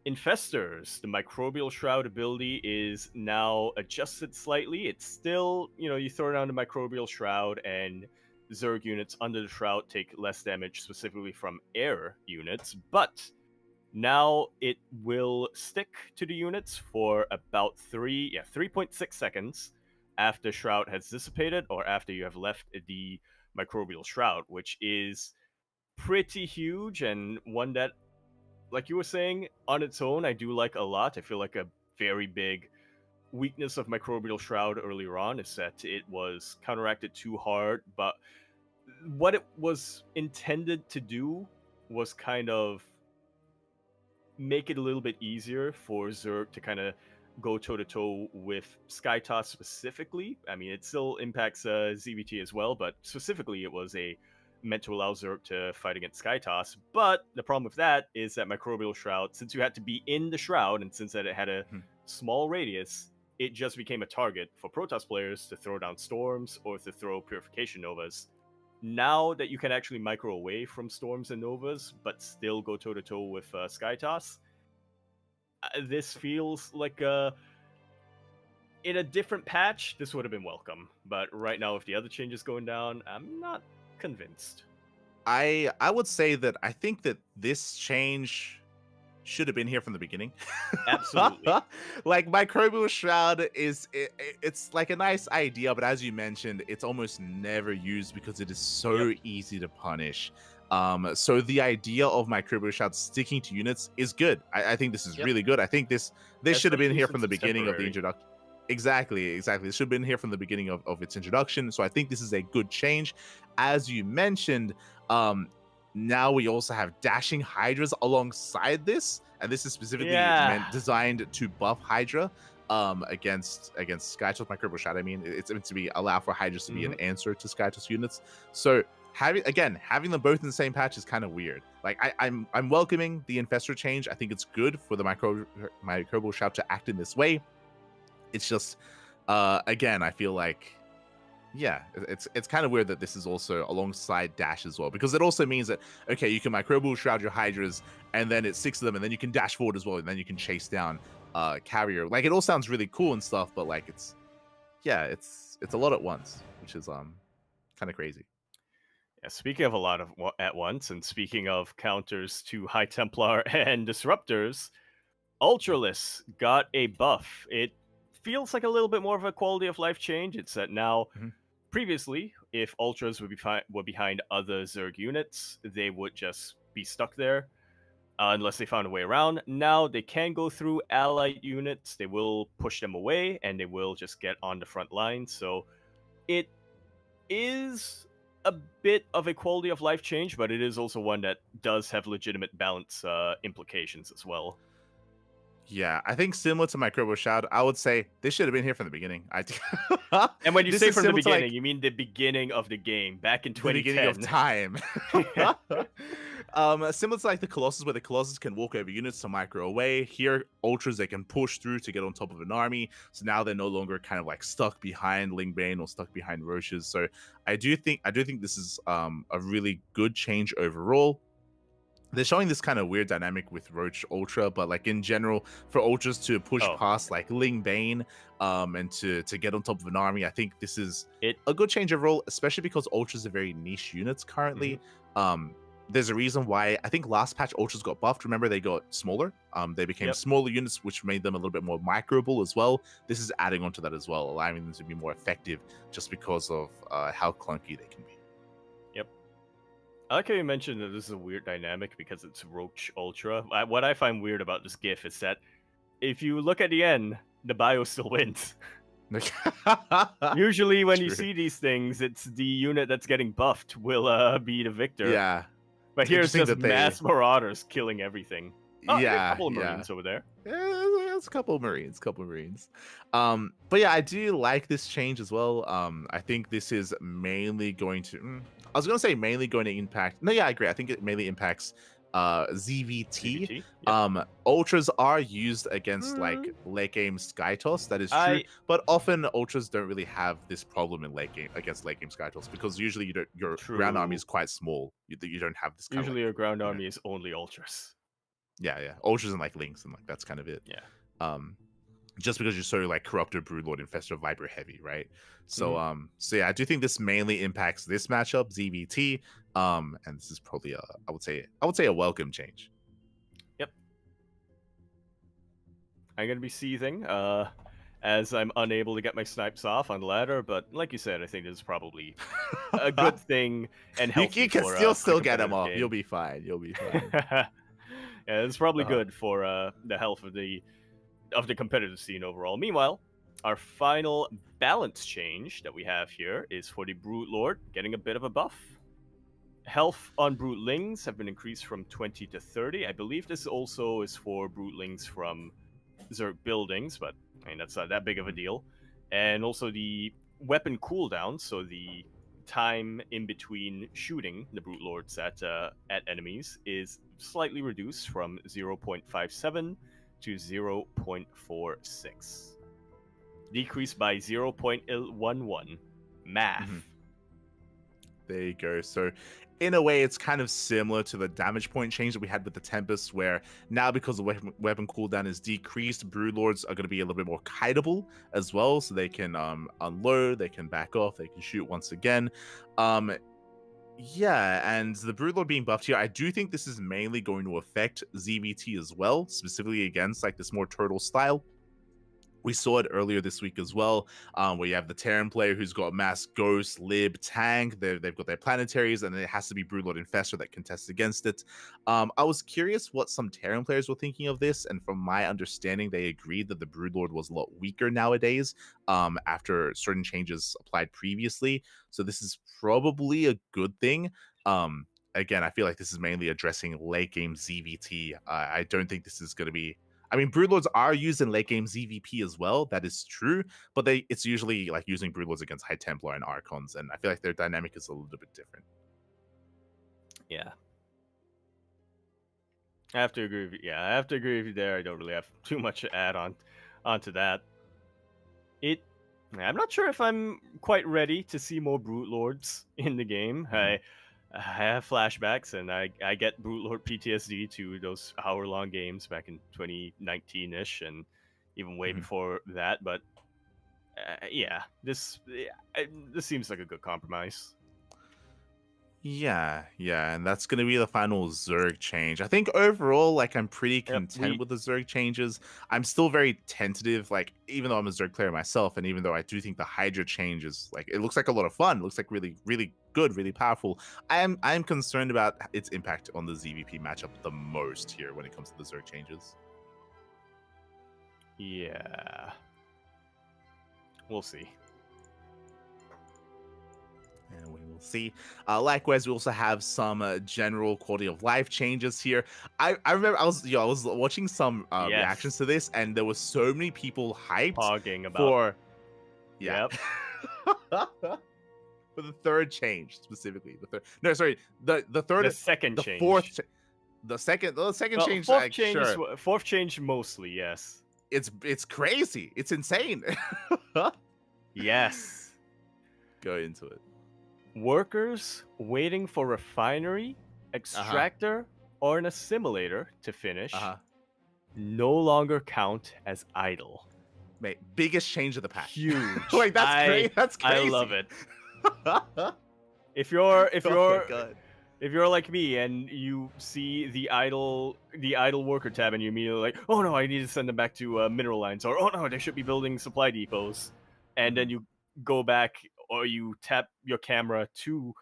Infestors, the Microbial Shroud ability is now adjusted slightly. It's still, you throw down the Microbial Shroud, and Zerg units under the Shroud take less damage, specifically from air units, but Now it will stick to the units for about 3.6 seconds after Shroud has dissipated or after you have left the Microbial Shroud, which is pretty huge and one that, like you were saying, on its own, I do like a lot. I feel like a very big weakness of Microbial Shroud earlier on is that it was counteracted too hard, but what it was intended to do was kind of make it a little bit easier for Zerg to kind of go toe-to-toe with Skytoss specifically. I mean, it still impacts ZVT as well, but specifically it was meant to allow Zerg to fight against Skytoss. But the problem with that is that Microbial Shroud, since you had to be in the Shroud, and since that it had a small radius, it just became a target for Protoss players to throw down Storms or to throw Purification Novas. Now that you can actually micro away from Storms and Novas, but still go toe-to-toe with Skytoss, this feels like in a different patch, this would have been welcome. But right now, with the other changes going down, I'm not convinced. I would say that I think that this change should have been here from the beginning. Absolutely. Like Microbial Shroud it's like a nice idea, but as you mentioned, it's almost never used because it is so easy to punish. So the idea of Microbial Shroud sticking to units is good. I think this is really good. I think this should have been here from the beginning of the introduction. Exactly. It should have been here from the beginning of its introduction. So I think this is a good change. As you mentioned, now we also have dashing Hydras alongside this, and this is specifically designed to buff Hydra against Skytoss Microbial Shroud. I mean, it's meant to be allow for Hydras to be an answer to Skytoss units. So having them both in the same patch is kind of weird. Like I'm welcoming the Infestor change. I think it's good for the Microbial Shroud to act in this way. It's just again, I feel like it's kind of weird that this is also alongside dash as well, because it also means that okay, you can Microbial Shroud your Hydras and then it's 6 of them, and then you can dash forward as well, and then you can chase down Carrier. Like, it all sounds really cool and stuff, but like it's a lot at once, which is kind of crazy. Yeah, speaking of a lot of at once, and speaking of counters to High Templar and Disruptors, Ultralisk got a buff. It feels like a little bit more of a quality of life change. It's that now, previously, if Ultras were behind other Zerg units, they would just be stuck there unless they found a way around. Now they can go through allied units. They will push them away, and they will just get on the front line. So it is a bit of a quality of life change, but it is also one that does have legitimate balance implications as well. Yeah, I think similar to Microbial Shroud, I would say this should have been here from the beginning. And when you say from the beginning, you mean the beginning of the game, back in 2010. The beginning of time. Similar to like the Colossus, where the Colossus can walk over units to micro away. Here, Ultras, they can push through to get on top of an army. So now they're no longer kind of like stuck behind Lingbane or stuck behind Roaches. So I do think this is a really good change overall. They're showing this kind of weird dynamic with Roach Ultra, but like in general, for Ultras to push past like Lingbane and to get on top of an army, I think this is a good change overall, especially because Ultras are very niche units currently. There's a reason why I think last patch Ultras got buffed. Remember, they got smaller. They became smaller units, which made them a little bit more microable as well. This is adding on to that as well, allowing them to be more effective just because of how clunky they can be. I like how you mentioned that this is a weird dynamic because it's Roach Ultra. What I find weird about this GIF is that if you look at the end, the bio still wins. Usually when you see these things, it's the unit that's getting buffed will be the victor. Yeah. But here's just mass marauders killing everything. Oh, yeah, a couple of Marines over there. Yeah, it's a couple of Marines. But yeah, I do like this change as well. I think this is mainly going to... I was going to say mainly going to impact... No, yeah, I agree. I think it mainly impacts ZVT. Ultras are used against like late game Skytoss. That is true. But often Ultras don't really have this problem in late game against late game Skytoss, because usually your ground army is quite small. You don't have this kind usually your ground army is only Ultras. Yeah. Ultras and like Lynx, and like that's kind of it. Yeah. Just because you're so like Corruptor, Broodlord, Infestor, Viper heavy, right? So so yeah, I do think this mainly impacts this matchup, ZVT. And this is probably I would say a welcome change. Yep. I'm gonna be seething. As I'm unable to get my snipes off on the ladder, but like you said, I think this is probably a good thing and healthy You can for, still the get them competitive off. game. You'll be fine. You'll be fine. Yeah, it's probably good for the health of the competitive scene overall. Meanwhile, our final balance change that we have here is for the Brute Lord getting a bit of a buff. Health on Brutelings have been increased from 20 to 30. I believe this also is for Brutelings from Zerg buildings, but I mean, that's not that big of a deal. And also the weapon cooldown, so the time in between shooting the Brute Lords at enemies is slightly reduced from 0.57 to 0.46. Decreased by 0.11. Math. There you go. So in a way, it's kind of similar to the damage point change that we had with the Tempest, where now because the weapon cooldown is decreased, Broodlords are going to be a little bit more kiteable as well, so they can unload, they can back off, they can shoot once again. Yeah, and the Broodlord being buffed here, I do think this is mainly going to affect ZVT as well, specifically against like this more turtle style. We saw it earlier this week as well, where you have the Terran player who's got Mass Ghost, Lib, Tank. They've got their planetaries, and it has to be Broodlord Infestor that contests against it. I was curious what some Terran players were thinking of this, and from my understanding, they agreed that the Broodlord was a lot weaker nowadays after certain changes applied previously. So this is probably a good thing. Again, I feel like this is mainly addressing late game ZVT. I don't think this is going to be... I mean, Broodlords are used in late game ZVP as well. That is true, but it's usually like using Broodlords against High Templar and Archons, and I feel like their dynamic is a little bit different. Yeah, I have to agree with you. Yeah, I have to agree with you there. I don't really have too much to add onto that. I'm not sure if I'm quite ready to see more Brute Lords in the game. I have flashbacks, and I get Brute Lord PTSD to those hour-long games back in 2019-ish, and even way before that. But yeah, this seems like a good compromise. Yeah, and that's going to be the final Zerg change. I think overall, like, I'm pretty content with the Zerg changes. I'm still very tentative, like, even though I'm a Zerg player myself, and even though I do think the Hydra change is, like, it looks like a lot of fun. It looks like really, really good, really powerful. I'm concerned about its impact on the ZVP matchup the most here when it comes to the Zerg changes. Yeah. We'll see. And we will see. Likewise, we also have some general quality of life changes here. I remember I was watching some reactions to this, and there were so many people hyped for for the third change specifically. The second change. Fourth change mostly. Yes. It's crazy. It's insane. Yes. Go into it. Workers waiting for refinery, extractor, or an assimilator to finish no longer count as idle. Mate, biggest change of the pack. Huge. Like that's great. That's crazy. I love it. If you're if you're like me and you see the idle worker tab and you're immediately like, oh no, I need to send them back to mineral lines, or oh no, they should be building supply depots, and then you go back or you tap your camera to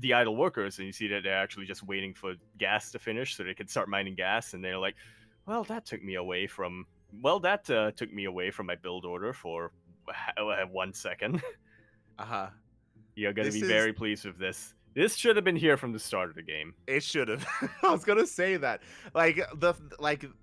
the idle workers and you see that they're actually just waiting for gas to finish so they can start mining gas, and they're like, well, that took me away from my build order for 1 second. You're gonna be very pleased with this. This should have been here from the start of the game. It should have. I was gonna say that. Like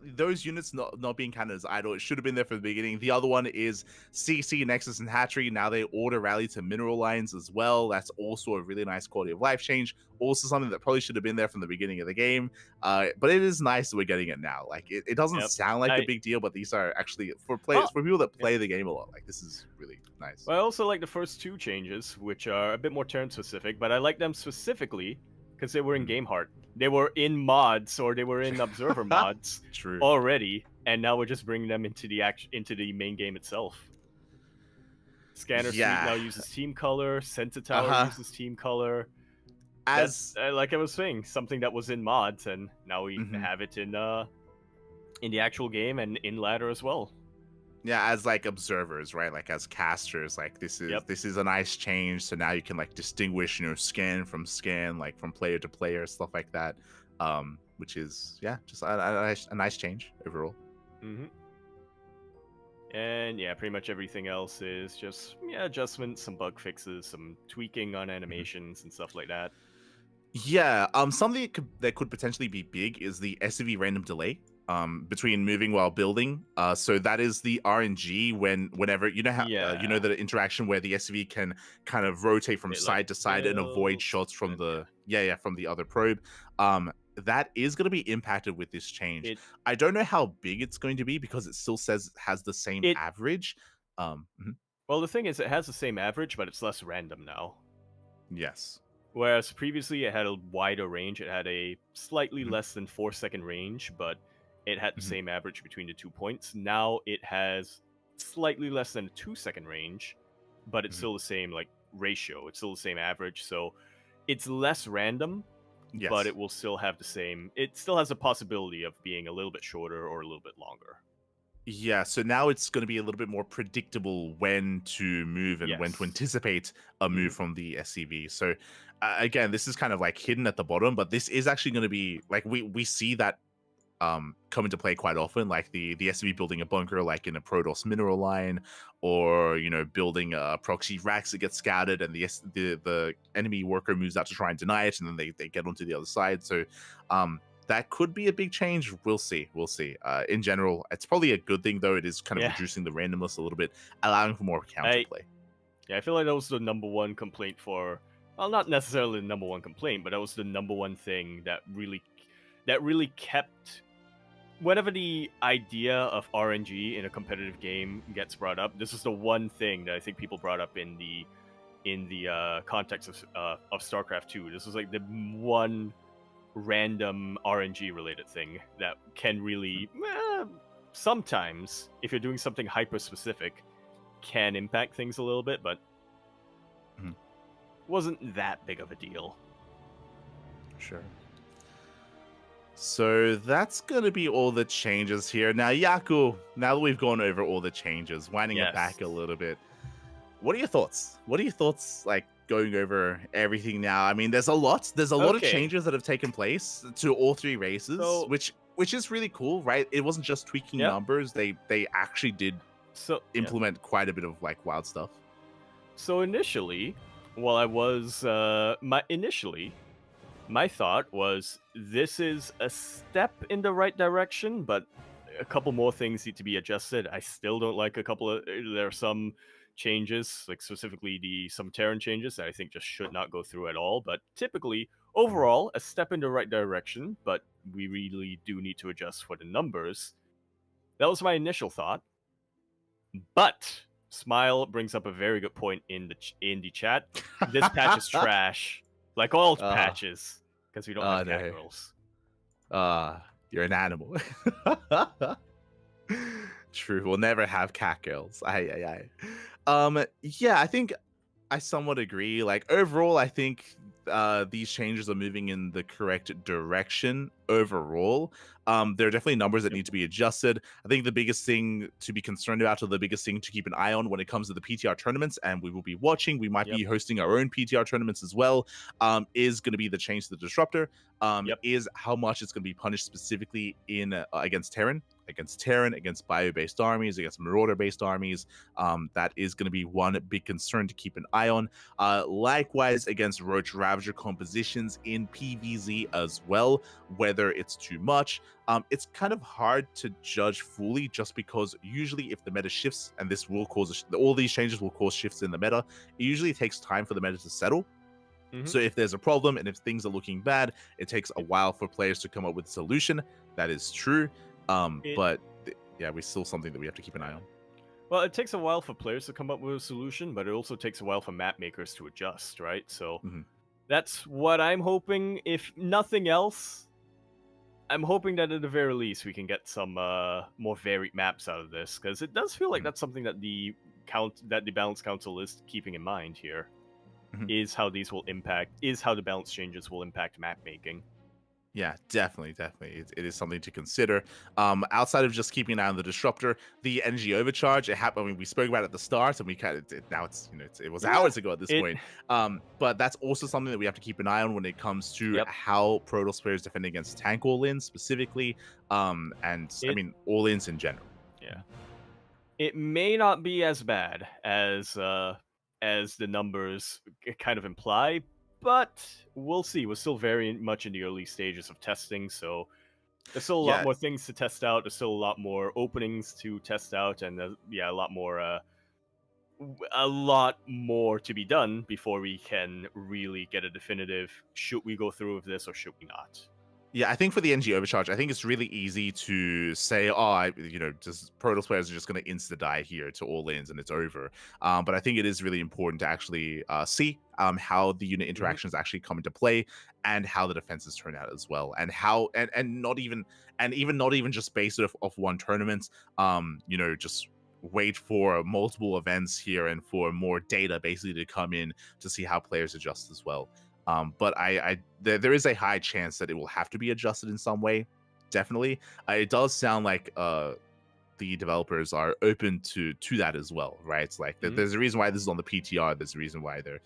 those units not being counted as idle, it should have been there from the beginning. The other one is CC, Nexus, and Hatchery. Now they auto rally to mineral lines as well. That's also a really nice quality of life change. Also something that probably should have been there from the beginning of the game. But it is nice that we're getting it now. Like it doesn't sound like a big deal, but these are actually for players, for people that play the game a lot. Like this is really nice. Well, I also like the first two changes, which are a bit more turn specific, but I like them specifically because they were in game heart. They were in mods, or they were in observer mods already, and now we're just bringing them into the main game itself. Scanner Suite now uses team color. Sensor Tower uses team color. As like I was saying, something that was in mods, and now we have it in in the actual game and in ladder as well. Yeah, as like observers, right? Like as casters, like this is a nice change. So now you can like distinguish, scan from scan, like from player to player, stuff like that. Which is just a nice change overall. Mm-hmm. And pretty much everything else is just adjustments, some bug fixes, some tweaking on animations and stuff like that. Yeah, something that could potentially be big is the SCV random delay between moving while building. So that is the RNG whenever you know how the interaction where the SCV can kind of rotate from side to side and avoid shots from the from the other probe. That is going to be impacted with this change. I don't know how big it's going to be because it still says it has the same average. Well, the thing is, it has the same average, but it's less random now. Yes. Whereas previously it had a wider range. It had a slightly less than 4-second range, but it had the same average between the 2 points. Now it has slightly less than a 2-second range, but it's still the same ratio. It's still the same average, so it's less random. Yes. But it will still have the same. It still has a possibility of being a little bit shorter or a little bit longer. Yeah, so now it's going to be a little bit more predictable when to move and when to anticipate a move from the SCV. So again, this is kind of like hidden at the bottom, but this is actually going to be like we see that come into play quite often, like the SCV building a bunker like in a Protoss mineral line, or building a proxy racks that get scouted and the enemy worker moves out to try and deny it, and then they get onto the other side. So that could be a big change. We'll see. In general, it's probably a good thing, though. It is kind of reducing the randomness a little bit, allowing for more counterplay. I feel like that was the number one complaint for, well, not necessarily the number one complaint, but that was the number one thing that really kept, whenever the idea of RNG in a competitive game gets brought up, this is the one thing that I think people brought up in the context of StarCraft 2. This was like the one random RNG related thing that can really sometimes, if you're doing something hyper specific, can impact things a little bit, but wasn't that big of a deal. Sure. So that's gonna be all the changes here. Now, Yaku, now that we've gone over all the changes, winding it back a little bit, what are your thoughts? Like going over everything now? I mean, there's a lot of changes that have taken place to all three races, which is really cool, right? It wasn't just tweaking numbers; they actually did implement quite a bit of like wild stuff. So initially, while I was my thought was, this is a step in the right direction, but a couple more things need to be adjusted. I still don't like there are some changes, like specifically some Terran changes that I think just should not go through at all. But typically, overall, a step in the right direction, but we really do need to adjust for the numbers. That was my initial thought. But Smile brings up a very good point in the chat. This patch is trash. Like all patches, because we don't have cat girls. You're an animal. True, we'll never have cat girls. I think I somewhat agree. Like overall, I think these changes are moving in the correct direction overall. There are definitely numbers that need to be adjusted. I think the biggest thing to be concerned about, or the biggest thing to keep an eye on when it comes to the PTR tournaments, and we will be watching, we might be hosting our own PTR tournaments as well, is going to be the change to the disruptor, is how much it's going to be punished specifically in against Terran, against bio-based armies, against marauder-based armies. That is going to be one big concern to keep an eye on. Likewise, against Roach Ravager compositions in PvZ as well, whether it's too much. It's kind of hard to judge fully, just because usually if the meta shifts, and this will cause all these changes will cause shifts in the meta, it usually takes time for the meta to settle. So if there's a problem and if things are looking bad, it takes a while for players to come up with a solution. That is true. But we still something that we have to keep an eye on. Well, it takes a while for players to come up with a solution, but it also takes a while for map makers to adjust, right? So that's what I'm hoping. If nothing else, I'm hoping that at the very least we can get some more varied maps out of this, because it does feel like that's something that the Balance Council is keeping in mind here. Is how these will impact, is how the balance changes will impact map making. Yeah, definitely. It is something to consider. Outside of just keeping an eye on the disruptor, the energy overcharge, it happened. I mean, we spoke about it at the start, and we kind of now it's it was hours ago at this point. But that's also something that we have to keep an eye on when it comes to how Protoss players defend against tank all-ins specifically, and I mean all-ins in general. Yeah, it may not be as bad as the numbers kind of imply. But we'll see. We're still very much in the early stages of testing, so there's still a lot more things to test out. There's still a lot more openings to test out, and a lot more to be done before we can really get a definitive, should we go through with this or should we not? Yeah, I think for the NG overcharge, I think it's really easy to say, just Protoss players are just going to insta-die here to all-ins and it's over. But I think it is really important to actually see how the unit interactions actually come into play and how the defenses turn out as well. And how, and not even just based off one tournament, just wait for multiple events here and for more data basically to come in to see how players adjust as well. But there is a high chance that it will have to be adjusted in some way. Definitely, it does sound like the developers are open to that as well, right? It's like there's a reason why this is on the PTR. There's a reason why they're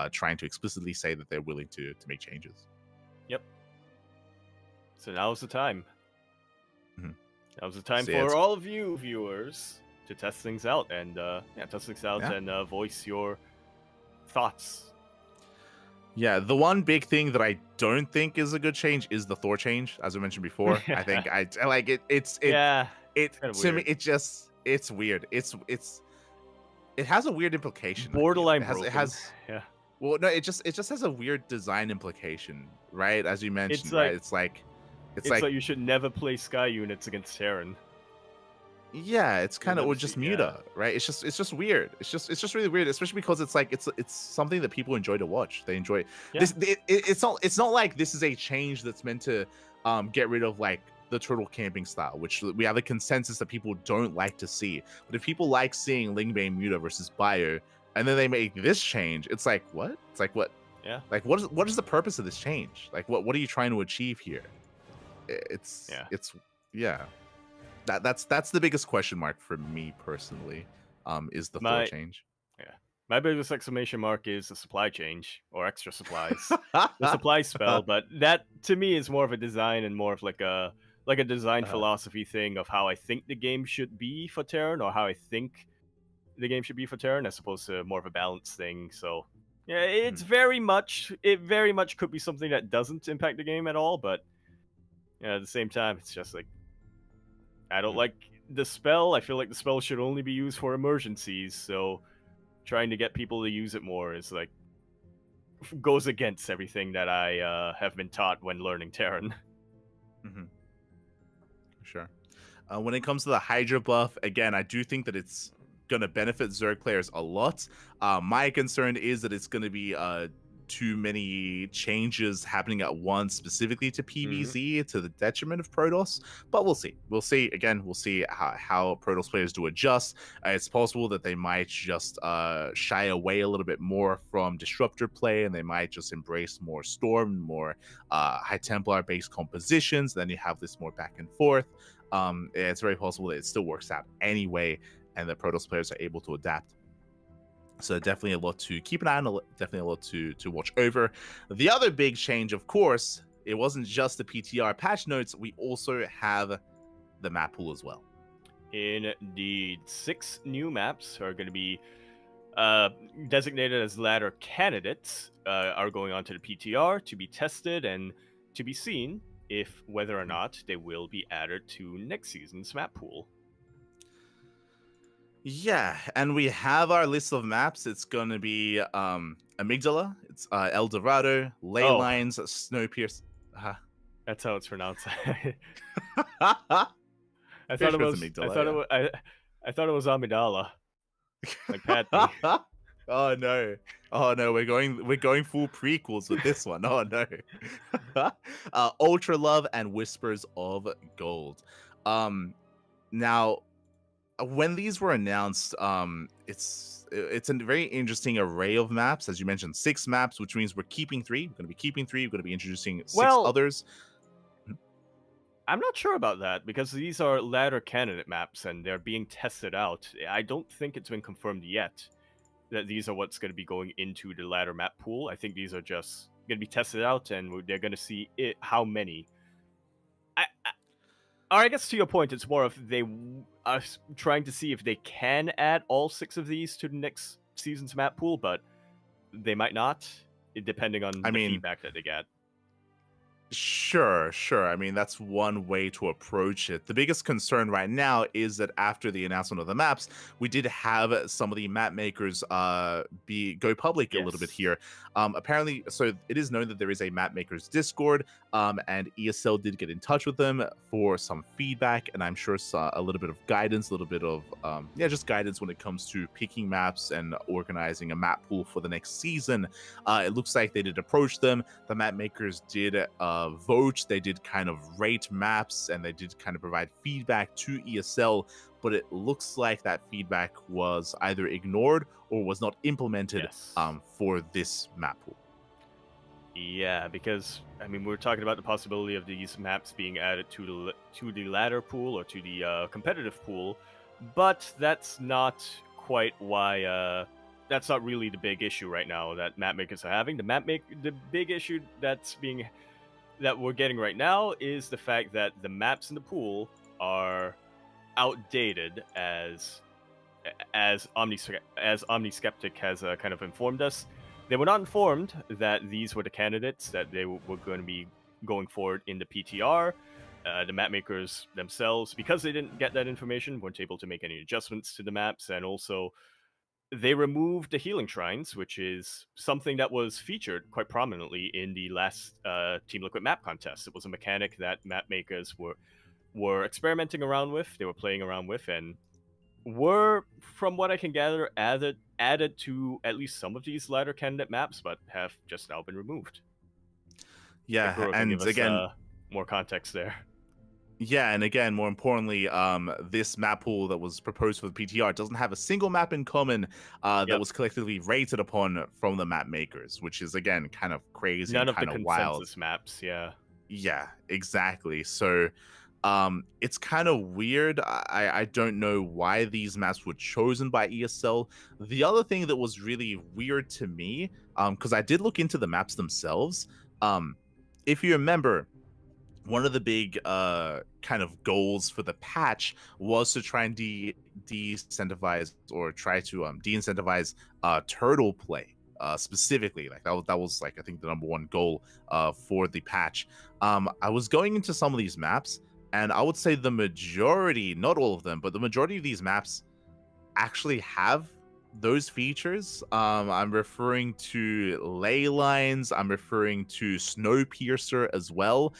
trying to explicitly say that they're willing to make changes. Yep. So now's the time. Now's the time So, for all of you viewers to test things out and and voice your thoughts. Yeah, the one big thing that I don't think is a good change is the Thor change, as I mentioned before. I think I like it. To me, it's weird. It has a weird implication. Borderline it has Well, no, it just has a weird design implication, right? As you mentioned, right? It's like you should never play Sky units against Terran. Yeah, it's kind of, or just Muta, right? It's just weird. It's just really weird, especially because it's like it's something that people enjoy to watch. They enjoy this. It's not like this is a change that's meant to get rid of like the turtle camping style, which we have a consensus that people don't like to see. But if people like seeing Lingbane Muta versus Bio, and then they make this change, it's like what? It's like what? Yeah. Like what is the purpose of this change? Like what are you trying to achieve here? It's That's the biggest question mark for me personally, is the Thor change. Yeah. My biggest exclamation mark is the supply change or extra supplies. The supply spell, but that to me is more of a design and more of like a design philosophy thing of how I think the game should be for Terran, or how I think the game should be for Terran, as opposed to more of a balance thing. So yeah, it very much could be something that doesn't impact the game at all, but at the same time, it's just like, I don't like the spell. I feel like the spell should only be used for emergencies, so trying to get people to use it more is like goes against everything that I have been taught when learning Terran. Sure. When it comes to the Hydra buff, again, I do think that it's going to benefit Zerg players a lot. My concern is that it's going to be too many changes happening at once, specifically to PvZ, to the detriment of Protoss. But we'll see. We'll see how Protoss players do adjust. It's possible that they might just shy away a little bit more from Disruptor play, and they might just embrace more Storm, more High Templar based compositions. Then you have this more back and forth. It's very possible that it still works out anyway, and that Protoss players are able to adapt. So definitely a lot to keep an eye on, definitely a lot to watch over. The other big change, of course, it wasn't just the PTR patch notes. We also have the map pool as well. Indeed. 6 new maps are going to be designated as ladder candidates, are going on to the PTR to be tested and to be seen if whether or not they will be added to next season's map pool. Yeah, and we have our list of maps. It's going to be Amygdala, it's El Dorado, Ley Lines, Snowpiercer. That's how it's pronounced. I thought it was Amygdala. I thought it was Amidala. Like Patty. Oh no, we're going full prequels with this one. Oh no. Ultra Love and Whispers of Gold. Now, when these were announced, it's a very interesting array of maps. As you mentioned, 6 maps, which means we're keeping 3. We're going to be keeping 3. We're going to be introducing 6 others. I'm not sure about that because these are ladder candidate maps and they're being tested out. I don't think it's been confirmed yet that these are what's going to be going into the ladder map pool. I think these are just going to be tested out and they're going to see how many. Or I guess to your point, it's more of they are trying to see if they can add all 6 of these to the next season's map pool, but they might not, depending on the feedback that they get. Sure. I mean, that's one way to approach it. The biggest concern right now is that after the announcement of the maps, we did have some of the map makers go public a little bit here. Apparently, so it is known that there is a map makers Discord, and ESL did get in touch with them for some feedback, and I'm sure a little bit of guidance, a little bit of just guidance when it comes to picking maps and organizing a map pool for the next season. It looks like they did approach them. The map makers did vote, they did kind of rate maps, and they did kind of provide feedback to ESL, but it looks like that feedback was either ignored or was not implemented for this map pool. Yeah, because I mean, we're talking about the possibility of these maps being added to the ladder pool or to the competitive pool, but that's not quite why. That's not really the big issue right now that map makers are having. The big issue that we're getting right now is the fact that the maps in the pool are outdated, as OmniSkeptic has kind of informed us. They were not informed that these were the candidates that they were going to be going forward in the PTR. The map makers themselves, because they didn't get that information, weren't able to make any adjustments to the maps, and also they removed the healing shrines, which is something that was featured quite prominently in the last Team Liquid map contest. It was a mechanic that map makers were experimenting around with, they were playing around with, and were, from what I can gather, added to at least some of these ladder candidate maps, but have just now been removed. Yeah, and again, more context there. Yeah, and again, more importantly, this map pool that was proposed for the PTR doesn't have a single map in common that was collectively rated upon from the map makers, which is, again, kind of crazy. None and of the kind of consensus wild maps, yeah. Yeah, exactly. So it's kind of weird. I don't know why these maps were chosen by ESL. The other thing that was really weird to me, because I did look into the maps themselves, if you remember, one of the big kind of goals for the patch was to try and de-incentivize or try to de-incentivize turtle play specifically. Like that was like, I think, the number one goal for the patch. I was going into some of these maps, and I would say the majority, not all of them, but the majority of these maps actually have those features. I'm referring to ley lines, I'm referring to Snowpiercer as well.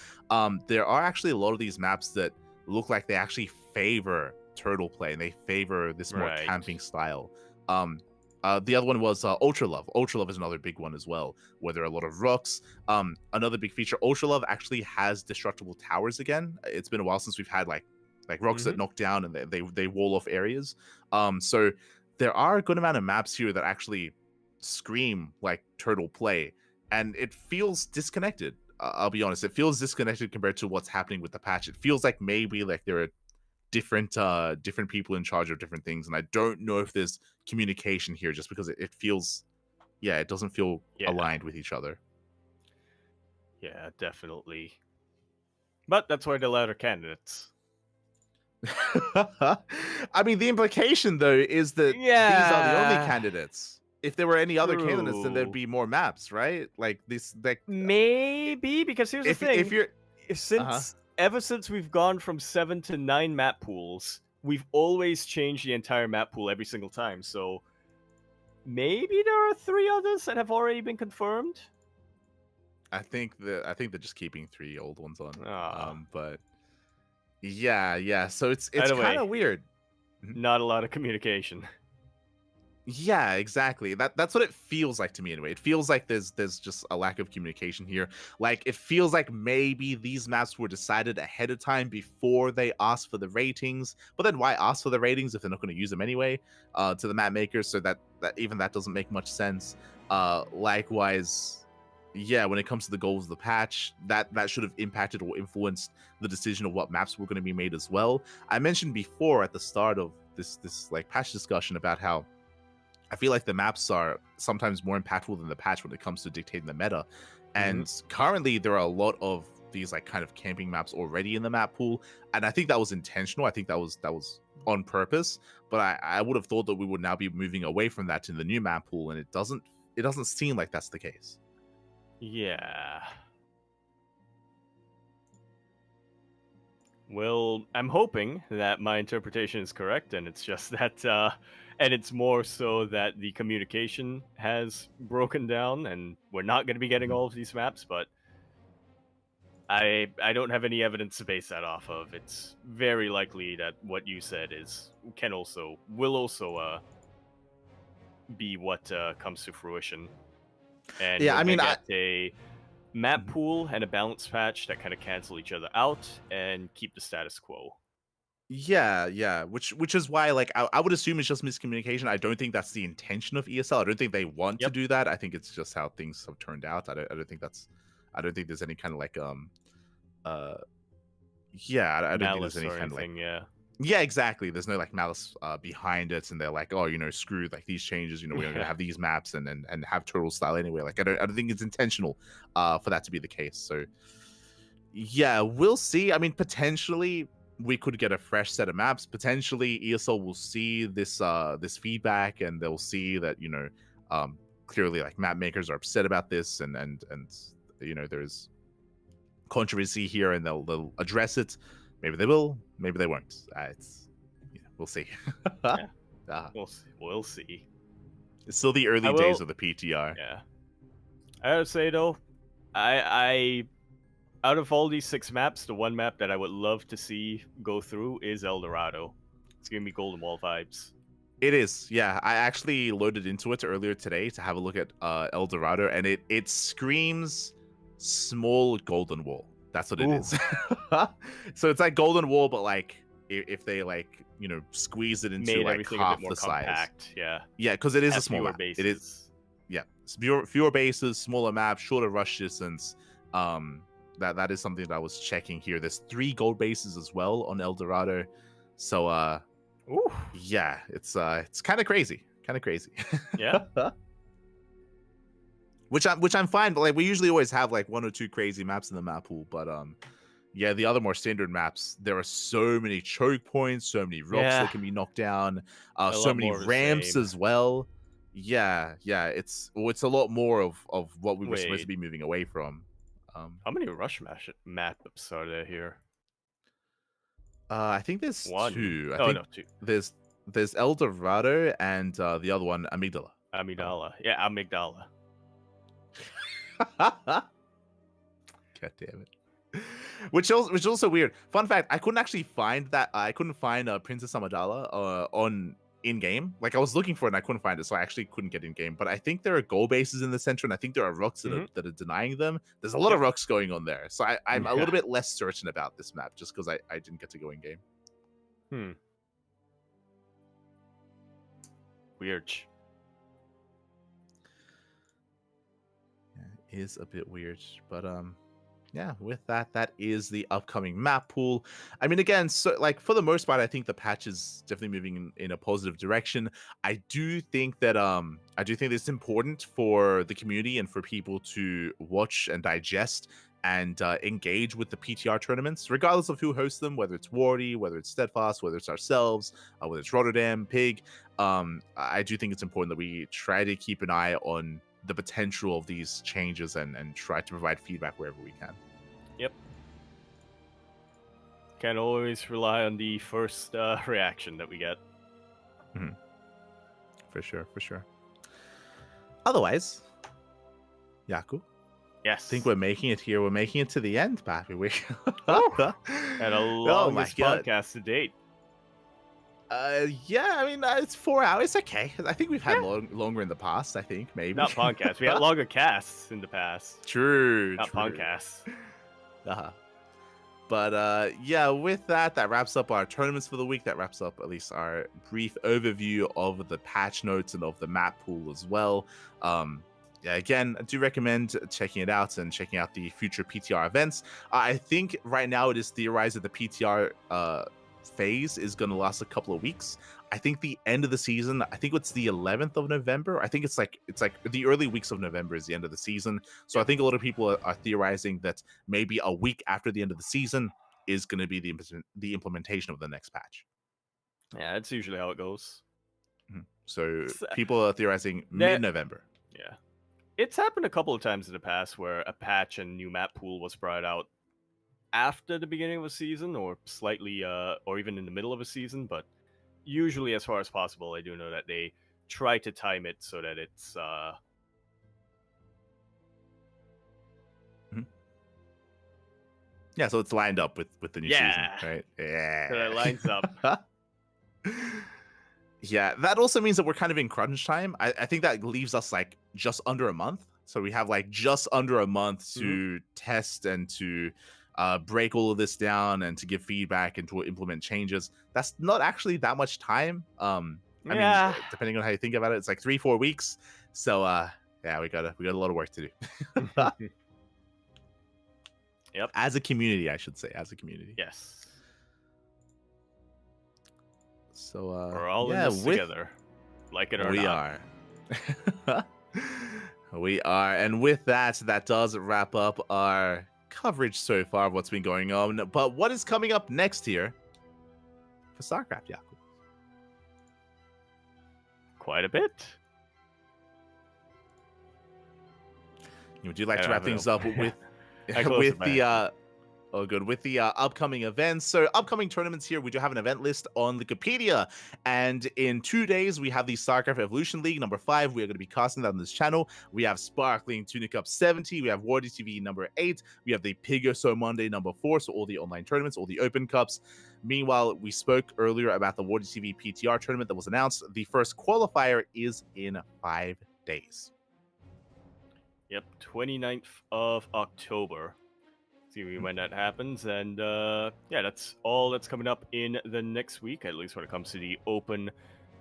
There are actually a lot of these maps that look like they actually favor turtle play, and they favor this more camping style. The other one was Ultra Love. Ultra Love is another big one as well, where there are a lot of rooks. Another big feature, Ultra Love actually has destructible towers again. It's been a while since we've had like rocks that knock down and they wall off areas. So there are a good amount of maps here that actually scream like turtle play, and it feels disconnected. I'll be honest, it feels disconnected compared to what's happening with the patch. It feels like maybe like there are different people in charge of different things, and I don't know if there's communication here, just because it feels, it doesn't feel aligned with each other. Yeah, definitely. But that's why the ladder candidates. I mean, the implication though is that these are the only candidates. If there were any other candidates, then there'd be more maps, right? Like this, like maybe, because here's the thing: ever since we've gone from 7 to 9 map pools, we've always changed the entire map pool every single time. So maybe there are 3 others that have already been confirmed. I think they're just keeping 3 old ones on. But yeah. So it's kind of weird. Not a lot of communication. Yeah, exactly. That's what it feels like to me anyway. It feels like there's just a lack of communication here. Like, it feels like maybe these maps were decided ahead of time before they asked for the ratings. But then why ask for the ratings if they're not going to use them anyway to the map makers? So that even that doesn't make much sense. Likewise, yeah, when it comes to the goals of the patch, that should have impacted or influenced the decision of what maps were going to be made as well. I mentioned before at the start of this like patch discussion about how I feel like the maps are sometimes more impactful than the patch when it comes to dictating the meta. And currently there are a lot of these like kind of camping maps already in the map pool, and I think that was intentional. I think that was on purpose, but I would have thought that we would now be moving away from that to the new map pool, and it doesn't seem like that's the case. Yeah. Well, I'm hoping that my interpretation is correct, and it's just that, and it's more so that the communication has broken down, and we're not going to be getting all of these maps, but I don't have any evidence to base that off of. It's very likely that what you said will also be what comes to fruition. And yeah, I mean, get a map pool and a balance patch that kind of cancel each other out and keep the status quo. Yeah, which is why, like, I would assume it's just miscommunication. I don't think that's the intention of ESL. I don't think they want to do that. I think it's just how things have turned out. I don't think there's any kind of like I don't think there's any kind of like yeah, exactly. There's no like malice behind it, and they're like, oh, screw like these changes. We're gonna have these maps and have turtle style anyway. Like, I don't think it's intentional for that to be the case. So yeah, we'll see. I mean, potentially we could get a fresh set of maps. Potentially ESL will see this this feedback, and they'll see that clearly like map makers are upset about this, and there's controversy here, and they'll address it. Maybe they will, maybe they won't. We'll see. We'll see. It's still the early days of the PTR. Yeah, I gotta say though, I out of all these 6 maps, the one map that I would love to see go through is El Dorado. It's giving me Golden Wall vibes. It is, yeah. I actually loaded into it earlier today to have a look at El Dorado, and it screams small Golden Wall. That's what it is. So it's like Golden Wall, but like if they like squeeze it into like half the compact, size. Yeah, because it is a small map. Bases. It is, yeah. Fewer bases, smaller map, shorter rush distance. That is something that I was checking here. There's 3 gold bases as well on El Dorado. So yeah, it's kind of crazy. Yeah. Which I'm fine, but like we usually always have like 1 or 2 crazy maps in the map pool, but yeah, the other more standard maps, there are so many choke points, so many rocks that can be knocked down, so many ramps as well. Yeah, it's a lot more of what we were supposed to be moving away from. How many rush maps are there here? I think there's 2. No, 2. There's El Dorado and the other one, Amygdala. Yeah, Amygdala. God damn it. Which is also weird. Fun fact, I couldn't actually find that. I couldn't find Princess Amygdala on in-game. Like, I was looking for it and I couldn't find it, so I actually couldn't get in-game. But I think there are goal bases in the center, and I think there are rocks that are denying them. There's a lot of rocks going on there. So I'm a little bit less certain about this map, just because I didn't get to go in-game. Weird. Is a bit weird, but yeah, with that is the upcoming map pool. I mean, again, so like for the most part, I think the patch is definitely moving in a positive direction. I do think it's important for the community and for people to watch and digest and engage with the PTR tournaments, regardless of who hosts them, whether it's Wardy, whether it's Steadfast, whether it's ourselves, whether it's Rotterdam, Pig. I do think it's important that we try to keep an eye on the potential of these changes and try to provide feedback wherever we can. Yep. Can't always rely on the first reaction that we get. For sure. Otherwise, Yaku. Yes. I think we're making it here. We're making it to the end, Pappy. And a longest podcast to date. Yeah, I mean, it's 4 hours. Okay. I think we've had longer in the past, I think, maybe. Not PondCast. We had longer casts in the past. True. Not PondCast. But yeah, with that wraps up our tournaments for the week. That wraps up at least our brief overview of the patch notes and of the map pool as well. yeah, again, I do recommend checking it out and checking out the future PTR events. I think right now it is theorized that the PTR phase is going to last a couple of weeks. I think the end of the season, I think it's the 11th of November. I think it's like the early weeks of November is the end of the season. So I think a lot of people are theorizing that maybe a week after the end of the season is going to be the implementation of the next patch. Yeah, that's usually how it goes. So people are theorizing mid-November. Yeah. It's happened a couple of times in the past where a patch and new map pool was brought out after the beginning of a season or slightly or even in the middle of a season, but usually as far as possible I do know that they try to time it so that it's yeah, so it's lined up with the new season, right? Yeah. So it lines up. Yeah, that also means that we're kind of in crunch time. I think that leaves us like just under a month. So we have like just under a month to test and to break all of this down and to give feedback and to implement changes. That's not actually that much time. I mean, depending on how you think about it, it's like 3-4 weeks. So yeah, we got a lot of work to do. Yep. As a community, I should say, as a community. Yes. So we're all in this together, like it or not. We are. We are. And with that does wrap up our coverage so far of what's been going on. But what is coming up next here for StarCraft, Yaku? Quite a bit. Would you like to wrap things up with the with the upcoming events? So upcoming tournaments here, we do have an event list on Wikipedia, and in 2 days we have the StarCraft Evolution League number 5. We are going to be casting that on this channel. We have Sparkling Tunic Cup 70, we have War TV number 8, we have the Pig or So Monday number 4, so all the online tournaments, all the open cups. Meanwhile, we spoke earlier about the War TV PTR tournament that was announced. The first qualifier is in 5 days. Yep, 29th of October. See when that happens, and yeah, that's all that's coming up in the next week, at least when it comes to the open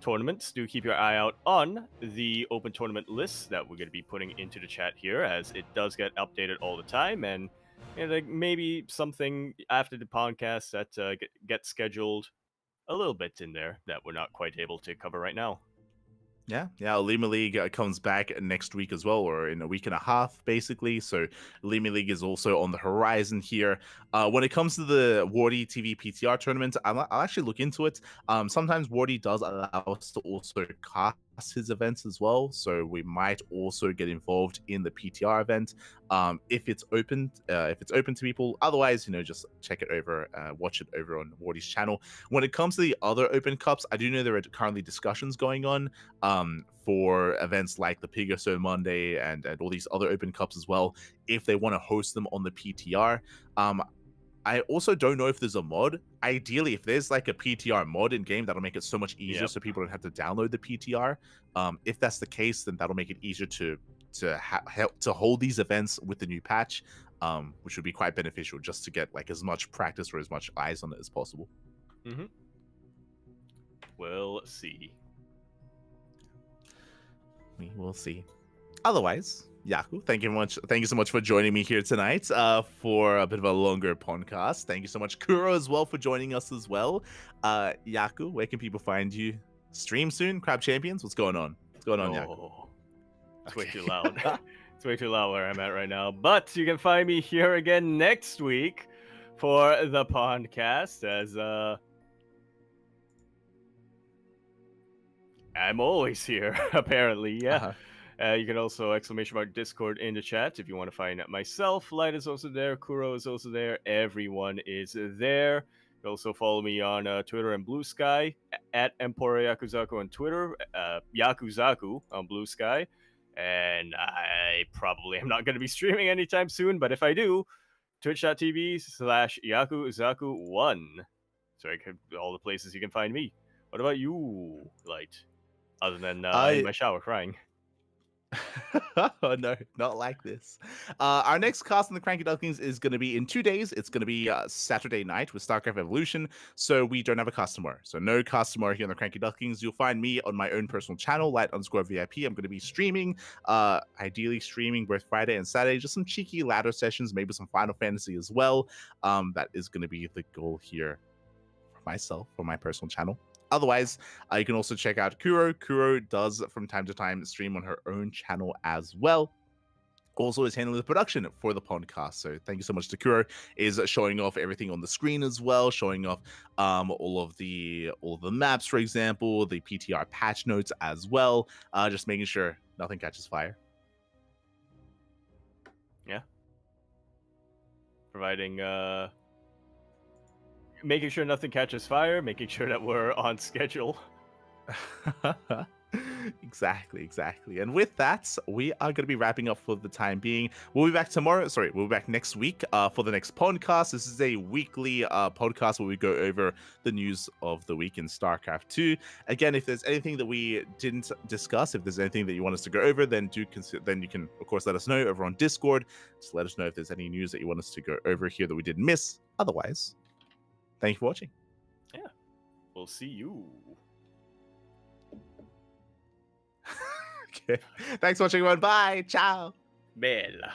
tournaments. Do keep your eye out on the open tournament lists that we're going to be putting into the chat here, as it does get updated all the time, and like maybe something after the podcast that gets scheduled a little bit in there that we're not quite able to cover right now. Yeah, Lima League comes back next week as well, or in a week and a half, basically. So Lima League is also on the horizon here. When it comes to the Wardy TV PTR tournament, I'll actually look into it. Sometimes Wardy does allow us to also cast his events as well, so we might also get involved in the PTR event if it's open to people. Otherwise, just check it over, watch it over on Wardy's channel. When it comes to the other open cups, I do know there are currently discussions going on for events like the Pig or So Monday and all these other open cups as well, if they want to host them on the PTR. I also don't know if there's a mod. Ideally, if there's like a PTR mod in game, that'll make it so much easier, so people don't have to download the PTR. If that's the case, then that'll make it easier to help to hold these events with the new patch, which would be quite beneficial, just to get like as much practice or as much eyes on it as possible. We'll see. We will see. Otherwise, Yaku, thank you so much for joining me here tonight for a bit of a longer podcast. Thank you so much, Kuro, as well, for joining us as well. Yaku, where can people find you? Stream soon? Crab Champions? What's going on? Yaku? It's way too loud. It's way too loud where I'm at right now. But you can find me here again next week for the PondCast, as I'm always here, apparently. Yeah. You can also !Discord in the chat if you want to find myself. Light is also there. Kuro is also there. Everyone is there. You can also follow me on Twitter and Blue Sky at Emporia Yakuzaku on Twitter, Yakuzaku on Blue Sky. And I probably am not going to be streaming anytime soon, but if I do, twitch.tv/Yakuzaku1. So all the places you can find me. What about you, Light? Other than in my shower crying. Oh no, not like this. Our next cast on the CranKy Ducklings is going to be in 2 days. It's going to be Saturday night with StarCraft Evolution. So we don't have a cast tomorrow. So no cast tomorrow here on the CranKy Ducklings. You'll find me on my own personal channel, light_VIP. I'm going to be streaming, ideally streaming both Friday and Saturday, just some cheeky ladder sessions, maybe some Final Fantasy as well. That is going to be the goal here for myself, for my personal channel. Otherwise, you can also check out Kuro. Kuro does from time to time stream on her own channel as well. Also is handling the production for the podcast. So thank you so much to Kuro, is showing off everything on the screen as well, showing off all of the maps, for example, the PTR patch notes as well. Just making sure nothing catches fire. Yeah. Providing making sure nothing catches fire, making sure that we're on schedule. Exactly. And with that, we are going to be wrapping up for the time being. We'll be back tomorrow. We'll be back next week for the next podcast. This is a weekly podcast where we go over the news of the week in StarCraft 2. Again, if there's anything that we didn't discuss, if there's anything that you want us to go over, then you can, of course, let us know over on Discord. Just let us know if there's any news that you want us to go over here that we didn't miss. Otherwise, thank you for watching. Yeah. We'll see you. Okay. Thanks for watching, everyone. Bye. Ciao. Bella.